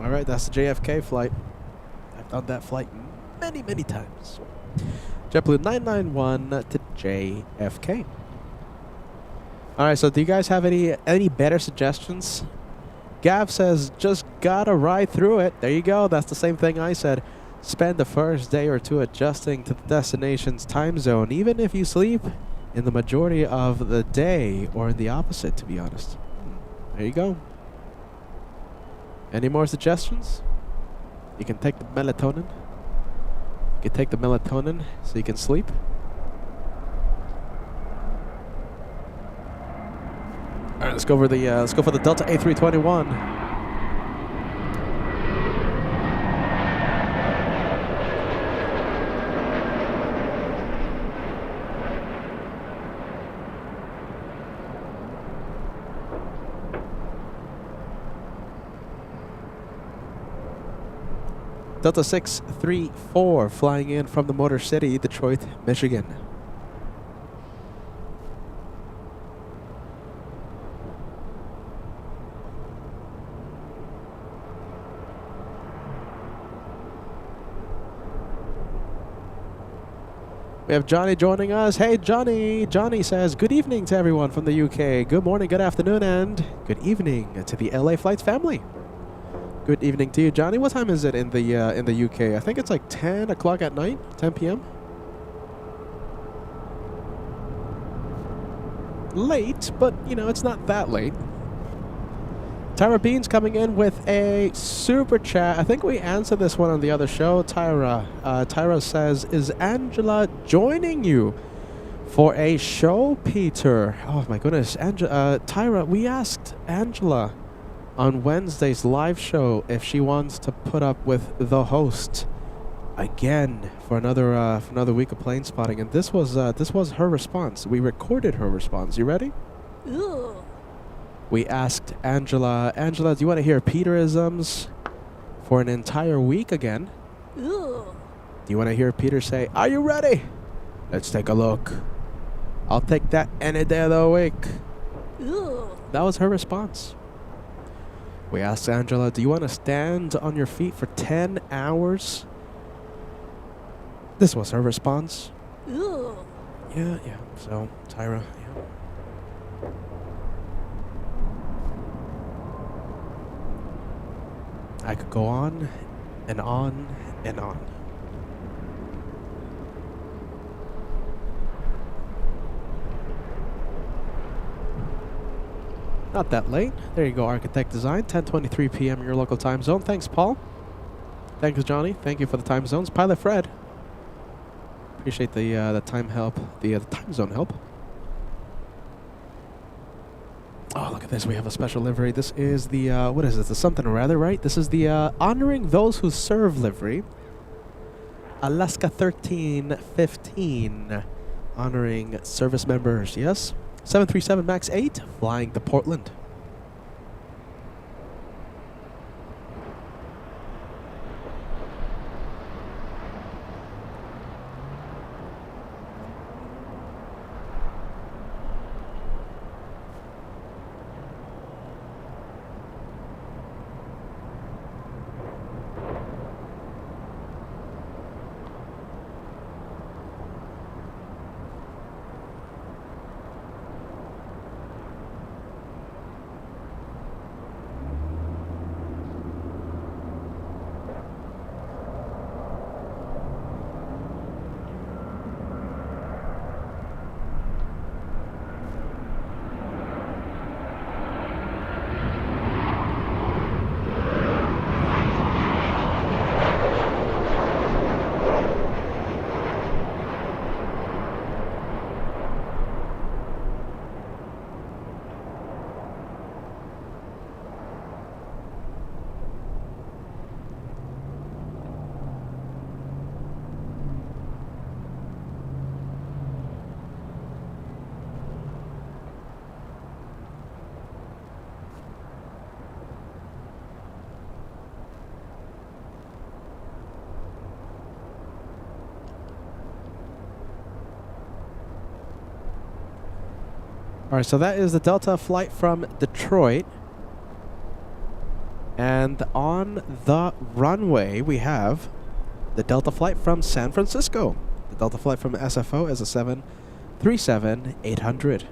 Alright, that's the JFK flight. I've done that flight many, many times. JetBlue 991 to JFK. Alright, so do you guys have any better suggestions? Gav says, just gotta ride through it. There you go. That's the same thing I said. Spend the first day or two adjusting to the destination's time zone, even if you sleep in the majority of the day, or in the opposite, to be honest. There you go. Any more suggestions? You can take the melatonin. You can take the melatonin so you can sleep. All right, let's go for the Delta A321. Delta 634 flying in from the Motor City, Detroit, Michigan. We have Johnny joining us. Hey, Johnny. Johnny says, good evening to everyone from the UK. Good morning, good afternoon, and good evening to the LA Flights family. Good evening to you, Johnny. What time is it in the UK? I think it's like 10 o'clock at night, 10 p.m. Late, but, you know, it's not that late. Tyra Beans coming in with a super chat. I think we answered this one on the other show. Tyra says, is Angela joining you for a show, Peter? Oh, my goodness. Tyra, we asked Angela on Wednesday's live show if she wants to put up with the host again for another week of plane spotting, and this was her response. We recorded her response. You ready?
Ooh.
We asked Angela, do you want to hear Peterisms for an entire week again?
Ooh.
Do you want to hear Peter say, are you ready? Let's take a look. I'll take that any day of the week.
Ooh.
That was her response. We asked Angela, do you want to stand on your feet for 10 hours? This was her response.
Ooh.
Yeah. So, Tyra, yeah. I could go on and on and on. Not that late. There you go, Architect Design, 10:23 p.m. your local time zone. Thanks, Paul. Thanks, Johnny. Thank you for the time zones. Pilot Fred. Appreciate the time help, the time zone help. Oh, look at this. We have a special livery. This is the, what is this? The something or rather, right? This is the Honoring Those Who Serve livery. Alaska 1315. Honoring service members, yes? 737 MAX 8, flying to Portland. All right, so that is the Delta flight from Detroit. And on the runway, we have the Delta flight from San Francisco. The Delta flight from SFO is a 737-800.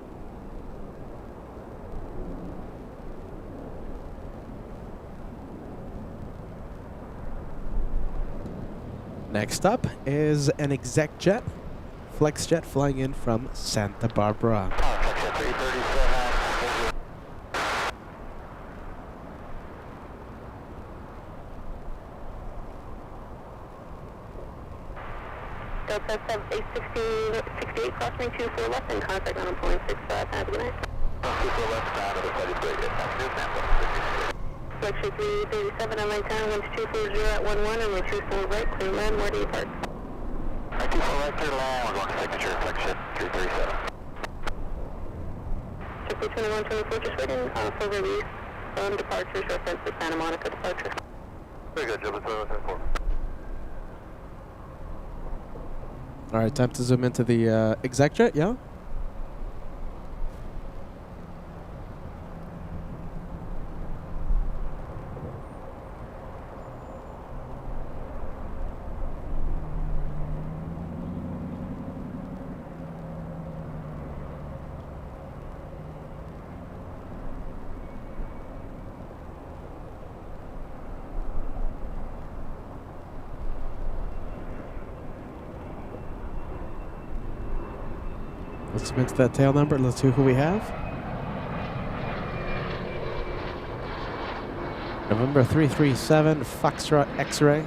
Next up is an exec jet, flex jet flying in from Santa Barbara.
Delta 868, crossing 24 left and contact on point 65. Have a good night.
24 left, down to the flight is great.
Flexion 337 on line 10, winds 240 at 11 and we're 24 right, clear land, where do you park?
24 right, clear land, we're going to signature, flexion 337.
Triple 2124, just waiting for release from departures, reference to Santa Monica departure.
Very good, Triple 2124.
All right, time to zoom into the exec jet, yeah? Let's zoom into that tail number. Let's see who we have. November 337 Foxtrot X-Ray.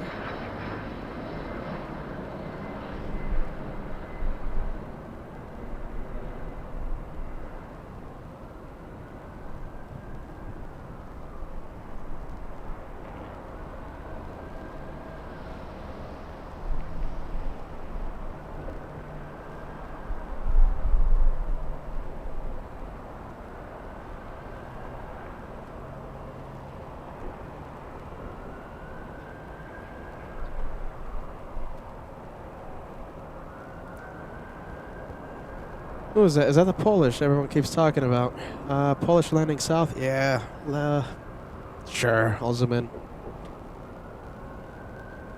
Who is that? Is that the Polish everyone keeps talking about? Polish landing south? Yeah. Sure, I'll zoom in.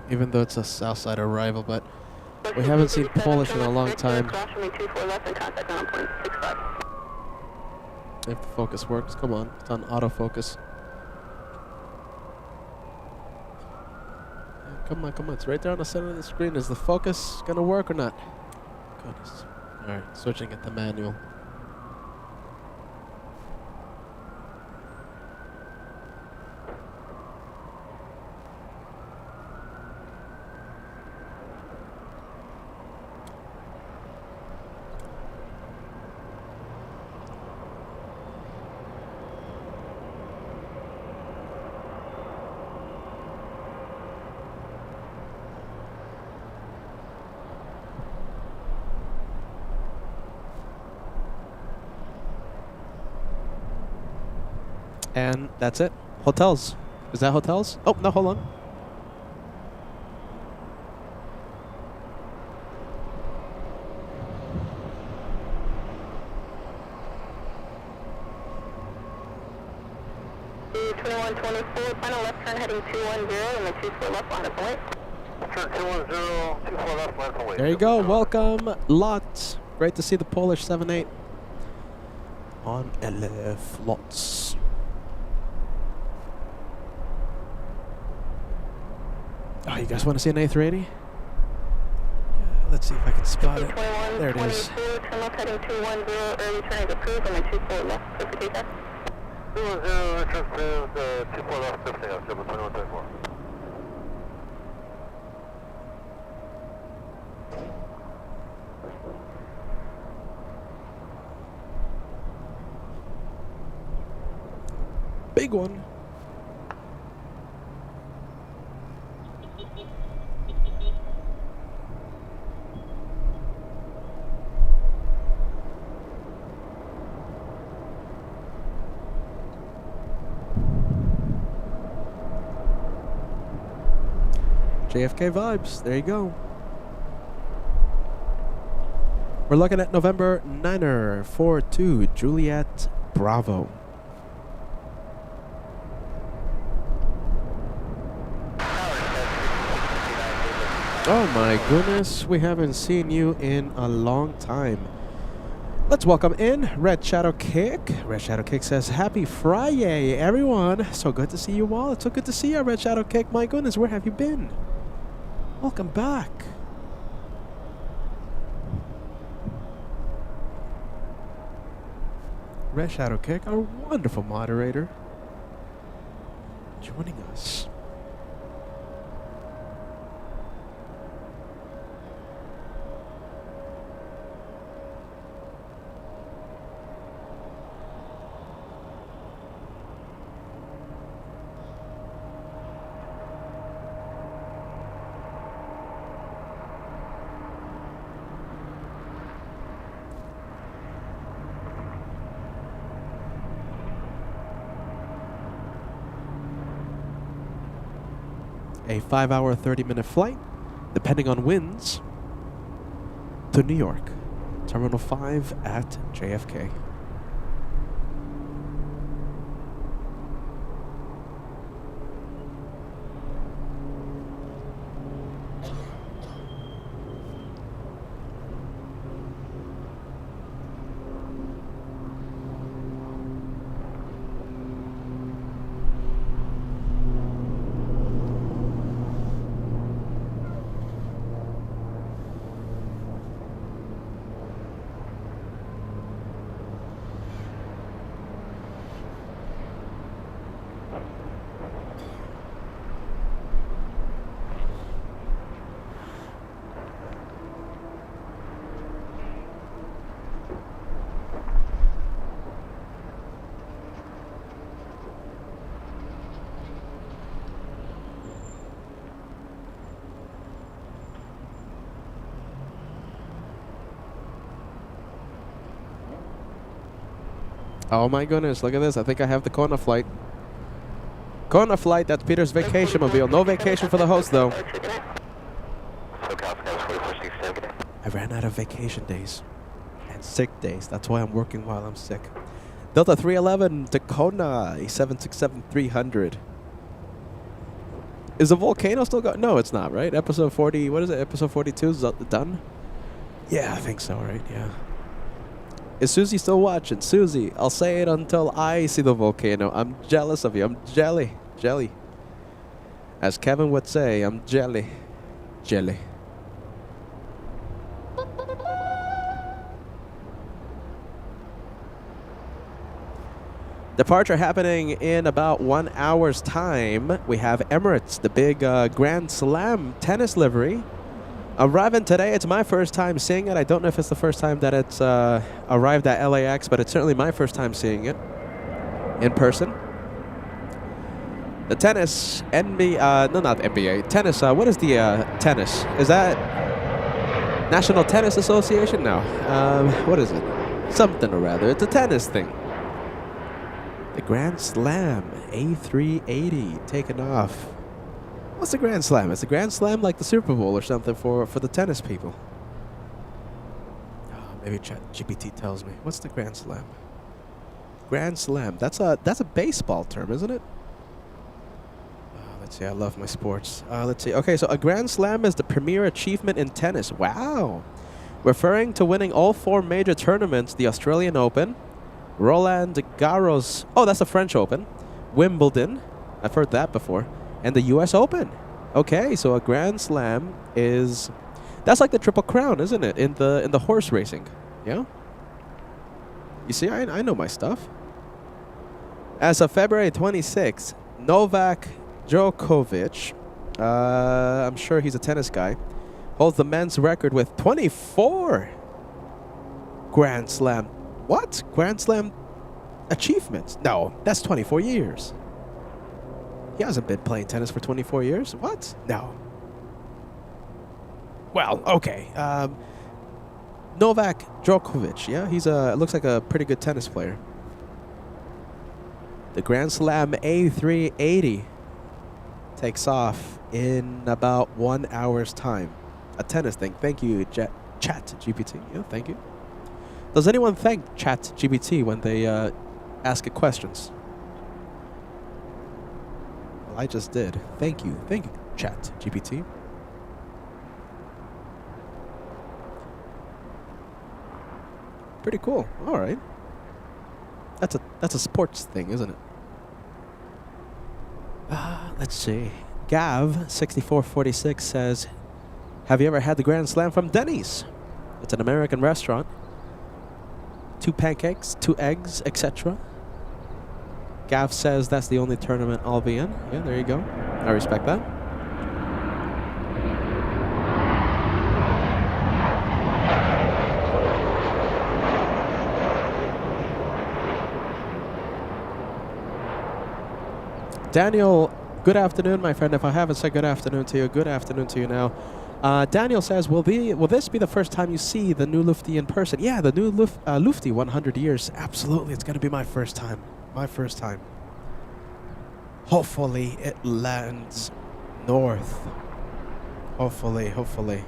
Even though it's a Southside arrival, but we haven't seen Polish in a long time. If the focus works, come on. It's on autofocus. Come on, come on. It's right there on the center of the screen. Is the focus going to work or not? Goodness. All right, switching it to manual. And that's it. Hotels. Is that hotels? Oh, no, hold on.
Final left turn heading 210 and the 24 left line of point.
Turn 210, 24 left, line from
There you go. Welcome, Lot. Great to see the Polish 7-8 on LF Lots. Oh, you guys want to see an A380? Yeah, let's see if I can spot it. There it is.
Turn left heading 210, early turn is approved and the 24 left. Perfect, take that.
210, entrance approved, 24 left, lifting up, 2124.
Big one. JFK vibes. There you go. We're looking at November 9er 42 Juliet Bravo. Oh my goodness, we haven't seen you in a long time. Let's welcome in Red Shadow Kick. Red Shadow Kick says, Happy Friday, everyone. So good to see you all. It's so good to see you, Red Shadow Kick. My goodness, where have you been? Welcome back. Red Shadow Kick, our wonderful moderator, joining us. A 5-hour, 30-minute flight, depending on winds, to New York, Terminal 5 at JFK. Oh my goodness, look at this. I think I have the Kona flight. Kona flight, that's Peter's vacation mobile. No vacation for the host, though. I ran out of vacation days and sick days. That's why I'm working while I'm sick. Delta 311 to Kona, a 767-300. Is the volcano still going? No, it's not, right? Episode 40, what is it? Episode 42 is done? Yeah, I think so, right? Yeah. Is Susie still watching? Susie, I'll say it until I see the volcano. I'm jealous of you. I'm jelly. As Kevin would say, I'm jelly. Jelly. Departure happening in about 1 hour's time. We have Emirates, the big Grand Slam tennis livery. Arriving today, it's my first time seeing it. I don't know if it's the first time that it's arrived at LAX, but it's certainly my first time seeing it in person. The tennis, no, not NBA, tennis, what is the tennis? Is that National Tennis Association? No. What is it? Something or rather. It's a tennis thing. The Grand Slam A380 taking off. What's the Grand Slam? Is the Grand Slam like the Super Bowl or something for the tennis people? Oh, maybe ChatGPT tells me. What's the Grand Slam? Grand Slam. That's a baseball term, isn't it? Let's see. I love my sports. Let's see. Okay, so a Grand Slam is the premier achievement in tennis. Wow. Referring to winning all 4 major tournaments: the Australian Open, Roland Garros. Oh, that's the French Open. Wimbledon. I've heard that before. And the U.S. Open. Okay, so a Grand Slam is... That's like the Triple Crown, isn't it? In the horse racing. Yeah? You see, I know my stuff. As of February 26th, Novak Djokovic, I'm sure he's a tennis guy, holds the men's record with 24 Grand Slam. What? Grand Slam achievements? No, that's 24 years. He hasn't been playing tennis for 24 years. What? No. Well, okay. Novak Djokovic, yeah? He's looks like a pretty good tennis player. The Grand Slam A380 takes off in about 1 hour's time. A tennis thing. Thank you, ChatGPT. Yeah, thank you. Does anyone thank ChatGPT when they ask it questions? Well, I just did. Thank you. Thank you, ChatGPT. Pretty cool. All right. That's a sports thing, isn't it? Let's see. Gav6446 says, have you ever had the Grand Slam from Denny's? It's an American restaurant. 2 pancakes, 2 eggs, etc. Gav says that's the only tournament I'll be in. Yeah, there you go. I respect that. Daniel, good afternoon, my friend. If I haven't said good afternoon to you, good afternoon to you now. Daniel says, will this be the first time you see the new Lufty in person? Yeah, the new Lufty 100 years. Absolutely, it's going to be my first time. My first time. Hopefully it lands north. Hopefully. Hopefully.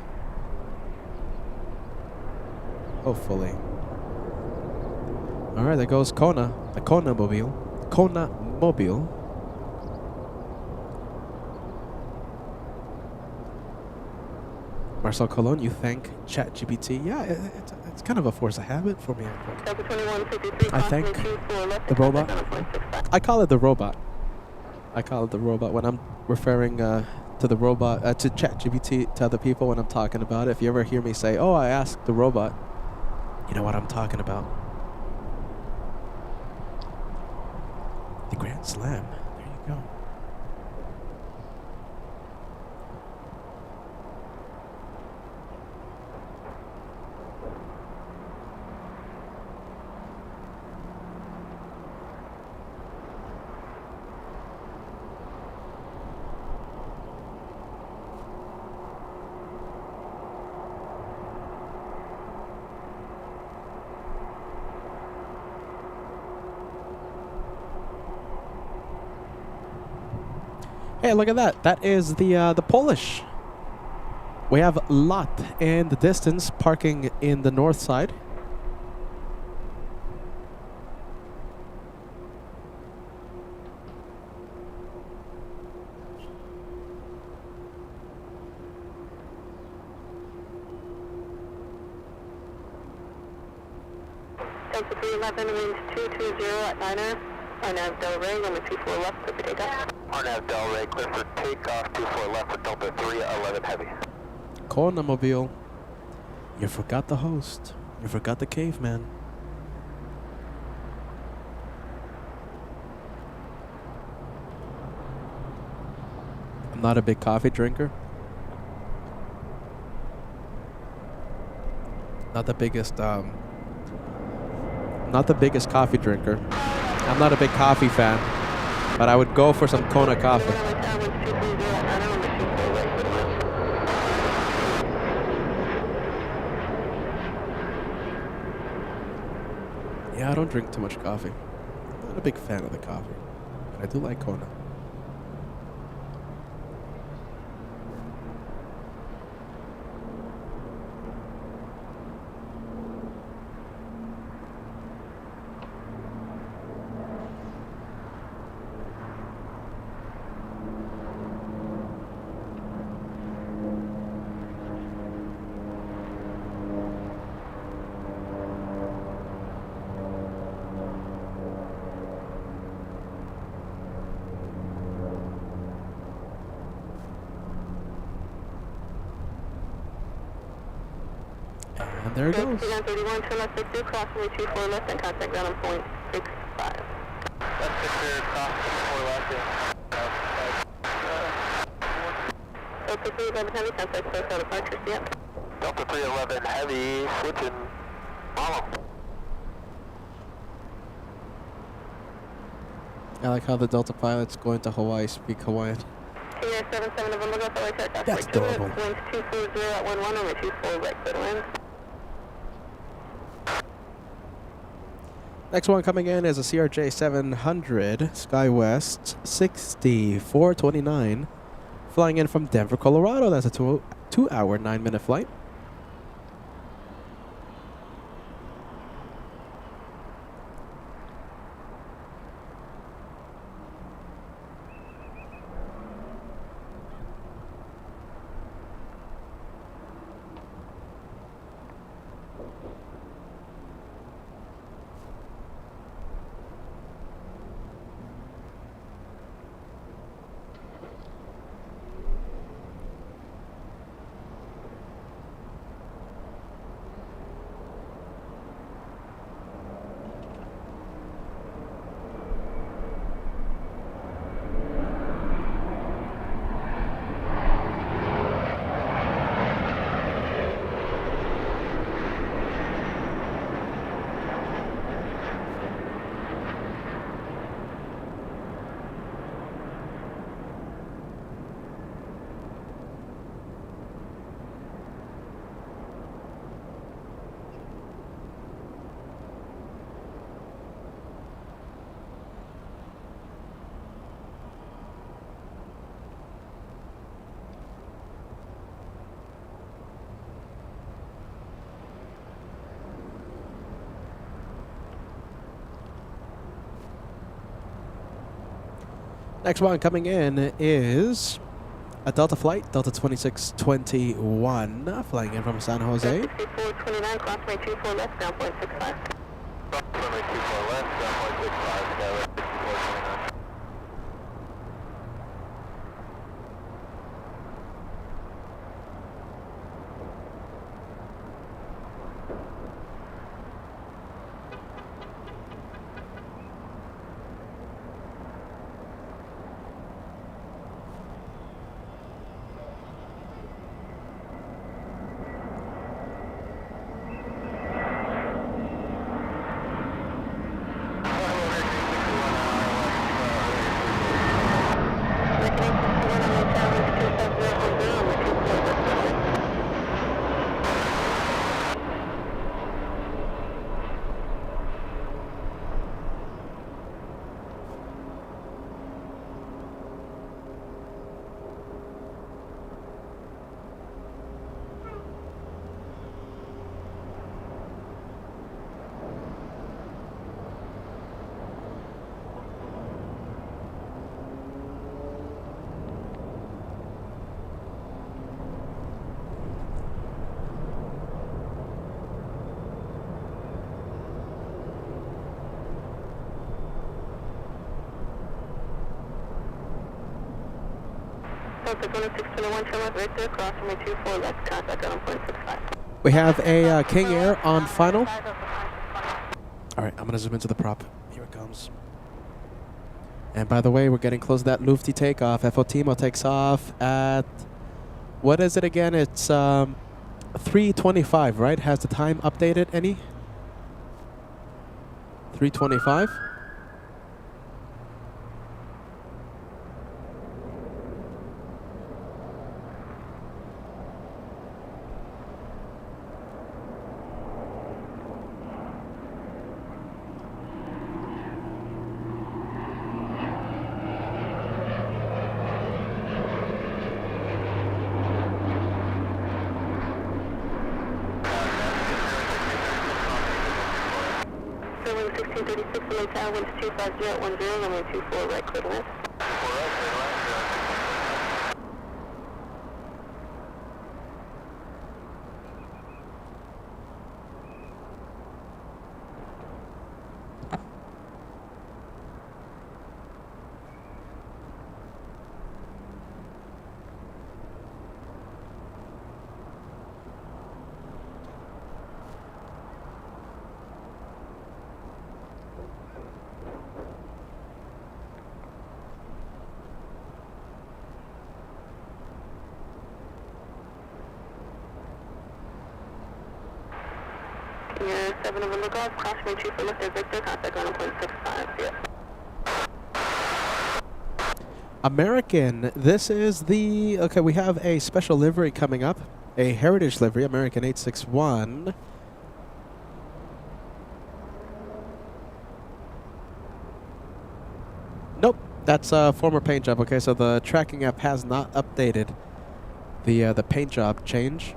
All right, there goes Kona. The Kona Mobile. Kona Mobile. Marcel Colon, you thank ChatGPT. Yeah, it's kind of a force of habit for me. I thank the robot. I call it the robot. I call it the robot when I'm referring to the robot, to ChatGPT, to other people when I'm talking about it. If you ever hear me say, oh, I asked the robot, you know what I'm talking about. The Grand Slam. There you go. Hey, look at that. That is the Polish. We have Lot in the distance, parking in the north side.
Delta 311, winds 220 at 9er. Arnav Del Rey, number 24 left, clear for takeoff.
Arnav Del Rey, clear for takeoff, 24 left with Delta 311 heavy.
Corner mobile. You forgot the host. You forgot the caveman. I'm not a big coffee drinker. Not the biggest coffee drinker. I'm not a big coffee fan, but I would go for some Kona coffee. Yeah, I don't drink too much coffee. I'm not a big fan of the coffee, but I do like Kona. And there it goes.
31, turn left 62, cross runway 24 left, and contact ground on point 65.
Left 6 cross 24 left
Delta 311 heavy, contact Southside departure, yep.
Delta 311 heavy, switching, follow.
I like how the Delta pilots going to Hawaii speak Hawaiian.
KJFK 77 November, go for takeoff.
That's adorable.
Winds 240 at 11, runway 24 right, clear to land.
Next one coming in is a CRJ 700 SkyWest 6429, flying in from Denver, Colorado. That's a 2-hour, 9-minute flight. Next one coming in is a Delta flight, Delta 2621, flying in from San Jose.
6429, cross runway 24 left, ground point 65.
Cross runway 24 left, ground point 65, Skywest 6429.
Delta 2621, turn left, Victor, cross runway 24 left, contact ground on 0.65.
We have a King Air on final. All right, I'm going to zoom into the prop. Here it comes. And by the way, we're getting close to that Lufty takeoff. FOTMO takes off at, what is it again? It's 3:25, right? Has the time updated any? 3:25?
Runway 1636, LA Tower, winds 25010, runway 24 right, clear to land. You're 7 over lookoff, cross runway 24 left, Victor, contact ground on 0.65, yeah.
American, this is the, okay, we have a special livery coming up, a heritage livery, American 861. Nope, that's a former paint job, okay, so the tracking app has not updated the paint job change.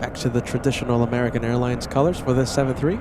Back to the traditional American Airlines colors for this 7-3.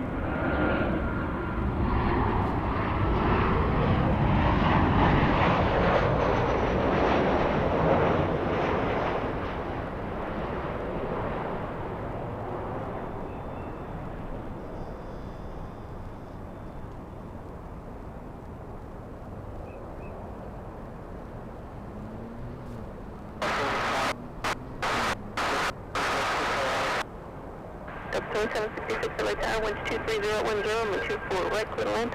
Up 2766 LA Tower, winds 23010, runway 24 right, clear to land.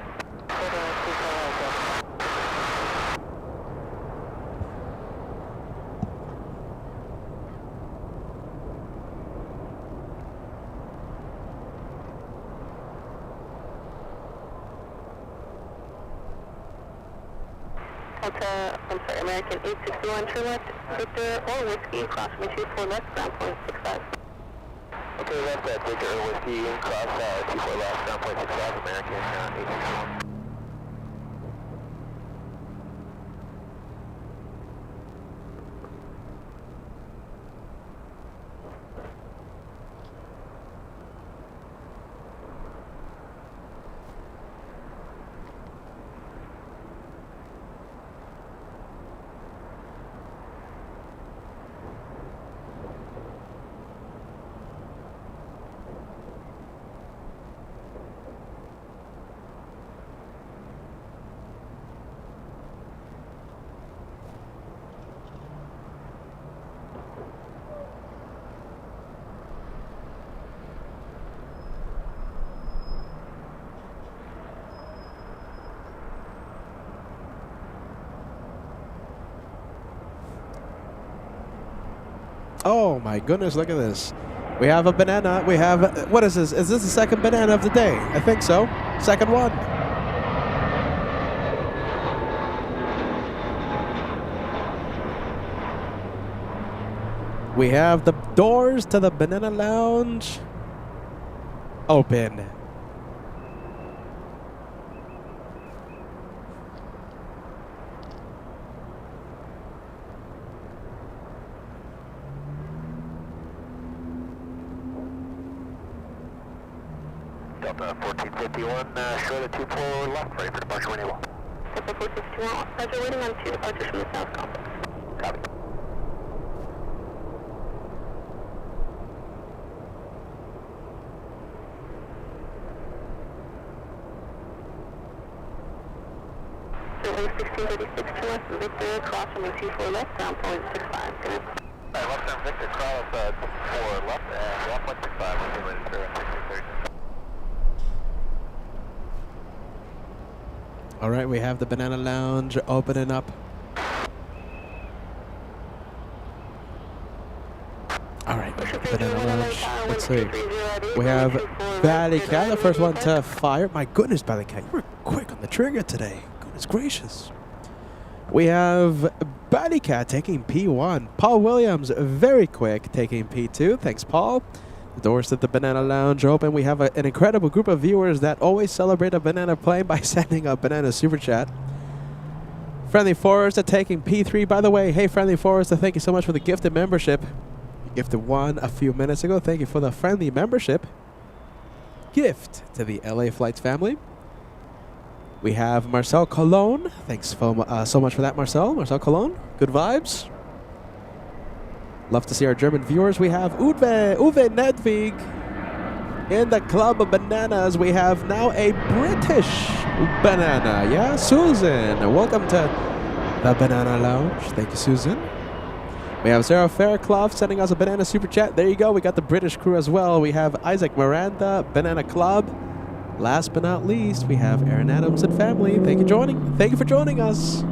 Delta, I'm sorry, American 861, turn left, Victor or Whiskey, cross runway 24 left, ground point 65.
Okay, that's that Victor Whiskey, cross 24 left, ground point 65, American 861.
Oh my goodness, look at this. We have a banana. We have, what is this? Is this the second banana of the day? I think so. Second one. We have the doors to the banana lounge open.
Delta 1451, short of 24 left, ready for departure when able.
Delta 461, Roger, waiting on 2 departures from the south complex.
Copy.
Wing 1636 to us, Victor, cross runway 24 left, ground point 65. Good.
Alright, Western Victor, cross 4 left and ground point 65. We'll be ready for 1630.
All right, we have the Banana Lounge opening up. All right, Banana Lounge. Let's see. We have Ballycat, the first one to fire. My goodness, Ballycat, you were quick on the trigger today. Goodness gracious. We have Ballycat taking P1. Paul Williams, very quick, taking P2. Thanks, Paul. The doors to the Banana Lounge are open. We have an incredible group of viewers that always celebrate a banana plane by sending a banana super chat. Friendly Forester taking P3. By the way, hey, Friendly Forester, thank you so much for the gifted membership. You gifted one a few minutes ago. Thank you for the friendly membership gift to the LA Flights family. We have Marcel Cologne. Thanks so much for that, Marcel. Marcel Cologne, good vibes. Love to see our German viewers. We have Uwe Nedvig in the club of bananas. We have now a British banana. Yeah, Susan. Welcome to the Banana Lounge. Thank you, Susan. We have Sarah Fairclough sending us a banana super chat. There you go. We got the British crew as well. We have Isaac Miranda, Banana Club. Last but not least, we have Aaron Adams and family. Thank you for joining us.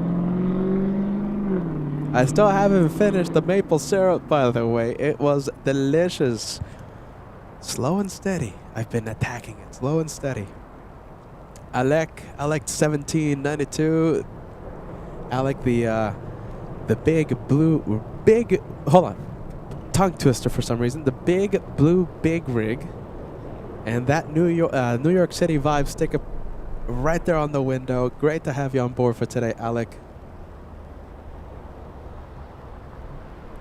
I still haven't finished the maple syrup, by the way. It was delicious. Slow and steady. I've been attacking it. Slow and steady. Alec 1792. Alec, the big blue, hold on. Tongue twister for some reason. The big blue big rig. And that New York City vibe sticker right there on the window. Great to have you on board for today, Alec.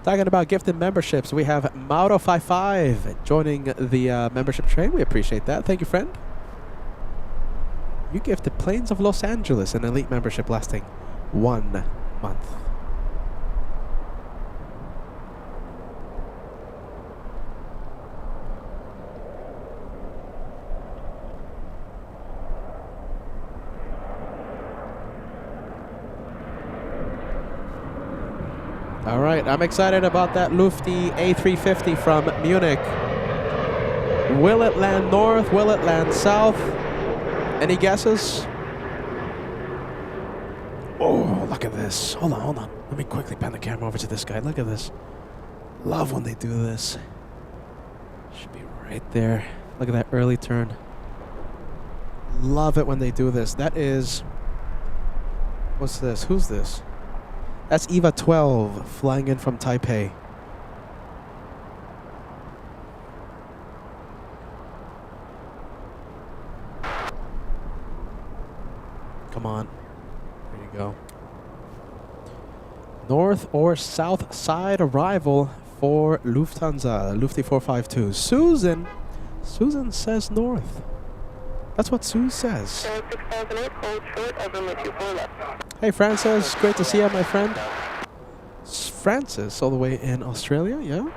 Talking about gifted memberships, we have Mauro55 joining the membership train. We appreciate that. Thank you, friend. You gifted Plains of Los Angeles an elite membership lasting 1 month. All right, I'm excited about that Lufty A350 from Munich. Will it land north? Will it land south? Any guesses? Oh, look at this. Hold on. Let me quickly pan the camera over to this guy. Look at this. Love when they do this. Should be right there. Look at that early turn. Love it when they do this. That is... What's this? Who's this? That's EVA 12 flying in from Taipei. Come on. There you go. North or south side arrival for Lufthansa, Lufty 452. Susan says north. That's what Sue says.
6008, hold short, over my 24 left.
Hey Francis, great to see you, my friend. Francis, all the way in Australia, yeah?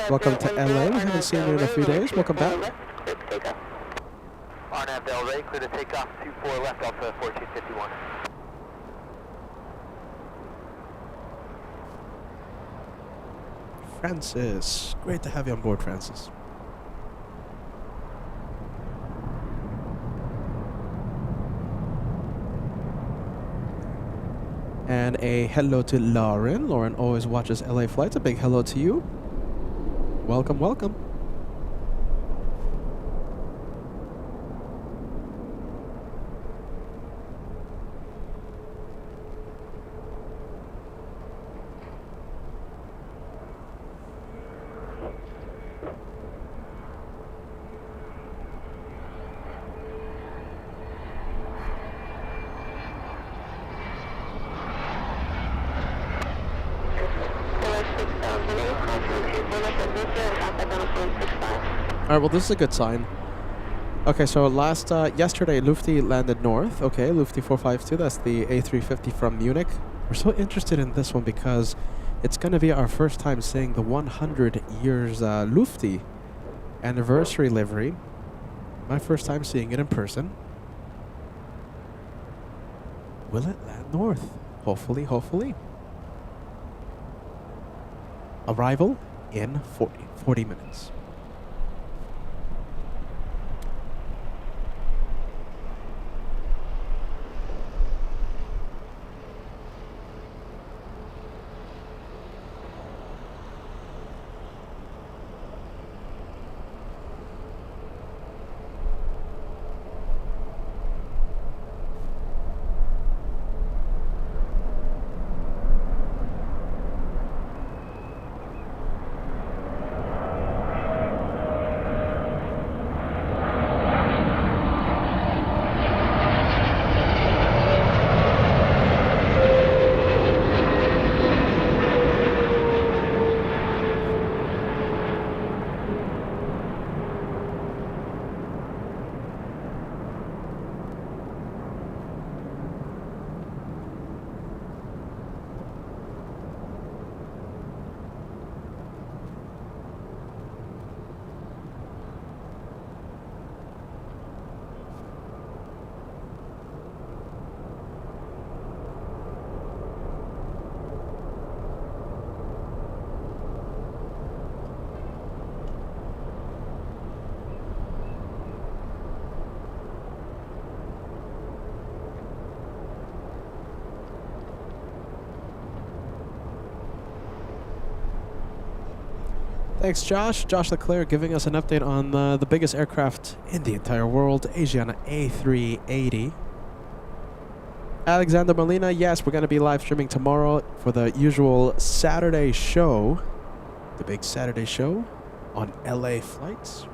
Welcome to LA. We haven't seen you in a few days. Welcome back.
RNAV Del Rey, clear to take off 24 left off of 1451.
Francis, great to have you on board, Francis. And a hello to Lauren. Lauren always watches LA Flights. A big hello to you. Welcome, welcome. Alright, well, this is a good sign. Okay, so yesterday, Lufty landed north. Okay, Lufty 452, that's the A350 from Munich. We're so interested in this one because it's going to be our first time seeing the 100 years Lufty anniversary livery. My first time seeing it in person. will it land north? Hopefully, hopefully. Arrival in 40 minutes. Thanks, Josh. Josh Leclerc giving us an update on the biggest aircraft in the entire world, Asiana A380. Alexander Molina, yes, we're going to be live streaming tomorrow for the usual Saturday show, the big Saturday show on LA flights.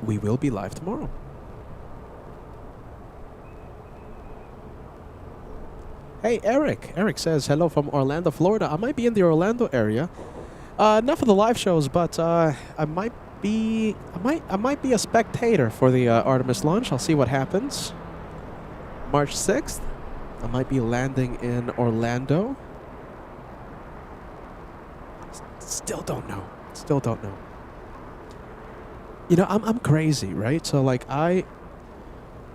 We will be live tomorrow. Hey, Eric. Eric says, hello from Orlando, Florida. I might be in the Orlando area. Not for the live shows, but I might be a spectator for the Artemis launch. I'll see what happens. March 6th, I might be landing in Orlando. Still don't know. Still don't know. You know, I'm crazy, right? So, like, I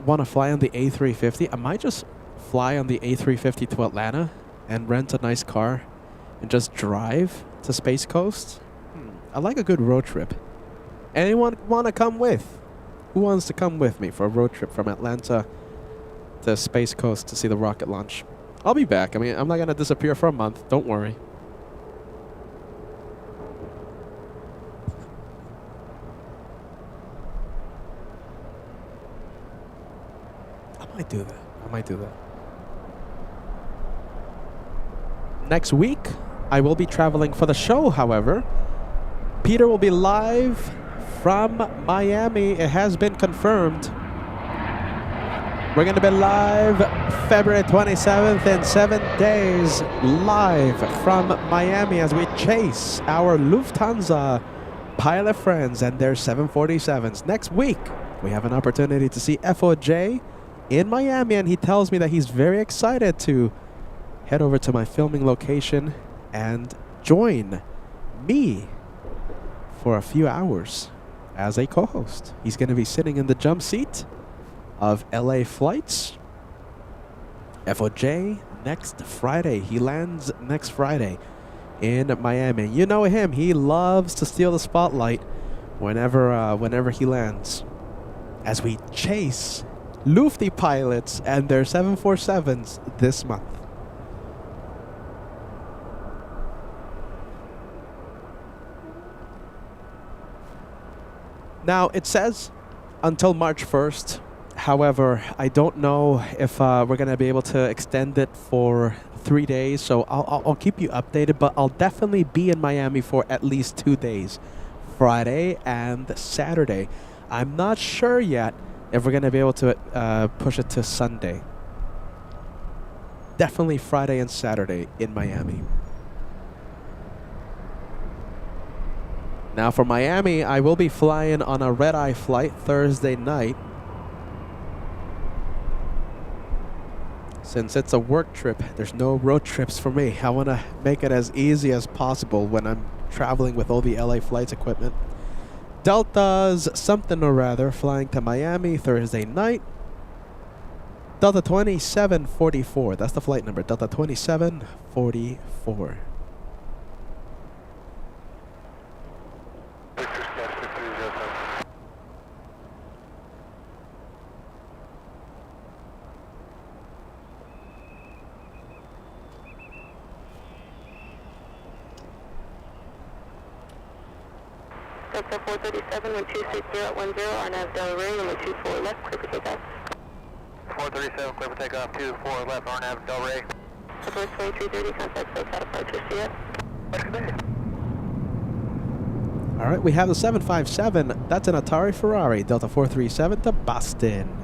want to fly on the A350. I might just fly on the A350 to Atlanta and rent a nice car and just drive to Space Coast. I like a good road trip. Anyone want to come with? Who wants to come with me for a road trip from Atlanta to Space Coast to see the rocket launch? I'll be back. I mean, I'm not going to disappear for a month. Don't worry. I might do that. I might do that. Next week, I will be traveling for the show, however. Peter will be live from Miami. It has been confirmed. We're going to be live February 27th in 7 days, live from Miami as we chase our Lufthansa pilot friends and their 747s. Next week, we have an opportunity to see FOJ in Miami, and he tells me that he's very excited to head over to my filming location and join me for a few hours as a co-host. He's going to be sitting in the jump seat of LA flights. FOJ next Friday. He lands next Friday in Miami. You know him. He loves to steal the spotlight whenever he lands. As we chase Lufty pilots and their 747s this month. Now, it says until March 1st. However, I don't know if we're going to be able to extend it for 3 days. So I'll keep you updated, but I'll definitely be in Miami for at least 2 days, Friday and Saturday. I'm not sure yet if we're going to be able to push it to Sunday. Definitely Friday and Saturday in Miami. Now for Miami, I will be flying on a red-eye flight Thursday night. Since it's a work trip, there's no road trips for me. I want to make it as easy as possible when I'm traveling with all the LA Flights equipment. Delta's something or rather flying to Miami Thursday night. Delta 2744. That's the flight number. Delta 2744.
Delta 437, 126 at 10, RNAV Del Rey, runway 24 left, clear for takeoff.
437, clear for takeoff, 24 left, RNAV Del Rey.
Southwest 2330, contact Southside departure, see ya.
All right, we have the 757. That's an Atari Ferrari. Delta 437 to Boston.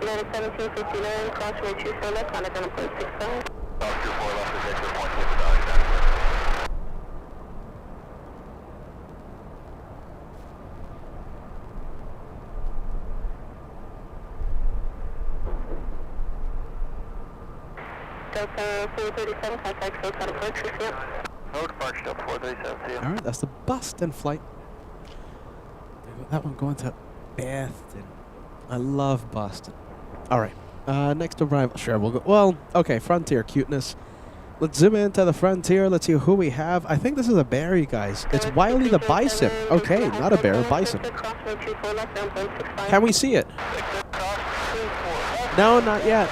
United 1759, cross runway 24 left, contact on point 65.
24 left is exit point 65.
Delta 437, contact Southside departure, see ya.
No departure, Delta 437, see ya.
All right, that's the Boston flight. That one going to Boston. I love Boston. All right, next arrival. Sure, we'll go. Well, okay, Frontier cuteness. Let's zoom into the Frontier. Let's see who we have. I think this is a bear, you guys. It's Wiley the Bison. Okay, not a bear, a bison. Can we see it? No, not yet.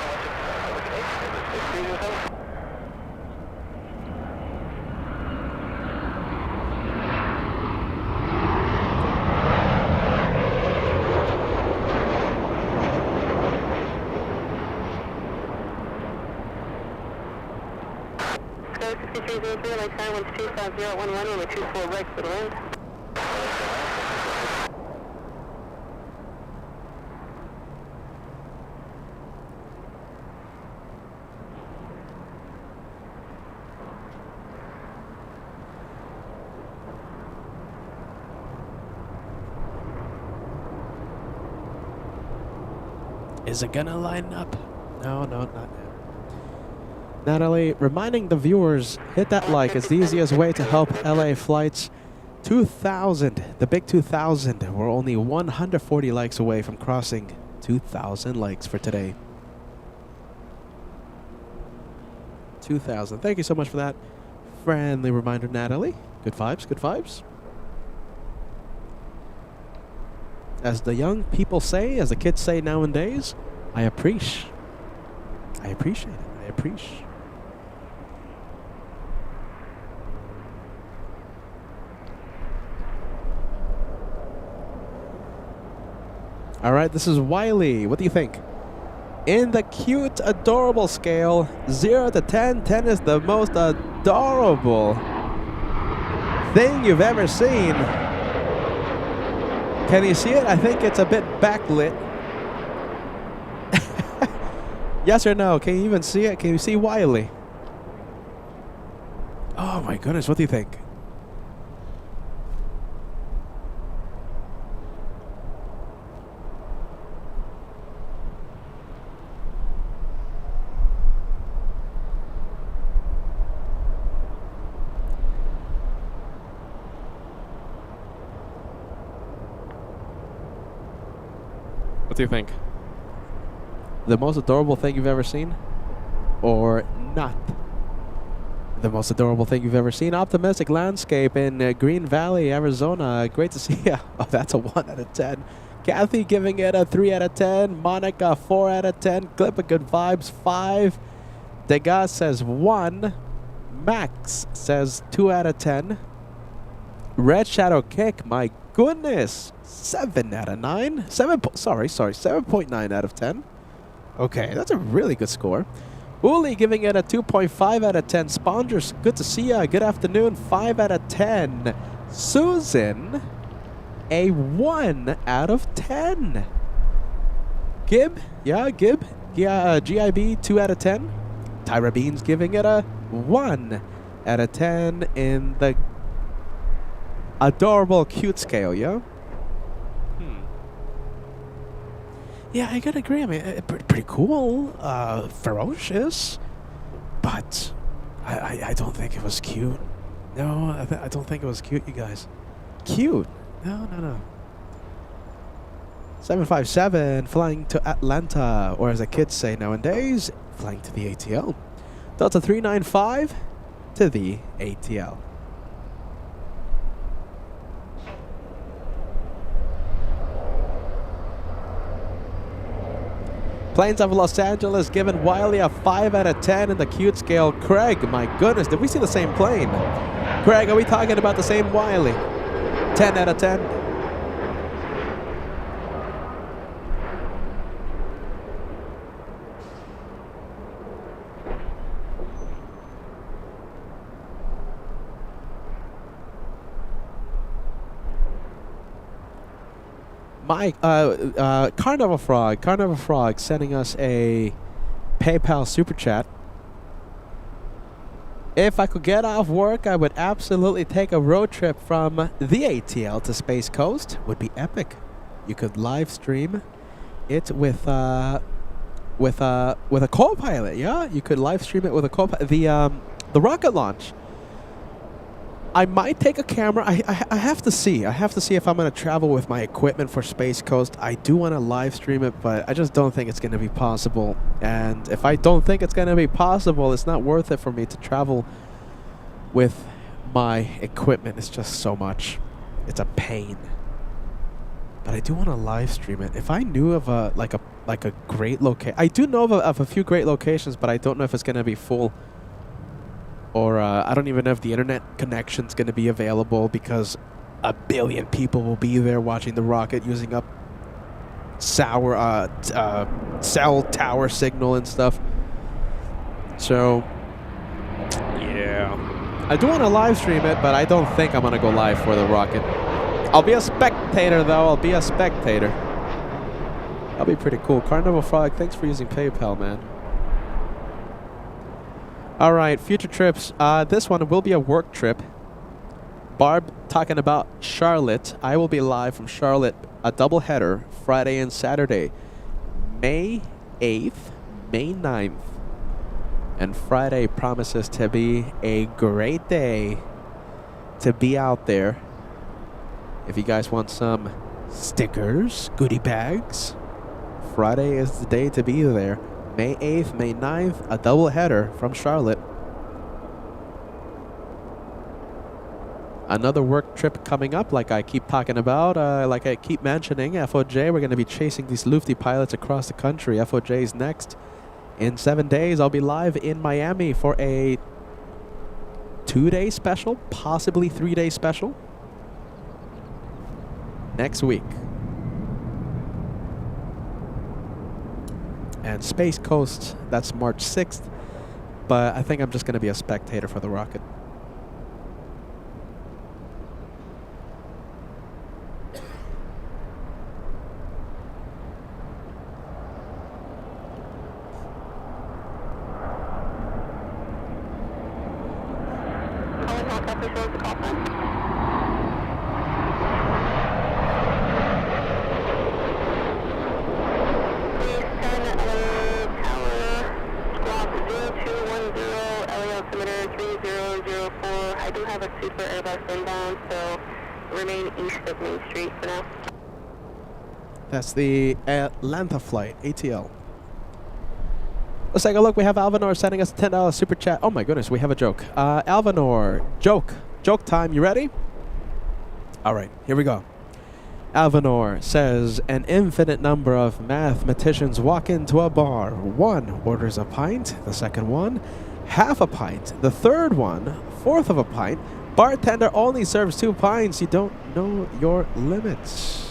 Is it gonna line up? No, not yet. Natalie, reminding the viewers, hit that like. It's the easiest way to help LA Flights 2000, the big 2000. We're only 140 likes away from crossing 2,000 likes for today. 2,000. Thank you so much for that friendly reminder, Natalie. Good vibes, good vibes. As the young people say, as the kids say nowadays, I appreciate it. I appreciate. All right, this is Wiley. What do you think? In the cute, adorable scale, 0 to 10, 10 is the most adorable thing you've ever seen. Can you see it? I think it's a bit backlit. Yes or no? Can you even see it? Can you see Wiley? Oh my goodness, what do you think? What do you think? The most adorable thing you've ever seen? Or not the most adorable thing you've ever seen? Optimistic landscape in Green Valley, Arizona. Great to see you. Oh, that's a 1 out of 10. Kathy giving it a 3 out of 10. Monica, 4 out of 10. Clip of good vibes, 5. Degas says 1. Max says 2 out of 10. Red Shadow Kick, my goodness, 7 out of 9. 7.9 out of 10. Okay, that's a really good score. Uli giving it a 2.5 out of 10. Spongers, good to see ya. Good afternoon, 5 out of 10. Susan, a 1 out of 10. Gib, Gib, GIB, 2 out of 10. Tyra Beans giving it a 1. out of 10 in the adorable cute scale, yeah? Yeah, I gotta agree. I mean, pretty cool, ferocious, but I don't think it was cute. No, I don't think it was cute, you guys. Cute? No. 757 flying to Atlanta, or as the kids say nowadays, flying to the ATL. Delta 395 to the ATL. Planes of Los Angeles giving Wiley a 5 out of 10 in the cute scale. Craig, my goodness, did we see the same plane? Craig, are we talking about the same Wiley? 10 out of 10. Mike, Carnival Frog sending us a PayPal super chat. If I could get off work, I would absolutely take a road trip from the ATL to Space Coast. Would be epic. You could live stream it with a co-pilot. Yeah, you could live stream it with a co-pilot. The rocket launch. I might take a camera. I have to see. I have to see if I'm going to travel with my equipment for Space Coast. I do want to live stream it, but I just don't think it's going to be possible. And if I don't think it's going to be possible, it's not worth it for me to travel with my equipment. It's just so much. It's a pain. But I do want to live stream it. If I knew of a great location, I do know of a few great locations, but I don't know if it's going to be full. Or I don't even know if the internet connection's going to be available because 1 billion people will be there watching the rocket using up cell tower signal and stuff. So, yeah. I do want to live stream it, but I don't think I'm going to go live for the rocket. I'll be a spectator, though. I'll be a spectator. That'll be pretty cool. Carnival Frog, thanks for using PayPal, man. All right, future trips. This one will be a work trip. Barb talking about Charlotte. I will be live from Charlotte, a double header, Friday and Saturday, May 8th, May 9th. And Friday promises to be a great day to be out there. If you guys want some stickers, goodie bags, Friday is the day to be there. May 8th, May 9th, a double header from Charlotte. Another work trip coming up, like I keep talking about, like I keep mentioning, FOJ. We're going to be chasing these Lufty pilots across the country. FOJ is next. In 7 days, I'll be live in Miami for a 2-day special, possibly 3-day special. Next week. And Space Coast, that's March 6th. But I think I'm just going to be a spectator for the rocket. That's the Atlanta flight, ATL. Let's take a look. We have Alvanor sending us a $10 super chat. Oh my goodness, we have a joke. Alvanor, joke time. You ready? All right, here we go. Alvanor says, an infinite number of mathematicians walk into a bar. One orders a pint, the second one, half a pint, the third one, fourth of a pint. Bartender only serves 2 pints. You don't know your limits.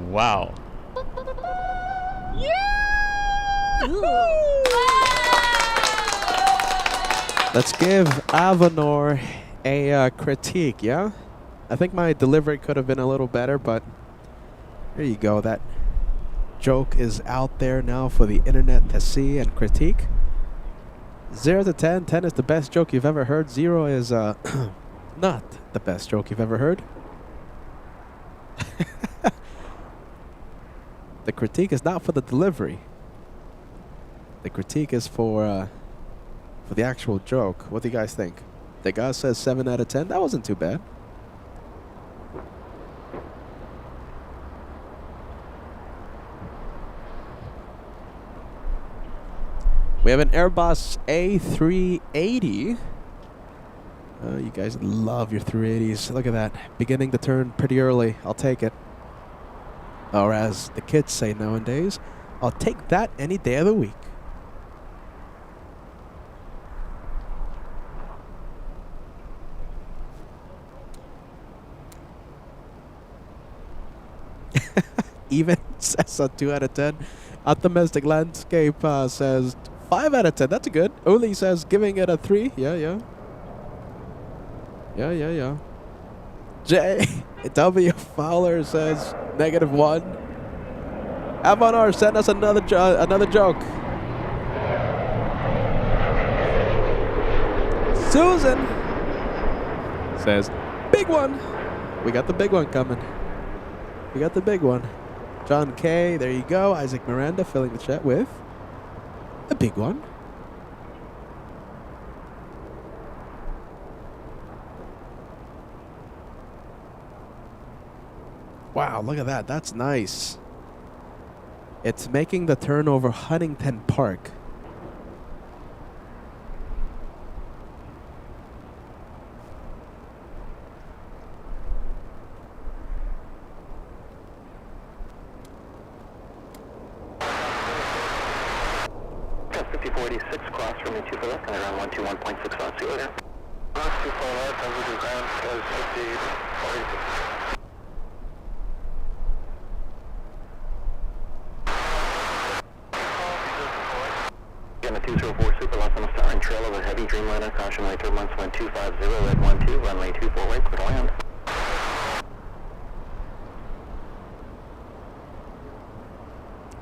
Wow.
Let's give Alvanor a critique, yeah? I think my delivery could have been a little better, but there you go. That joke is out there now for the internet to see and critique. 0 to 10. 10 is the best joke you've ever heard. 0 is not the best joke you've ever heard. The critique is not for the delivery. The critique is for the actual joke. What do you guys think? The guy says 7 out of 10. That wasn't too bad. We have an Airbus A380. You guys love your 380s. Look at that. Beginning to turn pretty early. I'll take it. Or as the kids say nowadays, I'll take that any day of the week. Even says a 2 out of 10. Optimistic Landscape says 5 out of 10. That's good. Uli says giving it a 3. Yeah. J.W. Fowler says -1. Avanar, send us another joke. Susan says, big one. We got the big one coming. We got the big one. John K, there you go. Isaac Miranda filling the chat with a big one. Wow, look at that. That's nice. It's making the turn over Huntington Park.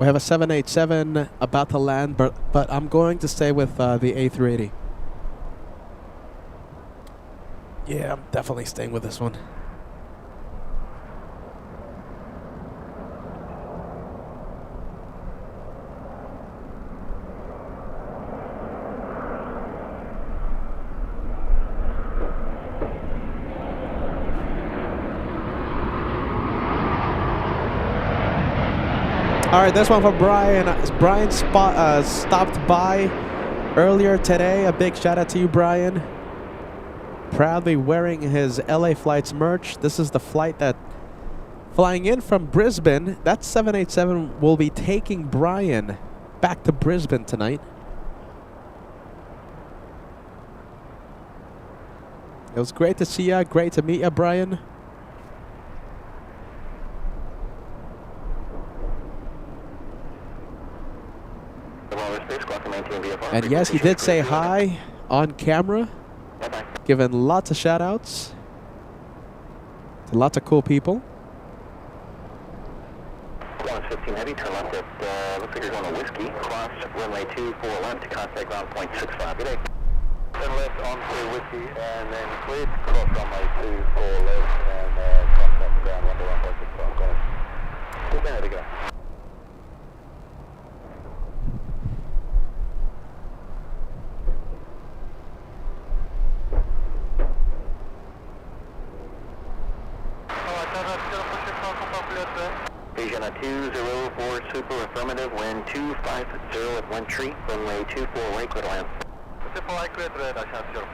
We have a 787 about to land, but I'm going to stay with the A380. Yeah, I'm definitely staying with this one. All right, this one for Brian. Brian stopped by earlier today. A big shout out to you, Brian. Proudly wearing his LA Flights merch. This is the flight that flying in from Brisbane. That 787 will be taking Brian back to Brisbane tonight. It was great to see you. Great to meet you, Brian. And yes, he did say hi on camera, giving lots of shout outs to lots of cool people.
15 heavy, turn left at, looks like you're going to Whiskey, cross runway 24 left, contact ground point 65, good day. Turn left onto Whiskey, and then clear to cross runway 24 left, and cross left ground 1.65, go on. Good day, to go. Asian 204 super affirmative, wind 250 at 1 tree, runway 24 right, clear to land. 24 right, clear to land, I shall 04.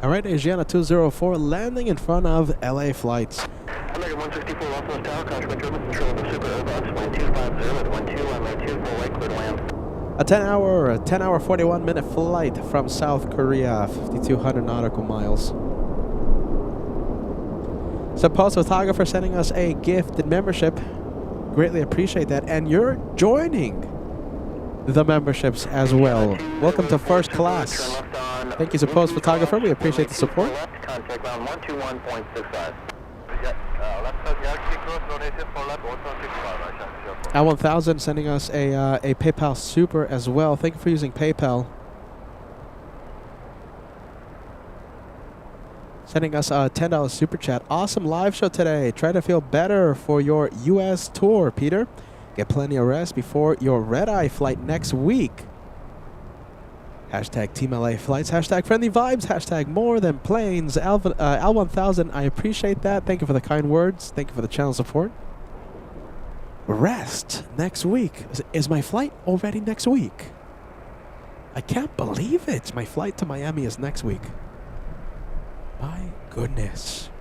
All right, Asiana 204 landing in front of LA flights.
American 164 Los Angeles Tower, crash by German, control of the Super Airbus, wind 250 at 12, runway 24 right, clear to land.
A 10-hour, 41-minute flight from South Korea, 5,200 nautical miles. Supposed photographer sending us a gifted membership. Greatly appreciate that. And you're joining the memberships as well. Welcome to first class. Thank you, Supposed photographer. We appreciate the support.
Contact ground 121.65.
Al1000 sending us a PayPal Super as well. Thank you for using PayPal. Sending us a $10 Super Chat. Awesome live show today. Try to feel better for your U.S. tour, Peter. Get plenty of rest before your red-eye flight next week. Hashtag Team LA Flights. Hashtag Friendly Vibes. Hashtag More Than Planes. Al1000, I appreciate that. Thank you for the kind words. Thank you for the channel support. Rest next week. Is my flight already next week? I can't believe it. My flight to Miami is next week. My goodness.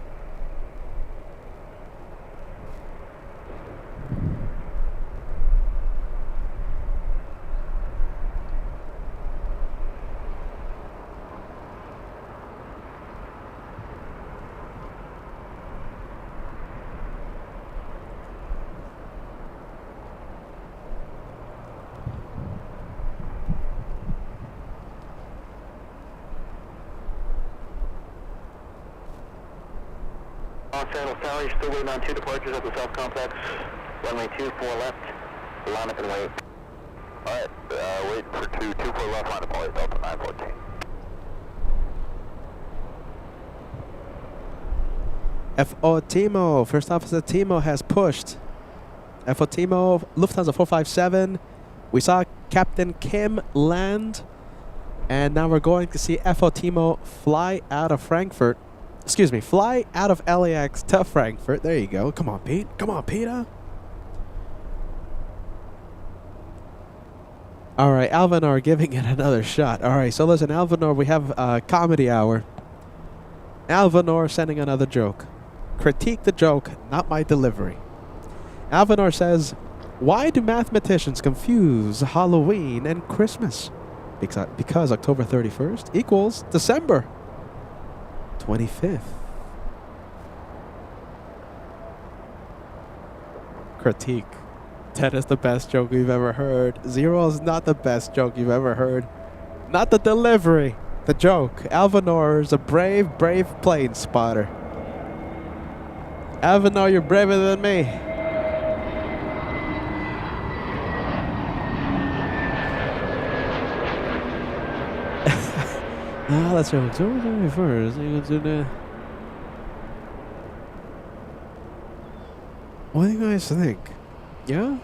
Sandals Tower, you're still waiting on 2 departures at the South Complex. Runway 24 left, line up and wait.
Alright, wait for 24 left, line up and wait, Delta 914.
FO Timo, First Officer Timo has pushed. FO Timo, Lufthansa 457. We saw Captain Kim land. And now we're going to see FO Timo fly out of Frankfurt. Excuse me, fly out of LAX to Frankfurt. There you go. Come on, Pete. Come on, Peter. All right, Alvanor giving it another shot. All right, so listen, Alvanor, we have a comedy hour. Alvanor sending another joke. Critique the joke, not my delivery. Alvanor says, why do mathematicians confuse Halloween and Christmas? Because October 31st equals December 25th. Critique. That is the best joke we've ever heard. Zero is not the best joke you've ever heard. Not the delivery. The joke. Alvanor is a brave, brave plane spotter. Alvanor, you're braver than me. Let's go. October 31st. What do you guys think? Yeah?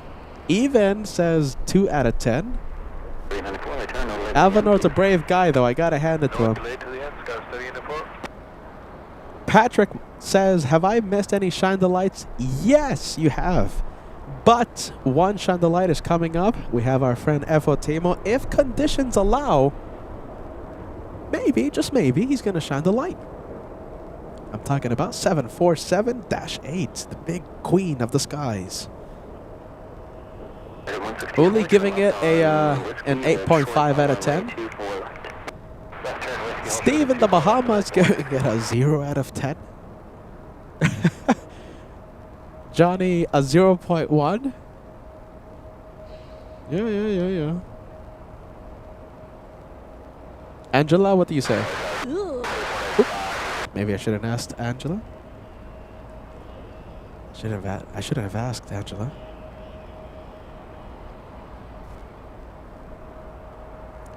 Even says 2 out of 10. Alvanor's a brave guy, though. I gotta hand it to him. Patrick says, have I missed any Shine the Lights? Yes, you have. But one Shine the Light is coming up. We have our friend FO Timo. If conditions allow, maybe, just maybe, he's going to shine the light. I'm talking about 747-8, the big queen of the skies. Only giving it an 8.5 out of 10. Steve in the Bahamas giving it a 0 out of 10. Johnny, a 0.1. Yeah. Angela, what do you say? Maybe I shouldn't have asked Angela. I should have asked Angela.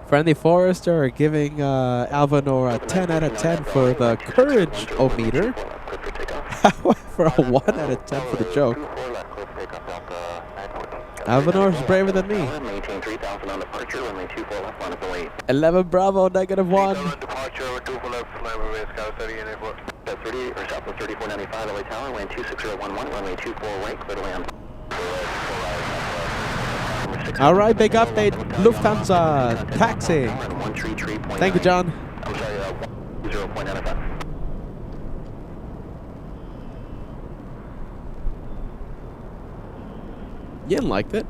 Friendly Forester giving Alvanor a 10 out of 10 for the courage-o-meter. For a 1 out of 10 for the joke. Alvanor's braver than me. 11 Bravo, -1. All right, big update. Lufthansa taxi. Thank you, John.
0.95.
Yin liked it.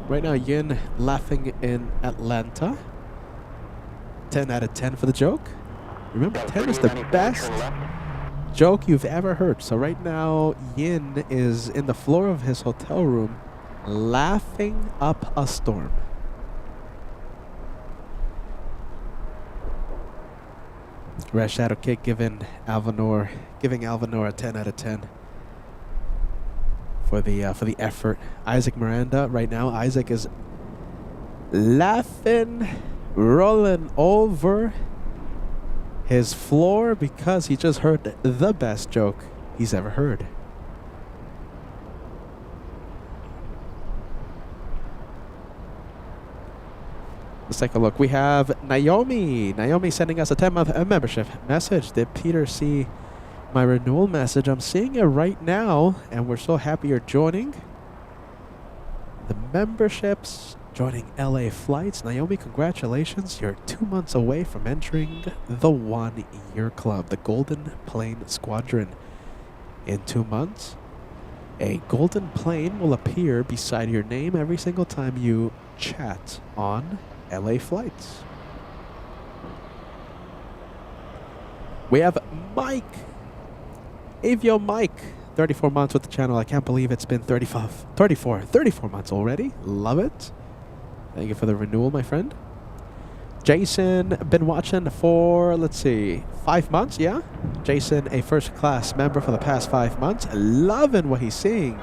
Right now, Yin laughing in Atlanta. 10 out of 10 for the joke. Remember, 10 is the best joke you've ever heard. So right now, Yin is in the floor of his hotel room laughing up a storm. Red Shadow Kick giving Alvanor a 10 out of 10 for the effort. Isaac Miranda right now. Isaac is laughing, rolling over his floor because he just heard the best joke he's ever heard. Let's take a look. We have Naomi. Naomi sending us a 10-month membership message. Did Peter see my renewal message? I'm seeing it right now, and we're so happy you're joining the memberships, joining LA Flights. Naomi, congratulations. You're 2 months away from entering the 1-year club, the Golden Plane Squadron. In 2 months, a golden plane will appear beside your name every single time you chat on LA Flights. We have Mike. Avio Mike. 34 months with the channel. I can't believe it's been 34 months already. Love it. Thank you for the renewal, my friend. Jason, been watching for, let's see, 5 months, yeah? Jason, a first class member for the past 5 months. Loving what he's seeing.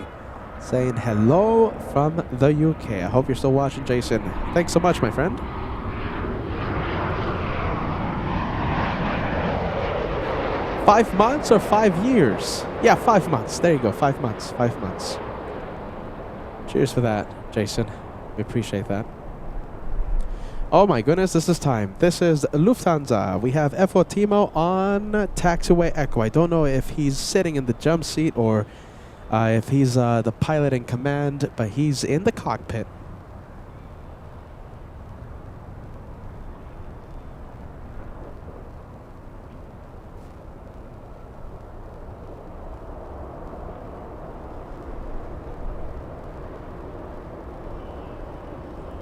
Saying hello from the UK. I hope you're still watching, Jason. Thanks so much, my friend. $5 months or 5 years? Yeah, 5 months. There you go. 5 months. 5 months. Cheers for that, Jason. We appreciate that. Oh my goodness, this is time. This is Lufthansa. We have F.O. Timo on taxiway Echo. I don't know if he's sitting in the jump seat or if he's the pilot in command, but he's in the cockpit.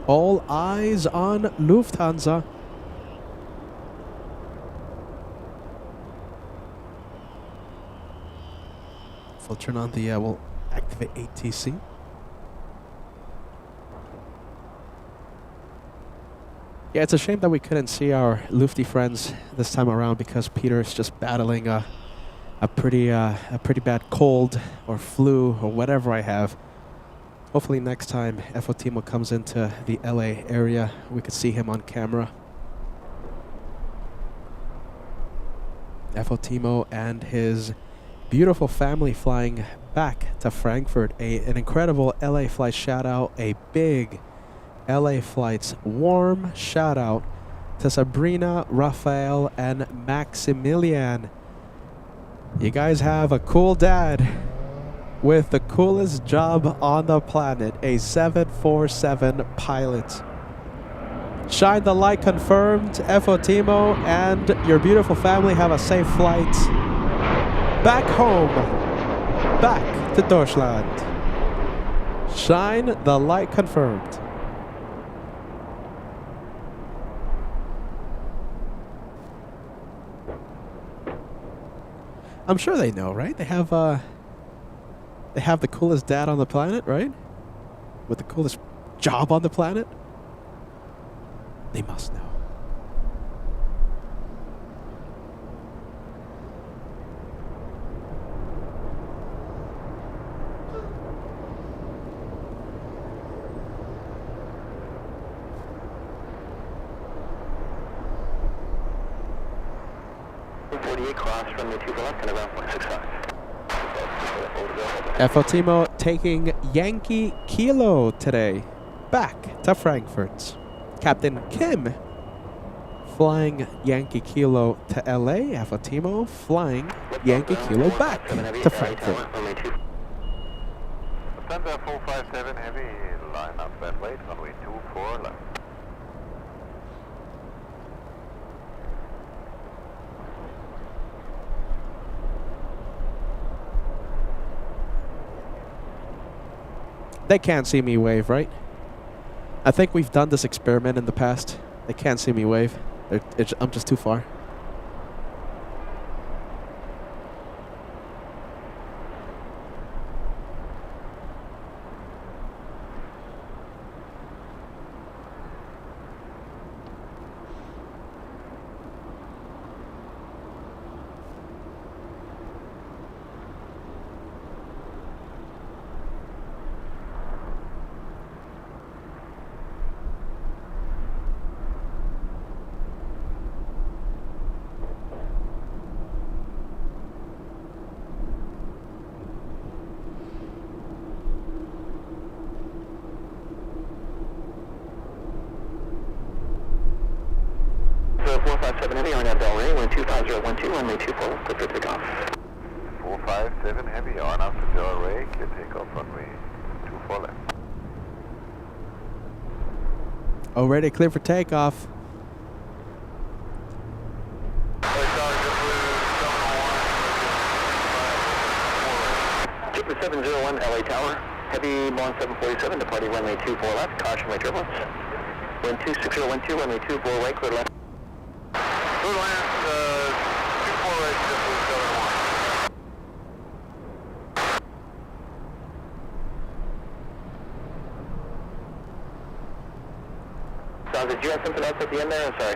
All eyes on Lufthansa. We'll turn on the, we'll activate ATC. Yeah, it's a shame that we couldn't see our Lufty friends this time around because Peter is just battling a pretty bad cold or flu or whatever I have. Hopefully next time F.O. Timo comes into the LA area, we could see him on camera. F.O. Timo and his beautiful family flying back to Frankfurt. An incredible LA flight shout out. A big LA Flights warm shout out to Sabrina, Raphael, and Maximilian. You guys have a cool dad with the coolest job on the planet, a 747 pilot. Shine the light confirmed. F.O. Timo and your beautiful family have a safe flight back home, back to Deutschland. Shine the light confirmed. I'm sure they know, right? They have the coolest dad on the planet, right? With the coolest job on the planet. They must know. F.O. Timo taking Yankee Kilo today back to Frankfurt. Captain Kim flying Yankee Kilo to LA. F.O. Timo flying Yankee Kilo back to Frankfurt.
Lufthansa 457 Heavy, line up that way, runway 24 left.
They can't see me wave, right? I think we've done this experiment in the past. They can't see me wave. I'm just too far.
So 457 Heavy on that Del Rey, wind 25012, runway 24 left, clear for takeoff.
457 Heavy on after Del Rey, clear takeoff, runway 24 left.
Already clear for takeoff.
701 LA Tower, Heavy Bond 747, departing runway 24 left, caution right turbulence. Wind 26012, runway 24 right, clear left.
Clear land, 24 right, JetBlue 701.
Don, did you have something else at the end there? I'm sorry.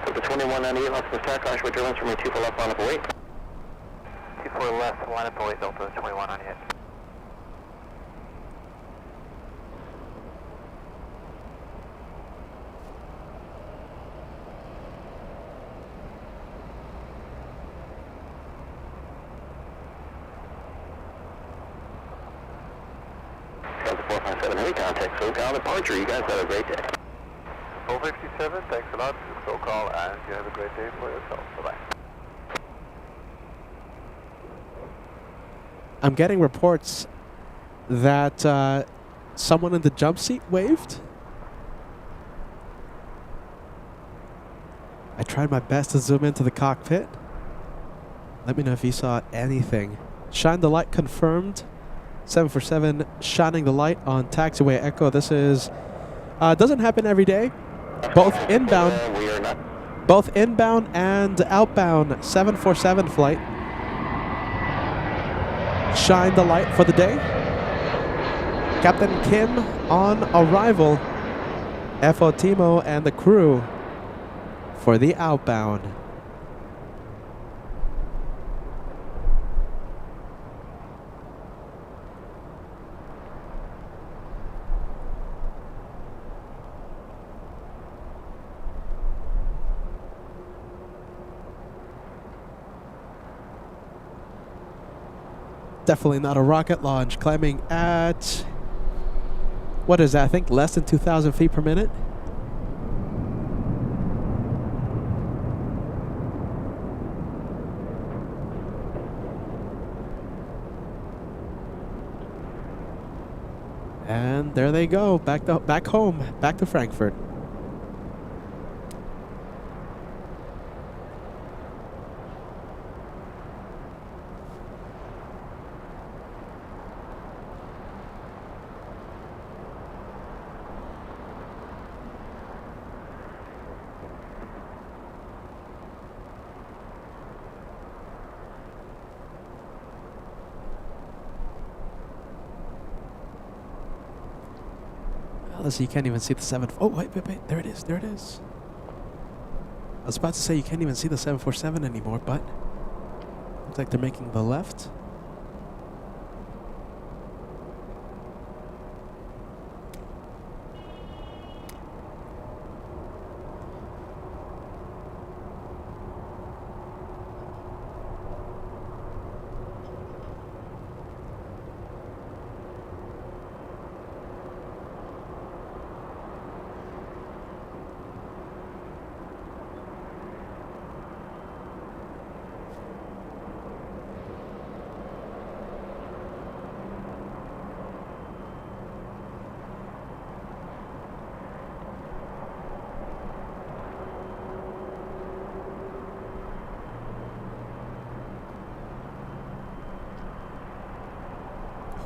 The 2198 left from start, caution with turbulence from 24 left, line up await.
24 left, line up await, Delta 2198.
Delta 457 Heavy contact, SoCal departure. You guys have a great day.
457, thanks a lot. SoCal, and you have a great day for yourself. Bye-bye.
I'm getting reports that someone in the jump seat waved. I tried my best to zoom into the cockpit. Let me know if you saw anything. Shine the light confirmed. 747 shining the light on taxiway Echo. This is doesn't happen every day. Both inbound and outbound 747 flight. Shine the light for the day. Captain Kim on arrival. FO Timo and the crew for the outbound. Definitely not a rocket launch. Climbing at, what is that? I think less than 2,000 feet per minute. And there they go, back home, back to Frankfurt. So you can't even see the 7. Oh, wait. There it is. There it is. I was about to say you can't even see the 747 anymore, but looks like they're making the left.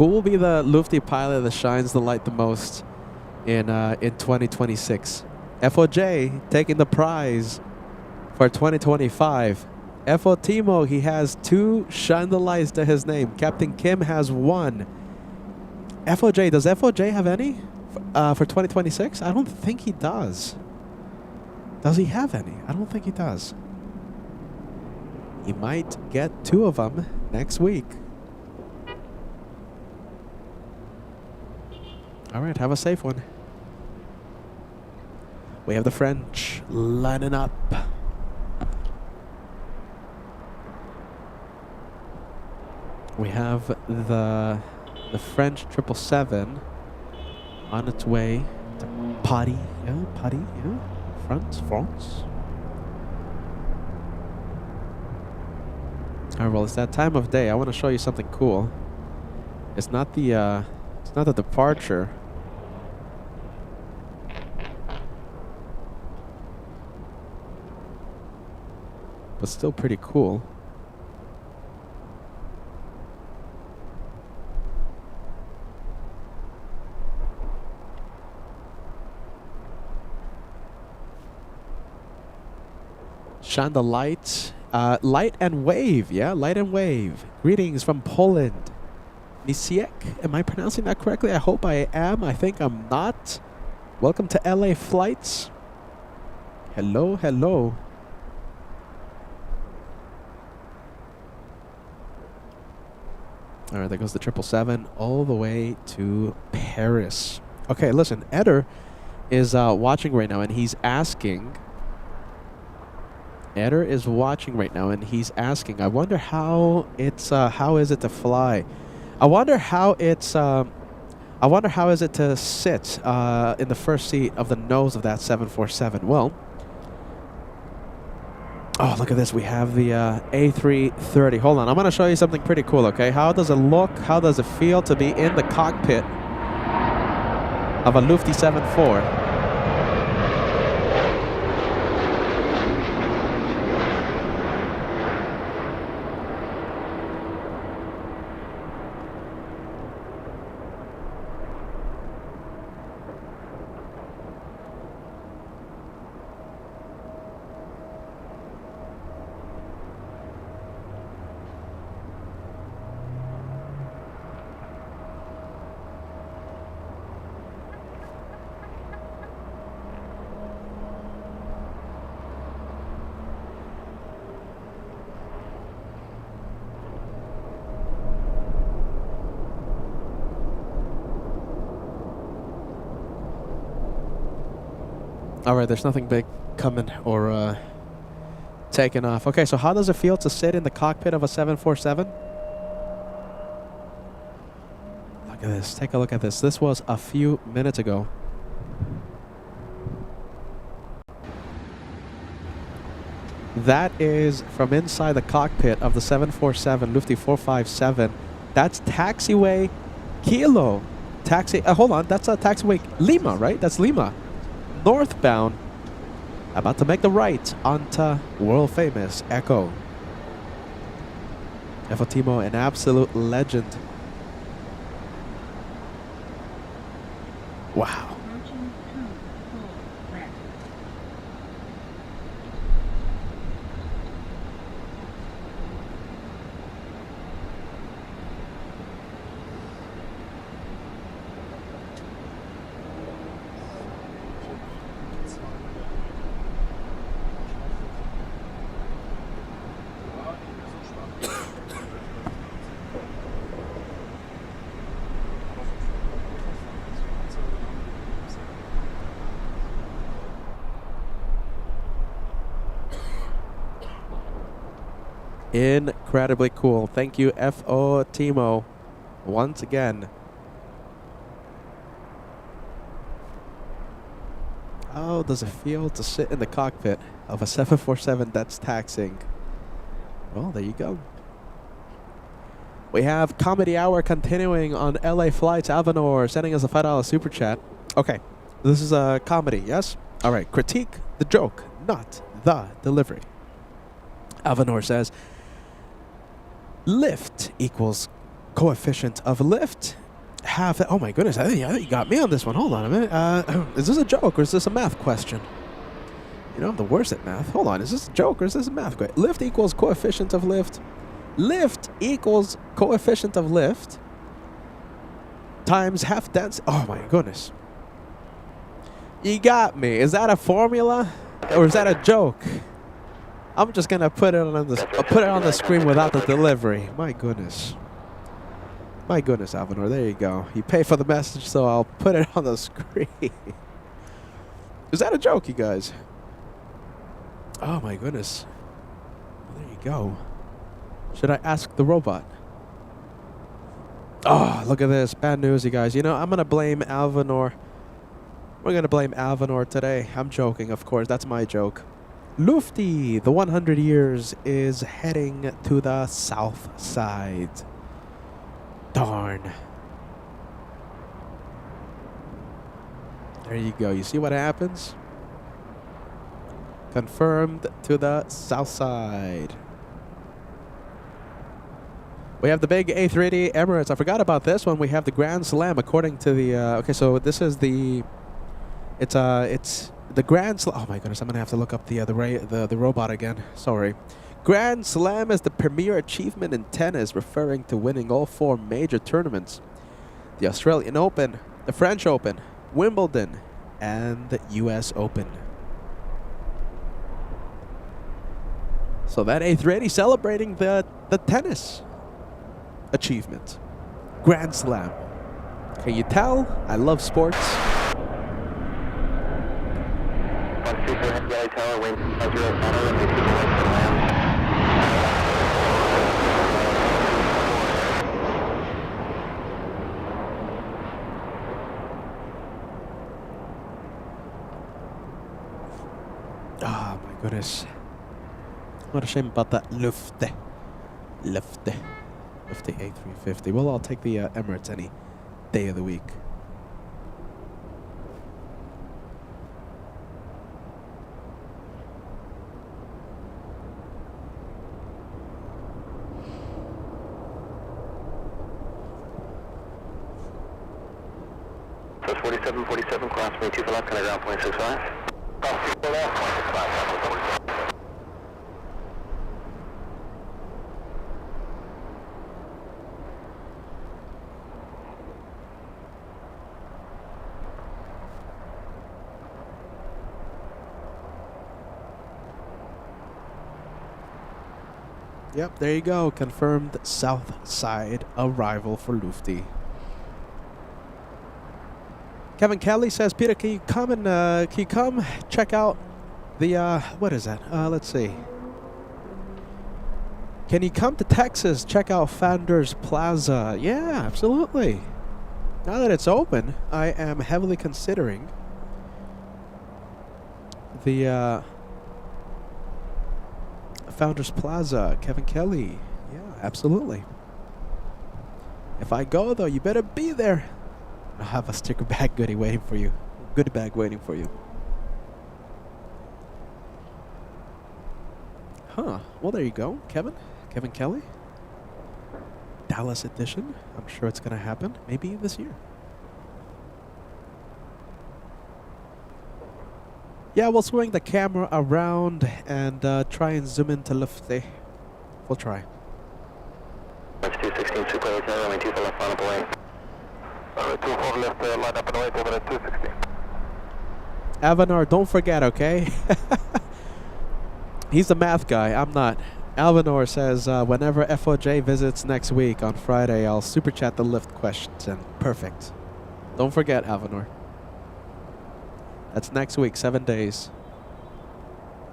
Who will be the Lufty pilot that shines the light the most in 2026? FOJ taking the prize for 2025. FO Timo, he has 2 shine the lights to his name. Captain Kim has 1. FOJ, does FOJ have any for 2026? I don't think he does. Does he have any? I don't think he does. He might get 2 of them next week. All right, have a safe one. We have the French lining up. We have the French 777 on its way to Paris. Yeah, Paris, yeah. France. Alright, well, it's that time of day. I want to show you something cool. It's not the departure. But still pretty cool. Shine the light. Light and wave. Yeah, light and wave. Greetings from Poland. Nisiek. Am I pronouncing that correctly? I hope I am. I think I'm not. Welcome to LA Flights. Hello, hello. All right, there goes the 777 all the way to Paris. Okay, listen, Eder is watching right now, and he's asking. Eder is watching right now, and he's asking. I wonder how it's. How is it to fly? I wonder how it's. I wonder how is it to sit in the first seat of the nose of that 747. Well. Oh, look at this. We have the A380. Hold on. I'm going to show you something pretty cool, okay? How does it look? How does it feel to be in the cockpit of a Lufty 74? All right, there's nothing big coming or taking off. Okay, so how does it feel to sit in the cockpit of a 747? Look at this. Take a look at this. This was a few minutes ago. That is from inside the cockpit of the 747 Lufty 457. That's taxiway Kilo. Hold on. That's a taxiway Lima, right? That's Lima. Northbound, about to make the right onto world famous Echo. Timo, an absolute legend. Wow. Incredibly cool. Thank you, FO Timo, once again. How does it feel to sit in the cockpit of a 747 that's taxiing? Well, there you go. We have Comedy Hour continuing on LA Flights. Alvanor sending us a $5 super chat. Okay, this is a comedy, yes? All right, critique the joke, not the delivery. Alvanor says, lift equals coefficient of lift. Oh my goodness, I think you got me on this one. Hold on a minute. Is this a joke or is this a math question? You know, I'm the worst at math. Hold on, is this a joke or is this a math question? Lift equals coefficient of lift. Lift equals coefficient of lift times half density. Oh my goodness. You got me. Is that a formula or is that a joke? I'm just gonna put it on the screen without the delivery. My goodness. My goodness, Alvinor. There you go. You pay for the message, so I'll put it on the screen. Is that a joke, you guys? Oh my goodness. Well, there you go. Should I ask the robot? Oh, look at this. Bad news, you guys. You know, I'm going to blame Alvinor. We're going to blame Alvinor today. I'm joking, of course. That's my joke. Lufty, the 100 years, is heading to the Southside. Darn. There you go. You see what happens? Confirmed to the Southside. We have the big A380 Emirates. I forgot about this one. We have the Grand Slam according to the... okay, so this is the... It's the Grand Slam... Oh my goodness, I'm going to have to look up the robot again. Sorry. Grand Slam is the premier achievement in tennis, referring to winning all 4 major tournaments. The Australian Open, the French Open, Wimbledon, and the US Open. So that A380 celebrating the tennis achievement. Grand Slam. Can you tell? I love sports. Oh my goodness. What a shame about that Lufty. Lufty A350. Well, I'll take the Emirates any day of the week.
So 47, cross me 2 for left, kind of ground 0.65. Cross 2 for left, 0.65.
Yep, there you go. Confirmed Southside arrival for Lufty. Kevin Kelly says, Peter, can you come check out the what is that? Let's see. Can you come to Texas, check out Founders Plaza? Yeah, absolutely. Now that it's open, I am heavily considering the Founders Plaza. Kevin Kelly. Yeah, absolutely. If I go, though, you better be there. I'll have a sticker bag goodie waiting for you. Goodie bag waiting for you. Huh. Well, there you go, Kevin. Kevin Kelly. Dallas edition. I'm sure it's going to happen. Maybe this year. Yeah, we'll swing the camera around and try and zoom into Lufty. We'll try.
That's 216, super hotel, runway 2 for left, line up away. 2 for left, line up and away, over at 216.
Alvinor, don't forget, okay? He's the math guy, I'm not. Alvinor says, whenever FOJ visits next week on Friday, I'll super chat the lift questions. And perfect. Don't forget, Alvinor. That's next week, 7 days.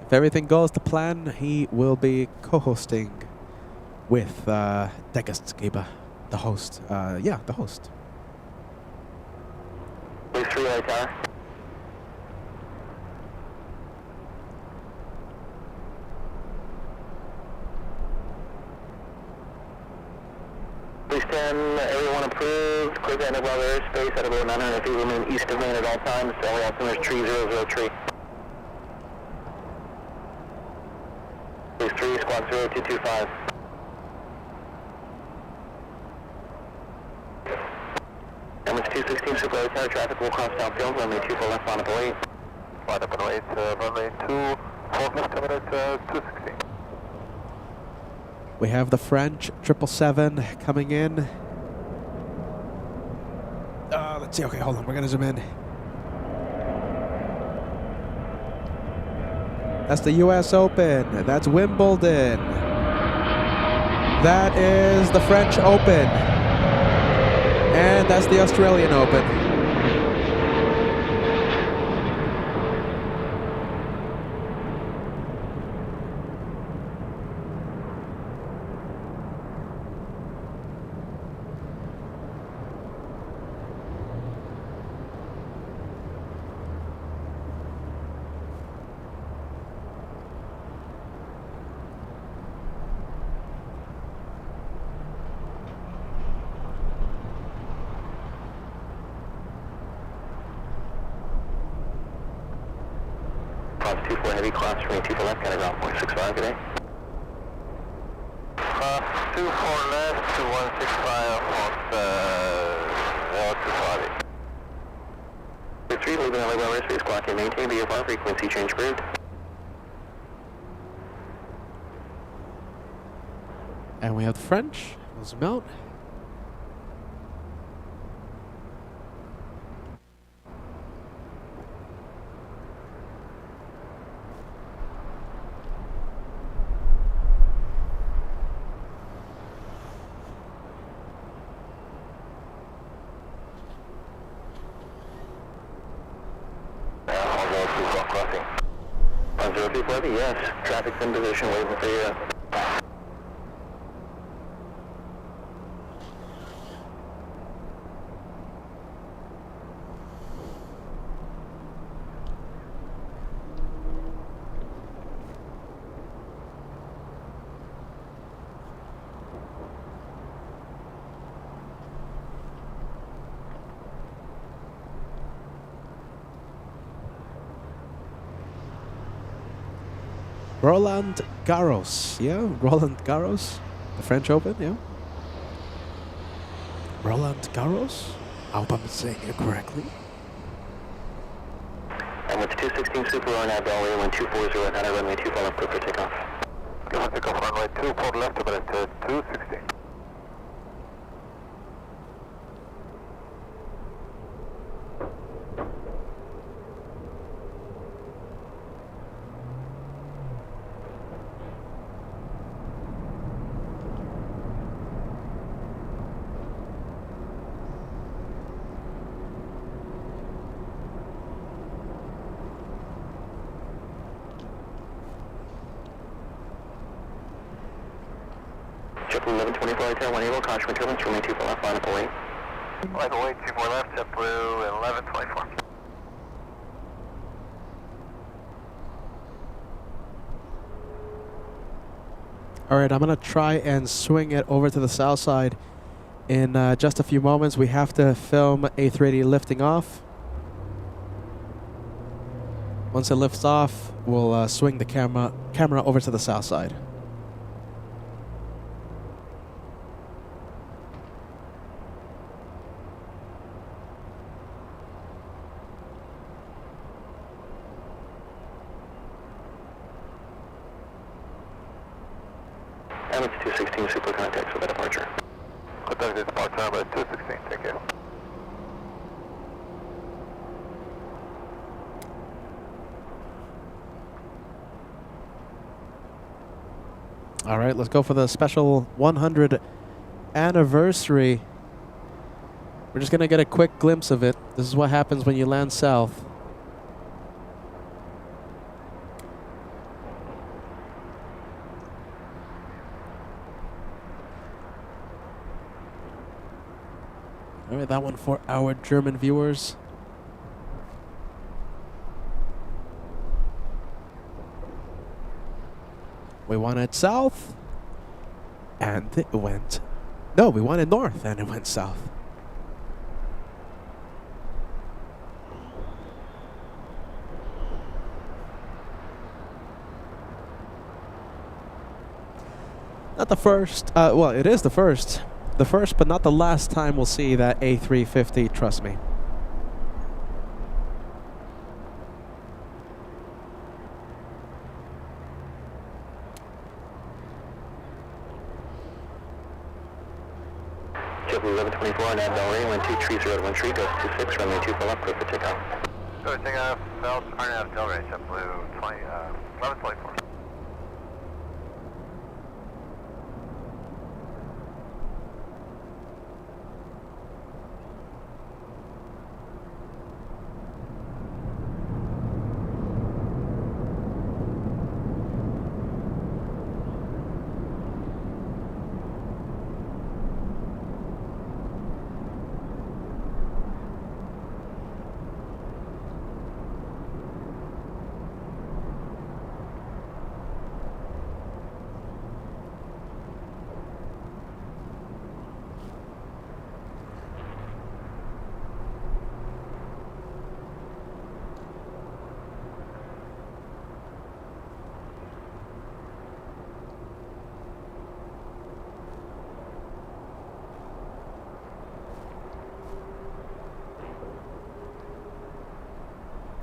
If everything goes to plan, he will be co-hosting with Degastgiba, the host. Yeah, the host.
Please 3 right tower. Please 10, everyone approved. Clear the end of other airspace at about 900 feet. Remain east of main at all times. Only altimeter 3003. Please 3, squad 0225. Emirates 216 Super Early Tower traffic will cross downfield, runway 24 left on up 08.
Line up and wait, runway 24 left, Emirates 216.
We have the French 777 coming in. Let's see. Okay, hold on. We're going to zoom in. That's the US Open. That's Wimbledon. That is the French Open. And that's the Australian Open.
Cross 24 heavy, cross runway 24 left, got around 0.65 today.
Cross 24 left to 165 on the L240.
3, leaving the LA airspace, clock and maintain VFR, frequency change approved.
And we have the French. We'll zoom out.
Crossing.
103 Levy, yes. Traffic's in position, waiting for you.
Roland Garros. Yeah, Roland Garros. The French Open, yeah. Roland Garros. I hope I'm saying it correctly.
And with 216 Super on outbound, we went 240 at runway 24 left, clear for takeoff.
Go on, takeoff runway 24 left, about 216.
JetBlue 1124 Hotel, 1 able, caution turbulence, runway 24 left, line up away.
Line away, 24 left, JetBlue 1124.
All right, I'm going to try and swing it over to the south side in just a few moments. We have to film A380 lifting off. Once it lifts off, we'll swing the camera over to the south side.
Emirates 216 Super contacts with a departure.
Contact the departure number 216, thank you.
All right, let's go for the special 100th anniversary. We're just going to get a quick glimpse of it. This is what happens when you land south. All right, that one for our German viewers. We wanted south, and it went... No, we wanted north, and it went south. Not the first... well, it is the first the first but not the last time we'll see that A350, trust me.
JetBlue 1124 on outbound runway 123 goes 26, runway 24 left, clear for takeoff.
So we're taking off, Bell, turning out tail range, JetBlue 1124.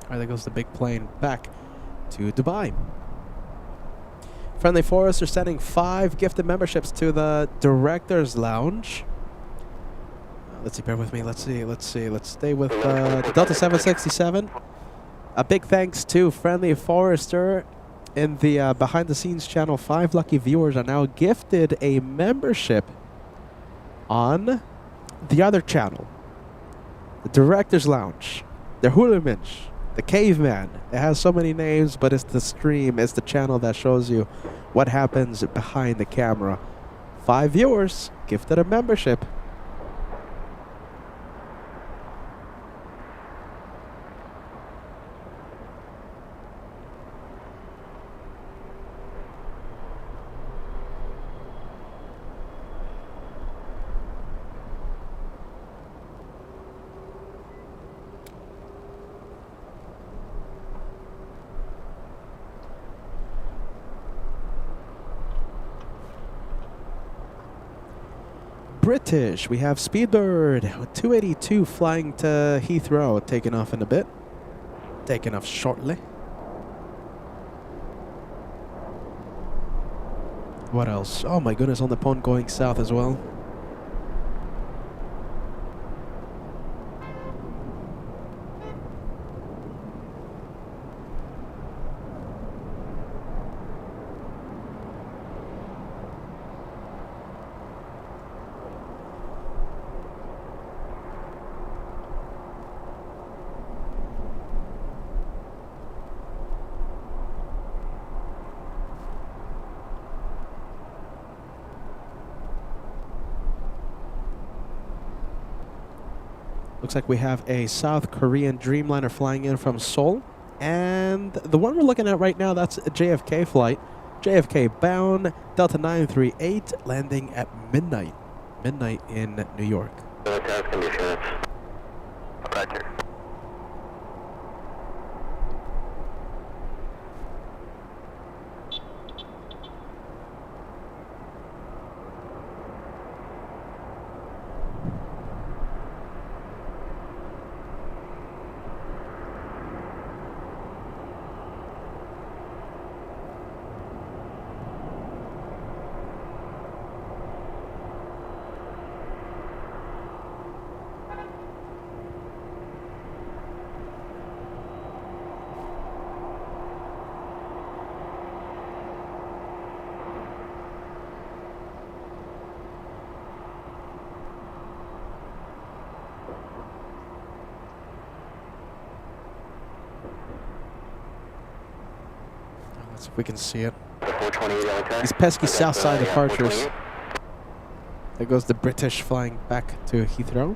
Alright, there goes the big plane back to Dubai. Friendly Forest are sending 5 gifted memberships to the Director's Lounge. Let's see, bear with me. Let's see. Let's stay with the Delta 767. A big thanks to Friendly Forester in the behind the scenes channel. 5 lucky viewers are now gifted a membership on the other channel, the Director's Lounge, the Hula Minch, the Caveman. It has so many names, but it's the stream, it's the channel that shows you what happens behind the camera. 5 viewers gifted a membership. British, we have Speedbird 282 flying to Heathrow, taking off in a bit, taking off shortly. What else? Oh my goodness, on the pond going south as well. Looks like we have a South Korean Dreamliner flying in from Seoul. And the one we're looking at right now, that's a JFK flight. JFK bound, Delta 938, landing at midnight. Midnight in New York.
Roger.
Let's see if we can see it.
The 428
These pesky Southside departures. There goes the British flying back to Heathrow.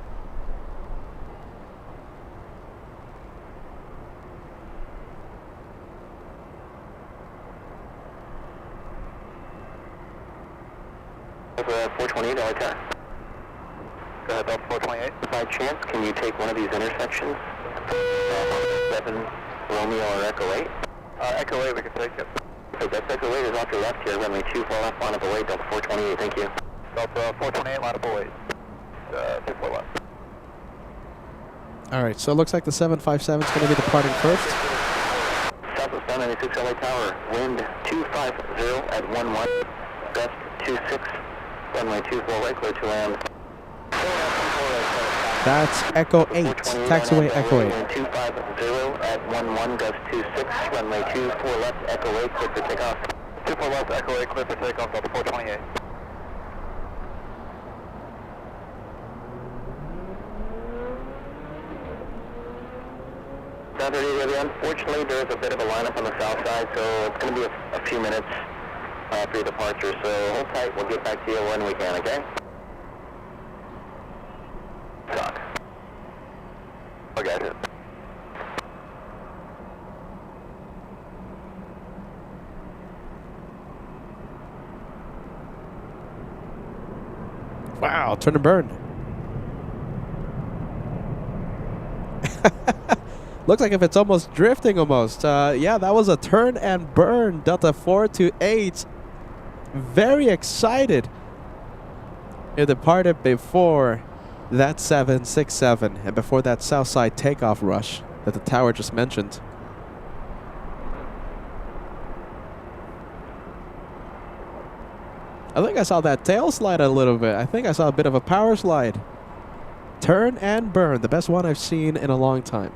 Over 428 Delta. Go ahead, Delta 428. By chance, can you take one of these intersections? 7 Romeo or Echo 8?
Echo 8, we can take it.
Okay, that's Echo 8 is off your left here, runway 24 left, line up away, Delta 428, thank you.
Delta 428, line up 08. 24 left.
All right, so it looks like the 757 is going to be departing first.
Southwest 996 LA Tower, wind 250 at 11, gust 26, runway 24 right, clear to land.
That's Echo 8, taxiway Echo 8.
Wind 250 at 11, gust 26, runway 24 left, Echo 8, clear for takeoff.
24 left, Echo 8, clear for takeoff, Delta 428.
Unfortunately, there's a bit of a lineup on the south side, so it's going to be a few minutes for your departure. So hold tight. We'll get back to you when we can, okay? Talk.
Okay.
Wow, turn and burn. Looks like if it's almost drifting almost. Yeah, that was a turn and burn. Delta 428. Very excited. It departed before that 767 and before that Southside takeoff rush that the tower just mentioned. I think I saw that tail slide a little bit. I think I saw a bit of a power slide. Turn and burn. The best one I've seen in a long time.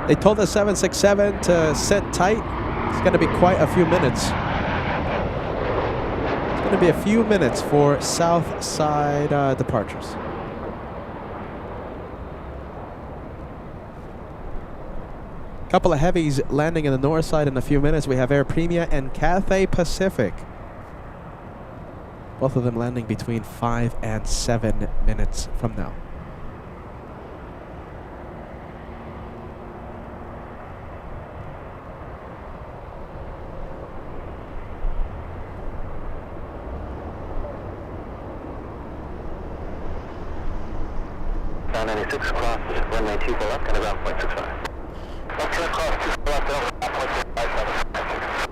They told the 767 to sit tight. It's going to be quite a few minutes. It's going to be a few minutes for Southside departures. Couple of heavies landing in the north side in a few minutes. We have Air Premia and Cathay Pacific. Both of them landing between 5 and 7 minutes from now.
Cross, runway 24 left, and around 0.65. Left turn cross, 24 left, and around 0.65.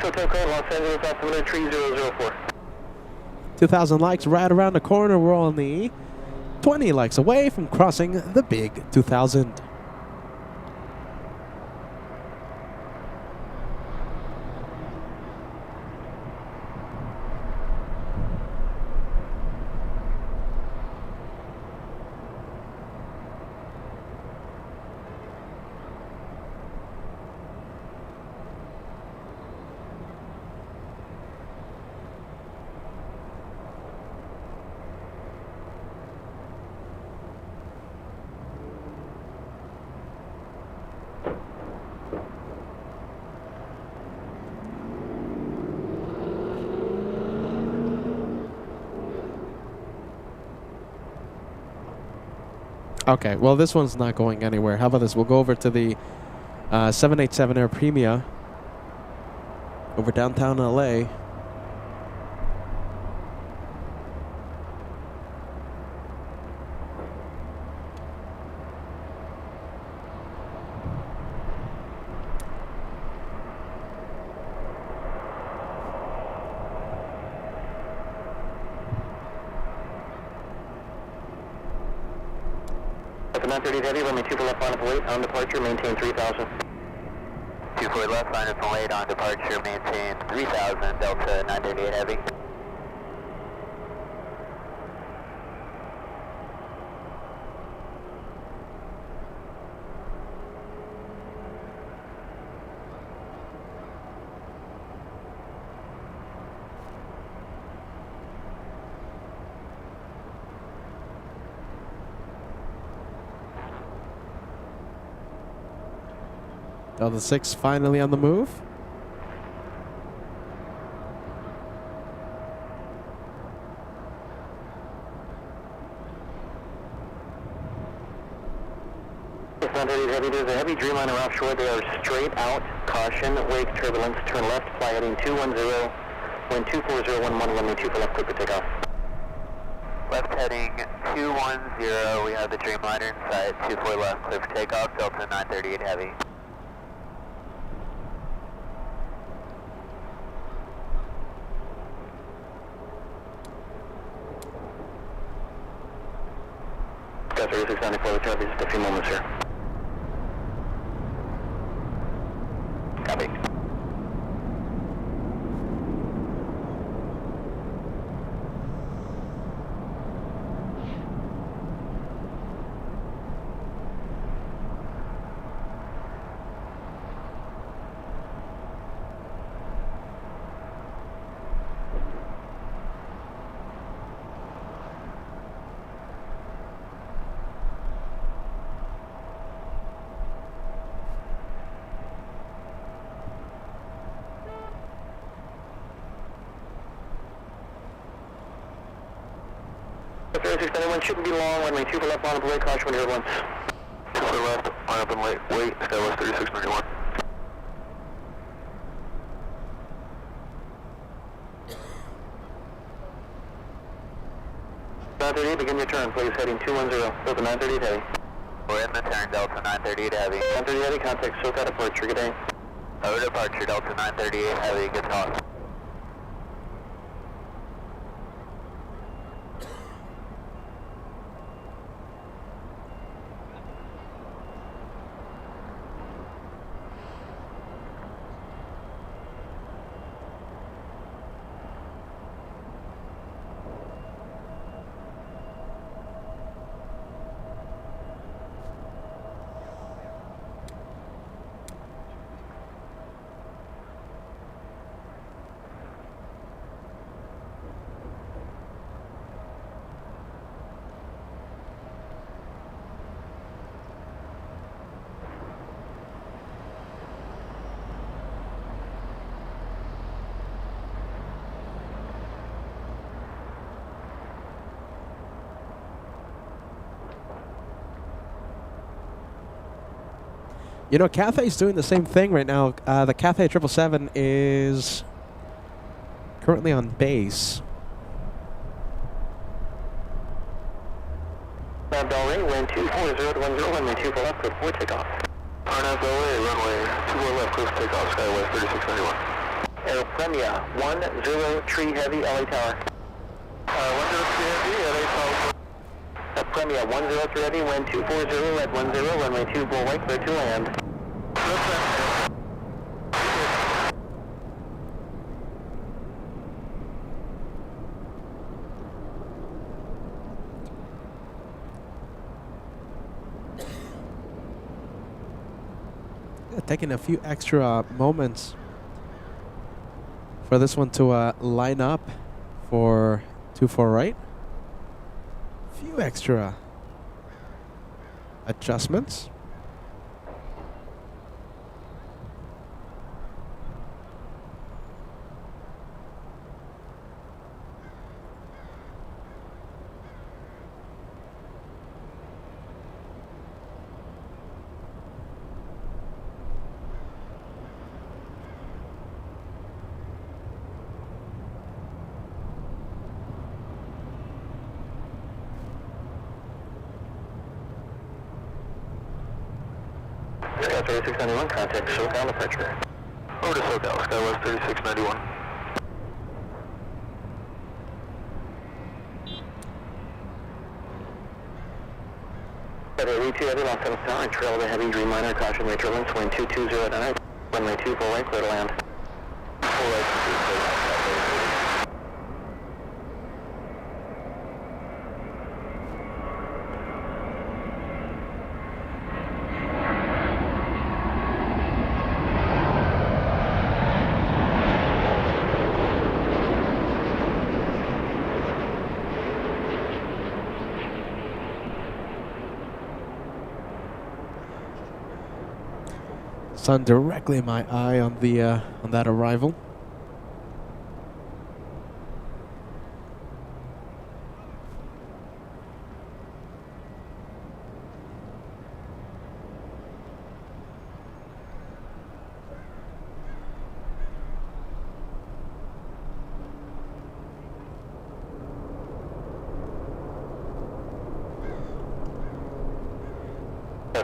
Hotel code Los Angeles altimeter 3004.
2,000 likes right around the corner. We're only 20 likes away from crossing the big 2,000. Okay, well, this one's not going anywhere. How about this? We'll go over to the 787 Air Premia over downtown LA.
Delta 938 Heavy, runway 24 left, line up and wait. On departure, maintain 3000.
24 left, line up and wait. On departure, maintain 3000, Delta 938 Heavy.
Delta 6 finally on the move.
Heavy, there's a heavy Dreamliner offshore. They are straight out. Caution, wake turbulence. Turn left, fly heading 210. Wind 24011, runway 24 left, clear for takeoff.
Left heading 210. We have the Dreamliner in sight. 24 left, clear for takeoff. Delta 938 Heavy.
Got 3694, the traffic, just a few moments here. Copy. Anyone shouldn't be long, runway 24 left, line up and wait, caution when you're once.
24 left, line up and wait, Skywest 3691.
Begin your turn, please, heading 210, Delta 938 Heavy.
We're in the turn, Delta 938 Heavy.
938 Heavy, contact SoCal departure, good day.
Over departure, Delta 938 Heavy, good talk.
You know, Cathay's doing the same thing right now. The Cathay 777 is currently on base.
Belray, wind 240 to 10, runway 24 left, clear for takeoff.
RNAV LA, runway 24 left, clear for takeoff, Skywest 3691.
Air Premia, 103 Heavy, LA Tower.
103 Heavy, LA Tower.
Air Premia, 103 Heavy, wind 240 at 10, runway 24 right, clear to land.
Taking a few extra moments for this one to line up for 24 right. Few extra adjustments.
Sky 3691, contact SoCal departure.
Over to SoCal, Skywest 3691.
Sky 82 heavy, lost 7 star, trail the heavy, green minor, caution, rate turbulence, wind 220 runway 2 full right, clear to land. Full right,
Sun directly in my eye on the on that arrival.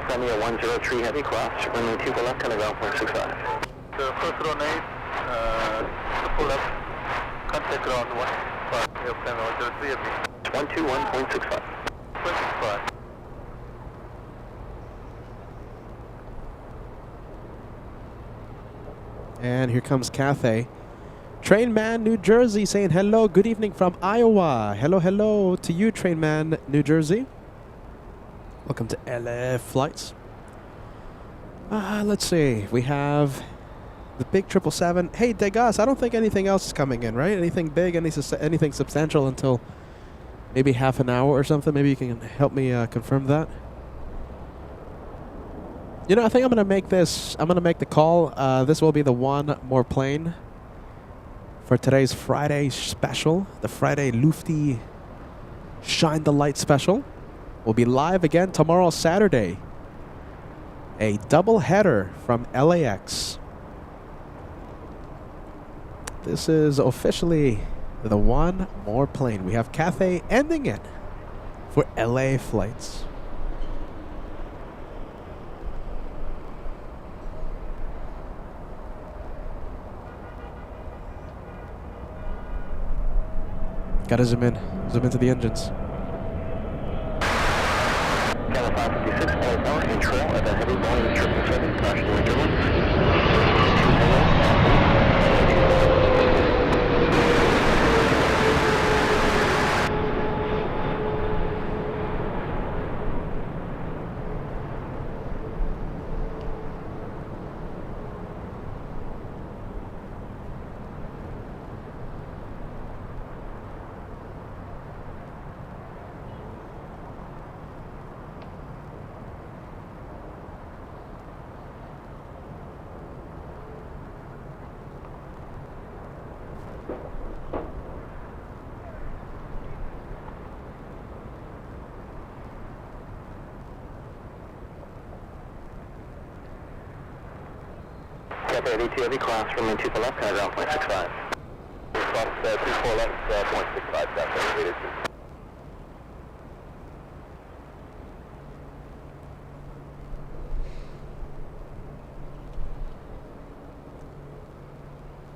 Friendly 103 heavy, cross, runway 2 for left, kind of ground 0.65.
The first runway, the full left, contact ground 1, airplane 103 heavy.
121.65.
0.65.
And here comes Cathay. Trainman, New Jersey, saying hello, good evening from Iowa. Hello, hello to you, Trainman, New Jersey. Welcome to LA Flights. Let's see. We have the big 777. Hey, Degas, I don't think anything else is coming in, right? Anything big, anything substantial until maybe half an hour or something? Maybe you can help me confirm that. You know, I think I'm going to make this. I'm going to make the call. This will be the one more plane for today's Friday special. The Friday Lufty Shine the Light special. We'll be live again tomorrow, Saturday. A double header from LAX. This is officially the one more plane. We have Cathay ending it for LA flights. Gotta zoom in. Zoom into the engines.
Channel 556, LA power, and trail at the heavy volume 777, caution wind turbulence. Cathay 82 heavy, cross runway 2 for left, kind of ground 0.65.
Cross 2 for left, 0.65, that's elevated.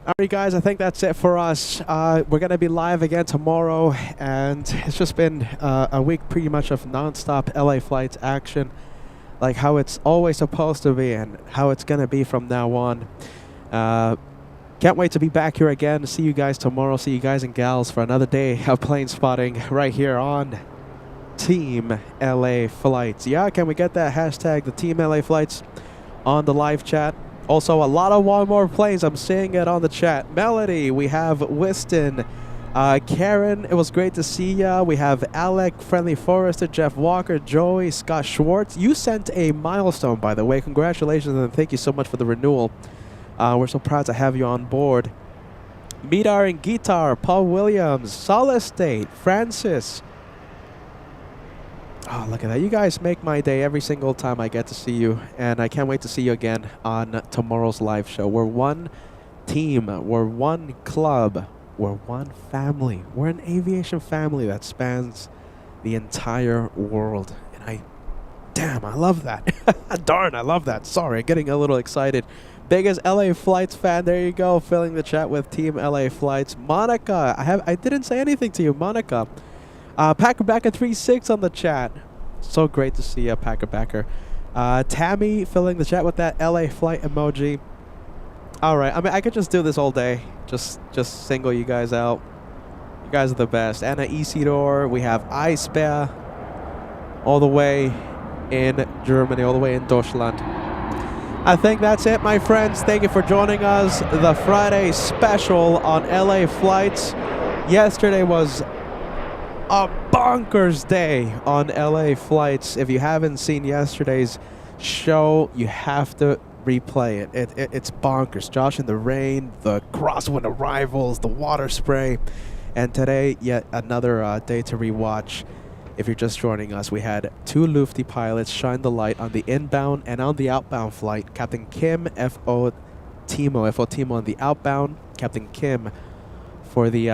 Alright guys, I think that's it for us. We're going to be live again tomorrow, and it's just been a week pretty much of non-stop LA flights action, like how it's always supposed to be and how it's going to be from now on. Can't wait to be back here again. See you guys tomorrow. See you guys and gals for another day of plane spotting right here on Team LA Flights. Yeah, can we get that hashtag, the Team LA Flights, on the live chat? Also, a lot of one more planes. I'm seeing it on the chat. Melody, we have Wiston, Karen, it was great to see ya. We have Alec, Friendly Forester, Jeff Walker, Joey, Scott Schwartz. You sent a milestone, by the way. Congratulations and thank you so much for the renewal. We're so proud to have you on board. Midar and Guitar, Paul Williams, Solid State, Francis. Oh, look at that. You guys make my day every single time I get to see you. And I can't wait to see you again on tomorrow's live show. We're one team. We're one club. We're one family. We're an aviation family that spans the entire world. And damn, I love that. Darn, I love that. Sorry, getting a little excited. Biggest LA Flights fan. There you go. Filling the chat with Team LA Flights. Monica, I didn't say anything to you, Monica. Packer back at 3-6 on the chat. So great to see you, Packer Backer. Tammy filling the chat with that LA flight emoji. All right, I mean, I could just do this all day. Just single you guys out. You guys are the best. Anna Isidor. We have Ice Bear. All the way in Germany, all the way in Deutschland. I think that's it, my friends. Thank you for joining us. The Friday special on LA flights. Yesterday was a bonkers day on LA flights. If you haven't seen yesterday's show, you have to replay it. It's bonkers. Josh in the rain, the crosswind arrivals, the water spray. And today, yet another day to rewatch. If you're just joining us, we had 2 Lufty pilots shine the light on the inbound and on the outbound flight. Captain Kim, FO Timo on the outbound. Captain Kim for the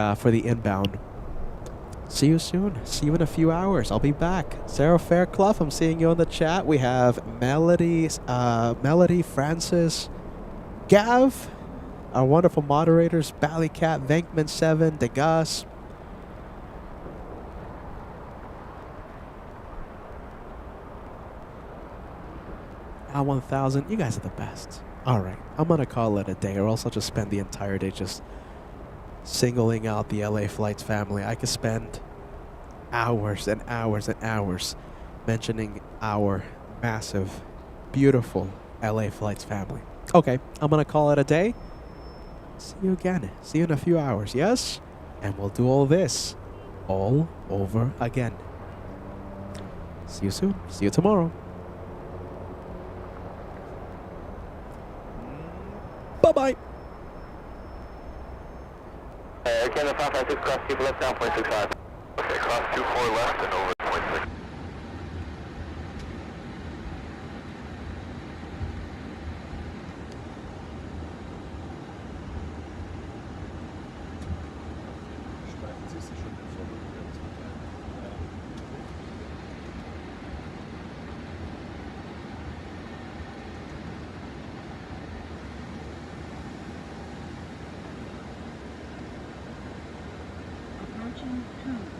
inbound. See you soon. See you in a few hours. I'll be back. Sarah Fairclough, I'm seeing you in the chat. We have Melody, Francis, Gav, our wonderful moderators, Ballycat, Venkman7, Degas. 1000. You guys are the best. All right, I'm gonna call it a day, or else I'll just spend the entire day just singling out the LA Flights family. I could spend hours and hours and hours mentioning our massive, beautiful LA Flights family. Okay, I'm gonna call it a day. See you again. See you in a few hours, yes? And we'll do all this all over again. See you soon. See you tomorrow. Bye-bye.
Again, the 556 cross 2 left down 0.65.
Okay, cross 24 left and over 0.6.
Approaching 2.